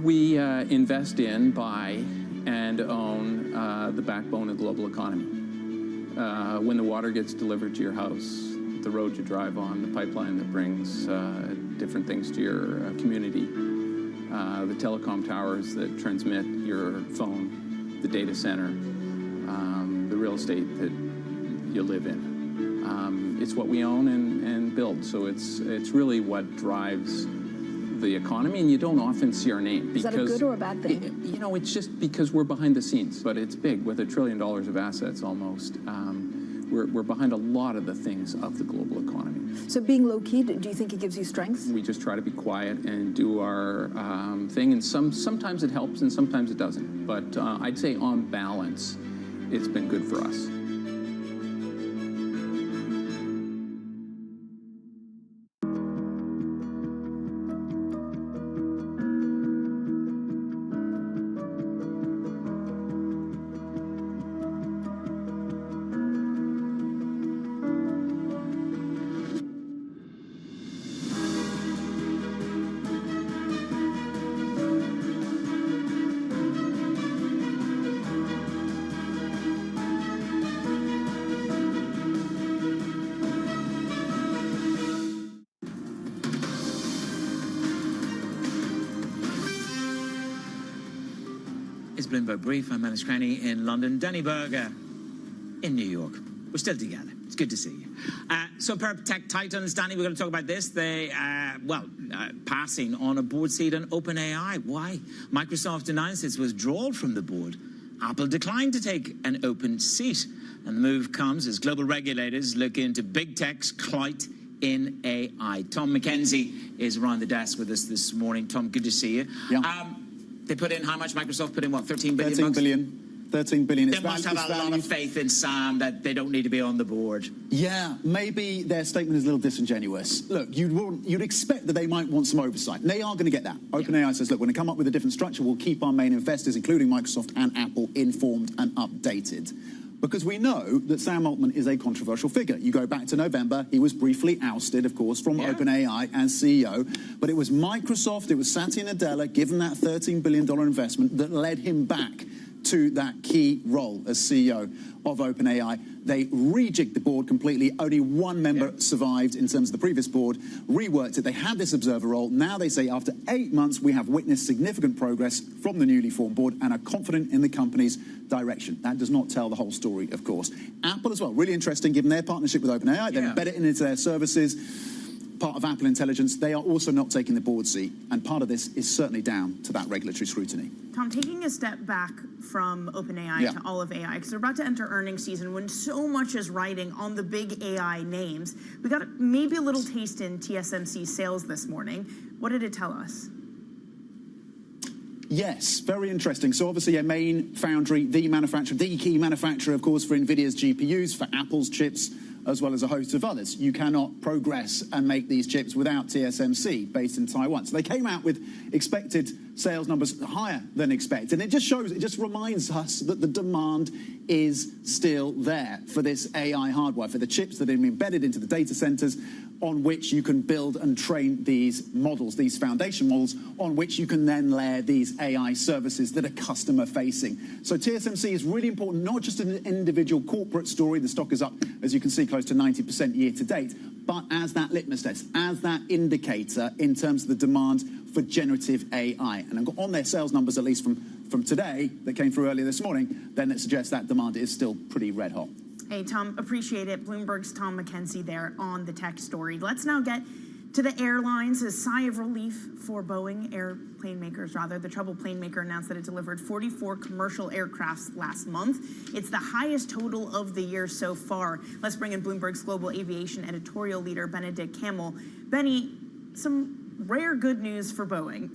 We invest in, buy, and own the backbone of the global economy. When the water gets delivered to your house, the road you drive on, the pipeline that brings different things to your community, the telecom towers that transmit your phone, the data center, the real estate that you live in. It's what we own and build, so it's really what drives the economy, and you don't often see our name. Is that a good or a bad thing? You know, it's just because we're behind the scenes, but it's big, with $1 trillion of assets almost. We're behind a lot of the things of the global economy. So being low-key, do you think it gives you strength? We just try to be quiet and do our thing, and sometimes it helps and sometimes it doesn't. But I'd say on balance, it's been good for us. It's Bloomberg Brief. I'm Manus Cranny in London. Danny Berger in New York. We're still together. It's good to see you. So a pair of tech titans, Danny, we're going to talk about this. They, passing on a board seat on OpenAI. Why? Microsoft announced its withdrawal from the board. Apple declined to take an open seat. And the move comes as global regulators look into big tech's clout in AI. Tom McKenzie is around the desk with us this morning. Tom, good to see you. Yeah. They put in how much? Microsoft put in what? 13 billion? 13 billion. 13 billion. They must have a lot of faith in Sam that they don't need to be on the board. Yeah, maybe their statement is a little disingenuous. Look, you'd expect that they might want some oversight. And they are going to get that. OpenAI says, look, when we come up with a different structure, we'll keep our main investors, including Microsoft and Apple, informed and updated. Because we know that Sam Altman is a controversial figure. You go back to November, he was briefly ousted, of course, from OpenAI as CEO. But it was Microsoft, it was Satya Nadella, given that $13 billion investment, that led him back to that key role as CEO of OpenAI. They rejigged the board completely. Only one member survived in terms of the previous board, reworked it. They had this observer role. Now they say after 8 months, we have witnessed significant progress from the newly formed board and are confident in the company's direction. That does not tell the whole story, of course. Apple as well, really interesting, given their partnership with OpenAI. They've embedded it into their services. Part of Apple Intelligence, they are also not taking the board seat, and part of this is certainly down to that regulatory scrutiny. Tom, taking a step back from OpenAI to all of AI, because we're about to enter earnings season when so much is riding on the big AI names. We got maybe a little taste in TSMC sales this morning. What did it tell us? Yes, very interesting. So obviously a main foundry, the manufacturer, the key manufacturer, of course, for NVIDIA's GPUs, for Apple's chips, as well as a host of others. You cannot progress and make these chips without TSMC, based in Taiwan. So they came out with expected sales numbers higher than expected. And it just shows, it just reminds us that the demand is still there for this AI hardware, for the chips that are embedded into the data centers on which you can build and train these models, these foundation models, on which you can then layer these AI services that are customer facing. So TSMC is really important, not just an individual corporate story. The stock is up, as you can see, close to 90% year to date, but as that litmus test, as that indicator in terms of the demand for generative AI. And on their sales numbers, at least from today, that came through earlier this morning, then it suggests that demand is still pretty red hot. Hey, Tom, appreciate it. Bloomberg's Tom McKenzie there on the tech story. Let's now get to the airlines. A sigh of relief for Boeing, airplane makers rather. The troubled plane maker announced that it delivered 44 commercial aircrafts last month. It's the highest total of the year so far. Let's bring in Bloomberg's global aviation editorial leader, Benedict Campbell. Benny, some rare good news for Boeing.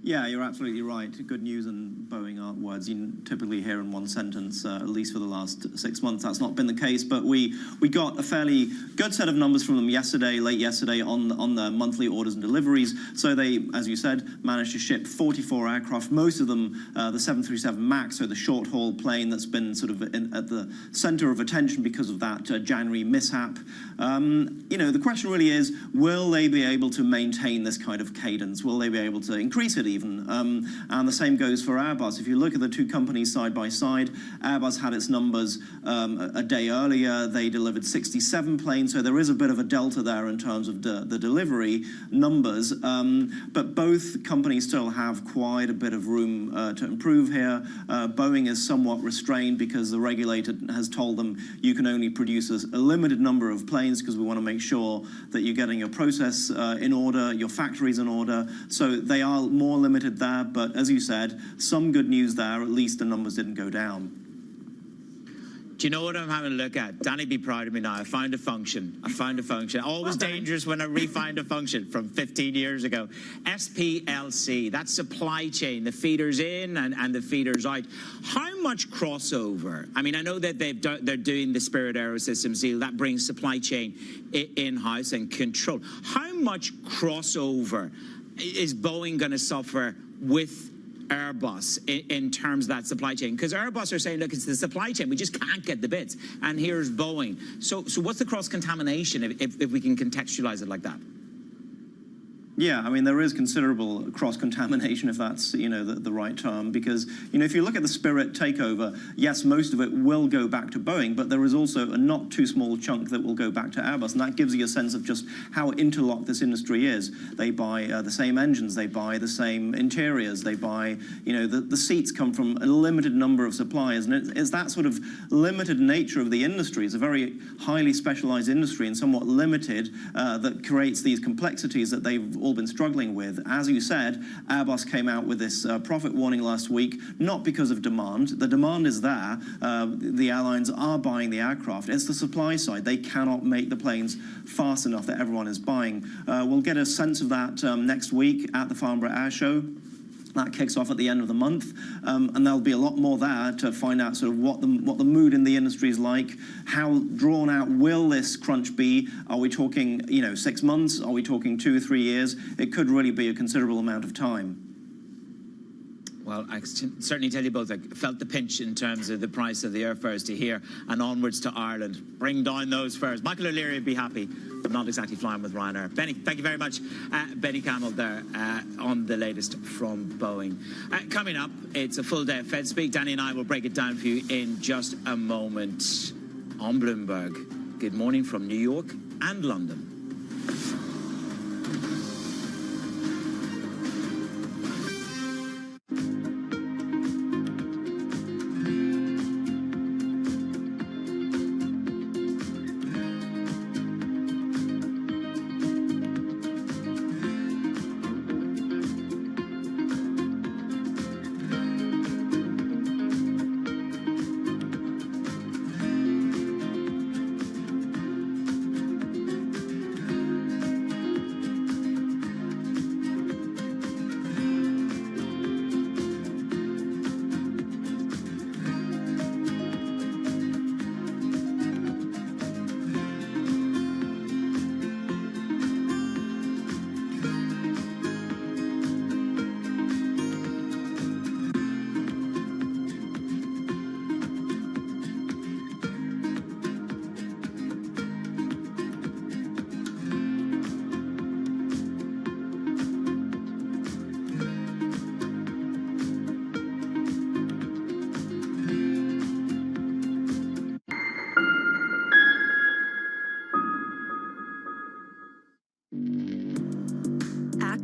Yeah, you're absolutely right. Good news and Boeing aren't words you typically hear in one sentence, at least for the last 6 months. That's not been the case, but we got a fairly good set of numbers from them yesterday, late yesterday, on the monthly orders and deliveries. So they, as you said, managed to ship 44 aircraft, most of them the 737 MAX, so the short-haul plane that's been sort of at the center of attention because of that January mishap. The question really is, will they be able to maintain this kind of cadence? Will they be able to increase it even? And the same goes for Airbus. If you look at the two companies side by side, Airbus had its numbers a day earlier. They delivered 67 planes, so there is a bit of a delta there in terms of the delivery numbers. But both companies still have quite a bit of room to improve here. Boeing is somewhat restrained because the regulator has told them you can only produce a limited number of planes because we want to make sure that you're getting your process in order, your factories in order. So they are more limited there, but as you said, some good news there. At least the numbers didn't go down. Do you know what I'm having a look at? Danny, be proud of me now. I found a function. Always dangerous when I re-find a function from 15 years ago. SPLC, that's supply chain, the feeders in and the feeders out. How much crossover? I mean, I know that they're doing the Spirit Aerosystems deal. That brings supply chain in-house and control. How much crossover is Boeing going to suffer with Airbus in terms of that supply chain? Because Airbus are saying, look, it's the supply chain. We just can't get the bits. And here's Boeing. So what's the cross-contamination if we can contextualize it like that? Yeah, I mean, there is considerable cross-contamination, if that's, the right term, because, if you look at the Spirit takeover, yes, most of it will go back to Boeing, but there is also a not too small chunk that will go back to Airbus, and that gives you a sense of just how interlocked this industry is. They buy the same engines, they buy the same interiors, they buy, the seats come from a limited number of suppliers, and it's that sort of limited nature of the industry. It's a very highly specialized industry and somewhat limited that creates these complexities that they've all been struggling with. As you said, Airbus came out with this profit warning last week, not because of demand. The demand is there. The airlines are buying the aircraft. It's the supply side. They cannot make the planes fast enough that everyone is buying. We'll get a sense of that next week at the Farnborough Air Show. That kicks off at the end of the month, and there'll be a lot more there to find out sort of what the mood in the industry is like. How drawn out will this crunch be? Are we talking 6 months? Are we talking 2 or 3 years? It could really be a considerable amount of time. Well, I can certainly tell you both, I felt the pinch in terms of the price of the airfares to here and onwards to Ireland. Bring down those fares. Michael O'Leary would be happy. I'm not exactly flying with Ryanair. Benny, thank you very much. Benny Campbell there on the latest from Boeing. Coming up, it's a full day of Fed Speak. Danny and I will break it down for you in just a moment on Bloomberg. Good morning from New York and London.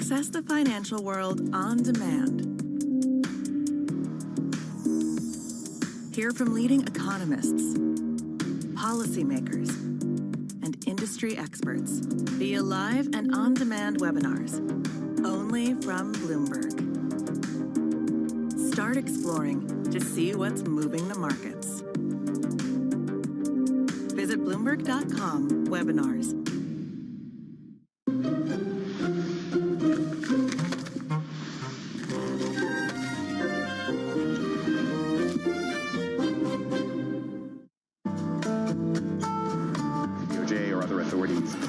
Access the financial world on demand. Hear from leading economists, policymakers, and industry experts via live and on-demand webinars, only from Bloomberg. Start exploring to see what's moving the markets. Visit Bloomberg.com/webinars.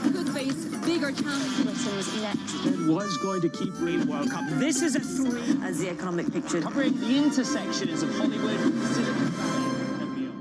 Could face bigger challenges next. It was going to keep Real World Cup. This is a 3 as the economic picture covering the intersections of Hollywood, Silicon Valley, and beyond.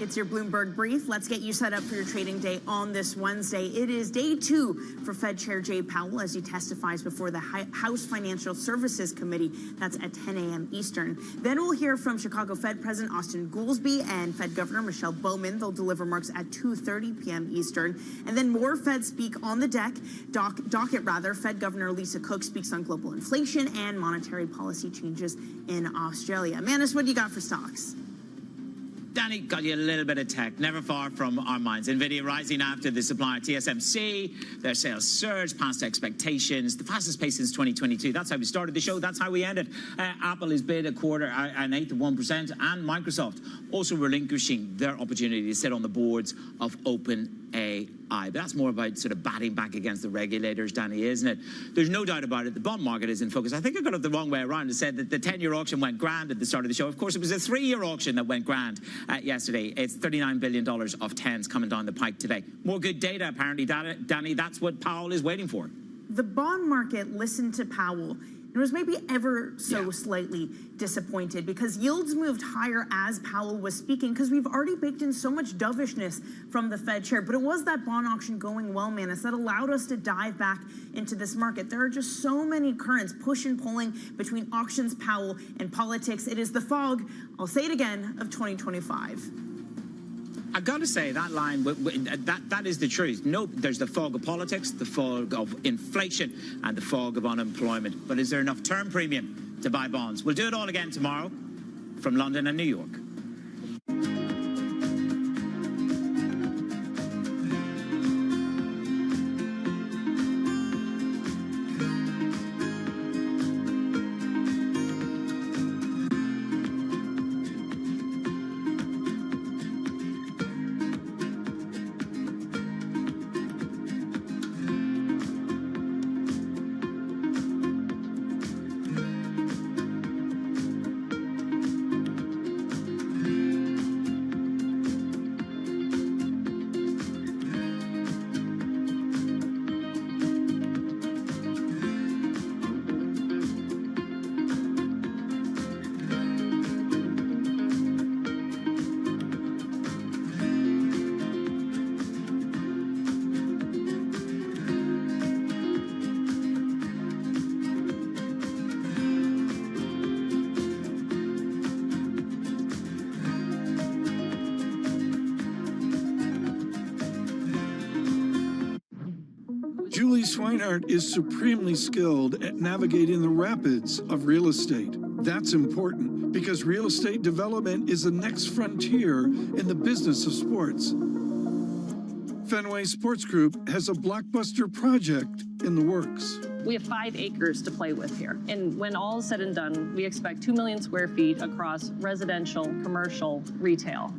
It's your Bloomberg Brief. Let's get you set up for your trading day on this Wednesday. It is day 2 for Fed Chair Jay Powell as he testifies before the House Financial Services Committee. That's at 10 a.m. Eastern. Then we'll hear from Chicago Fed President Austin Goolsbee and Fed Governor Michelle Bowman. They'll deliver remarks at 2:30 p.m. Eastern. And then more Fed speak on the docket. Fed Governor Lisa Cook speaks on global inflation and monetary policy changes in Australia. Manis, what do you got for stocks? Danny, got you a little bit of tech, never far from our minds. NVIDIA rising after the supplier TSMC. Their sales surged past expectations, the fastest pace since 2022. That's how we started the show. That's how we ended. Apple is bid an eighth of 1%, and Microsoft also relinquishing their opportunity to sit on the boards of OpenAI. But that's more about sort of batting back against the regulators, Danny, isn't it? There's no doubt about it. The bond market is in focus. I think I got it the wrong way around. It said that the 10-year auction went grand at the start of the show. Of course, it was a 3-year auction that went grand yesterday. It's $39 billion of 10s coming down the pike today. More good data, apparently, Danny. That's what Powell is waiting for. The bond market listened to Powell. It was maybe ever so slightly disappointed because yields moved higher as Powell was speaking because we've already baked in so much dovishness from the Fed chair. But it was that bond auction going well, Manis, that allowed us to dive back into this market. There are just so many currents push and pulling between auctions, Powell, and politics. It is the fog, I'll say it again, of 2025. I've got to say, that line, that is the truth. No, there's the fog of politics, the fog of inflation, and the fog of unemployment. But is there enough term premium to buy bonds? We'll do it all again tomorrow from London and New York. Julie Swinehart is supremely skilled at navigating the rapids of real estate. That's important because real estate development is the next frontier in the business of sports. Fenway Sports Group has a blockbuster project in the works. We have 5 acres to play with here. And when all is said and done, we expect 2 million square feet across residential, commercial, retail.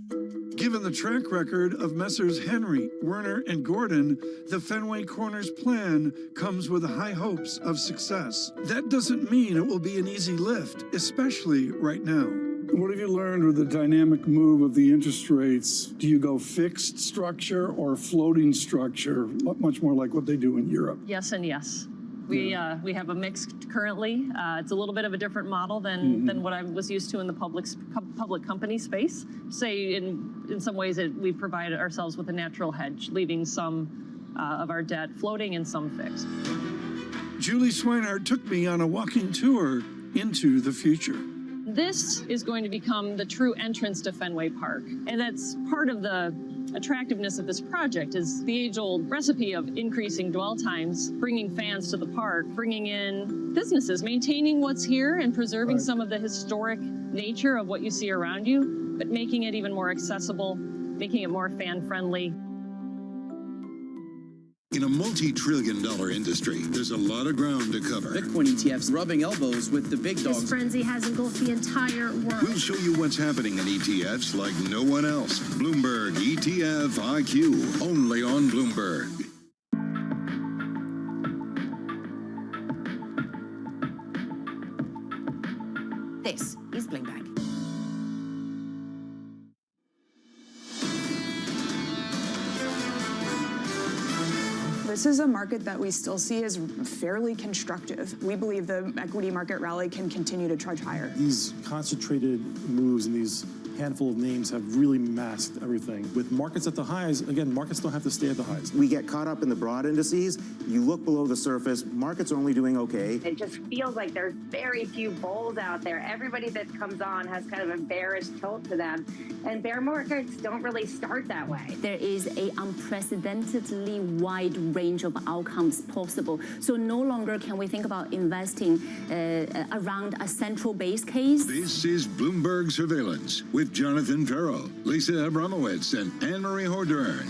Given the track record of Messrs. Henry, Werner, and Gordon, the Fenway Corners plan comes with high hopes of success. That doesn't mean it will be an easy lift, especially right now. What have you learned with the dynamic move of the interest rates? Do you go fixed structure or floating structure, much more like what they do in Europe? Yes and yes. We have a mix currently. It's a little bit of a different model than what I was used to in the public company space. Say in some ways we provide ourselves with a natural hedge, leaving some of our debt floating and some fixed. Julie Swinehart took me on a walking tour into the future. This is going to become the true entrance to Fenway Park, and that's part of the attractiveness of this project is the age-old recipe of increasing dwell times, bringing fans to the park, bringing in businesses, maintaining what's here and preserving some of the historic nature of what you see around you, but making it even more accessible, making it more fan-friendly. In a multi-trillion-dollar industry, there's a lot of ground to cover. Bitcoin ETFs rubbing elbows with the big dogs. This frenzy has engulfed the entire world. We'll show you what's happening in ETFs like no one else. Bloomberg ETF IQ, only on Bloomberg. This is Bloomberg. This is a market that we still see as fairly constructive. We believe the equity market rally can continue to trudge higher. These concentrated moves and these handful of names have really masked everything. With markets at the highs, again, markets don't have to stay at the highs. We get caught up in the broad indices. You look below the surface, markets are only doing okay. It just feels like there's very few bulls out there. Everybody that comes on has kind of a bearish tilt to them. And bear markets don't really start that way. There is an unprecedentedly wide range of outcomes possible. So no longer can we think about investing around a central base case. This is Bloomberg Surveillance with Jonathan Farrell, Lisa Abramowitz, and Anne-Marie Hordern.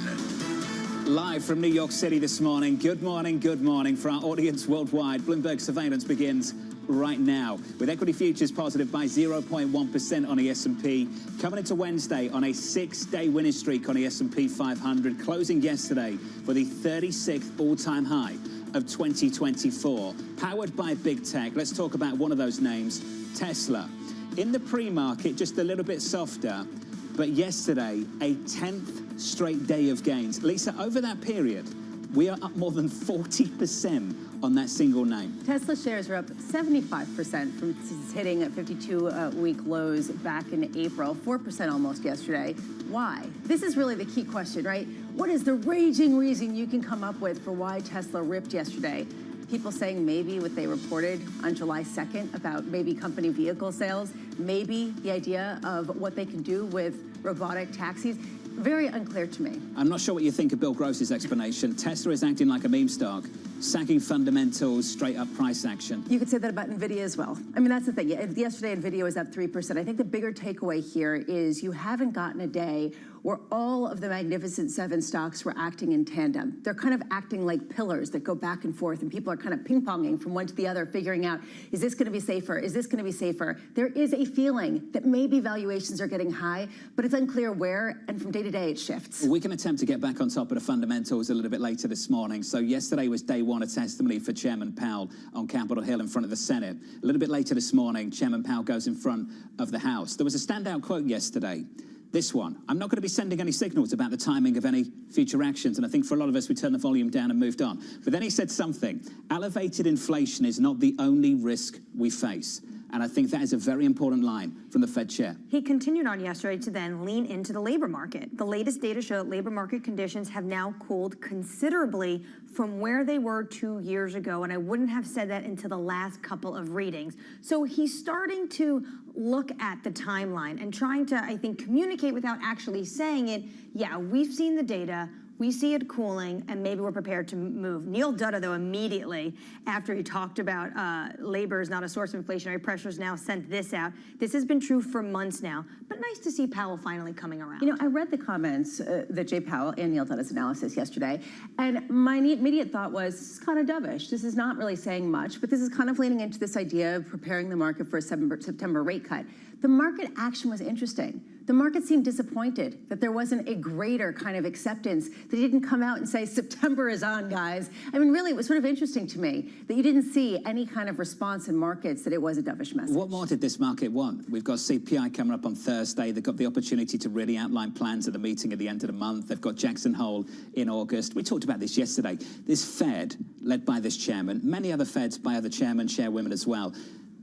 Live from New York City this morning. Good morning, good morning. For our audience worldwide, Bloomberg Surveillance begins right now, with equity futures positive by 0.1% on the S&P, coming into Wednesday on a 6-day winning streak on the S&P 500, closing yesterday for the 36th all-time high of 2024. Powered by big tech, let's talk about one of those names, Tesla. In the pre-market, just a little bit softer, but yesterday, a 10th straight day of gains. Lisa, over that period, we are up more than 40% on that single name. Tesla shares are up 75% from hitting at 52-week lows back in April, 4% almost yesterday. Why? This is really the key question, right? What is the raging reason you can come up with for why Tesla ripped yesterday? People saying maybe what they reported on July 2nd about maybe company vehicle sales, maybe the idea of what they can do with robotic taxis. Very unclear to me. I'm not sure what you think of Bill Gross's explanation. Tesla is acting like a meme stock, sagging fundamentals, straight up price action. You could say that about NVIDIA as well. I mean, that's the thing. Yesterday, NVIDIA was up 3%. I think the bigger takeaway here is you haven't gotten a day where all of the Magnificent Seven stocks were acting in tandem. They're kind of acting like pillars that go back and forth, and people are kind of ping-ponging from one to the other, figuring out, is this going to be safer? Is this going to be safer? There is a feeling that maybe valuations are getting high, but it's unclear where, and from day to day it shifts. We can attempt to get back on top of the fundamentals a little bit later this morning. So yesterday was day one of testimony for Chairman Powell on Capitol Hill in front of the Senate. A little bit later this morning, Chairman Powell goes in front of the House. There was a standout quote yesterday. This one, I'm not going to be sending any signals about the timing of any future actions, and I think for a lot of us, we turned the volume down and moved on. But then he said something, elevated inflation is not the only risk we face. And I think that is a very important line from the Fed chair. He continued on yesterday to then lean into the labor market. The latest data show that labor market conditions have now cooled considerably from where they were 2 years ago, and I wouldn't have said that until the last couple of readings. So he's starting to look at the timeline and trying to, I think, communicate without actually saying it. Yeah, we've seen the data. We see it cooling, and maybe we're prepared to move. Neil Dutta, though, immediately after he talked about labor is not a source of inflationary pressures, now sent this out. This has been true for months now, but nice to see Powell finally coming around. You know, I read the comments that Jay Powell and Neil Dutta's analysis yesterday, and my immediate thought was, this is kind of dovish. This is not really saying much, but this is kind of leaning into this idea of preparing the market for a September rate cut. the market action was interesting. The market seemed disappointed that there wasn't a greater kind of acceptance, that he didn't come out and say, September is on, guys. I mean, really, it was sort of interesting to me that you didn't see any kind of response in markets that it was a dovish message. What more did this market want? We've got CPI coming up on Thursday. They've got the opportunity to really outline plans at the meeting at the end of the month. They've got Jackson Hole in August. We talked about this yesterday. This Fed, led by this chairman, many other Feds by other chairmen, chairwomen as well,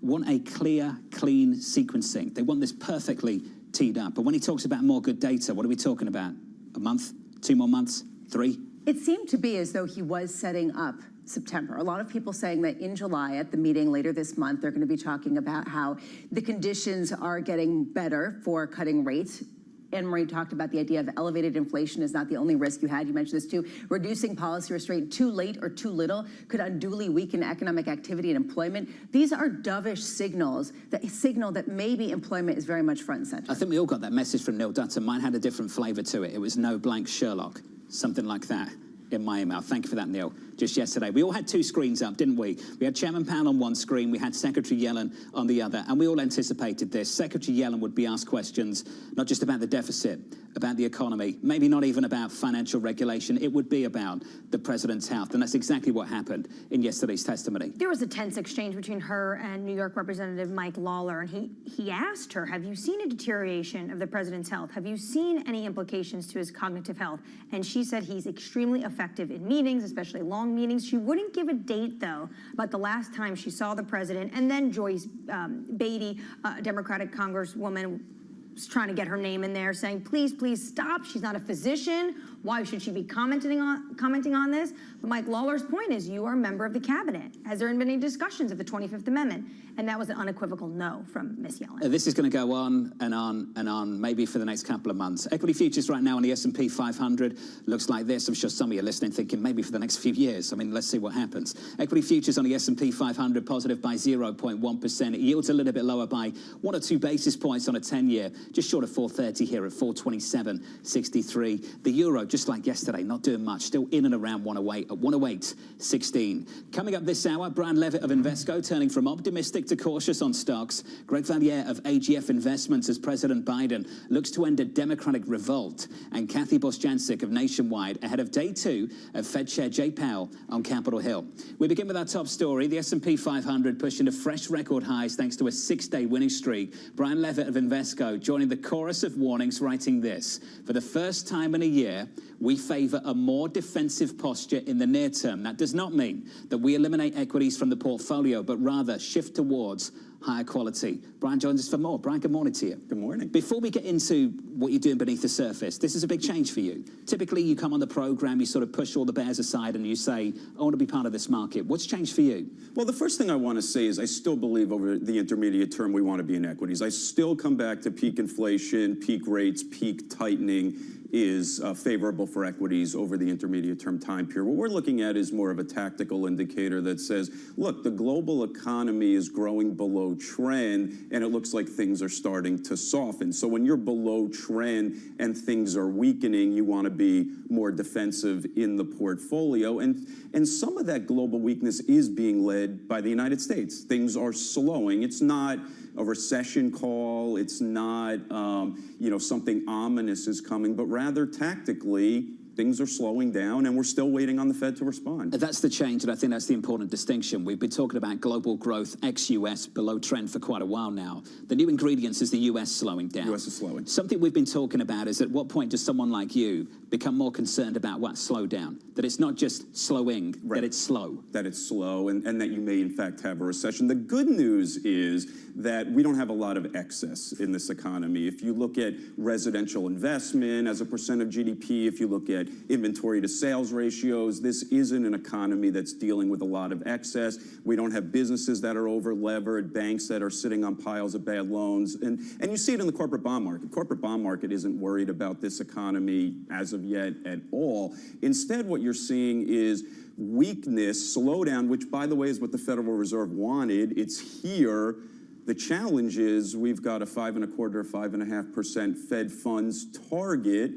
want a clear, clean sequencing. They want this perfectly teed up. But when he talks about more good data, what are we talking about? A month? 2 more months? 3? It seemed to be as though he was setting up September. A lot of people saying that in July at the meeting later this month, they're going to be talking about how the conditions are getting better for cutting rates. Anne-Marie talked about the idea of elevated inflation is not the only risk you had. You mentioned this too. Reducing policy restraint too late or too little could unduly weaken economic activity and employment. These are dovish signals that signal that maybe employment is very much front and center. I think we all got that message from Neil Dutton. Mine had a different flavor to it. It was no blank Sherlock, something like that in my email. Thank you for that, Neil. Just yesterday, we all had 2 screens up, didn't we? We had Chairman Powell on one screen, we had Secretary Yellen on the other, and we all anticipated this. Secretary Yellen would be asked questions, not just about the deficit, about the economy, maybe not even about financial regulation. It would be about the president's health, and that's exactly what happened in yesterday's testimony. There was a tense exchange between her and New York Representative Mike Lawler, and he asked her, have you seen a deterioration of the president's health? Have you seen any implications to his cognitive health? And she said he's extremely effective in meetings, especially long meetings. She wouldn't give a date, though, about the last time she saw the president. And then Joyce Beatty, Democratic Congresswoman, was trying to get her name in there, saying, please, please stop. She's not a physician. Why should she be commenting on this? But Mike Lawler's point is, you are a member of the cabinet. Has there been any discussions of the 25th Amendment? And that was an unequivocal no from Ms. Yellen. This is going to go on and on and on, maybe for the next couple of months. Equity futures right now on the S&P 500 looks like this. I'm sure some of you are listening thinking maybe for the next few years. I mean, let's see what happens. Equity futures on the S&P 500 positive by 0.1%. It yields a little bit lower by 1 or 2 basis points on a 10-year, just short of 430 here at 427.63. The euro, just like yesterday, not doing much, still in and around 108 at 108.16. Coming up this hour, Brian Levitt of Invesco turning from optimistic to cautious on stocks. Greg Valliere of AGF Investments as President Biden looks to end a Democratic revolt. And Kathy Bosjancic of Nationwide ahead of day 2 of Fed Chair Jay Powell on Capitol Hill. We begin with our top story, the S&P 500 pushing to fresh record highs thanks to a 6-day winning streak. Brian Levitt of Invesco joining the chorus of warnings, writing this: for the first time in a year, we favor a more defensive posture in the near term. That does not mean that we eliminate equities from the portfolio, but rather shift towards higher quality. Brian joins us for more. Brian, good morning to you. Good morning. Before we get into what you're doing beneath the surface, this is a big change for you. Typically, you come on the program, you sort of push all the bears aside and you say, I want to be part of this market. What's changed for you? Well, the first thing I want to say is I still believe over the intermediate term we want to be in equities. I still come back to peak inflation, peak rates, peak tightening is favorable for equities over the intermediate term time period. What we're looking at is more of a tactical indicator that says, look, the global economy is growing below trend and it looks like things are starting to soften. So when you're below trend and things are weakening, you want to be more defensive in the portfolio. And some of that global weakness is being led by the United States. Things are slowing. It's not a recession call. It's not, something ominous is coming, but rather tactically, things are slowing down and we're still waiting on the Fed to respond. That's the change, and I think that's the important distinction. We've been talking about global growth ex-US below trend for quite a while now. The new ingredients is the US slowing down. US is slowing. Something we've been talking about is at what point does someone like you become more concerned about what slowdown? That it's not just slowing, right. That it's slow. That it's slow and that you may in fact have a recession. The good news is that we don't have a lot of excess in this economy. If you look at residential investment as a percent of GDP, if you look at inventory to sales ratios, this isn't an economy that's dealing with a lot of excess. We don't have businesses that are over levered, banks that are sitting on piles of bad loans. And you see it in the corporate bond market. Corporate bond market isn't worried about this economy as of yet at all. Instead, what you're seeing is weakness, slowdown, which by the way is what the Federal Reserve wanted. It's here. The challenge is we've got a 5.25%, 5.5% Fed funds target,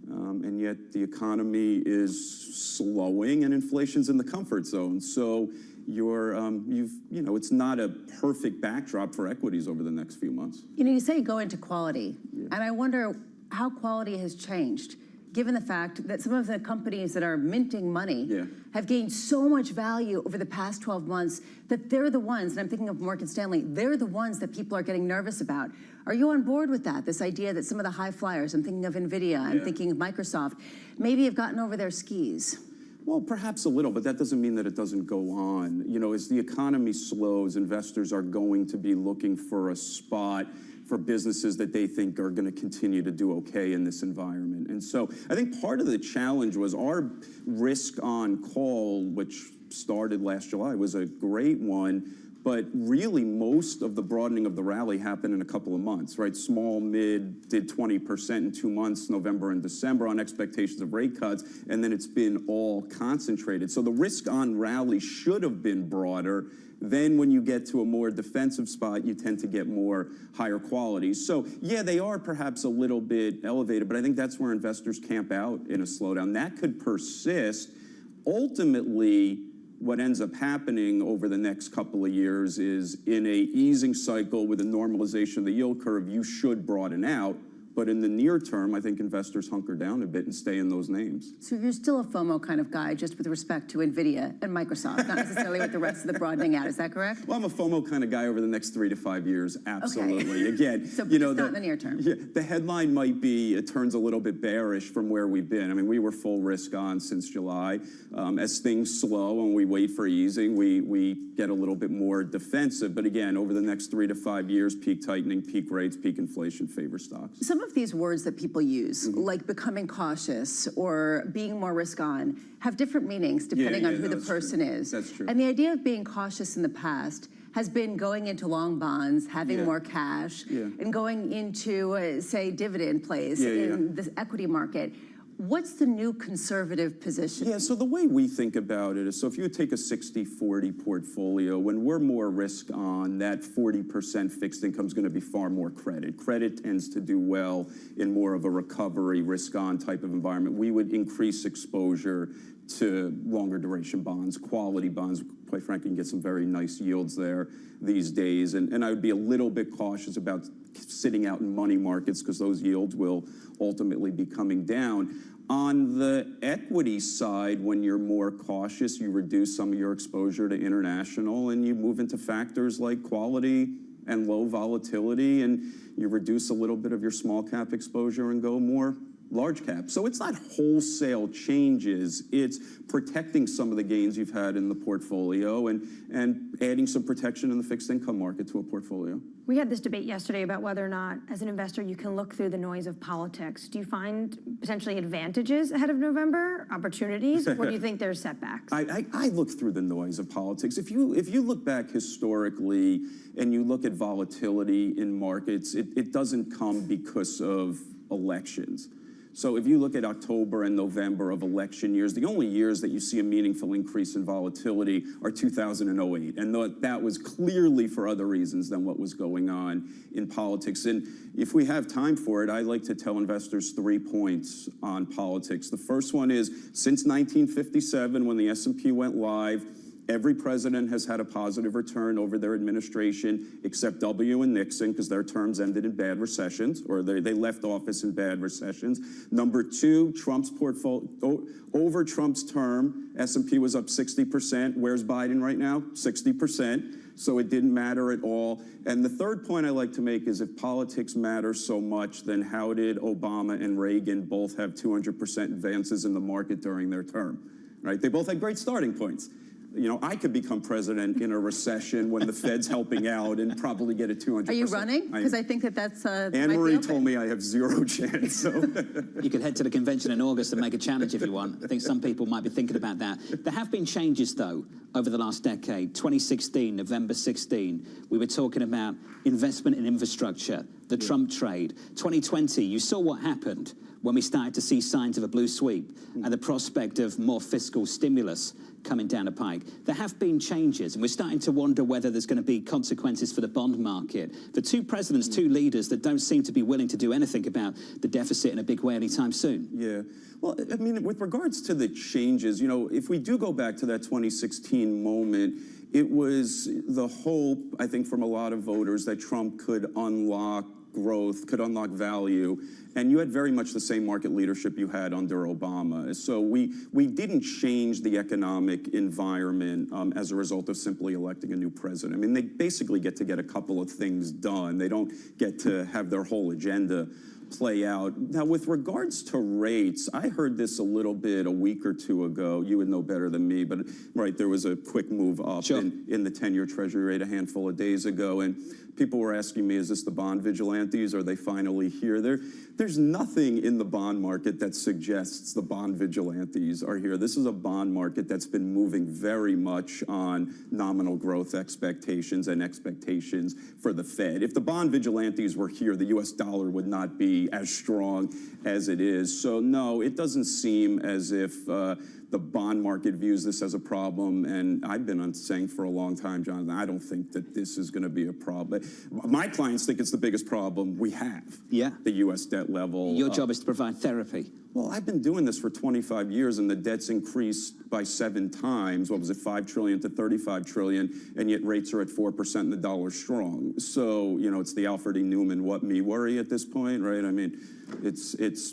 and yet the economy is slowing and inflation's in the comfort zone. So it's not a perfect backdrop for equities over the next few months. You know, you say go into quality, and I wonder how quality has changed, given the fact that some of the companies that are minting money have gained so much value over the past 12 months that they're the ones, and I'm thinking of Morgan Stanley, they're the ones that people are getting nervous about. Are you on board with that? This idea that some of the high flyers, I'm thinking of NVIDIA, I'm thinking of Microsoft, maybe have gotten over their skis? Well, perhaps a little, but that doesn't mean that it doesn't go on. You know, as the economy slows, investors are going to be looking for a spot for businesses that they think are going to continue to do okay in this environment. And so I think part of the challenge was our risk on call, which started last July, was a great one. But really, most of the broadening of the rally happened in a couple of months, right? Small, mid, did 20% in 2 months, November and December, on expectations of rate cuts, and then it's been all concentrated. So the risk-on rally should have been broader. Then when you get to a more defensive spot, you tend to get more higher quality. So yeah, they are perhaps a little bit elevated, but I think that's where investors camp out in a slowdown. That could persist. Ultimately, what ends up happening over the next couple of years is in a easing cycle with a normalization of the yield curve, you should broaden out. But in the near term, I think investors hunker down a bit and stay in those names. So you're still a FOMO kind of guy, just with respect to NVIDIA and Microsoft, not necessarily with the rest of the broadening out. Is that correct? Well, I'm a FOMO kind of guy over the next 3 to 5 years, absolutely. Okay. Again, so you know, not in the near term. Yeah, the headline might be it turns a little bit bearish from where we've been. I mean, we were full risk on since July. As things slow and we wait for easing, we get a little bit more defensive. But again, over the next 3 to 5 years, peak tightening, peak rates, peak inflation favor stocks. Some of these words that people use, like becoming cautious or being more risk on, have different meanings depending on who the person is. That's true. And the idea of being cautious in the past has been going into long bonds, having more cash, and going into, say, dividend plays in the equity market. What's the new conservative position? Yeah, so the way we think about it is, so if you take a 60-40 portfolio, when we're more risk on, that 40% fixed income is going to be far more credit. Credit tends to do well in more of a recovery, risk on type of environment. We would increase exposure to longer duration bonds, quality bonds. Quite frankly, you can get some very nice yields there these days. And I would be a little bit cautious about sitting out in money markets because those yields will ultimately be coming down. On the equity side, when you're more cautious, you reduce some of your exposure to international and you move into factors like quality and low volatility, and you reduce a little bit of your small cap exposure and go more large cap. So it's not wholesale changes, it's protecting some of the gains you've had in the portfolio and adding some protection in the fixed income market to a portfolio. We had this debate yesterday about whether or not, as an investor, you can look through the noise of politics. Do you find potentially advantages ahead of November, opportunities, or do you think there's setbacks? I look through the noise of politics. If you look back historically and you look at volatility in markets, it doesn't come because of elections. So if you look at October and November of election years, the only years that you see a meaningful increase in volatility are 2000 and 08. And that was clearly for other reasons than what was going on in politics. And if we have time for it, I like to tell investors 3 points on politics. The first one is, since 1957, when the S&P went live, every president has had a positive return over their administration, except W and Nixon, because their terms ended in bad recessions, or they left office in bad recessions. Number 2, Trump's portfolio, over Trump's term, S&P was up 60%. Where's Biden right now? 60%. So it didn't matter at all. And the third point I like to make is, if politics matters so much, then how did Obama and Reagan both have 200% advances in the market during their term? Right? They both had great starting points. You know, I could become president in a recession when the Fed's helping out and probably get a 200%. Are you running? Because I think that's Anne-Marie told me I have 0 chance. So you could head to the convention in August and make a challenge if you want. I think some people might be thinking about that. There have been changes, though, over the last decade. 2016, November 16, we were talking about investment in infrastructure, the Trump trade. 2020, you saw what happened when we started to see signs of a blue sweep and the prospect of more fiscal stimulus coming down the pike. There have been changes, and we're starting to wonder whether there's going to be consequences for the bond market. For 2 presidents, 2 leaders that don't seem to be willing to do anything about the deficit in a big way anytime soon. Yeah. Well, I mean, with regards to the changes, you know, if we do go back to that 2016 moment, it was the hope, I think, from a lot of voters that Trump could unlock growth, could unlock value, and you had very much the same market leadership you had under Obama. So we didn't change the economic environment as a result of simply electing a new president. I mean, they basically get a couple of things done. They don't get to have their whole agenda play out. Now, with regards to rates, I heard this a little bit a week or two ago. You would know better than me, but right, there was a quick move up in the 10-year Treasury rate a handful of days ago, and people were asking me, is this the bond vigilantes? Are they finally here? There's nothing in the bond market that suggests the bond vigilantes are here. This is a bond market that's been moving very much on nominal growth expectations and expectations for the Fed. If the bond vigilantes were here, the U.S. dollar would not be as strong as it is. So no, it doesn't seem as if the bond market views this as a problem, and I've been saying for a long time, Jonathan, I don't think that this is going to be a problem. My clients think it's the biggest problem we have. Yeah. The U.S. debt level. Your job is to provide therapy. Well, I've been doing this for 25 years, and the debt's increased by 7 times. What was it, 5 trillion to 35 trillion, and yet rates are at 4% and the dollar's strong. So, you know, it's the Alfred E. Neumann, what me worry at this point, right? I mean,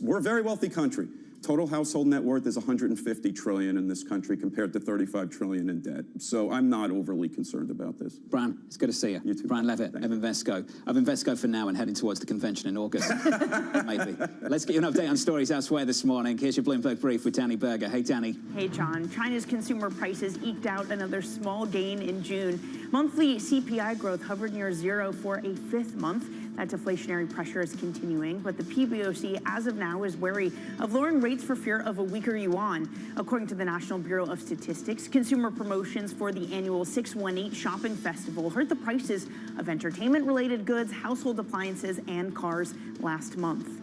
we're a very wealthy country. Total household net worth is 150 trillion in this country compared to 35 trillion in debt. So I'm not overly concerned about this. Brian, it's good to see you. You too. Brian Levitt of Invesco. Of Invesco for now and heading towards the convention in August. Maybe. Let's get you an update on stories elsewhere this morning. Here's your Bloomberg Brief with Danny Berger. Hey, Danny. Hey, John. China's consumer prices eked out another small gain in June. Monthly CPI growth hovered near zero for a 5th month. That deflationary pressure is continuing, but the PBOC, as of now, is wary of lowering rates for fear of a weaker yuan. According to the National Bureau of Statistics, consumer promotions for the annual 618 Shopping Festival hurt the prices of entertainment-related goods, household appliances, and cars last month.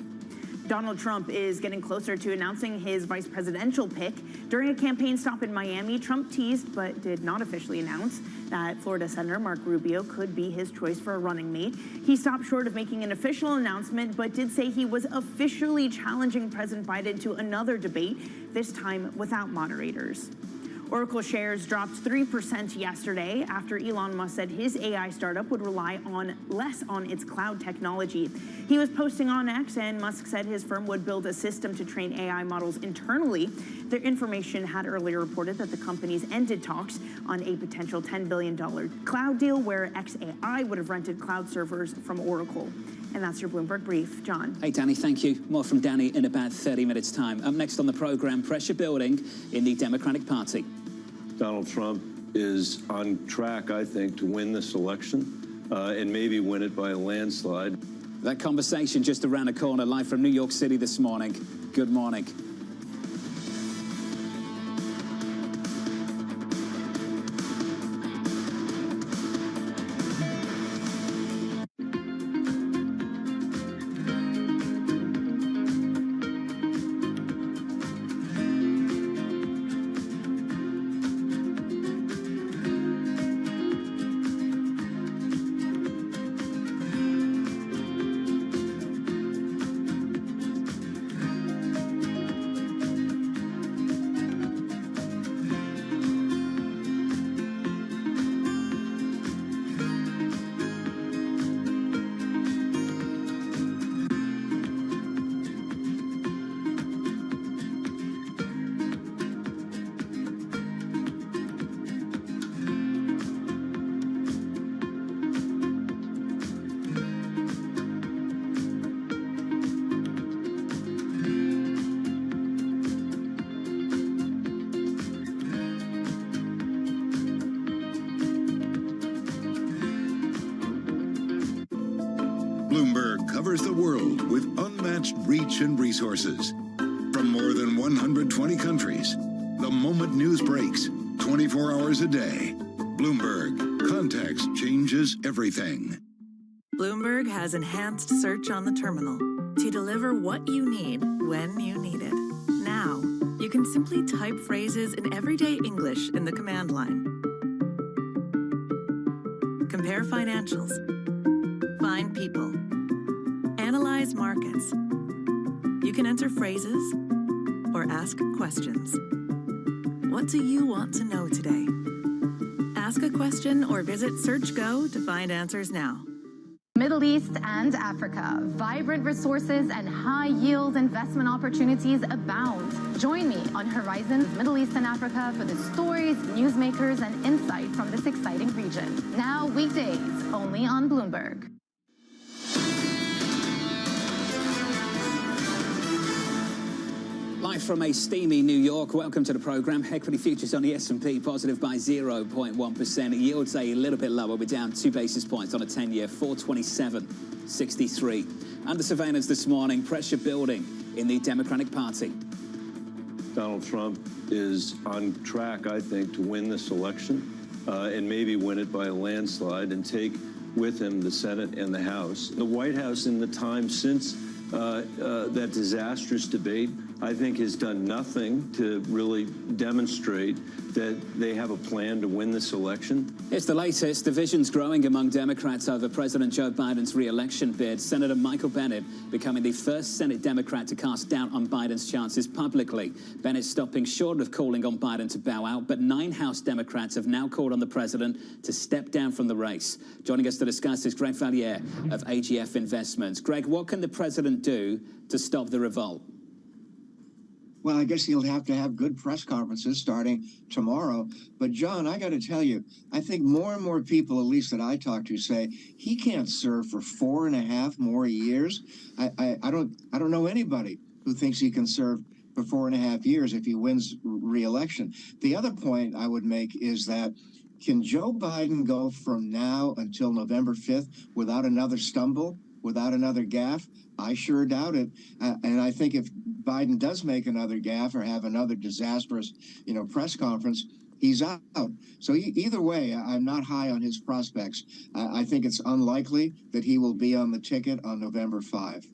Donald Trump is getting closer to announcing his vice presidential pick. During a campaign stop in Miami, Trump teased but did not officially announce that Florida Senator Marco Rubio could be his choice for a running mate. He stopped short of making an official announcement, but did say he was officially challenging President Biden to another debate, this time without moderators. Oracle shares dropped 3% yesterday after Elon Musk said his AI startup would rely less on its cloud technology. He was posting on X, and Musk said his firm would build a system to train AI models internally. Their information had earlier reported that the companies ended talks on a potential $10 billion cloud deal where xAI would have rented cloud servers from Oracle. And that's your Bloomberg Brief. John. Hey, Danny, thank you. More from Danny in about 30 minutes' time. Up next on the program, pressure building in the Democratic Party. Donald Trump is on track, I think, to win this election and maybe win it by a landslide. That conversation just around the corner, live from New York City this morning. Good morning. Bloomberg covers the world with unmatched reach and resources. From more than 120 countries, the moment news breaks, 24 hours a day. Bloomberg, context changes everything. Bloomberg has enhanced search on the terminal to deliver what you need when you need it. Now, you can simply type phrases in everyday English in the command line. Compare financials. Find people. Analyze markets. You can enter phrases or ask questions. What do you want to know today? Ask a question or visit SearchGo to find answers now. Middle East and Africa. Vibrant resources and high-yield investment opportunities abound. Join me on Horizons Middle East and Africa for the stories, newsmakers, and insight from this exciting region. Now weekdays, only on Bloomberg. Live from a steamy New York, welcome to the program. Equity futures on the S&P positive by 0.1%. Yields a little bit lower. We're down 2 basis points on a 10-year, 427.63. Under surveillance this morning, pressure building in the Democratic Party. Donald Trump is on track, I think, to win this election and maybe win it by a landslide and take with him the Senate and the House. The White House, in the time since that disastrous debate, I think has done nothing to really demonstrate that they have a plan to win this election. It's the latest. Divisions growing among Democrats over President Joe Biden's re-election bid. Senator Michael Bennet becoming the first Senate Democrat to cast doubt on Biden's chances publicly. Bennet stopping short of calling on Biden to bow out, but 9 House Democrats have now called on the president to step down from the race. Joining us to discuss is Greg Valliere of AGF Investments. Greg, what can the president do to stop the revolt? Well, I guess he'll have to have good press conferences starting tomorrow. But, John, I got to tell you, I think more and more people, at least that I talk to, say he can't serve for 4.5 more years. I don't know anybody who thinks he can serve for 4.5 years if he wins re-election. The other point I would make is that can Joe Biden go from now until November 5th without another stumble, without another gaffe? I sure doubt it. And I think if Biden does make another gaffe or have another disastrous, press conference, he's out. So either way, I'm not high on his prospects. I think it's unlikely that he will be on the ticket on November 5.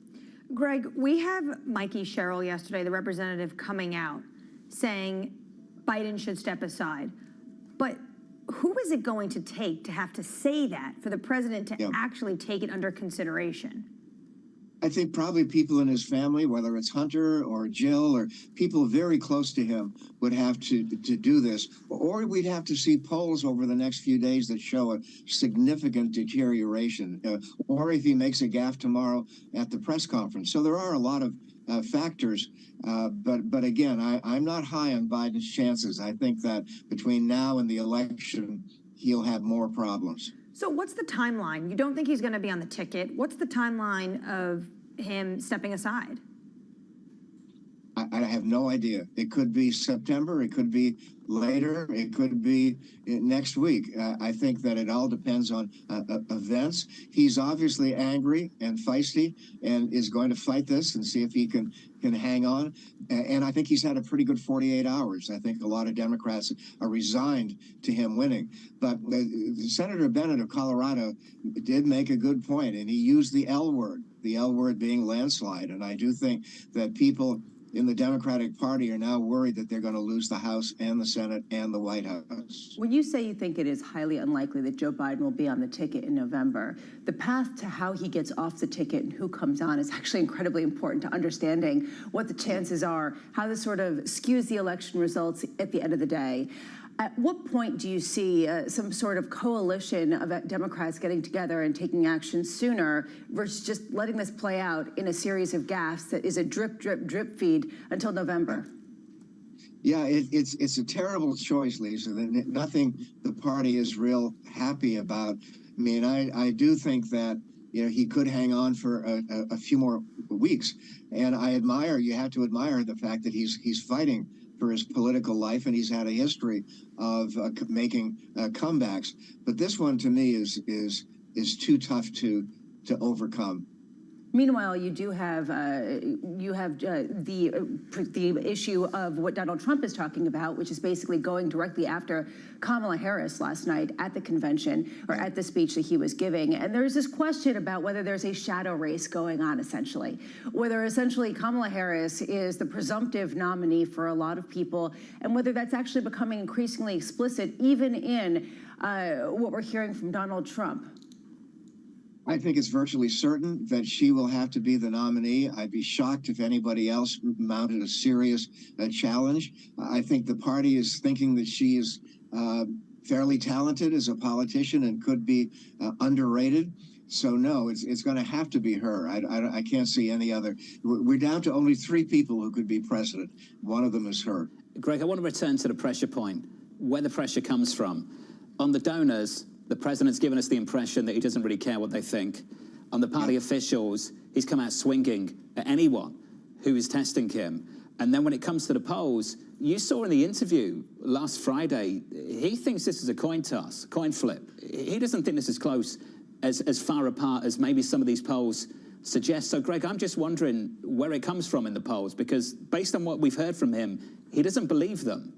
Greg, we have Mikey Sherrill yesterday, the representative, coming out saying Biden should step aside. But who is it going to take to have to say that for the president to actually take it under consideration? I think probably people in his family, whether it's Hunter or Jill or people very close to him, would have to do this. Or we'd have to see polls over the next few days that show a significant deterioration. Or if he makes a gaffe tomorrow at the press conference. So there are a lot of factors. But again, I'm not high on Biden's chances. I think that between now and the election, he'll have more problems. So what's the timeline? You don't think he's going to be on the ticket. What's the timeline of him stepping aside? I have no idea. It could be September. It could be later. It could be next week. I think that it all depends on events. He's obviously angry and feisty and is going to fight this and see if he can hang on. And I think he's had a pretty good 48 hours. I think a lot of Democrats are resigned to him winning. But Senator Bennet of Colorado did make a good point, and he used the L word being landslide. And I do think that people in the Democratic Party are now worried that they're going to lose the House and the Senate and the White House. When you say you think it is highly unlikely that Joe Biden will be on the ticket in November, the path to how he gets off the ticket and who comes on is actually incredibly important to understanding what the chances are, how this sort of skews the election results at the end of the day. At what point do you see some sort of coalition of Democrats getting together and taking action sooner versus just letting this play out in a series of gaffes that is a drip, drip, drip feed until November? Yeah, it's a terrible choice, Lisa. Nothing the party is real happy about. I mean, I do think that he could hang on for a few more weeks, and you have to admire the fact that he's fighting for his political life, and he's had a history of making comebacks. But this one, to me, is too tough to overcome. Meanwhile, you do have the issue of what Donald Trump is talking about, which is basically going directly after Kamala Harris last night at the convention or at the speech that he was giving. And there's this question about whether there's a shadow race going on, essentially, whether essentially Kamala Harris is the presumptive nominee for a lot of people, and whether that's actually becoming increasingly explicit, even in what we're hearing from Donald Trump. I think it's virtually certain that she will have to be the nominee. I'd be shocked if anybody else mounted a serious challenge. I think the party is thinking that she is fairly talented as a politician and could be underrated. So no, it's going to have to be her. I can't see any other. We're down to only 3 people who could be president. One of them is her. Greg, I want to return to the pressure point, where the pressure comes from. On the donors, the president's given us the impression that he doesn't really care what they think. On the party officials, he's come out swinging at anyone who is testing him. And then when it comes to the polls, you saw in the interview last Friday, he thinks this is a coin toss, coin flip. He doesn't think this is close, as far apart as maybe some of these polls suggest. So, Greg, I'm just wondering where it comes from in the polls, because based on what we've heard from him, he doesn't believe them.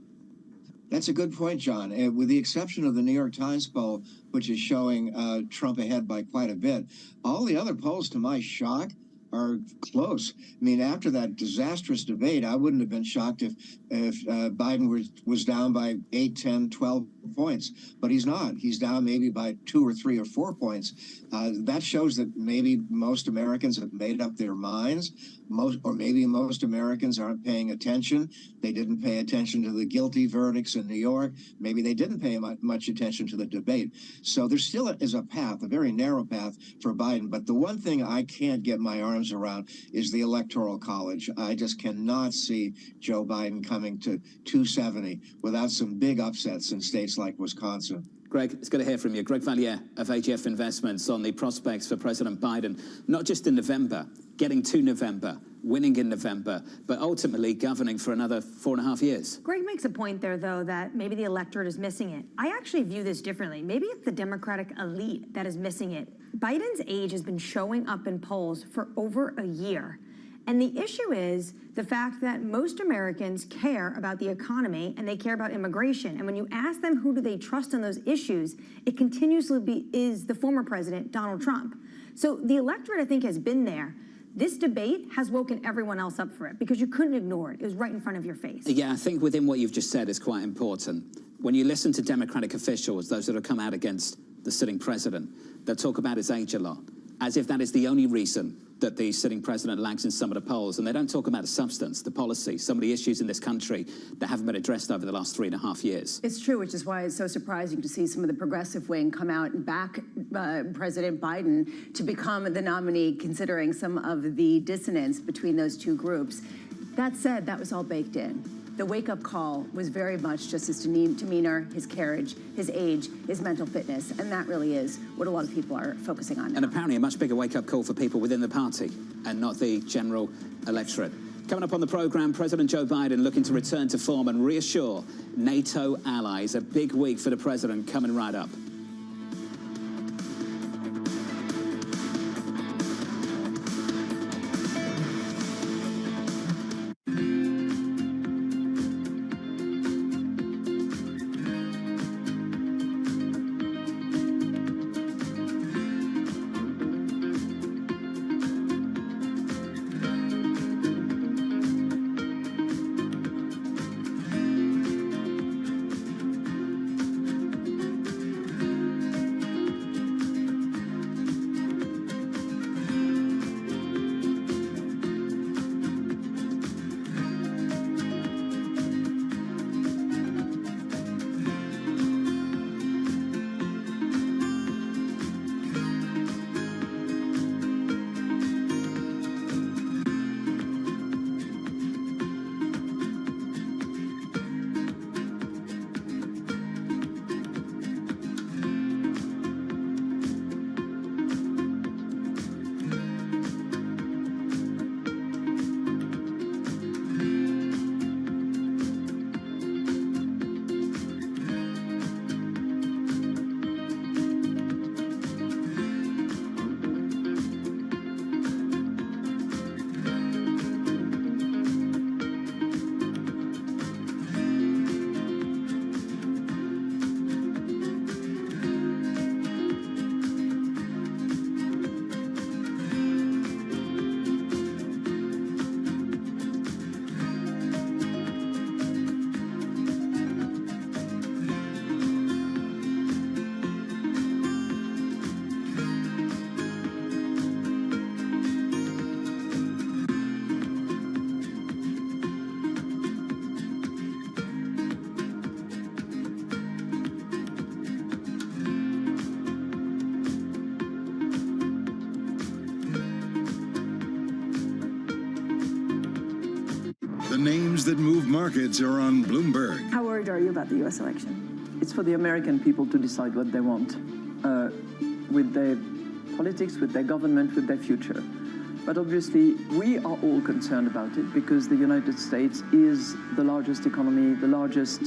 That's a good point, John. With the exception of the New York Times poll, which is showing Trump ahead by quite a bit, all the other polls, to my shock, are close. I mean, after that disastrous debate, I wouldn't have been shocked if Biden was down by 8, 10, 12 points. But he's not. He's down maybe by 2 or 3 or 4 points. That shows that maybe most Americans have made up their minds. Maybe most Americans aren't paying attention. They didn't pay attention to the guilty verdicts in New York. Maybe they didn't pay much attention to the debate. So there still is a path, a very narrow path for Biden. But the one thing I can't get my arms around is the Electoral College. I just cannot see Joe Biden coming to 270 without some big upsets in states like Wisconsin. Greg, it's good to hear from you. Greg Valliere of AGF Investments on the prospects for President Biden, not just in November, getting to November, winning in November, but ultimately governing for another 4.5 years. Greg makes a point there, though, that maybe the electorate is missing it. I actually view this differently. Maybe it's the Democratic elite that is missing it. Biden's age has been showing up in polls for over a year. And the issue is the fact that most Americans care about the economy and they care about immigration. And when you ask them who do they trust on those issues, it continuously is the former president, Donald Trump. So the electorate, I think, has been there. This debate has woken everyone else up for it because you couldn't ignore it. It was right in front of your face. Yeah, I think within what you've just said is quite important. When you listen to Democratic officials, those that have come out against the sitting president, they'll talk about his age a lot, as if that is the only reason that the sitting president lags in some of the polls. And they don't talk about the substance, the policy, some of the issues in this country that haven't been addressed over the last 3.5 years. It's true, which is why it's so surprising to see some of the progressive wing come out and back President Biden to become the nominee, considering some of the dissonance between those two groups. That said, that was all baked in. The wake-up call was very much just his demeanor, his carriage, his age, his mental fitness, and that really is what a lot of people are focusing on now. And apparently a much bigger wake-up call for people within the party and not the general electorate. Coming up on the programme, President Joe Biden looking to return to form and reassure NATO allies. A big week for the president coming right up. The names that move markets are on Bloomberg. How worried are you about the U.S. election? It's for the American people to decide what they want with their politics, with their government, with their future. But obviously, we are all concerned about it because the United States is the largest economy, the largest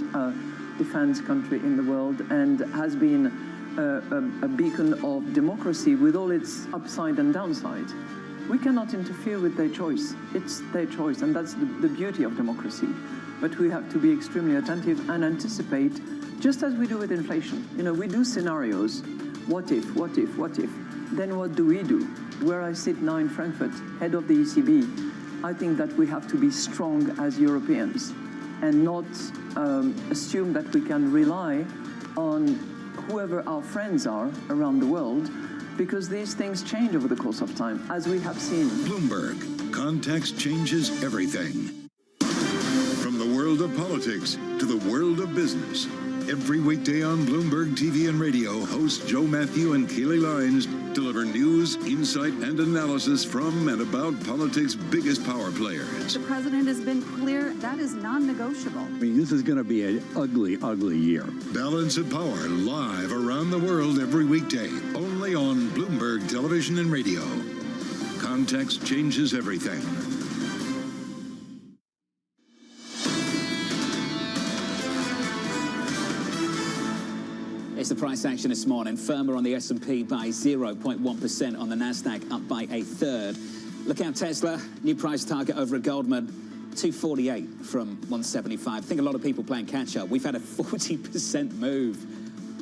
defense country in the world, and has been a beacon of democracy with all its upside and downside. We cannot interfere with their choice. It's their choice, and that's the beauty of democracy. But we have to be extremely attentive and anticipate, just as we do with inflation. You know, we do scenarios. What if, what if, what if? Then what do we do? Where I sit now in Frankfurt, head of the ECB, I think that we have to be strong as Europeans and not assume that we can rely on whoever our friends are around the world, because these things change over the course of time, as we have seen. Bloomberg. Context changes everything. From the world of politics to the world of business. Every weekday on Bloomberg TV and radio, hosts Joe Matthew and Keely Lines deliver news, insight, and analysis from and about politics' biggest power players. The president has been clear that is non-negotiable. I mean, this is going to be an ugly, ugly year. Balance of Power, live around the world every weekday, only on Bloomberg Television and Radio. Context changes everything. It's the price action this morning. Firmer on the S&P by 0.1%, on the Nasdaq up by a third. Look out, Tesla, new price target over at Goldman, 248 from 175. I think a lot of people playing catch up. We've had a 40% move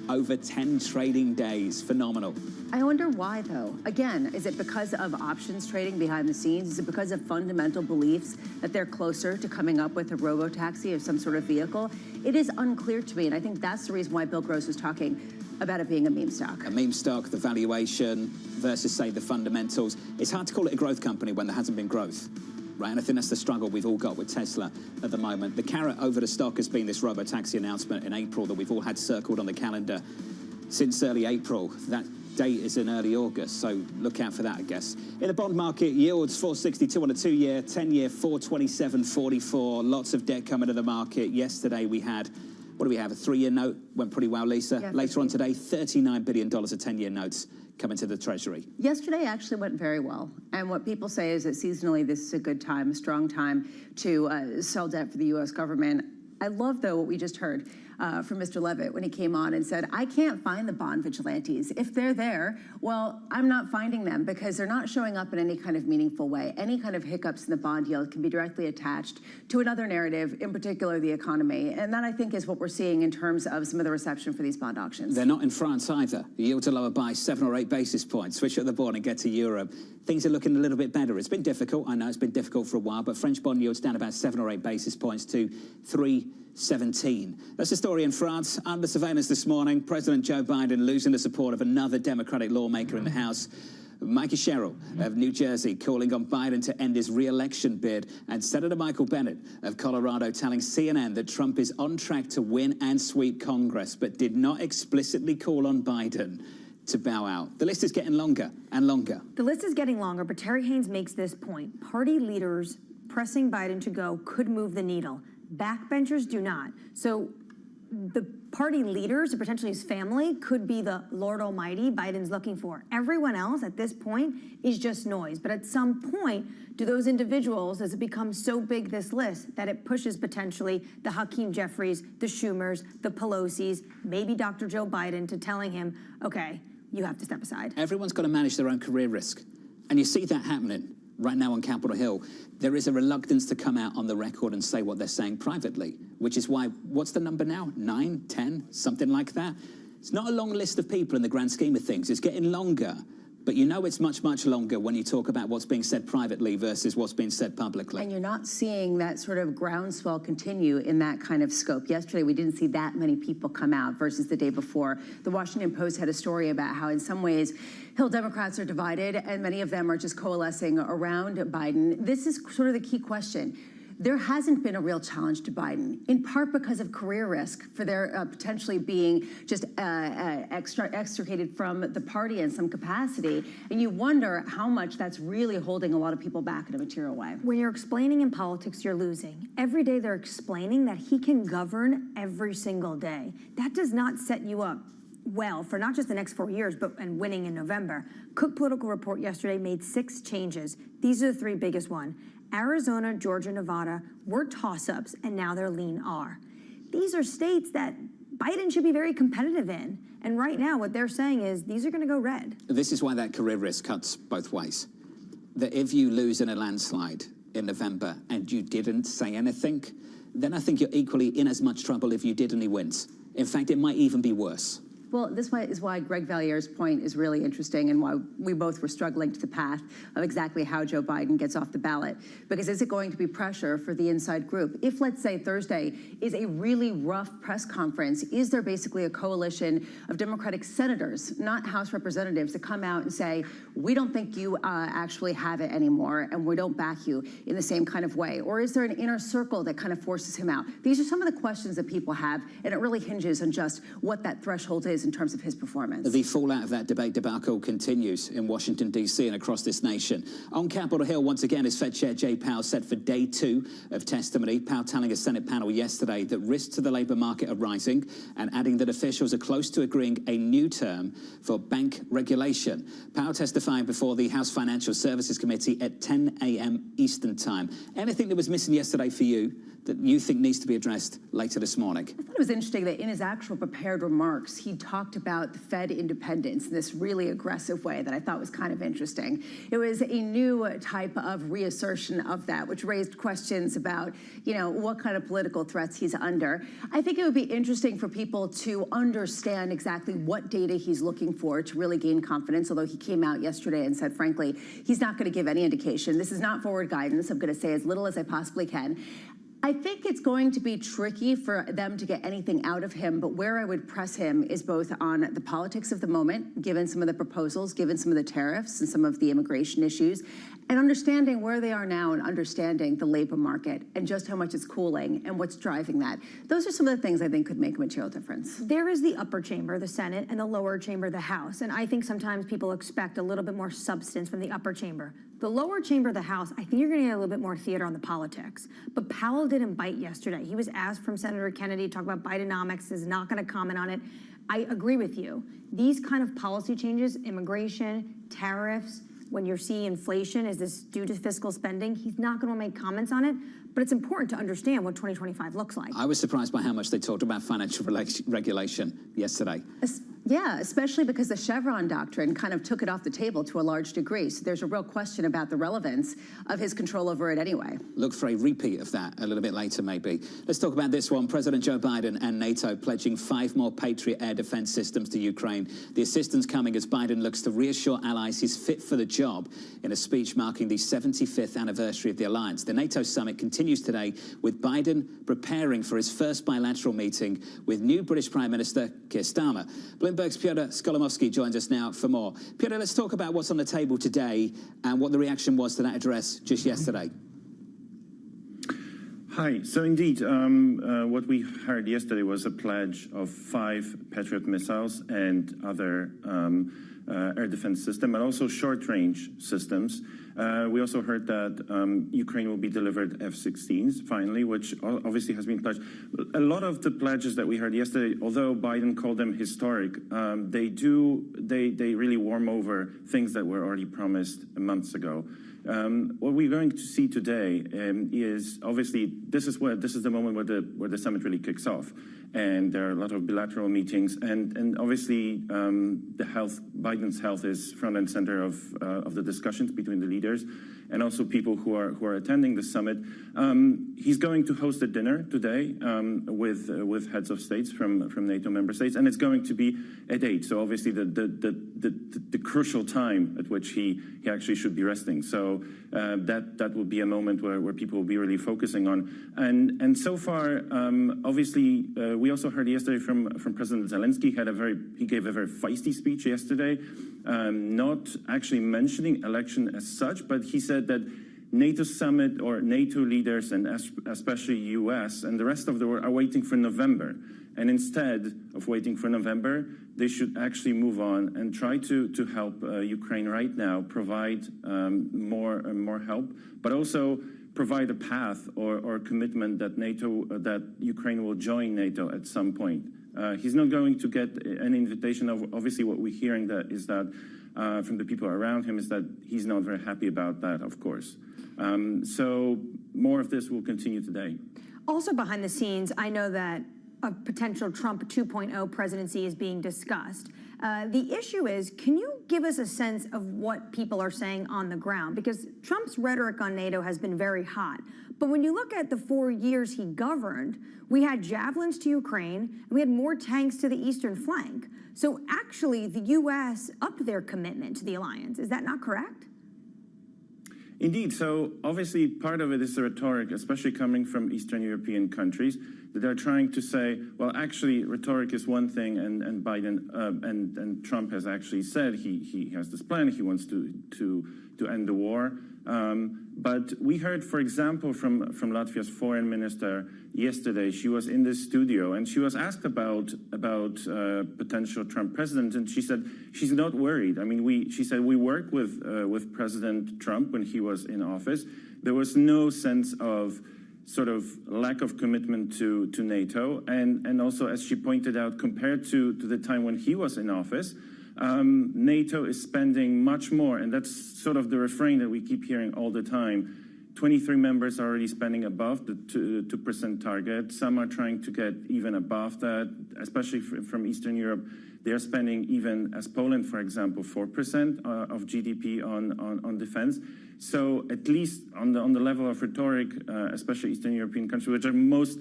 over 10 trading days. Phenomenal. I wonder why, though. Again, is it because of options trading behind the scenes? Is it because of fundamental beliefs that they're closer to coming up with a robo-taxi or some sort of vehicle? It is unclear to me, and I think that's the reason why Bill Gross was talking about it being a meme stock. A meme stock, the valuation versus, say, the fundamentals. It's hard to call it a growth company when there hasn't been growth, right? And I think that's the struggle we've all got with Tesla at the moment. The carrot over the stock has been this robo-taxi announcement in April that we've all had circled on the calendar since early April. That date is in early August, so look out for that, I guess. In the bond market, yields 462 on a 2-year, 10-year 427.44. Lots of debt coming to the market. Yesterday we had, what do we have, a 3-year note? Went pretty well, Lisa. Yeah, Later on today, $39 billion of 10-year notes coming to the Treasury. Yesterday actually went very well. And what people say is that seasonally this is a good time, a strong time to sell debt for the U.S. government. I love, though, what we just heard from Mr. Levitt when he came on and said, I can't find the bond vigilantes. If they're there, well, I'm not finding them because they're not showing up in any kind of meaningful way. Any kind of hiccups in the bond yield can be directly attached to another narrative, in particular the economy. And that, I think, is what we're seeing in terms of some of the reception for these bond auctions. They're not in France either. Yields are lower by 7 or 8 basis points. Switch at the board and get to Europe. Things are looking a little bit better. It's been difficult. I know it's been difficult for a while, but French bond yields down about 7 or 8 basis points to 3.17. That's the story in France. Under surveillance this morning, President Joe Biden losing the support of another Democratic lawmaker in the House. Mikey Sherrill of New Jersey calling on Biden to end his re-election bid, and Senator Michael Bennet of Colorado telling CNN that Trump is on track to win and sweep Congress, but did not explicitly call on Biden to bow out. The list is getting longer and longer. The list is getting longer, but Terry Haynes makes this point. Party leaders pressing Biden to go could move the needle. Backbenchers do not. So the party leaders, or potentially his family, could be the Lord Almighty Biden's looking for. Everyone else at this point is just noise. But at some point, do those individuals, does it become so big, this list, that it pushes potentially the Hakeem Jeffries, the Schumers, the Pelosi's, maybe Dr. Joe Biden, to telling him, okay, you have to step aside? Everyone's got to manage their own career risk. And you see that happening right now on Capitol Hill. There is a reluctance to come out on the record and say what they're saying privately, which is why, what's the number now? 9, 10, something like that? It's not a long list of people in the grand scheme of things. It's getting longer. But you know it's much, much longer when you talk about what's being said privately versus what's being said publicly. And you're not seeing that sort of groundswell continue in that kind of scope. Yesterday, we didn't see that many people come out versus the day before. The Washington Post had a story about how in some ways Hill Democrats are divided and many of them are just coalescing around Biden. This is sort of the key question. there hasn't been a real challenge to Biden, in part because of career risk for their potentially being just extricated from the party in some capacity. And you wonder how much that's really holding a lot of people back in a material way. When you're explaining in politics, you're losing. Every day they're explaining that he can govern every single day. That does not set you up well for not just the next 4 years, but and winning in November. Cook Political Report yesterday made 6 changes. These are the 3 biggest ones. Arizona, Georgia, Nevada were toss-ups, and now they're lean R. These are states that Biden should be very competitive in. And right now, what they're saying is these are going to go red. This is why that career risk cuts both ways. That if you lose in a landslide in November and you didn't say anything, then I think you're equally in as much trouble if you did and he wins. In fact, it might even be worse. Well, this is why Greg Vallier's point is really interesting and why we both were struggling to the path of exactly how Joe Biden gets off the ballot. Because is it going to be pressure for the inside group? If, let's say, Thursday is a really rough press conference, is there basically a coalition of Democratic senators, not House representatives, that come out and say, we don't think you actually have it anymore and we don't back you in the same kind of way? Or is there an inner circle that kind of forces him out? These are some of the questions that people have, and it really hinges on just what that threshold is in terms of his performance. The fallout of that debate debacle continues in Washington, D.C. and across this nation. On Capitol Hill, once again, is Fed Chair Jay Powell set for day 2 of testimony. Powell telling a Senate panel yesterday that risks to the labor market are rising and adding that officials are close to agreeing a new term for bank regulation. Powell testifying before the House Financial Services Committee at 10 a.m. Eastern Time. Anything that was missing yesterday for you that you think needs to be addressed later this morning? I thought it was interesting that in his actual prepared remarks, he talked about the Fed independence in this really aggressive way that I thought was kind of interesting. It was a new type of reassertion of that, which raised questions about, you know, what kind of political threats he's under. I think it would be interesting for people to understand exactly what data he's looking for to really gain confidence, although he came out yesterday and said, frankly, he's not going to give any indication. This is not forward guidance. I'm going to say as little as I possibly can. I think it's going to be tricky for them to get anything out of him, but where I would press him is both on the politics of the moment, given some of the proposals, given some of the tariffs and some of the immigration issues, and understanding where they are now and understanding the labor market and just how much it's cooling and what's driving that. Those are some of the things I think could make a material difference. There is the upper chamber, the Senate, and the lower chamber, the House. And I think sometimes people expect a little bit more substance from the upper chamber. The lower chamber of the House, I think you're going to get a little bit more theater on the politics. But Powell didn't bite yesterday. He was asked from Senator Kennedy to talk about Bidenomics, is not going to comment on it. I agree with you. These kind of policy changes, immigration, tariffs, when you're seeing inflation, is this due to fiscal spending? He's not going to make comments on it, but it's important to understand what 2025 looks like. I was surprised by how much they talked about financial regulation yesterday. Yeah, especially because the Chevron doctrine kind of took it off the table to a large degree. So there's a real question about the relevance of his control over it anyway. Look for a repeat of that a little bit later, maybe. Let's talk about this one. President Joe Biden and NATO pledging 5 more Patriot air defense systems to Ukraine. The assistance coming as Biden looks to reassure allies he's fit for the job in a speech marking the 75th anniversary of the alliance. The NATO summit continues today with Biden preparing for his first bilateral meeting with new British Prime Minister Keir Starmer. Bloomberg's Piotr Skolomovsky joins us now for more. Piotr, let's talk about what's on the table today and what the reaction was to that address just yesterday. Hi. So indeed, what we heard yesterday was a pledge of 5 Patriot missiles and other air defense system, and also short-range systems. We also heard that Ukraine will be delivered F-16s finally, which obviously has been pledged. A lot of the pledges that we heard yesterday, although Biden called them historic, they really warm over things that were already promised months ago. What we're going to see today is obviously this is the moment where the summit really kicks off, and there are a lot of bilateral meetings, and obviously Biden's health is front and center of the discussions between the leaders, and also people who are attending the summit. He's going to host a dinner today with heads of states from NATO member states, and it's going to be at 8. So obviously the crucial time at which he actually should be resting. So that will be a moment where people will be really focusing on. And so far, obviously, we also heard yesterday from President Zelensky. He gave a very feisty speech yesterday, not actually mentioning election as such, but he said that NATO summit or NATO leaders, and especially US and the rest of the world, are waiting for November. And instead of waiting for November, they should actually move on and try to help Ukraine right now, provide more help, but also provide a path or commitment that that Ukraine will join NATO at some point. He's not going to get an invitation. Obviously, what we're hearing is that from the people around him is that he's not very happy about that, of course. So more of this will continue today. Also behind the scenes, I know that a potential Trump 2.0 presidency is being discussed. The issue is, can you give us a sense of what people are saying on the ground? Because Trump's rhetoric on NATO has been very hot. But when you look at the 4 years he governed, we had javelins to Ukraine, and we had more tanks to the eastern flank. So actually, the U.S. upped their commitment to the alliance. Is that not correct? Indeed. So obviously, part of it is the rhetoric, especially coming from Eastern European countries, that they're trying to say, well, actually, rhetoric is one thing, and Biden and Trump has actually said he has this plan. He wants to end the war. But we heard, for example, from Latvia's foreign minister yesterday. She was in this studio and she was asked about potential Trump president, and she said she's not worried. I mean, she said we worked with President Trump when he was in office. There was no sense of sort of lack of commitment to NATO, and also, as she pointed out, compared to the time when he was in office, NATO is spending much more, and that's sort of the refrain that we keep hearing all the time. 23 members are already spending above the 2% target. Some are trying to get even above that, especially from Eastern Europe. They're spending even, as Poland, for example, 4% of GDP on defense. So at least on the level of rhetoric, especially Eastern European countries, which are most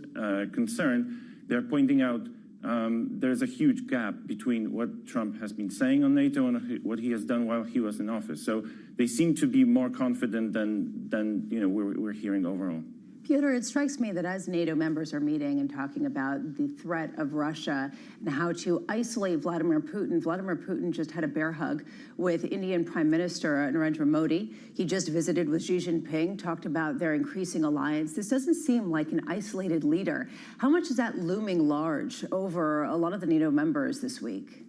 concerned, they're pointing out there's a huge gap between what Trump has been saying on NATO and what he has done while he was in office. So they seem to be more confident than we're hearing overall. Peter, it strikes me that as NATO members are meeting and talking about the threat of Russia and how to isolate Vladimir Putin just had a bear hug with Indian Prime Minister Narendra Modi. He just visited with Xi Jinping, talked about their increasing alliance. This doesn't seem like an isolated leader. How much is that looming large over a lot of the NATO members this week?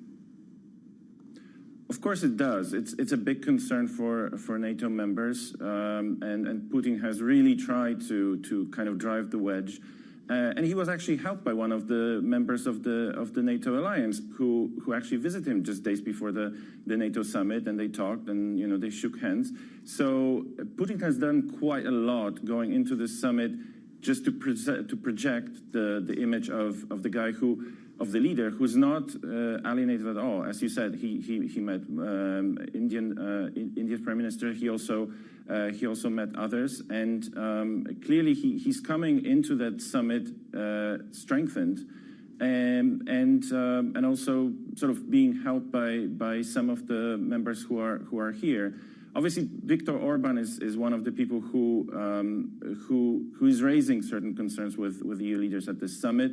Of course it does. It's a big concern for NATO members, and Putin has really tried to kind of drive the wedge. And he was actually helped by one of the members of the NATO alliance who actually visited him just days before the NATO summit, and they talked and they shook hands. So Putin has done quite a lot going into this summit just to project the image of the guy of the leader who's not alienated at all. As you said, he met India's prime minister. He also met others, and clearly he's coming into that summit strengthened, and also sort of being helped by some of the members who are here. Obviously, Viktor Orban is one of the people who is raising certain concerns with EU leaders at this summit.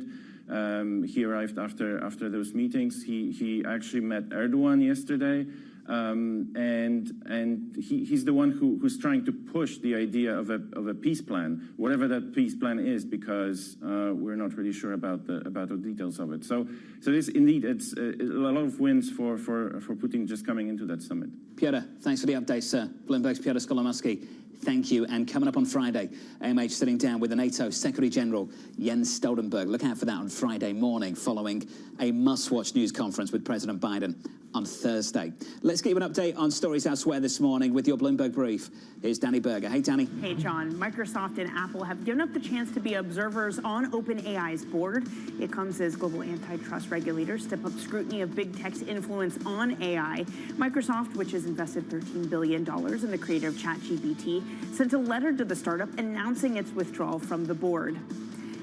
He arrived after those meetings. He actually met Erdogan yesterday, and he's the one who's trying to push the idea of a peace plan, whatever that peace plan is, because we're not really sure about the details of it. So this indeed, it's a lot of wins for Putin just coming into that summit. Piotr, thanks for the update, sir. Bloomberg's Piotr Skolomoski. Thank you. And coming up on Friday, AMH sitting down with the NATO Secretary General Jens Stoltenberg. Look out for that on Friday morning, following a must-watch news conference with President Biden on Thursday. Let's give an update on stories elsewhere this morning with your Bloomberg Brief. Here's Danny Berger. Hey, Danny. Hey, John. Microsoft and Apple have given up the chance to be observers on OpenAI's board. It comes as global antitrust regulators step up scrutiny of big tech's influence on AI. Microsoft, which has invested $13 billion in the creator of ChatGPT, sent a letter to the startup announcing its withdrawal from the board.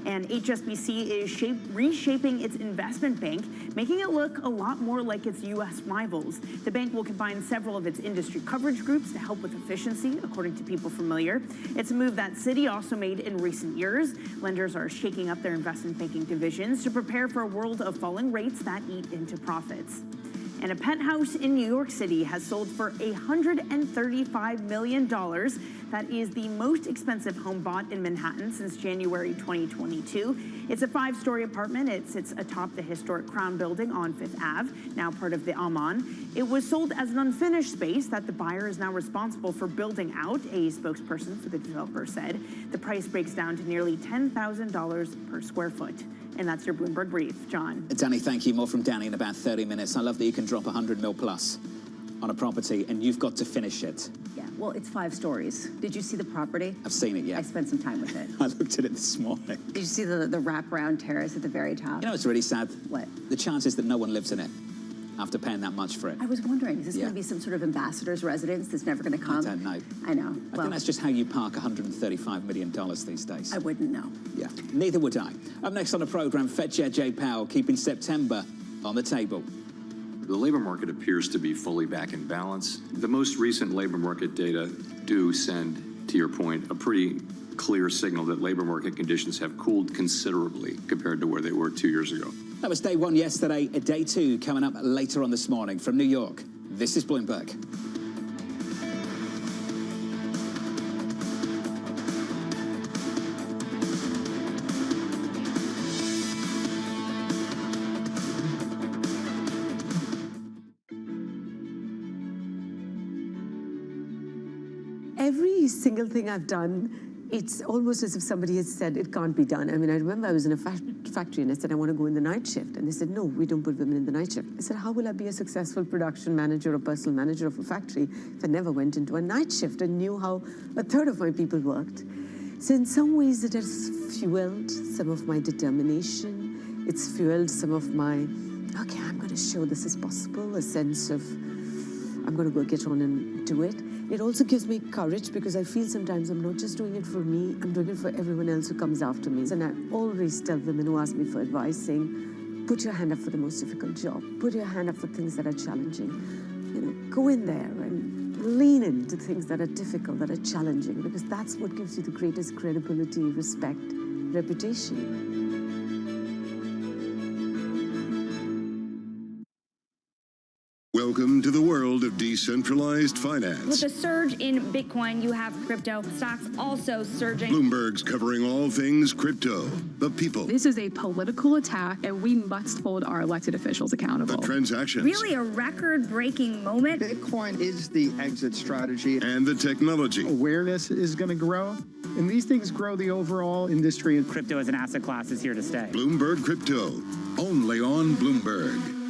And HSBC is reshaping its investment bank, making it look a lot more like its U.S. rivals. The bank will combine several of its industry coverage groups to help with efficiency, according to people familiar. It's a move that Citi also made in recent years. Lenders are shaking up their investment banking divisions to prepare for a world of falling rates that eat into profits. And a penthouse in New York City has sold for $135 million. That is the most expensive home bought in Manhattan since January 2022. It's a 5-story apartment. It sits atop the historic Crown Building on Fifth Ave, now part of the Aman. It was sold as an unfinished space that the buyer is now responsible for building out, a spokesperson for the developer said. The price breaks down to nearly $10,000 per square foot. And that's your Bloomberg Brief. John. Danny, thank you. More from Danny in about 30 minutes. I love that you can drop 100 mil plus on a property and you've got to finish it. Yeah, well, it's 5 stories. Did you see the property? I've seen it, yeah. I spent some time with it. I looked at it this morning. Did you see the wraparound terrace at the very top? You know, it's really sad. What? The chances that no one lives in it after paying that much for it. I was wondering, is this going to be some sort of ambassador's residence that's never going to come? I don't know. I know. I think that's just how you park $135 million these days. I wouldn't know. Yeah, neither would I. Up next on the program, Fed Chair Jay Powell keeping September on the table. The labor market appears to be fully back in balance. The most recent labor market data do send, to your point, a pretty clear signal that labor market conditions have cooled considerably compared to where they were 2 years ago. That was day 1 yesterday, day 2 coming up later on this morning. From New York, this is Bloomberg. Every single thing I've done, it's almost as if somebody has said it can't be done. I mean, I remember I was in a factory and I said, I want to go in the night shift. And they said, no, we don't put women in the night shift. I said, how will I be a successful production manager or personal manager of a factory if I never went into a night shift and knew how a third of my people worked? So in some ways it has fueled some of my determination. It's fueled some of my, okay, I'm going to show this is possible, a sense of, I'm going to go get on and do it. It also gives me courage because I feel sometimes I'm not just doing it for me, I'm doing it for everyone else who comes after me. And I always tell women who ask me for advice saying, put your hand up for the most difficult job. Put your hand up for things that are challenging. You know, go in there and lean into things that are difficult, that are challenging, because that's what gives you the greatest credibility, respect, reputation. Welcome to the world of decentralized finance. With a surge in Bitcoin, you have crypto stocks also surging. Bloomberg's covering all things crypto, the people, This is a political attack, and we must hold our elected officials accountable. the transactions, Really a record-breaking moment. Bitcoin is the exit strategy. and the technology. Awareness is going to grow, and these things grow the overall industry. And crypto as an asset class is here to stay. Bloomberg Crypto, only on Bloomberg.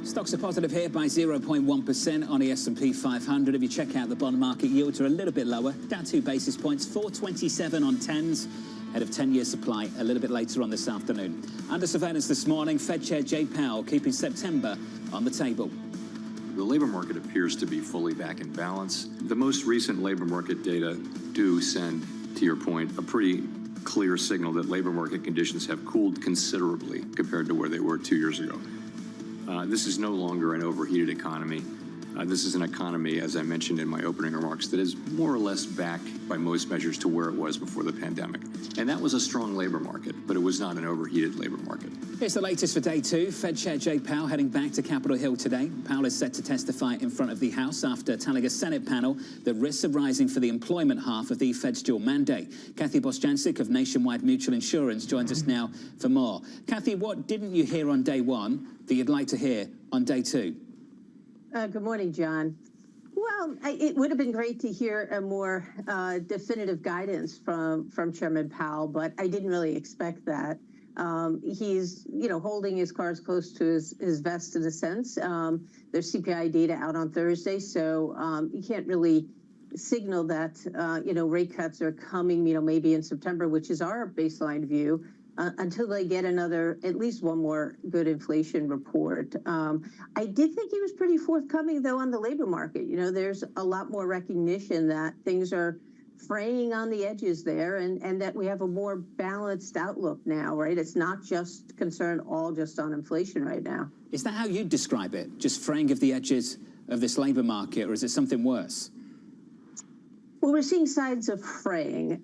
Stocks are positive here by 0.1% on the S&P 500. If you check out the bond market, yields are a little bit lower, down 2 basis points, 427 on 10s, ahead of 10-year supply a little bit later on this afternoon. Under surveillance this morning, Fed Chair Jay Powell keeping September on the table. The labor market appears to be fully back in balance. The most recent labor market data do send, to your point, a pretty clear signal that labor market conditions have cooled considerably compared to where they were 2 years ago. This is no longer an overheated economy. This is an economy, as I mentioned in my opening remarks, that is more or less back by most measures to where it was before the pandemic. And that was a strong labor market, but it was not an overheated labor market. Here's the latest for day 2. Fed Chair Jay Powell heading back to Capitol Hill today. Powell is set to testify in front of the House after telling a Senate panel that risks are rising for the employment half of the Fed's dual mandate. Kathy Bosjancic of Nationwide Mutual Insurance joins us now for more. Kathy, what didn't you hear on day 1 that you'd like to hear on day 2? Good morning, John. Well, it would have been great to hear a more definitive guidance from Chairman Powell, but I didn't really expect that. He's, holding his cards close to his vest in a sense. There's CPI data out on Thursday, so you can't really signal that, rate cuts are coming, maybe in September, which is our baseline view, until they get at least one more good inflation report. I did think he was pretty forthcoming, though, on the labor market. There's a lot more recognition that things are fraying on the edges there, and that we have a more balanced outlook now, right? It's not just concerned all just on inflation right now. Is that how you'd describe it? Just fraying of the edges of this labor market, or is it something worse? Well, we're seeing signs of fraying.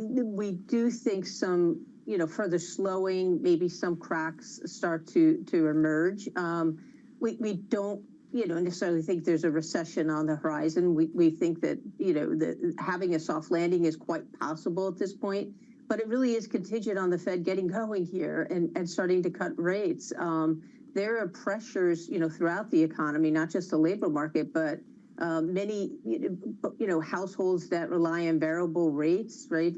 We do think some, further slowing, maybe some cracks start to emerge. We don't, necessarily think there's a recession on the horizon. We think that, having a soft landing is quite possible at this point, but it really is contingent on the Fed getting going here and starting to cut rates. There are pressures, throughout the economy, not just the labor market, but many, households that rely on variable rates, right,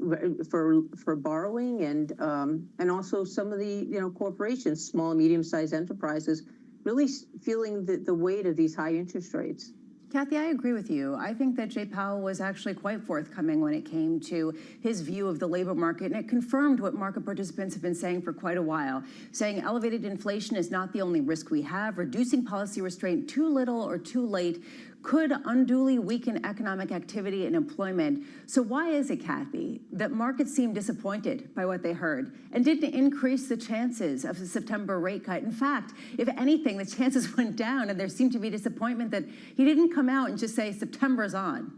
for borrowing, and also some of the, corporations, small and medium-sized enterprises, really feeling the weight of these high interest rates. Kathy, I agree with you. I think that Jay Powell was actually quite forthcoming when it came to his view of the labor market, and it confirmed what market participants have been saying for quite a while, saying elevated inflation is not the only risk we have. Reducing policy restraint too little or too late could unduly weaken economic activity and employment. So why is it, Kathy, that markets seem disappointed by what they heard and didn't increase the chances of a September rate cut? In fact, if anything, the chances went down, and there seemed to be disappointment that he didn't come out and just say September's on.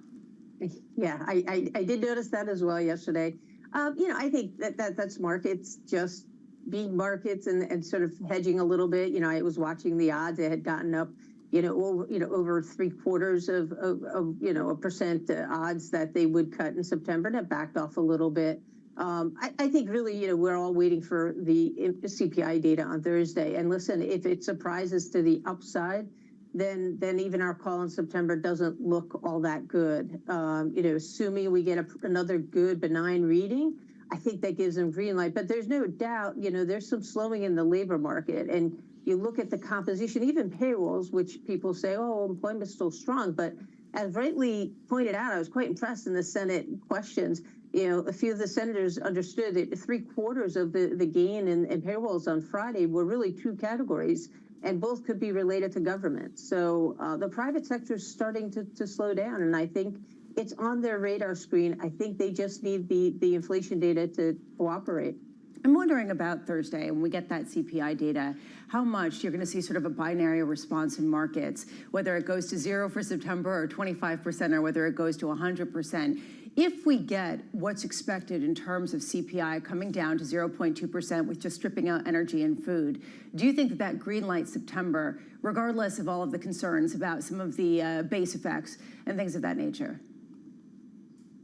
Yeah, I did notice that as well yesterday. I think that's markets just being markets and sort of hedging a little bit. I was watching the odds; it had gotten up, over 0.75% odds that they would cut in September, and it backed off a little bit. I think really, we're all waiting for the CPI data on Thursday. And listen, if it surprises to the upside, then even our call in September doesn't look all that good. Assuming we get another good benign reading, I think that gives them green light. But there's no doubt, there's some slowing in the labor market. And you look at the composition, even payrolls, which people say, oh, employment's still strong. But as rightly pointed out, I was quite impressed in the Senate questions. A few of the senators understood that 3/4 of the gain in payrolls on Friday were really two categories, and both could be related to government. So the private sector is starting to slow down, and I think it's on their radar screen. I think they just need the inflation data to cooperate. I'm wondering about Thursday, when we get that CPI data, how much you're going to see sort of a binary response in markets, whether it goes to 0 for September or 25%, or whether it goes to 100%. If we get what's expected in terms of CPI coming down to 0.2% with just stripping out energy and food, do you think that green light September, regardless of all of the concerns about some of the base effects and things of that nature?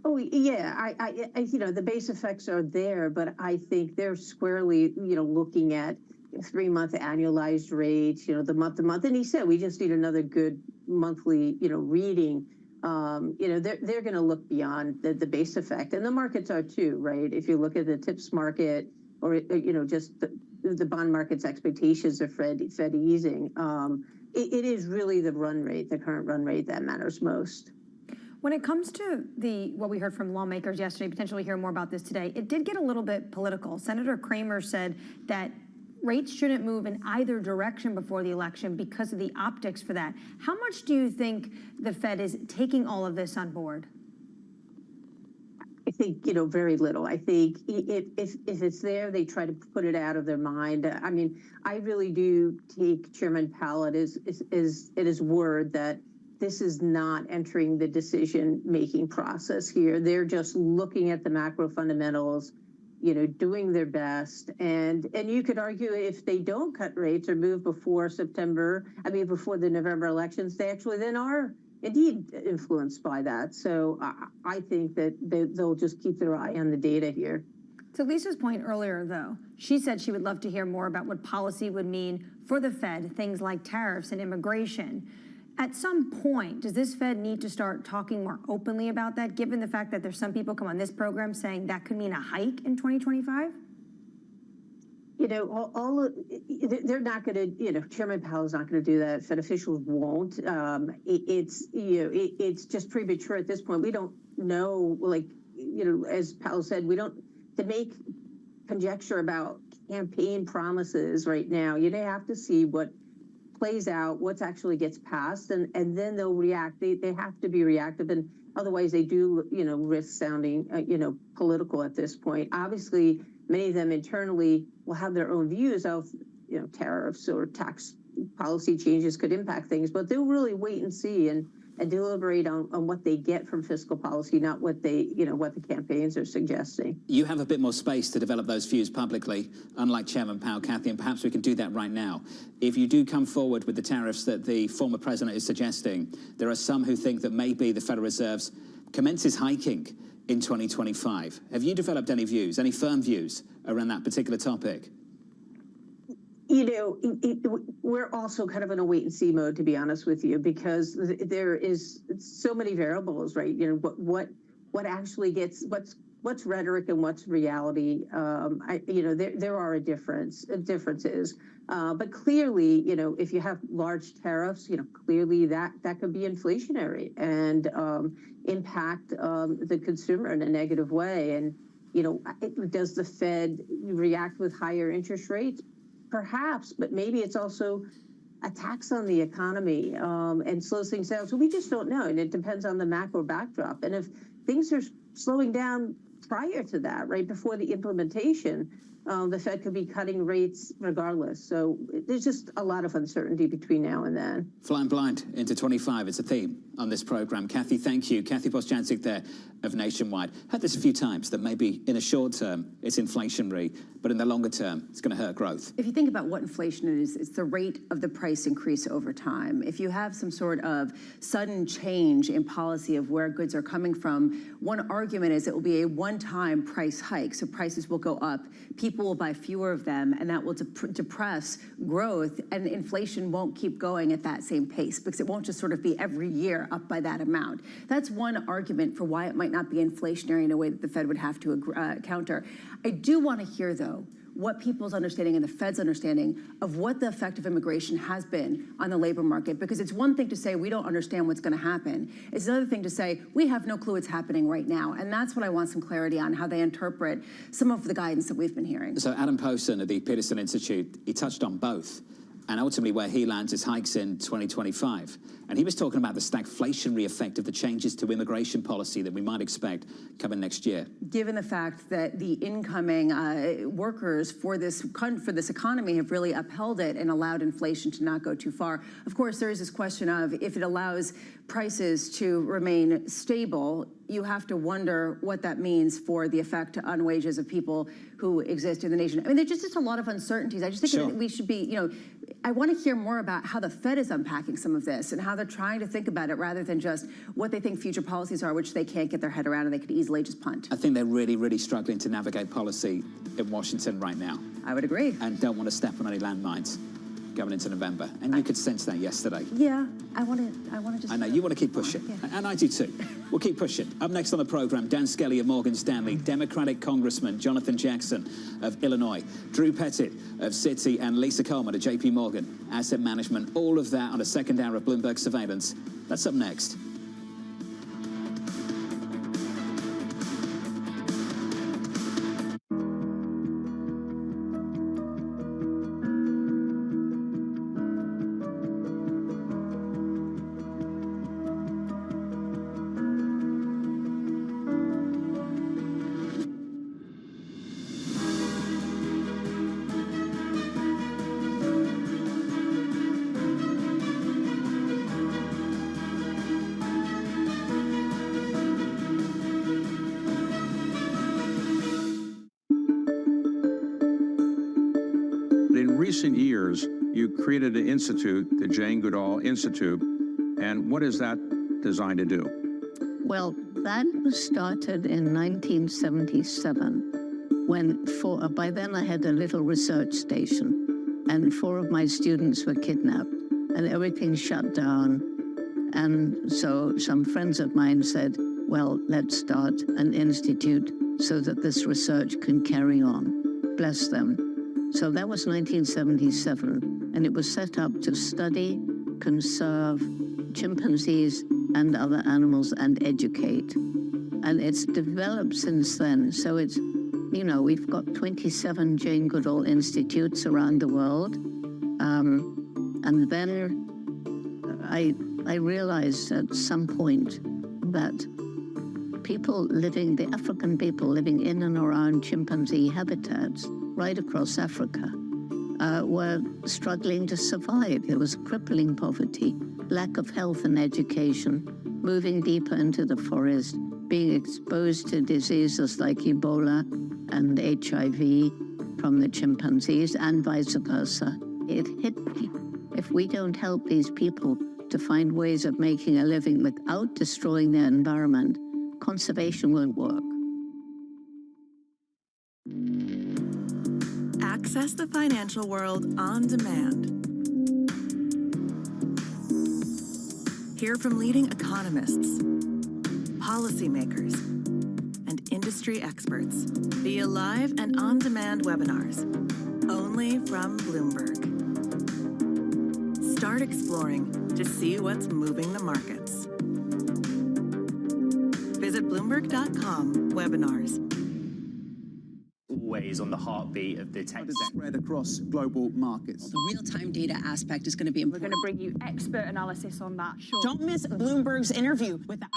Oh, yeah, the base effects are there, but I think they're squarely, looking at 3-month annualized rates, the month-to-month. And he said, we just need another good monthly, reading. They're going to look beyond the base effect. And the markets are too, right? If you look at the TIPS market or, just the bond market's expectations of Fed easing, it is really the run rate, the current run rate, that matters most. When it comes to what we heard from lawmakers yesterday, potentially hear more about this today, it did get a little bit political. Senator Kramer said that rates shouldn't move in either direction before the election because of the optics for that. How much do you think the Fed is taking all of this on board? I think, very little. I think if it's there, they try to put it out of their mind. I mean, I really do take Chairman Powell at his word that this is not entering the decision-making process here. They're just looking at the macro fundamentals, doing their best. And you could argue if they don't cut rates or move before before the November elections, they actually then are indeed influenced by that. So I think that they'll just keep their eye on the data here. To Lisa's point earlier, though, she said she would love to hear more about what policy would mean for the Fed, things like tariffs and immigration. At some point, does this Fed need to start talking more openly about that, given the fact that there's some people come on this program saying that could mean a hike in 2025? you know, they're not going to, Chairman Powell is not going to do that. Fed officials won't. It's just premature at this point. We don't know, as Powell said, to make conjecture about campaign promises right now. You have to see what plays out, what actually gets passed, and then they'll react. They have to be reactive, and otherwise they do, risk sounding, political at this point. Obviously, many of them internally will have their own views of, tariffs or tax policy changes could impact things, but they'll really wait and see and deliberate on what they get from fiscal policy, not what what the campaigns are suggesting. You have a bit more space to develop those views publicly, unlike Chairman Powell, Kathy, and perhaps we can do that right now. If you do come forward with the tariffs that the former president is suggesting, there are some who think that maybe the Federal Reserve commences hiking in 2025. Have you developed any views, any firm views around that particular topic? We're also kind of in a wait and see mode, to be honest with you, because there is so many variables, right? What actually gets, what's rhetoric and what's reality. There are differences, but clearly, if you have large tariffs, clearly that could be inflationary and impact the consumer in a negative way. And does the Fed react with higher interest rates? Perhaps, but maybe it's also a tax on the economy and slows things down. So we just don't know, and it depends on the macro backdrop. And if things are slowing down prior to that, right before the implementation, the Fed could be cutting rates regardless. So there's just a lot of uncertainty between now and then. Flying blind into 25, it's a theme on this program. Kathy, thank you. Kathy Bostjancic there of Nationwide. Heard this a few times, that maybe in a short term it's inflationary, but in the longer term it's going to hurt growth. If you think about what inflation is, it's the rate of the price increase over time. If you have some sort of sudden change in policy of where goods are coming from, one argument is it will be a one-time price hike, so prices will go up, people will buy fewer of them, and that will depress growth, and inflation won't keep going at that same pace because it won't just sort of be every year up by that amount. That's one argument for why it might not be inflationary in a way that the Fed would have to counter. I do want to hear, though, what people's understanding and the Fed's understanding of what the effect of immigration has been on the labor market. Because it's one thing to say we don't understand what's going to happen. It's another thing to say we have no clue what's happening right now. And that's what I want some clarity on, how they interpret some of the guidance that we've been hearing. So Adam Posen at the Peterson Institute, he touched on both. And ultimately where he lands is hikes in 2025. And he was talking about the stagflationary effect of the changes to immigration policy that we might expect coming next year. Given the fact that the incoming workers for this economy have really upheld it and allowed inflation to not go too far. Of course, there is this question of if it allows prices to remain stable, you have to wonder what that means for the effect on wages of people who exist in the nation. I mean, there's just a lot of uncertainties. I just think that we should be, I want to hear more about how the Fed is unpacking some of this and how they're trying to think about it rather than just what they think future policies are, which they can't get their head around and they could easily just punt. I think they're really, really struggling to navigate policy in Washington right now. I would agree. And don't want to step on any landmines going into November. And you could sense that yesterday. Yeah, I want to just... I know, you want to keep pushing. Yeah. And I do too. We'll keep pushing. Up next on the program, Dan Skelly of Morgan Stanley, Democratic Congressman Jonathan Jackson of Illinois, Drew Pettit of Citi, and Lisa Coleman of JP Morgan Asset Management. All of that on a second hour of Bloomberg Surveillance. That's up next. In recent years, you created an institute, the Jane Goodall Institute, and what is that designed to do? Well, that was started in 1977, when by then I had a little research station, and 4 of my students were kidnapped, and everything shut down. And so some friends of mine said, well, let's start an institute so that this research can carry on. Bless them. So that was 1977, and it was set up to study, conserve chimpanzees and other animals and educate. And it's developed since then. So it's, you know, we've got 27 Jane Goodall Institutes around the world. And then I realized at some point that the African people living in and around chimpanzee habitats right across Africa were struggling to survive. There was crippling poverty, lack of health and education, moving deeper into the forest, being exposed to diseases like Ebola and HIV from the chimpanzees and vice versa. It hit me. If we don't help these people to find ways of making a living without destroying their environment, conservation won't work. Access the financial world on demand. Hear from leading economists, policymakers, and industry experts via live and on-demand webinars, only from Bloomberg. Start exploring to see what's moving the markets. Visit Bloomberg.com/webinars. Always on the heartbeat of the tech spread across global markets. The real-time data aspect is going to be important. We're going to bring you expert analysis on that. Sure. Don't miss Bloomberg's interview with the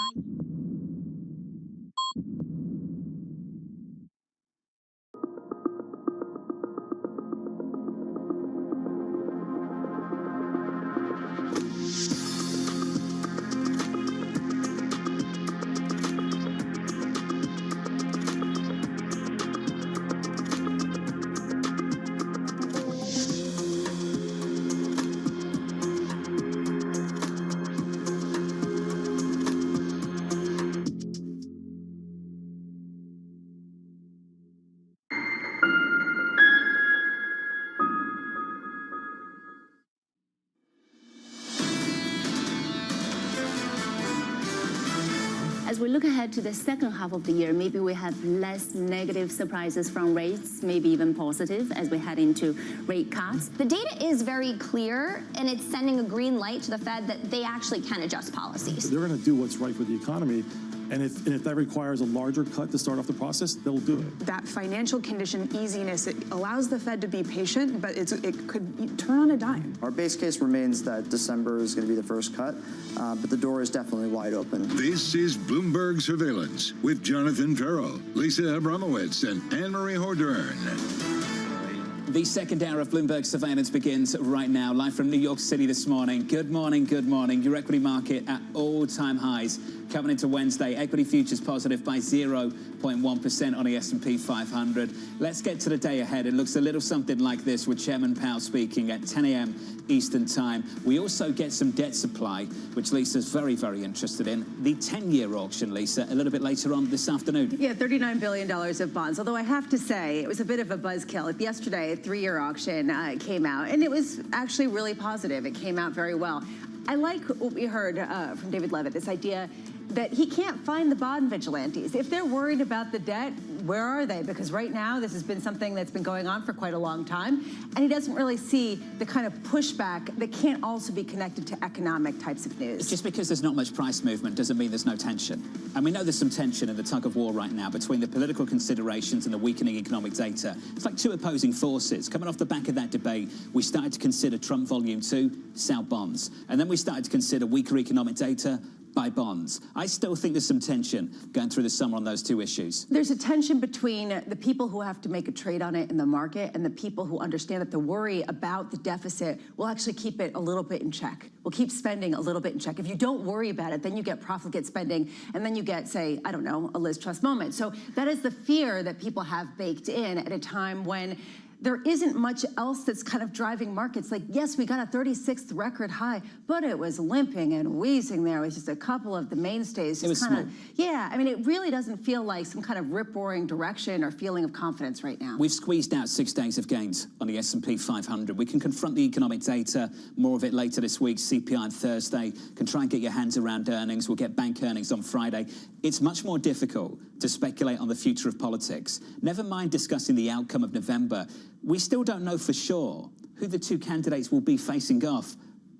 As we look ahead to the second half of the year, maybe we have less negative surprises from rates, maybe even positive as we head into rate cuts. The data is very clear, and it's sending a green light to the Fed that they actually can adjust policies. They're going to do what's right for the economy. And if that requires a larger cut to start off the process, they'll do it. That financial condition easiness, it allows the Fed to be patient, but it could turn on a dime. Our base case remains that December is going to be the first cut, but the door is definitely wide open. This is Bloomberg Surveillance with Jonathan Ferro, Lisa Abramowitz, and Anne-Marie Hordern. The second hour of Bloomberg Surveillance begins right now, live from New York City this morning. Good morning, good morning. Your equity market at all-time highs. Coming into Wednesday, equity futures positive by 0.1% on the S&P 500. Let's get to the day ahead. It looks a little something like this with Chairman Powell speaking at 10 a.m. Eastern Time. We also get some debt supply, which Lisa's very, very interested in. The 10-year auction, Lisa, a little bit later on this afternoon. Yeah, $39 billion of bonds. Although I have to say, it was a bit of a buzzkill. Yesterday, a 3-year auction came out, and it was actually really positive. It came out very well. I like what we heard from David Levitt, this idea that he can't find the bond vigilantes. If they're worried about the debt, where are they? Because right now, this has been something that's been going on for quite a long time, and he doesn't really see the kind of pushback that can't also be connected to economic types of news. Just because there's not much price movement doesn't mean there's no tension. And we know there's some tension in the tug of war right now between the political considerations and the weakening economic data. It's like two opposing forces. Coming off the back of that debate, we started to consider Trump Volume 2, sell bonds. And then we started to consider weaker economic data, buy bonds. I still think there's some tension going through the summer on those two issues. There's a tension between the people who have to make a trade on it in the market and the people who understand that the worry about the deficit will actually keep it a little bit in check. We'll keep spending a little bit in check. If you don't worry about it, then you get profligate spending, and then you get, say, I don't know, a Liz Truss moment. So that is the fear that people have baked in at a time when there isn't much else that's kind of driving markets. Like, yes, we got a 36th record high, but it was limping and wheezing there. It was just a couple of the mainstays. It was small. Yeah, I mean, it really doesn't feel like some kind of rip-roaring direction or feeling of confidence right now. We've squeezed out 6 days of gains on the S&P 500. We can confront the economic data, more of it later this week, CPI on Thursday, can try and get your hands around earnings. We'll get bank earnings on Friday. It's much more difficult to speculate on the future of politics. Never mind discussing the outcome of November. we still don't know for sure who the two candidates will be facing off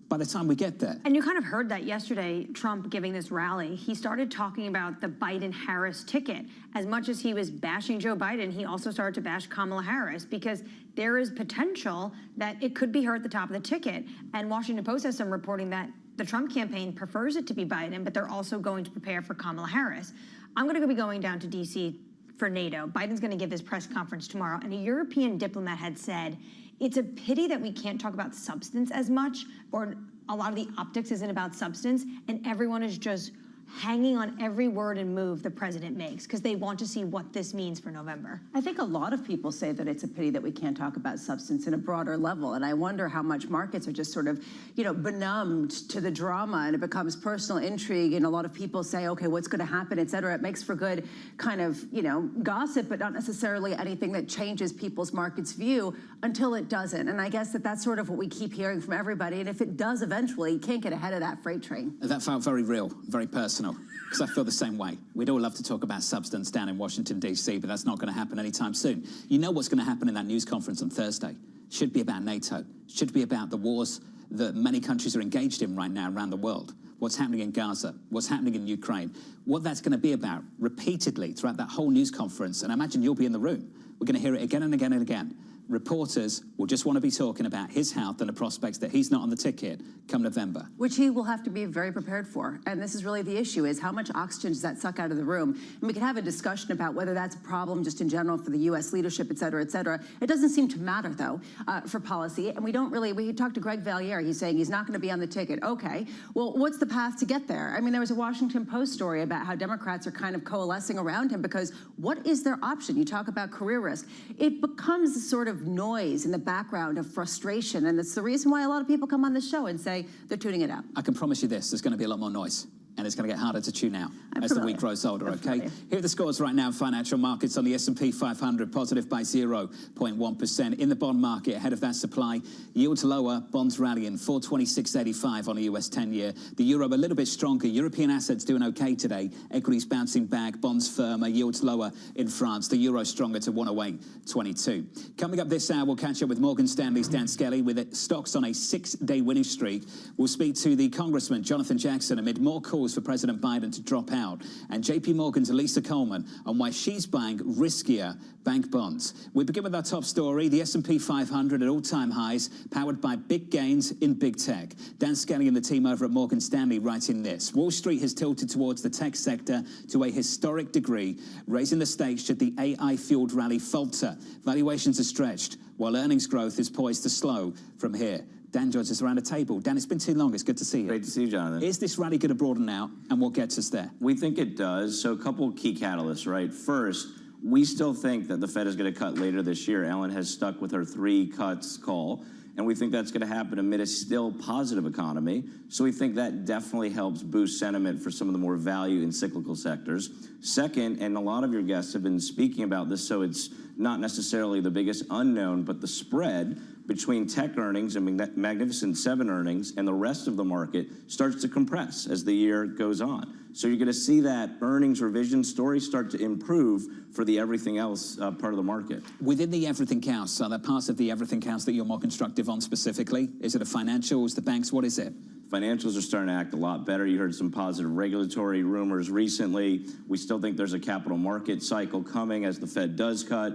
by the time we get there. And you kind of heard that yesterday, Trump giving this rally. He started talking about the Biden-Harris ticket. As much as he was bashing Joe Biden, he also started to bash Kamala Harris because there is potential that it could be her at the top of the ticket. And Washington Post has some reporting that the Trump campaign prefers it to be Biden, but they're also going to prepare for Kamala Harris. I'm going to be going down to D.C. for NATO. Biden's going to give his press conference tomorrow, and a European diplomat had said, it's a pity that we can't talk about substance as much, or a lot of the optics isn't about substance, and everyone is just hanging on every word and move the president makes because they want to see what this means for November. I think a lot of people say that it's a pity that we can't talk about substance in a broader level, and I wonder how much markets are just sort of, benumbed to the drama, and it becomes personal intrigue, and a lot of people say, okay, what's going to happen, et cetera. It makes for good kind of, gossip, but not necessarily anything that changes people's markets' view until it doesn't, and I guess that's sort of what we keep hearing from everybody, and if it does eventually, you can't get ahead of that freight train. That felt very real, very personal. Because I feel the same way. We'd all love to talk about substance down in Washington, D.C., but that's not going to happen anytime soon. You know what's going to happen in that news conference on Thursday. Should be about NATO. Should be about the wars that many countries are engaged in right now around the world. What's happening in Gaza, what's happening in Ukraine, what that's going to be about repeatedly throughout that whole news conference. And I imagine you'll be in the room. We're going to hear it again and again and again. Reporters will just want to be talking about his health and the prospects that he's not on the ticket come November. Which he will have to be very prepared for. And this is really the issue, is how much oxygen does that suck out of the room? And we can have a discussion about whether that's a problem just in general for the U.S. leadership, et cetera, et cetera. It doesn't seem to matter, though, for policy. And we talked to Greg Valliere. He's saying he's not going to be on the ticket. Okay, well, what's the path to get there? I mean, there was a Washington Post story about how Democrats are kind of coalescing around him because what is their option? You talk about career risk. It becomes a sort of noise in the background of frustration, and it's the reason why a lot of people come on the show and say they're tuning it out. I can promise you this, there's going to be a lot more noise. And it's going to get harder to tune out as the week grows older, okay? Here are the scores right now in financial markets on the S&P 500, positive by 0.1%. In the bond market, ahead of that supply, yields lower, bonds rallying, 426.85 on a US 10-year. The euro a little bit stronger. European assets doing okay today. Equities bouncing back, bonds firmer, yields lower in France. The euro stronger to 108.22. Coming up this hour, we'll catch up with Morgan Stanley's Dan Skelly with stocks on a 6-day winning streak. We'll speak to the Congressman Jonathan Jackson amid more calls for President Biden to drop out, and JP Morgan's Lisa Coleman on why she's buying riskier bank bonds. We begin with our top story, the S&P 500 at all-time highs, powered by big gains in big tech. Dan Skelly and the team over at Morgan Stanley writing this: Wall Street has tilted towards the tech sector to a historic degree, raising the stakes should the AI-fueled rally falter. Valuations are stretched, while earnings growth is poised to slow from here. Dan joins us around the table. Dan, it's been too long. It's good to see you. Great to see you, Jonathan. Is this rally going to broaden out, and what gets us there? We think it does. So a couple of key catalysts, right? First, we still think that the Fed is going to cut later this year. Ellen has stuck with her 3 cuts call, and we think that's going to happen amid a still positive economy. So we think that definitely helps boost sentiment for some of the more value and cyclical sectors. Second, and a lot of your guests have been speaking about this, so it's not necessarily the biggest unknown, but the spread between tech earnings and Magnificent Seven earnings and the rest of the market starts to compress as the year goes on. So you're going to see that earnings revision story start to improve for the everything else part of the market. Within the everything else, are there parts of the everything else that you're more constructive on specifically? Is it the financials, the banks? What is it? Financials are starting to act a lot better. You heard some positive regulatory rumors recently. We still think there's a capital market cycle coming as the Fed does cut.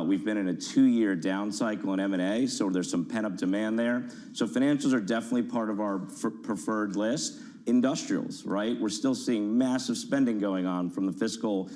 We've been in a 2-year down cycle in M&A, so there's some pent-up demand there. So financials are definitely part of our preferred list. Industrials, right? We're still seeing massive spending going on from the fiscal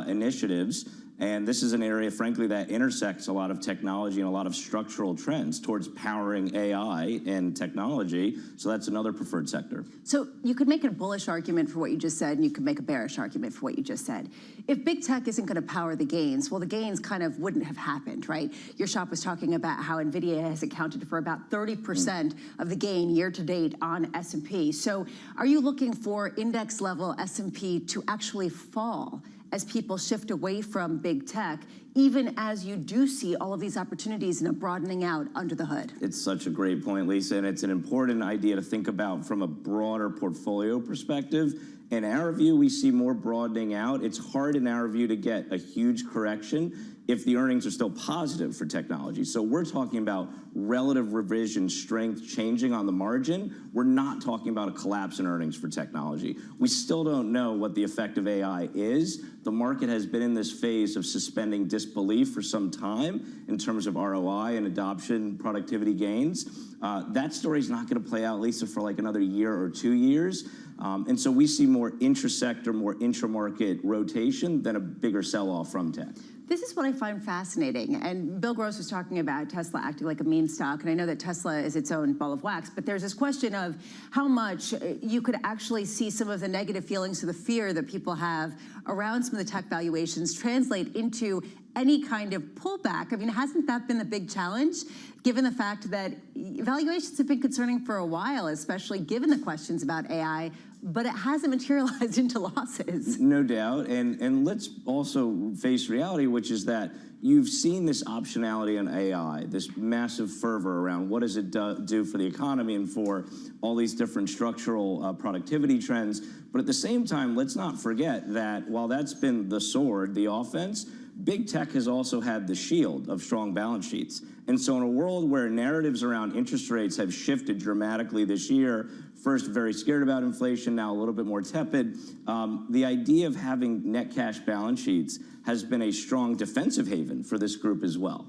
initiatives. And this is an area, frankly, that intersects a lot of technology and a lot of structural trends towards powering AI and technology. So that's another preferred sector. So you could make a bullish argument for what you just said, and you could make a bearish argument for what you just said. If big tech isn't going to power the gains, well, the gains kind of wouldn't have happened, right? Your shop was talking about how NVIDIA has accounted for about 30% of the gain year to date on S&P. So are you looking for index level S&P to actually fall as people shift away from big tech, even as you do see all of these opportunities and a broadening out under the hood? It's such a great point, Lisa, and it's an important idea to think about from a broader portfolio perspective. In our view, we see more broadening out. It's hard in our view to get a huge correction if the earnings are still positive for technology. So we're talking about relative revision strength changing on the margin. We're not talking about a collapse in earnings for technology. We still don't know what the effect of AI is. The market has been in this phase of suspending disbelief for some time in terms of ROI and adoption, productivity gains. That story is not going to play out, Lisa, for like another year or 2 years. And so we see more intrasector, more intramarket rotation than a bigger sell-off from tech. This is what I find fascinating. And Bill Gross was talking about Tesla acting like a meme stock. And I know that Tesla is its own ball of wax. But there's this question of how much you could actually see some of the negative feelings or the fear that people have around some of the tech valuations translate into any kind of pullback. I mean, hasn't that been the big challenge, given the fact that valuations have been concerning for a while, especially given the questions about AI, but it hasn't materialized into losses? No doubt. And let's also face reality, which is that you've seen this optionality in AI, this massive fervor around what does it do for the economy and for all these different structural productivity trends. But at the same time, let's not forget that while that's been the sword, the offense, big tech has also had the shield of strong balance sheets. And so in a world where narratives around interest rates have shifted dramatically this year, first very scared about inflation, now a little bit more tepid, the idea of having net cash balance sheets has been a strong defensive haven for this group as well.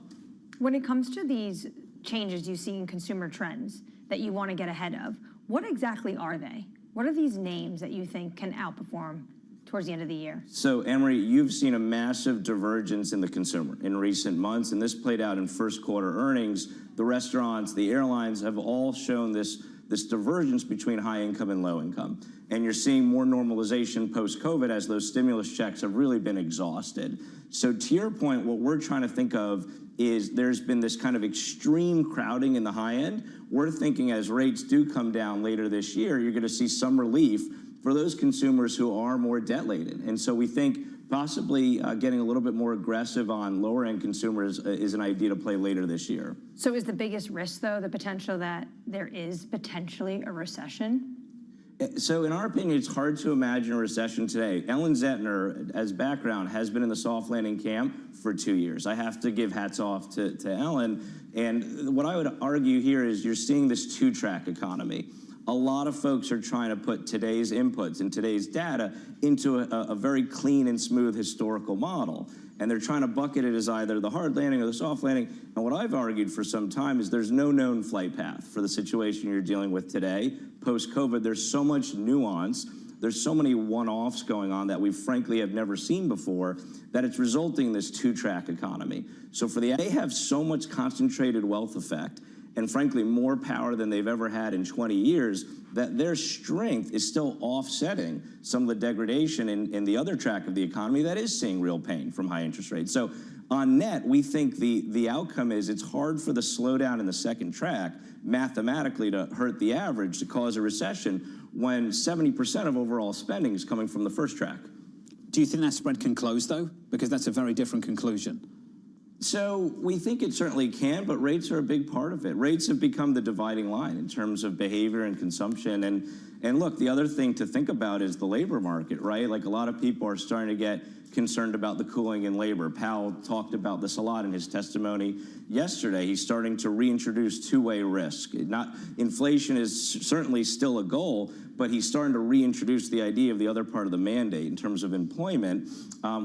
When it comes to these changes you see in consumer trends that you want to get ahead of, what exactly are they? What are these names that you think can outperform towards the end of the year? So, Emery, you've seen a massive divergence in the consumer in recent months, and this played out in first quarter earnings. The restaurants, the airlines have all shown this divergence between high income and low income. And you're seeing more normalization post-COVID as those stimulus checks have really been exhausted. So to your point, what we're trying to think of is there's been this kind of extreme crowding in the high end. We're thinking as rates do come down later this year, you're going to see some relief for those consumers who are more debt-laden. And so we think possibly getting a little bit more aggressive on lower-end consumers is an idea to play later this year. So is the biggest risk, though, the potential that there is potentially a recession? So in our opinion, it's hard to imagine a recession today. Ellen Zettner, as background, has been in the soft landing camp for 2 years. I have to give hats off to Ellen. And what I would argue here is you're seeing this two-track economy. A lot of folks are trying to put today's inputs and today's data into a very clean and smooth historical model. And they're trying to bucket it as either the hard landing or the soft landing. And what I've argued for some time is there's no known flight path for the situation you're dealing with today. Post-COVID, there's so much nuance. There's so many one-offs going on that we frankly have never seen before that it's resulting in this two-track economy. So they have so much concentrated wealth effect and frankly more power than they've ever had in 20 years, that their strength is still offsetting some of the degradation in the other track of the economy that is seeing real pain from high interest rates. So on net, we think the outcome is it's hard for the slowdown in the second track mathematically to hurt the average, to cause a recession, when 70% of overall spending is coming from the first track. Do you think that spread can close, though? Because that's a very different conclusion. So we think it certainly can, but rates are a big part of it. Rates have become the dividing line in terms of behavior and consumption. And look, the other thing to think about is the labor market, right? Like a lot of people are starting to get concerned about the cooling in labor. Powell talked about this a lot in his testimony yesterday. He's starting to reintroduce two-way risk. Inflation is certainly still a goal, but he's starting to reintroduce the idea of the other part of the mandate in terms of employment.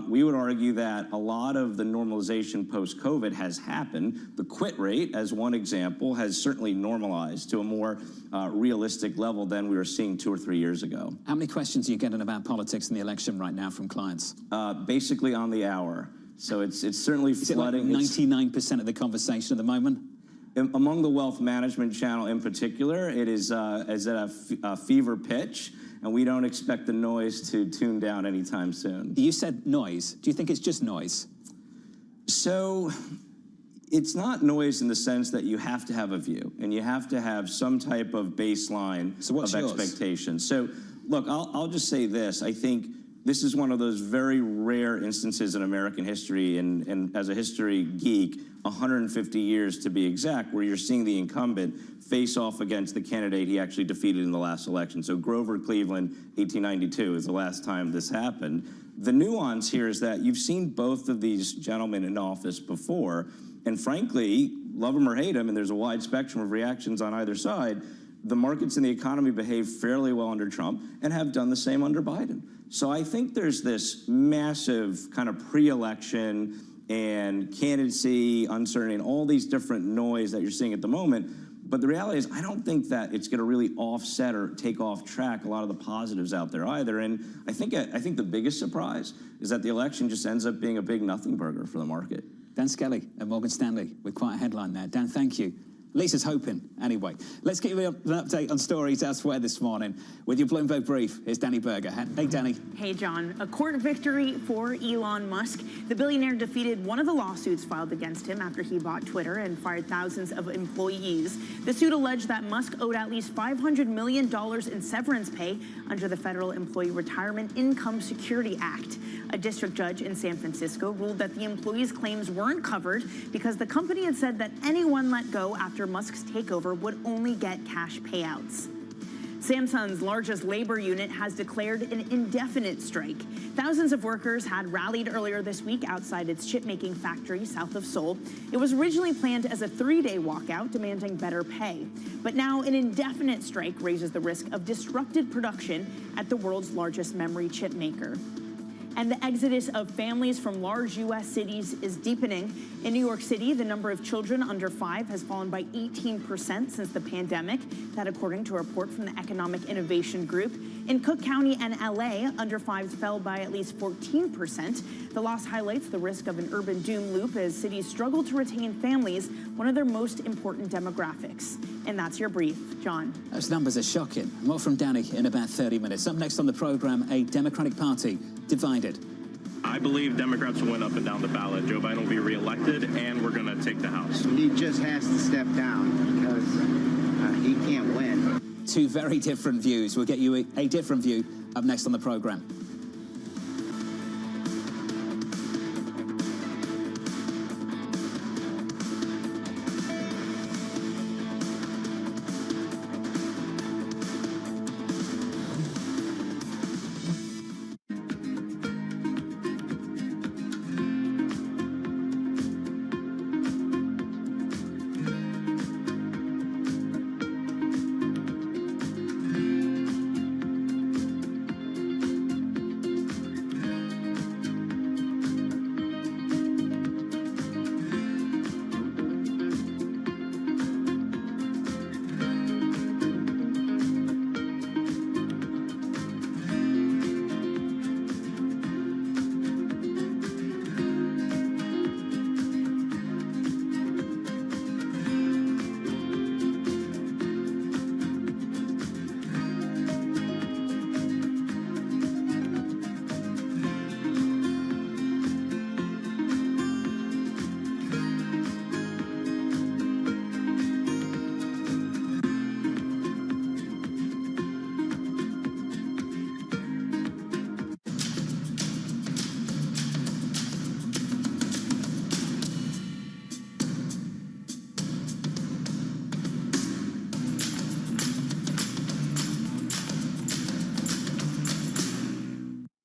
We would argue that a lot of the normalization post-COVID has happened. The quit rate, as one example, has certainly normalized to a more realistic level than we were seeing 2 or 3 years ago. How many questions are you getting about politics and the election right now from clients? Basically on the hour. So it's certainly flooding. Is it like 99% of the conversation at the moment? Among the wealth management channel in particular, it is at a fever pitch, and we don't expect the noise to tune down anytime soon. You said noise. Do you think it's just noise? So it's not noise in the sense that you have to have a view, and you have to have some type of baseline of expectation. So look, I'll just say this. I think this is one of those very rare instances in American history, and as a history geek, 150 years to be exact, where you're seeing the incumbent face off against the candidate he actually defeated in the last election. So Grover Cleveland, 1892, is the last time this happened. The nuance here is that you've seen both of these gentlemen in office before, and frankly, love them or hate them, and there's a wide spectrum of reactions on either side, the markets and the economy behaved fairly well under Trump and have done the same under Biden. So I think there's this massive kind of pre-election and candidacy, uncertainty, and all these different noise that you're seeing at the moment. But the reality is, I don't think that it's going to really offset or take off track a lot of the positives out there either. And I think the biggest surprise is that the election just ends up being a big nothing burger for the market. Dan Skelly at Morgan Stanley with quite a headline there. Dan, thank you. Lisa's hoping, anyway. Let's give you an update on stories elsewhere this morning with your Bloomberg Brief. Here's Danny Berger. Hey, Danny. Hey, John. A court victory for Elon Musk. The billionaire defeated one of the lawsuits filed against him after he bought Twitter and fired thousands of employees. The suit alleged that Musk owed at least $500 million in severance pay under the Federal Employee Retirement Income Security Act. A district judge in San Francisco ruled that the employees' claims weren't covered because the company had said that anyone let go after Musk's takeover would only get cash payouts. Samsung's largest labor unit has declared an indefinite strike. Thousands of workers had rallied earlier this week outside its chip-making factory south of Seoul. It was originally planned as a 3-day walkout demanding better pay. But now an indefinite strike raises the risk of disrupted production at the world's largest memory chip maker. And the exodus of families from large U.S. cities is deepening. In New York City, the number of children under 5 has fallen by 18% since the pandemic. That according to a report from the Economic Innovation Group. In Cook County and L.A., under 5s fell by at least 14%. The loss highlights the risk of an urban doom loop as cities struggle to retain families, one of their most important demographics. And that's your brief, John. Those numbers are shocking. More from Danny in about 30 minutes. Up next on the program, a Democratic Party divided. I believe Democrats will win up and down the ballot. Joe Biden will be reelected, and we're going to take the House. He just has to step down because he can't win. Two very different views. We'll get you a different view up next on the program.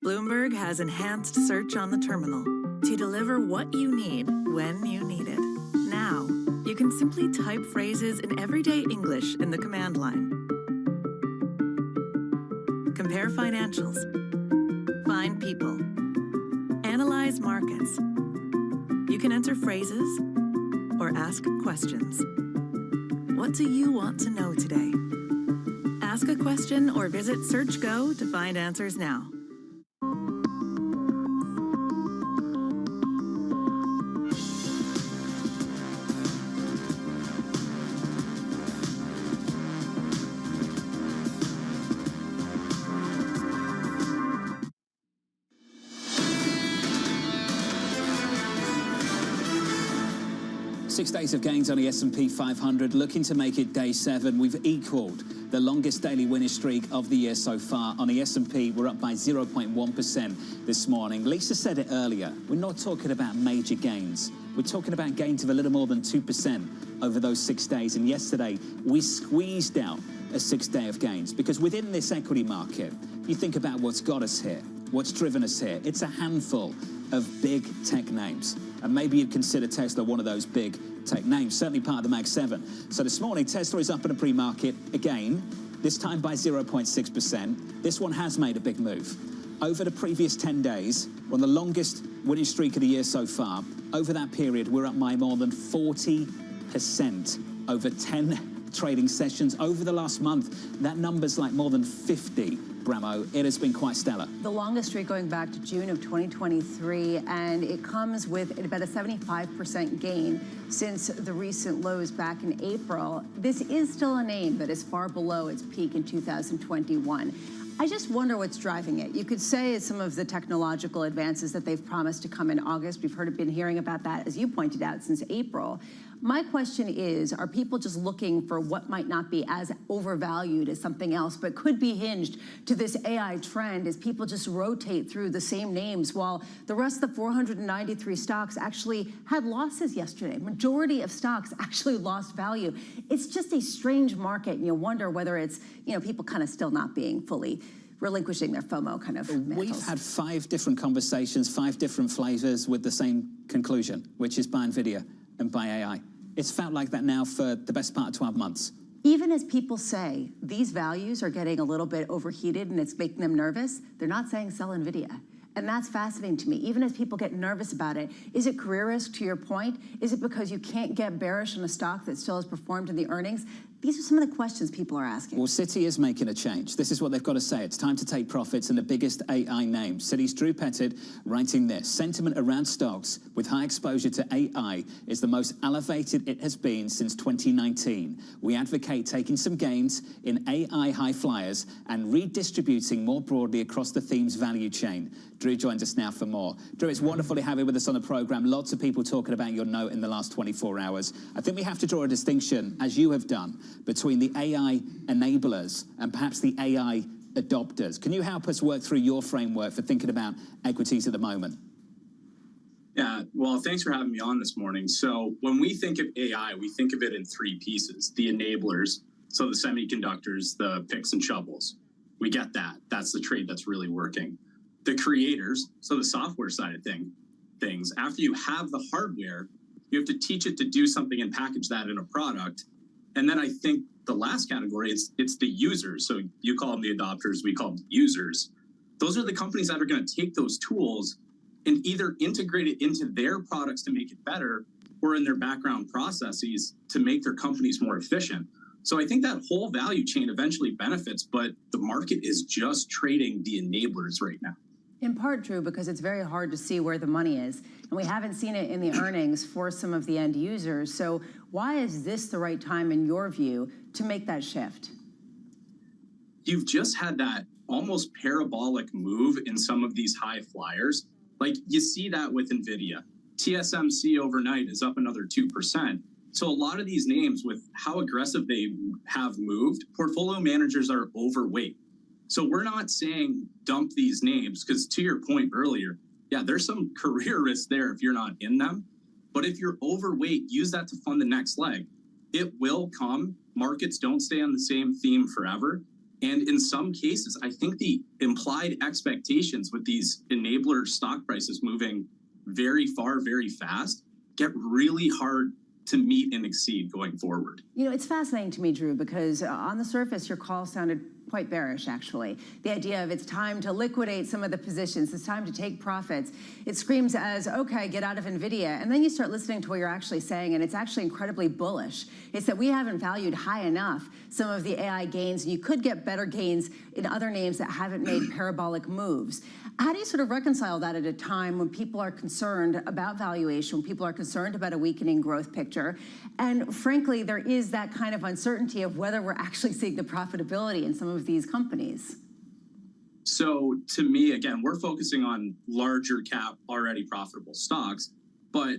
Bloomberg has enhanced search on the terminal to deliver what you need when you need it. Now, you can simply type phrases in everyday English in the command line. Compare financials. Find people. Analyze markets. You can enter phrases or ask questions. What do you want to know today? Ask a question or visit SearchGo to find answers now. Six days of gains on the S&P 500, looking to make it day 7. We've equaled the longest daily winning streak of the year so far. On the S&P, we're up by 0.1% this morning. Lisa said it earlier, we're not talking about major gains. We're talking about gains of a little more than 2% over those 6 days. And yesterday, we squeezed out a 6th day of gains, because within this equity market, you think about what's got us here, what's driven us here. It's a handful of big tech names. And maybe you'd consider Tesla one of those big tech names, certainly part of the Mag 7. So this morning, Tesla is up in a pre-market again, this time by 0.6%. This one has made a big move. Over the previous 10 days, we're on the longest winning streak of the year so far. Over that period, we're up by more than 40% over 10 trading sessions. Over the last month, that number's like more than 50. Bramo, it has been quite stellar. The longest streak going back to June of 2023, and it comes with about a 75% gain since the recent lows back in April. This is still a name that is far below its peak in 2021. I just wonder what's driving it. You could say it's some of the technological advances that they've promised to come in August. We've been hearing about that, as you pointed out, since April. My question is, are people just looking for what might not be as overvalued as something else, but could be hinged to this AI trend as people just rotate through the same names, while the rest of the 493 stocks actually had losses yesterday? Majority of stocks actually lost value. It's just a strange market, and you wonder whether it's, people kind of still not being fully relinquishing their FOMO kind of mantles. We've had 5 different conversations, 5 different flavors with the same conclusion, which is buy NVIDIA and buy AI. It's felt like that now for the best part of 12 months. Even as people say these values are getting a little bit overheated and it's making them nervous, they're not saying sell NVIDIA. And that's fascinating to me. Even as people get nervous about it, is it career risk, to your point? Is it because you can't get bearish on a stock that still has performed in the earnings? These are some of the questions people are asking. Well, Citi is making a change. This is what they've got to say. It's time to take profits in the biggest AI names. Citi's Drew Pettit writing this: sentiment around stocks with high exposure to AI is the most elevated it has been since 2019. We advocate taking some gains in AI high flyers and redistributing more broadly across the theme's value chain. Drew joins us now for more. Drew, it's wonderful to have you with us on the program. Lots of people talking about your note in the last 24 hours. I think we have to draw a distinction, as you have done, between the AI enablers and perhaps the AI adopters. Can you help us work through your framework for thinking about equities at the moment? Yeah, well, thanks for having me on this morning. So when we think of AI, we think of it in 3 pieces. The enablers, so the semiconductors, the picks and shovels. We get that. That's the trade that's really working. The creators, so the software side of things. After you have the hardware, you have to teach it to do something and package that in a product. And then I think the last category, it's the users. So you call them the adopters, we call them users. Those are the companies that are going to take those tools and either integrate it into their products to make it better, or in their background processes to make their companies more efficient. So I think that whole value chain eventually benefits, but the market is just trading the enablers right now. In part, Drew, because it's very hard to see where the money is. And we haven't seen it in the earnings for some of the end users. So why is this the right time, in your view, to make that shift? You've just had that almost parabolic move in some of these high flyers. Like, you see that with NVIDIA. TSMC overnight is up another 2%. So a lot of these names, with how aggressive they have moved, portfolio managers are overweight. So we're not saying dump these names, because to your point earlier, yeah, there's some career risk there if you're not in them. But if you're overweight, use that to fund the next leg. It will come. Markets don't stay on the same theme forever. And in some cases, I think the implied expectations with these enabler stock prices moving very far, very fast, get really hard to meet and exceed going forward. It's fascinating to me, Drew, because on the surface, your call sounded quite bearish, actually. The idea of it's time to liquidate some of the positions, it's time to take profits. It screams as, okay, get out of NVIDIA. And then you start listening to what you're actually saying, and it's actually incredibly bullish. It's that we haven't valued high enough some of the AI gains, and you could get better gains in other names that haven't made parabolic moves. How do you sort of reconcile that at a time when people are concerned about valuation, when people are concerned about a weakening growth picture? And frankly, there is that kind of uncertainty of whether we're actually seeing the profitability in some of these companies. So to me, again, we're focusing on larger cap, already profitable stocks. But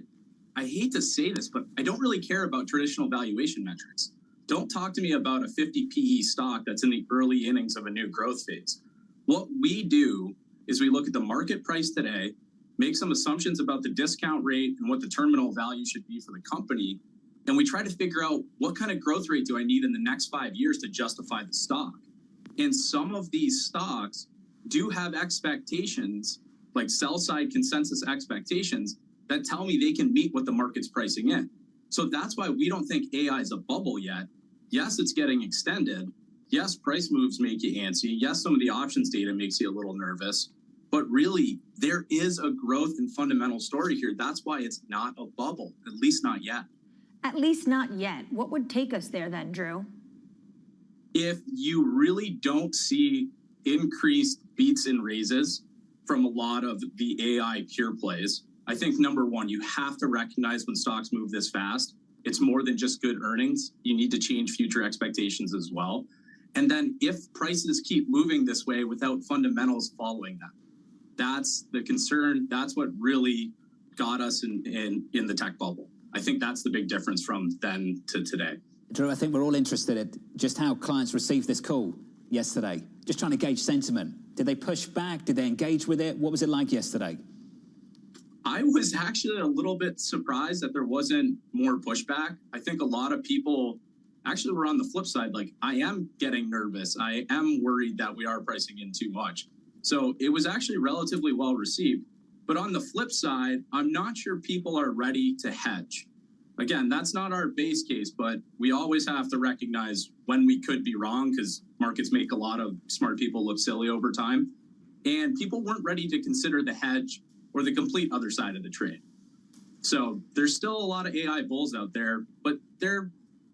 I hate to say this, but I don't really care about traditional valuation metrics. Don't talk to me about a 50 PE stock that's in the early innings of a new growth phase. What we do is we look at the market price today, make some assumptions about the discount rate and what the terminal value should be for the company, and we try to figure out what kind of growth rate do I need in the next 5 years to justify the stock. And some of these stocks do have expectations, like sell-side consensus expectations, that tell me they can meet what the market's pricing in. So that's why we don't think AI is a bubble yet. Yes, it's getting extended. Yes, price moves make you antsy. Yes, some of the options data makes you a little nervous. But really, there is a growth and fundamental story here. That's why it's not a bubble, at least not yet. At least not yet. What would take us there then, Drew? If you really don't see increased beats and raises from a lot of the AI pure plays, I think number one, you have to recognize when stocks move this fast, it's more than just good earnings. You need to change future expectations as well. And then if prices keep moving this way without fundamentals following them, that's the concern. That's what really got us in the tech bubble. I think that's the big difference from then to today. Drew, I think we're all interested in just how clients received this call yesterday. Just trying to gauge sentiment. Did they push back? Did they engage with it? What was it like yesterday? I was actually a little bit surprised that there wasn't more pushback. I think a lot of people actually were on the flip side. Like, I am getting nervous. I am worried that we are pricing in too much. So it was actually relatively well received. But on the flip side, I'm not sure people are ready to hedge. Again, that's not our base case, but we always have to recognize when we could be wrong, because markets make a lot of smart people look silly over time. And people weren't ready to consider the hedge or the complete other side of the trade. So there's still a lot of AI bulls out there, but they're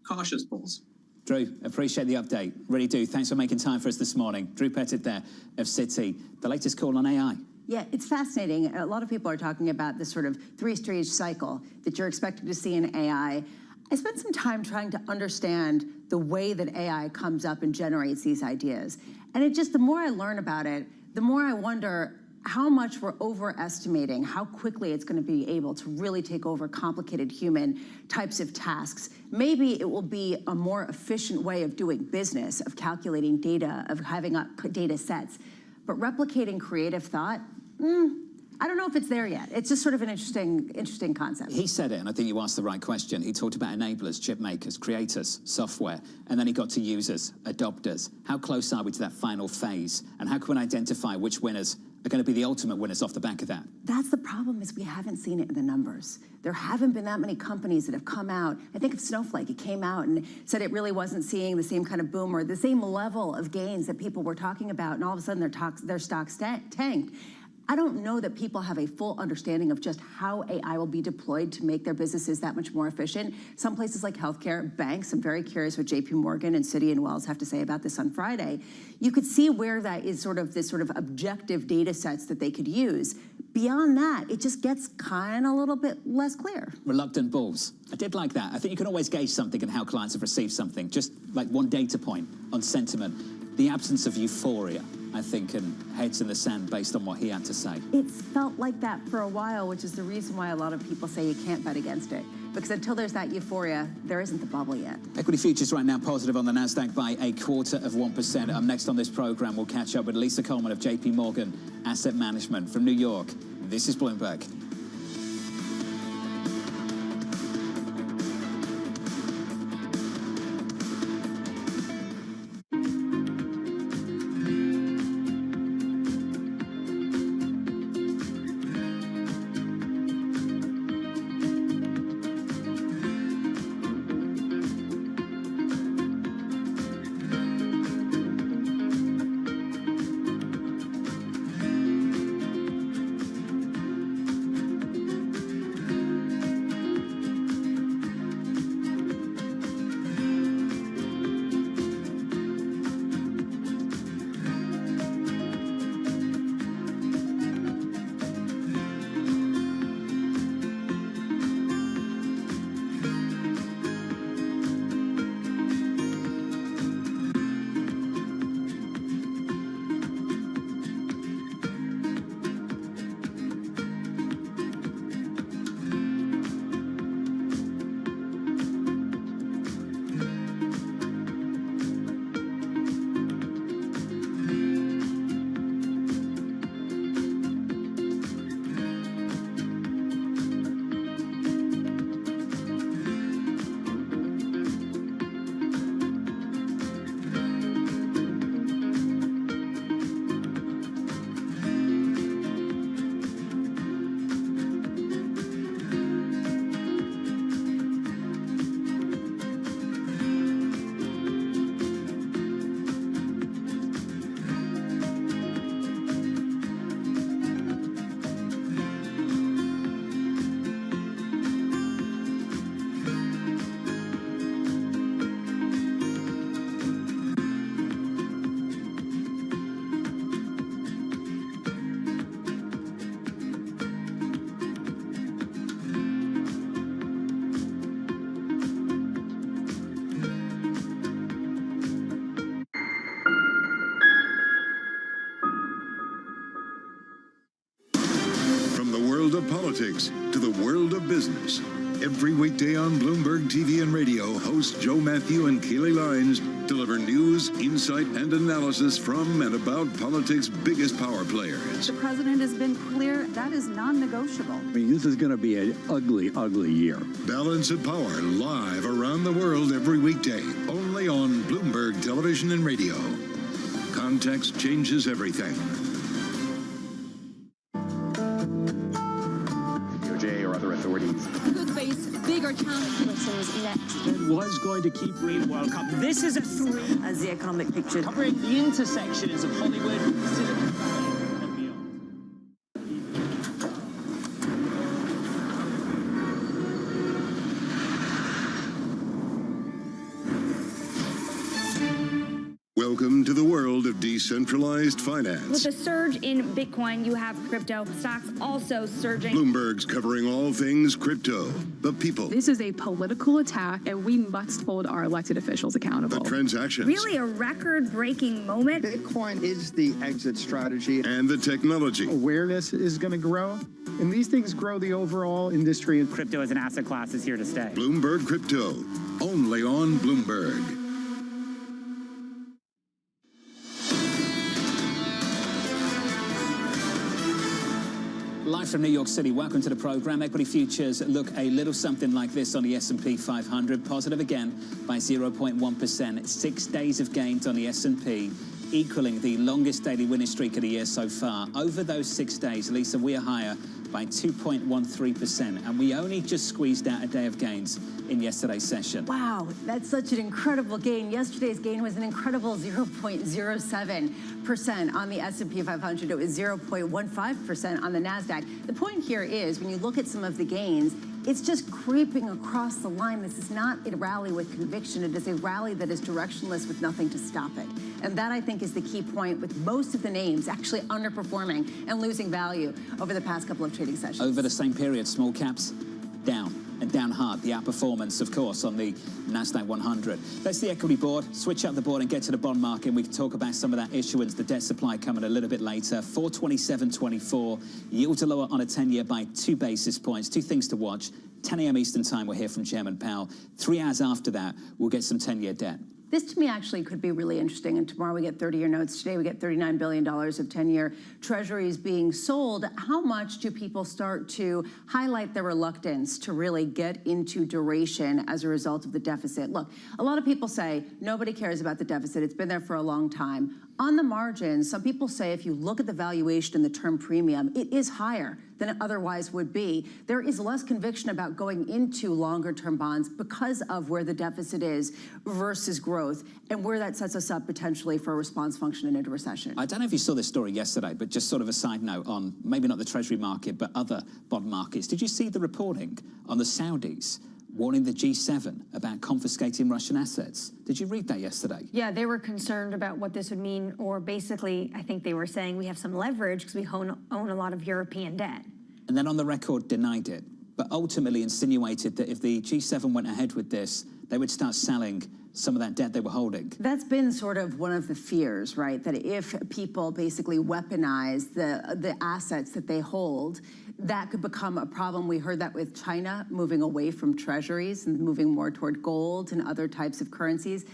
cautious bulls. Drew, appreciate the update. Really do. Thanks for making time for us this morning. Drew Pettit there of Citi. The latest call on AI. Yeah, it's fascinating. A lot of people are talking about this sort of three-stage cycle that you're expecting to see in AI. I spent some time trying to understand the way that AI comes up and generates these ideas. And it just, the more I learn about it, the more I wonder how much we're overestimating how quickly it's going to be able to really take over complicated human types of tasks. Maybe it will be a more efficient way of doing business, of calculating data, of having data sets. But replicating creative thought, I don't know if it's there yet. It's just sort of an interesting concept. He said it, and I think you asked the right question. He talked about enablers, chip makers, creators, software, and then he got to users, adopters. How close are we to that final phase? And how can we identify which winners are going to be the ultimate winners off the back of that? That's the problem, is we haven't seen it in the numbers. There haven't been that many companies that have come out. I think of Snowflake. It came out and said it really wasn't seeing the same kind of boom or the same level of gains that people were talking about, and all of a sudden their stocks tanked. I don't know that people have a full understanding of just how AI will be deployed to make their businesses that much more efficient. Some places like healthcare, banks, I'm very curious what JP Morgan and Citi and Wells have to say about this on Friday. You could see where that is sort of this sort of objective data sets that they could use. Beyond that, it just gets kind of a little bit less clear. Reluctant bulls. I did like that. I think you can always gauge something and how clients have received something. Just like one data point on sentiment. The absence of euphoria, I think, and heads in the sand based on what he had to say. It's felt like that for a while, which is the reason why a lot of people say you can't bet against it. Because until there's that euphoria, there isn't the bubble yet. Equity futures right now positive on the NASDAQ by 0.25%. Next on this program, we'll catch up with Lisa Coleman of JP Morgan Asset Management from New York. This is Bloomberg. of politics to the world of business. Every weekday on Bloomberg TV and radio, hosts Joe Matthew and Keely Lines deliver news, insight, and analysis from and about politics' biggest power players. The president has been clear that is non-negotiable. I mean, this is going to be an ugly, ugly year. Balance of Power, live around the world every weekday, only on Bloomberg Television and Radio. Context changes everything. DOJ or other authorities Could face bigger challenges next. It was going to keep reading World Cup. This is a three as the economic picture, covering the intersections of Hollywood, Silicon Valley, and beyond. Welcome to the world of decentralized finance. With a surge in Bitcoin, you have crypto stocks also surging. Bloomberg's covering all things crypto, the people, This is a political attack, and we must hold our elected officials accountable. the transactions, Really a record-breaking moment. Bitcoin is the exit strategy. and the technology. Awareness is going to grow, and these things grow the overall industry. Crypto as an asset class is here to stay. Bloomberg Crypto, only on Bloomberg. Live from New York City, welcome to the program. Equity futures look a little something like this on the S&P 500, positive again by 0.1%. 6 days of gains on the S&P, equaling the longest daily winning streak of the year so far. Over those 6 days, Lisa, we are higher by 2.13%, and we only just squeezed out a day of gains in yesterday's session. Wow, that's such an incredible gain. Yesterday's gain was an incredible 0.07% on the S&P 500. It was 0.15% on the NASDAQ. The point here is, when you look at some of the gains, it's just creeping across the line. This is not a rally with conviction. It is a rally that is directionless with nothing to stop it. And that, I think, is the key point, with most of the names actually underperforming and losing value over the past couple of trading sessions. Over the same period, small caps down, and down hard. The outperformance, of course, on the NASDAQ 100. That's the equity board. Switch up the board and get to the bond market. We can talk about some of that issuance, the debt supply coming a little bit later. 427.24. Yields are lower on a 10-year by 2 basis points. Two things to watch. 10 a.m. Eastern time, we'll hear from Chairman Powell. 3 hours after that, we'll get some 10-year debt. This, to me, actually could be really interesting. And tomorrow we get 30-year notes. Today we get $39 billion of 10-year treasuries being sold. How much do people start to highlight their reluctance to really get into duration as a result of the deficit? Look, a lot of people say nobody cares about the deficit. It's been there for a long time. On the margin, some people say if you look at the valuation and the term premium, it is higher than it otherwise would be. There is less conviction about going into longer-term bonds because of where the deficit is versus growth, and where that sets us up potentially for a response function and into recession. I don't know if you saw this story yesterday, but just sort of a side note on maybe not the Treasury market, but other bond markets. Did you see the reporting on the Saudis warning the G7 about confiscating Russian assets? Did you read that yesterday? Yeah, they were concerned about what this would mean, or basically, I think they were saying we have some leverage because we own a lot of European debt. And then on the record denied it, but ultimately insinuated that if the G7 went ahead with this, they would start selling some of that debt they were holding. That's been sort of one of the fears, right? That if people basically weaponize the assets that they hold, that could become a problem. We heard that with China moving away from treasuries and moving more toward gold and other types of currencies.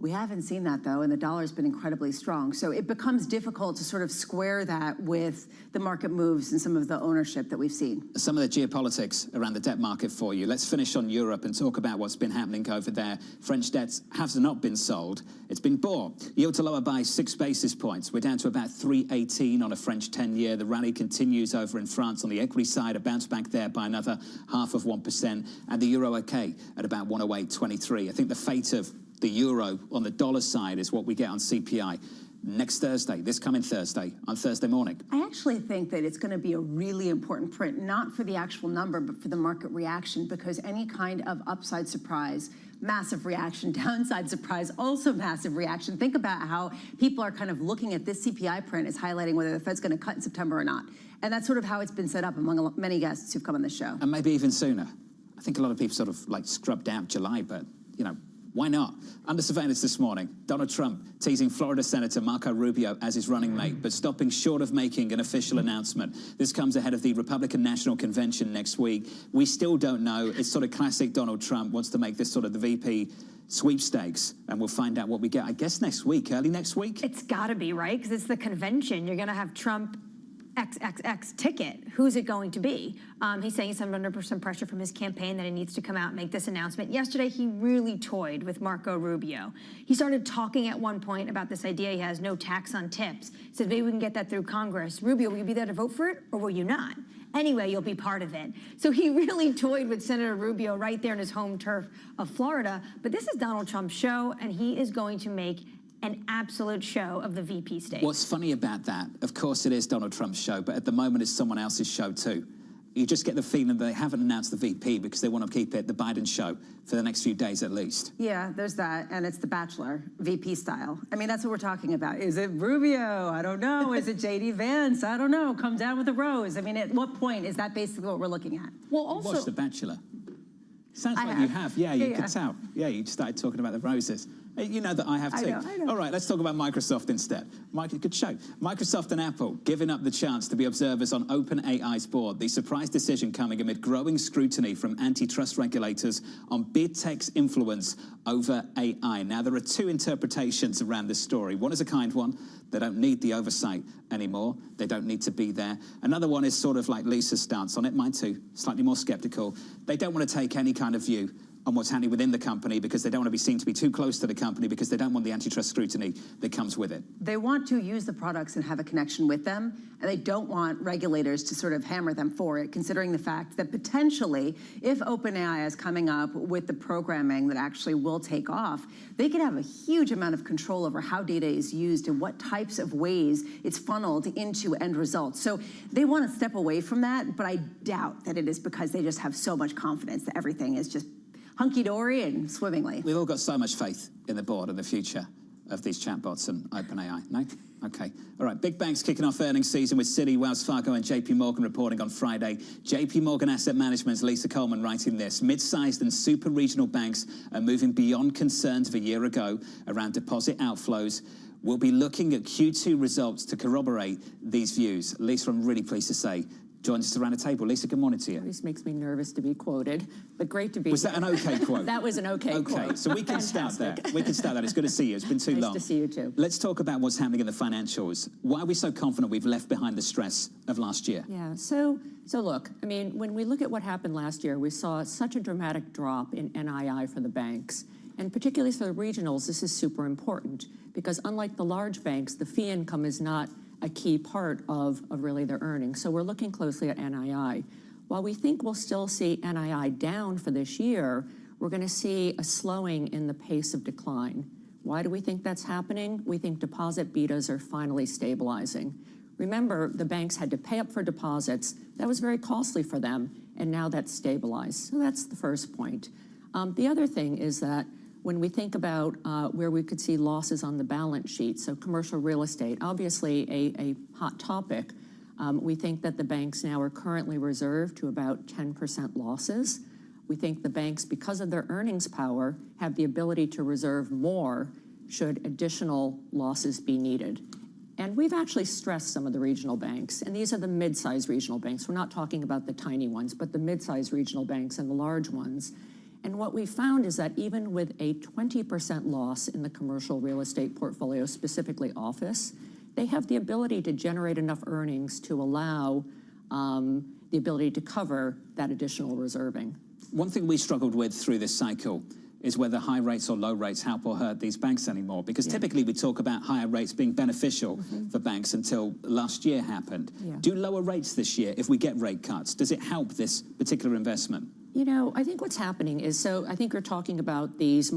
We haven't seen that, though, and the dollar's been incredibly strong. So it becomes difficult to sort of square that with the market moves and some of the ownership that we've seen. Some of the geopolitics around the debt market for you. Let's finish on Europe and talk about what's been happening over there. French debts have not been sold. It's been bought. Yields are lower by 6 basis points. We're down to about 3.18 on a French 10-year. The rally continues over in France on the equity side, a bounce back there by another 0.5%. And the euro okay at about 108.23. I think the fate of the euro on the dollar side is what we get on CPI next Thursday, this coming Thursday, on Thursday morning. I actually think that it's going to be a really important print, not for the actual number, but for the market reaction, because any kind of upside surprise, massive reaction, downside surprise, also massive reaction. Think about how people are kind of looking at this CPI print as highlighting whether the Fed's going to cut in September or not. And that's sort of how it's been set up among many guests who've come on the show. And maybe even sooner. I think a lot of people sort of like scrubbed out July, but, you know, Why not? Under surveillance this morning, Donald Trump teasing Florida Senator Marco Rubio as his running mate, but stopping short of making an official announcement. This comes ahead of the Republican National Convention next week. We still don't know. It's sort of classic Donald Trump, wants to make this sort of the VP sweepstakes, and we'll find out what we get, I guess, next week, early next week. It's got to be, right? Because it's the convention. You're going to have Trump XXX ticket. Who's it going to be? He's saying he's under some pressure from his campaign that he needs to come out and make this announcement. Yesterday, he really toyed with Marco Rubio. He started talking at one point about this idea he has no tax on tips. He said, maybe we can get that through Congress. Rubio, will you be there to vote for it, or will you not? Anyway, you'll be part of it. So he really toyed with Senator Rubio right there in his home turf of Florida. But this is Donald Trump's show, and he is going to make an absolute show of the VP stage. What's funny about that, of course it is Donald Trump's show, but at the moment it's someone else's show too. You just get the feeling that they haven't announced the VP because they want to keep it the Biden show for the next few days at least. Yeah, there's that, and it's The Bachelor, VP style. I mean, that's what we're talking about. Is it Rubio? I don't know. Is it J.D. Vance? I don't know. Come down with a rose. I mean, at what point is that basically what we're looking at? Well, also... Watch The Bachelor. Sounds like you have. Yeah, you could tell. Yeah, you started talking about the roses. You know that I have too. I know. All right, let's talk about Microsoft instead. Good show. Microsoft and Apple giving up the chance to be observers on OpenAI's board. The surprise decision coming amid growing scrutiny from antitrust regulators on big tech's influence over AI. Now, there are two interpretations around this story. One is a kind one. They don't need the oversight anymore. They don't need to be there. Another one is sort of like Lisa's stance on it, mine too, slightly more skeptical. They don't want to take any kind of view on what's happening within the company because they don't want to be seen to be too close to the company because they don't want the antitrust scrutiny that comes with it. They want to use the products and have a connection with them, and they don't want regulators to sort of hammer them for it, considering the fact that potentially, if OpenAI is coming up with the programming that actually will take off, they could have a huge amount of control over how data is used and what types of ways it's funneled into end results. So they want to step away from that, but I doubt that it is because they just have so much confidence that everything is just hunky-dory and swimmingly. We've all got so much faith in the board and the future of these chatbots and OpenAI, no? Okay. All right, big banks kicking off earnings season with Citi, Wells Fargo and JP Morgan reporting on Friday. JP Morgan Asset Management's Lisa Coleman writing this. Mid-sized and super regional banks are moving beyond concerns of a year ago around deposit outflows. We'll be looking at Q2 results to corroborate these views. Lisa, I'm really pleased to say, joins us around the table. Lisa, good morning to you. This makes me nervous to be quoted, but great to be Was that an okay quote? That was an okay quote. Okay, so we can start there. We can start there. It's good to see you. It's been too long. Nice to see you too. Let's talk about what's happening in the financials. Why are we so confident we've left behind the stress of last year? Yeah, so look, I mean, when we look at what happened last year, we saw such a dramatic drop in NII for the banks. And particularly for the regionals, this is super important because unlike the large banks, the fee income is not a key part of really their earnings. So we're looking closely at NII. While we think we'll still see NII down for this year, we're going to see a slowing in the pace of decline. Why do we think that's happening? We think deposit betas are finally stabilizing. Remember, the banks had to pay up for deposits. That was very costly for them, and now that's stabilized. So that's the first point. The other thing is that when we think about where we could see losses on the balance sheet, so commercial real estate, obviously a hot topic, we think that the banks now are currently reserved to about 10% losses. We think the banks, because of their earnings power, have the ability to reserve more should additional losses be needed. And we've actually stressed some of the regional banks, and these are the mid-sized regional banks. We're not talking about the tiny ones, but the mid-sized regional banks and the large ones. And what we found is that even with a 20% loss in the commercial real estate portfolio, specifically office, they have the ability to generate enough earnings to allow the ability to cover that additional reserving. One thing we struggled with through this cycle is whether high rates or low rates help or hurt these banks anymore. Because typically we talk about higher rates being beneficial for banks until last year happened. Do lower rates this year, if we get rate cuts, does it help this particular investment? You know, I think what's happening is, so I think you're talking about these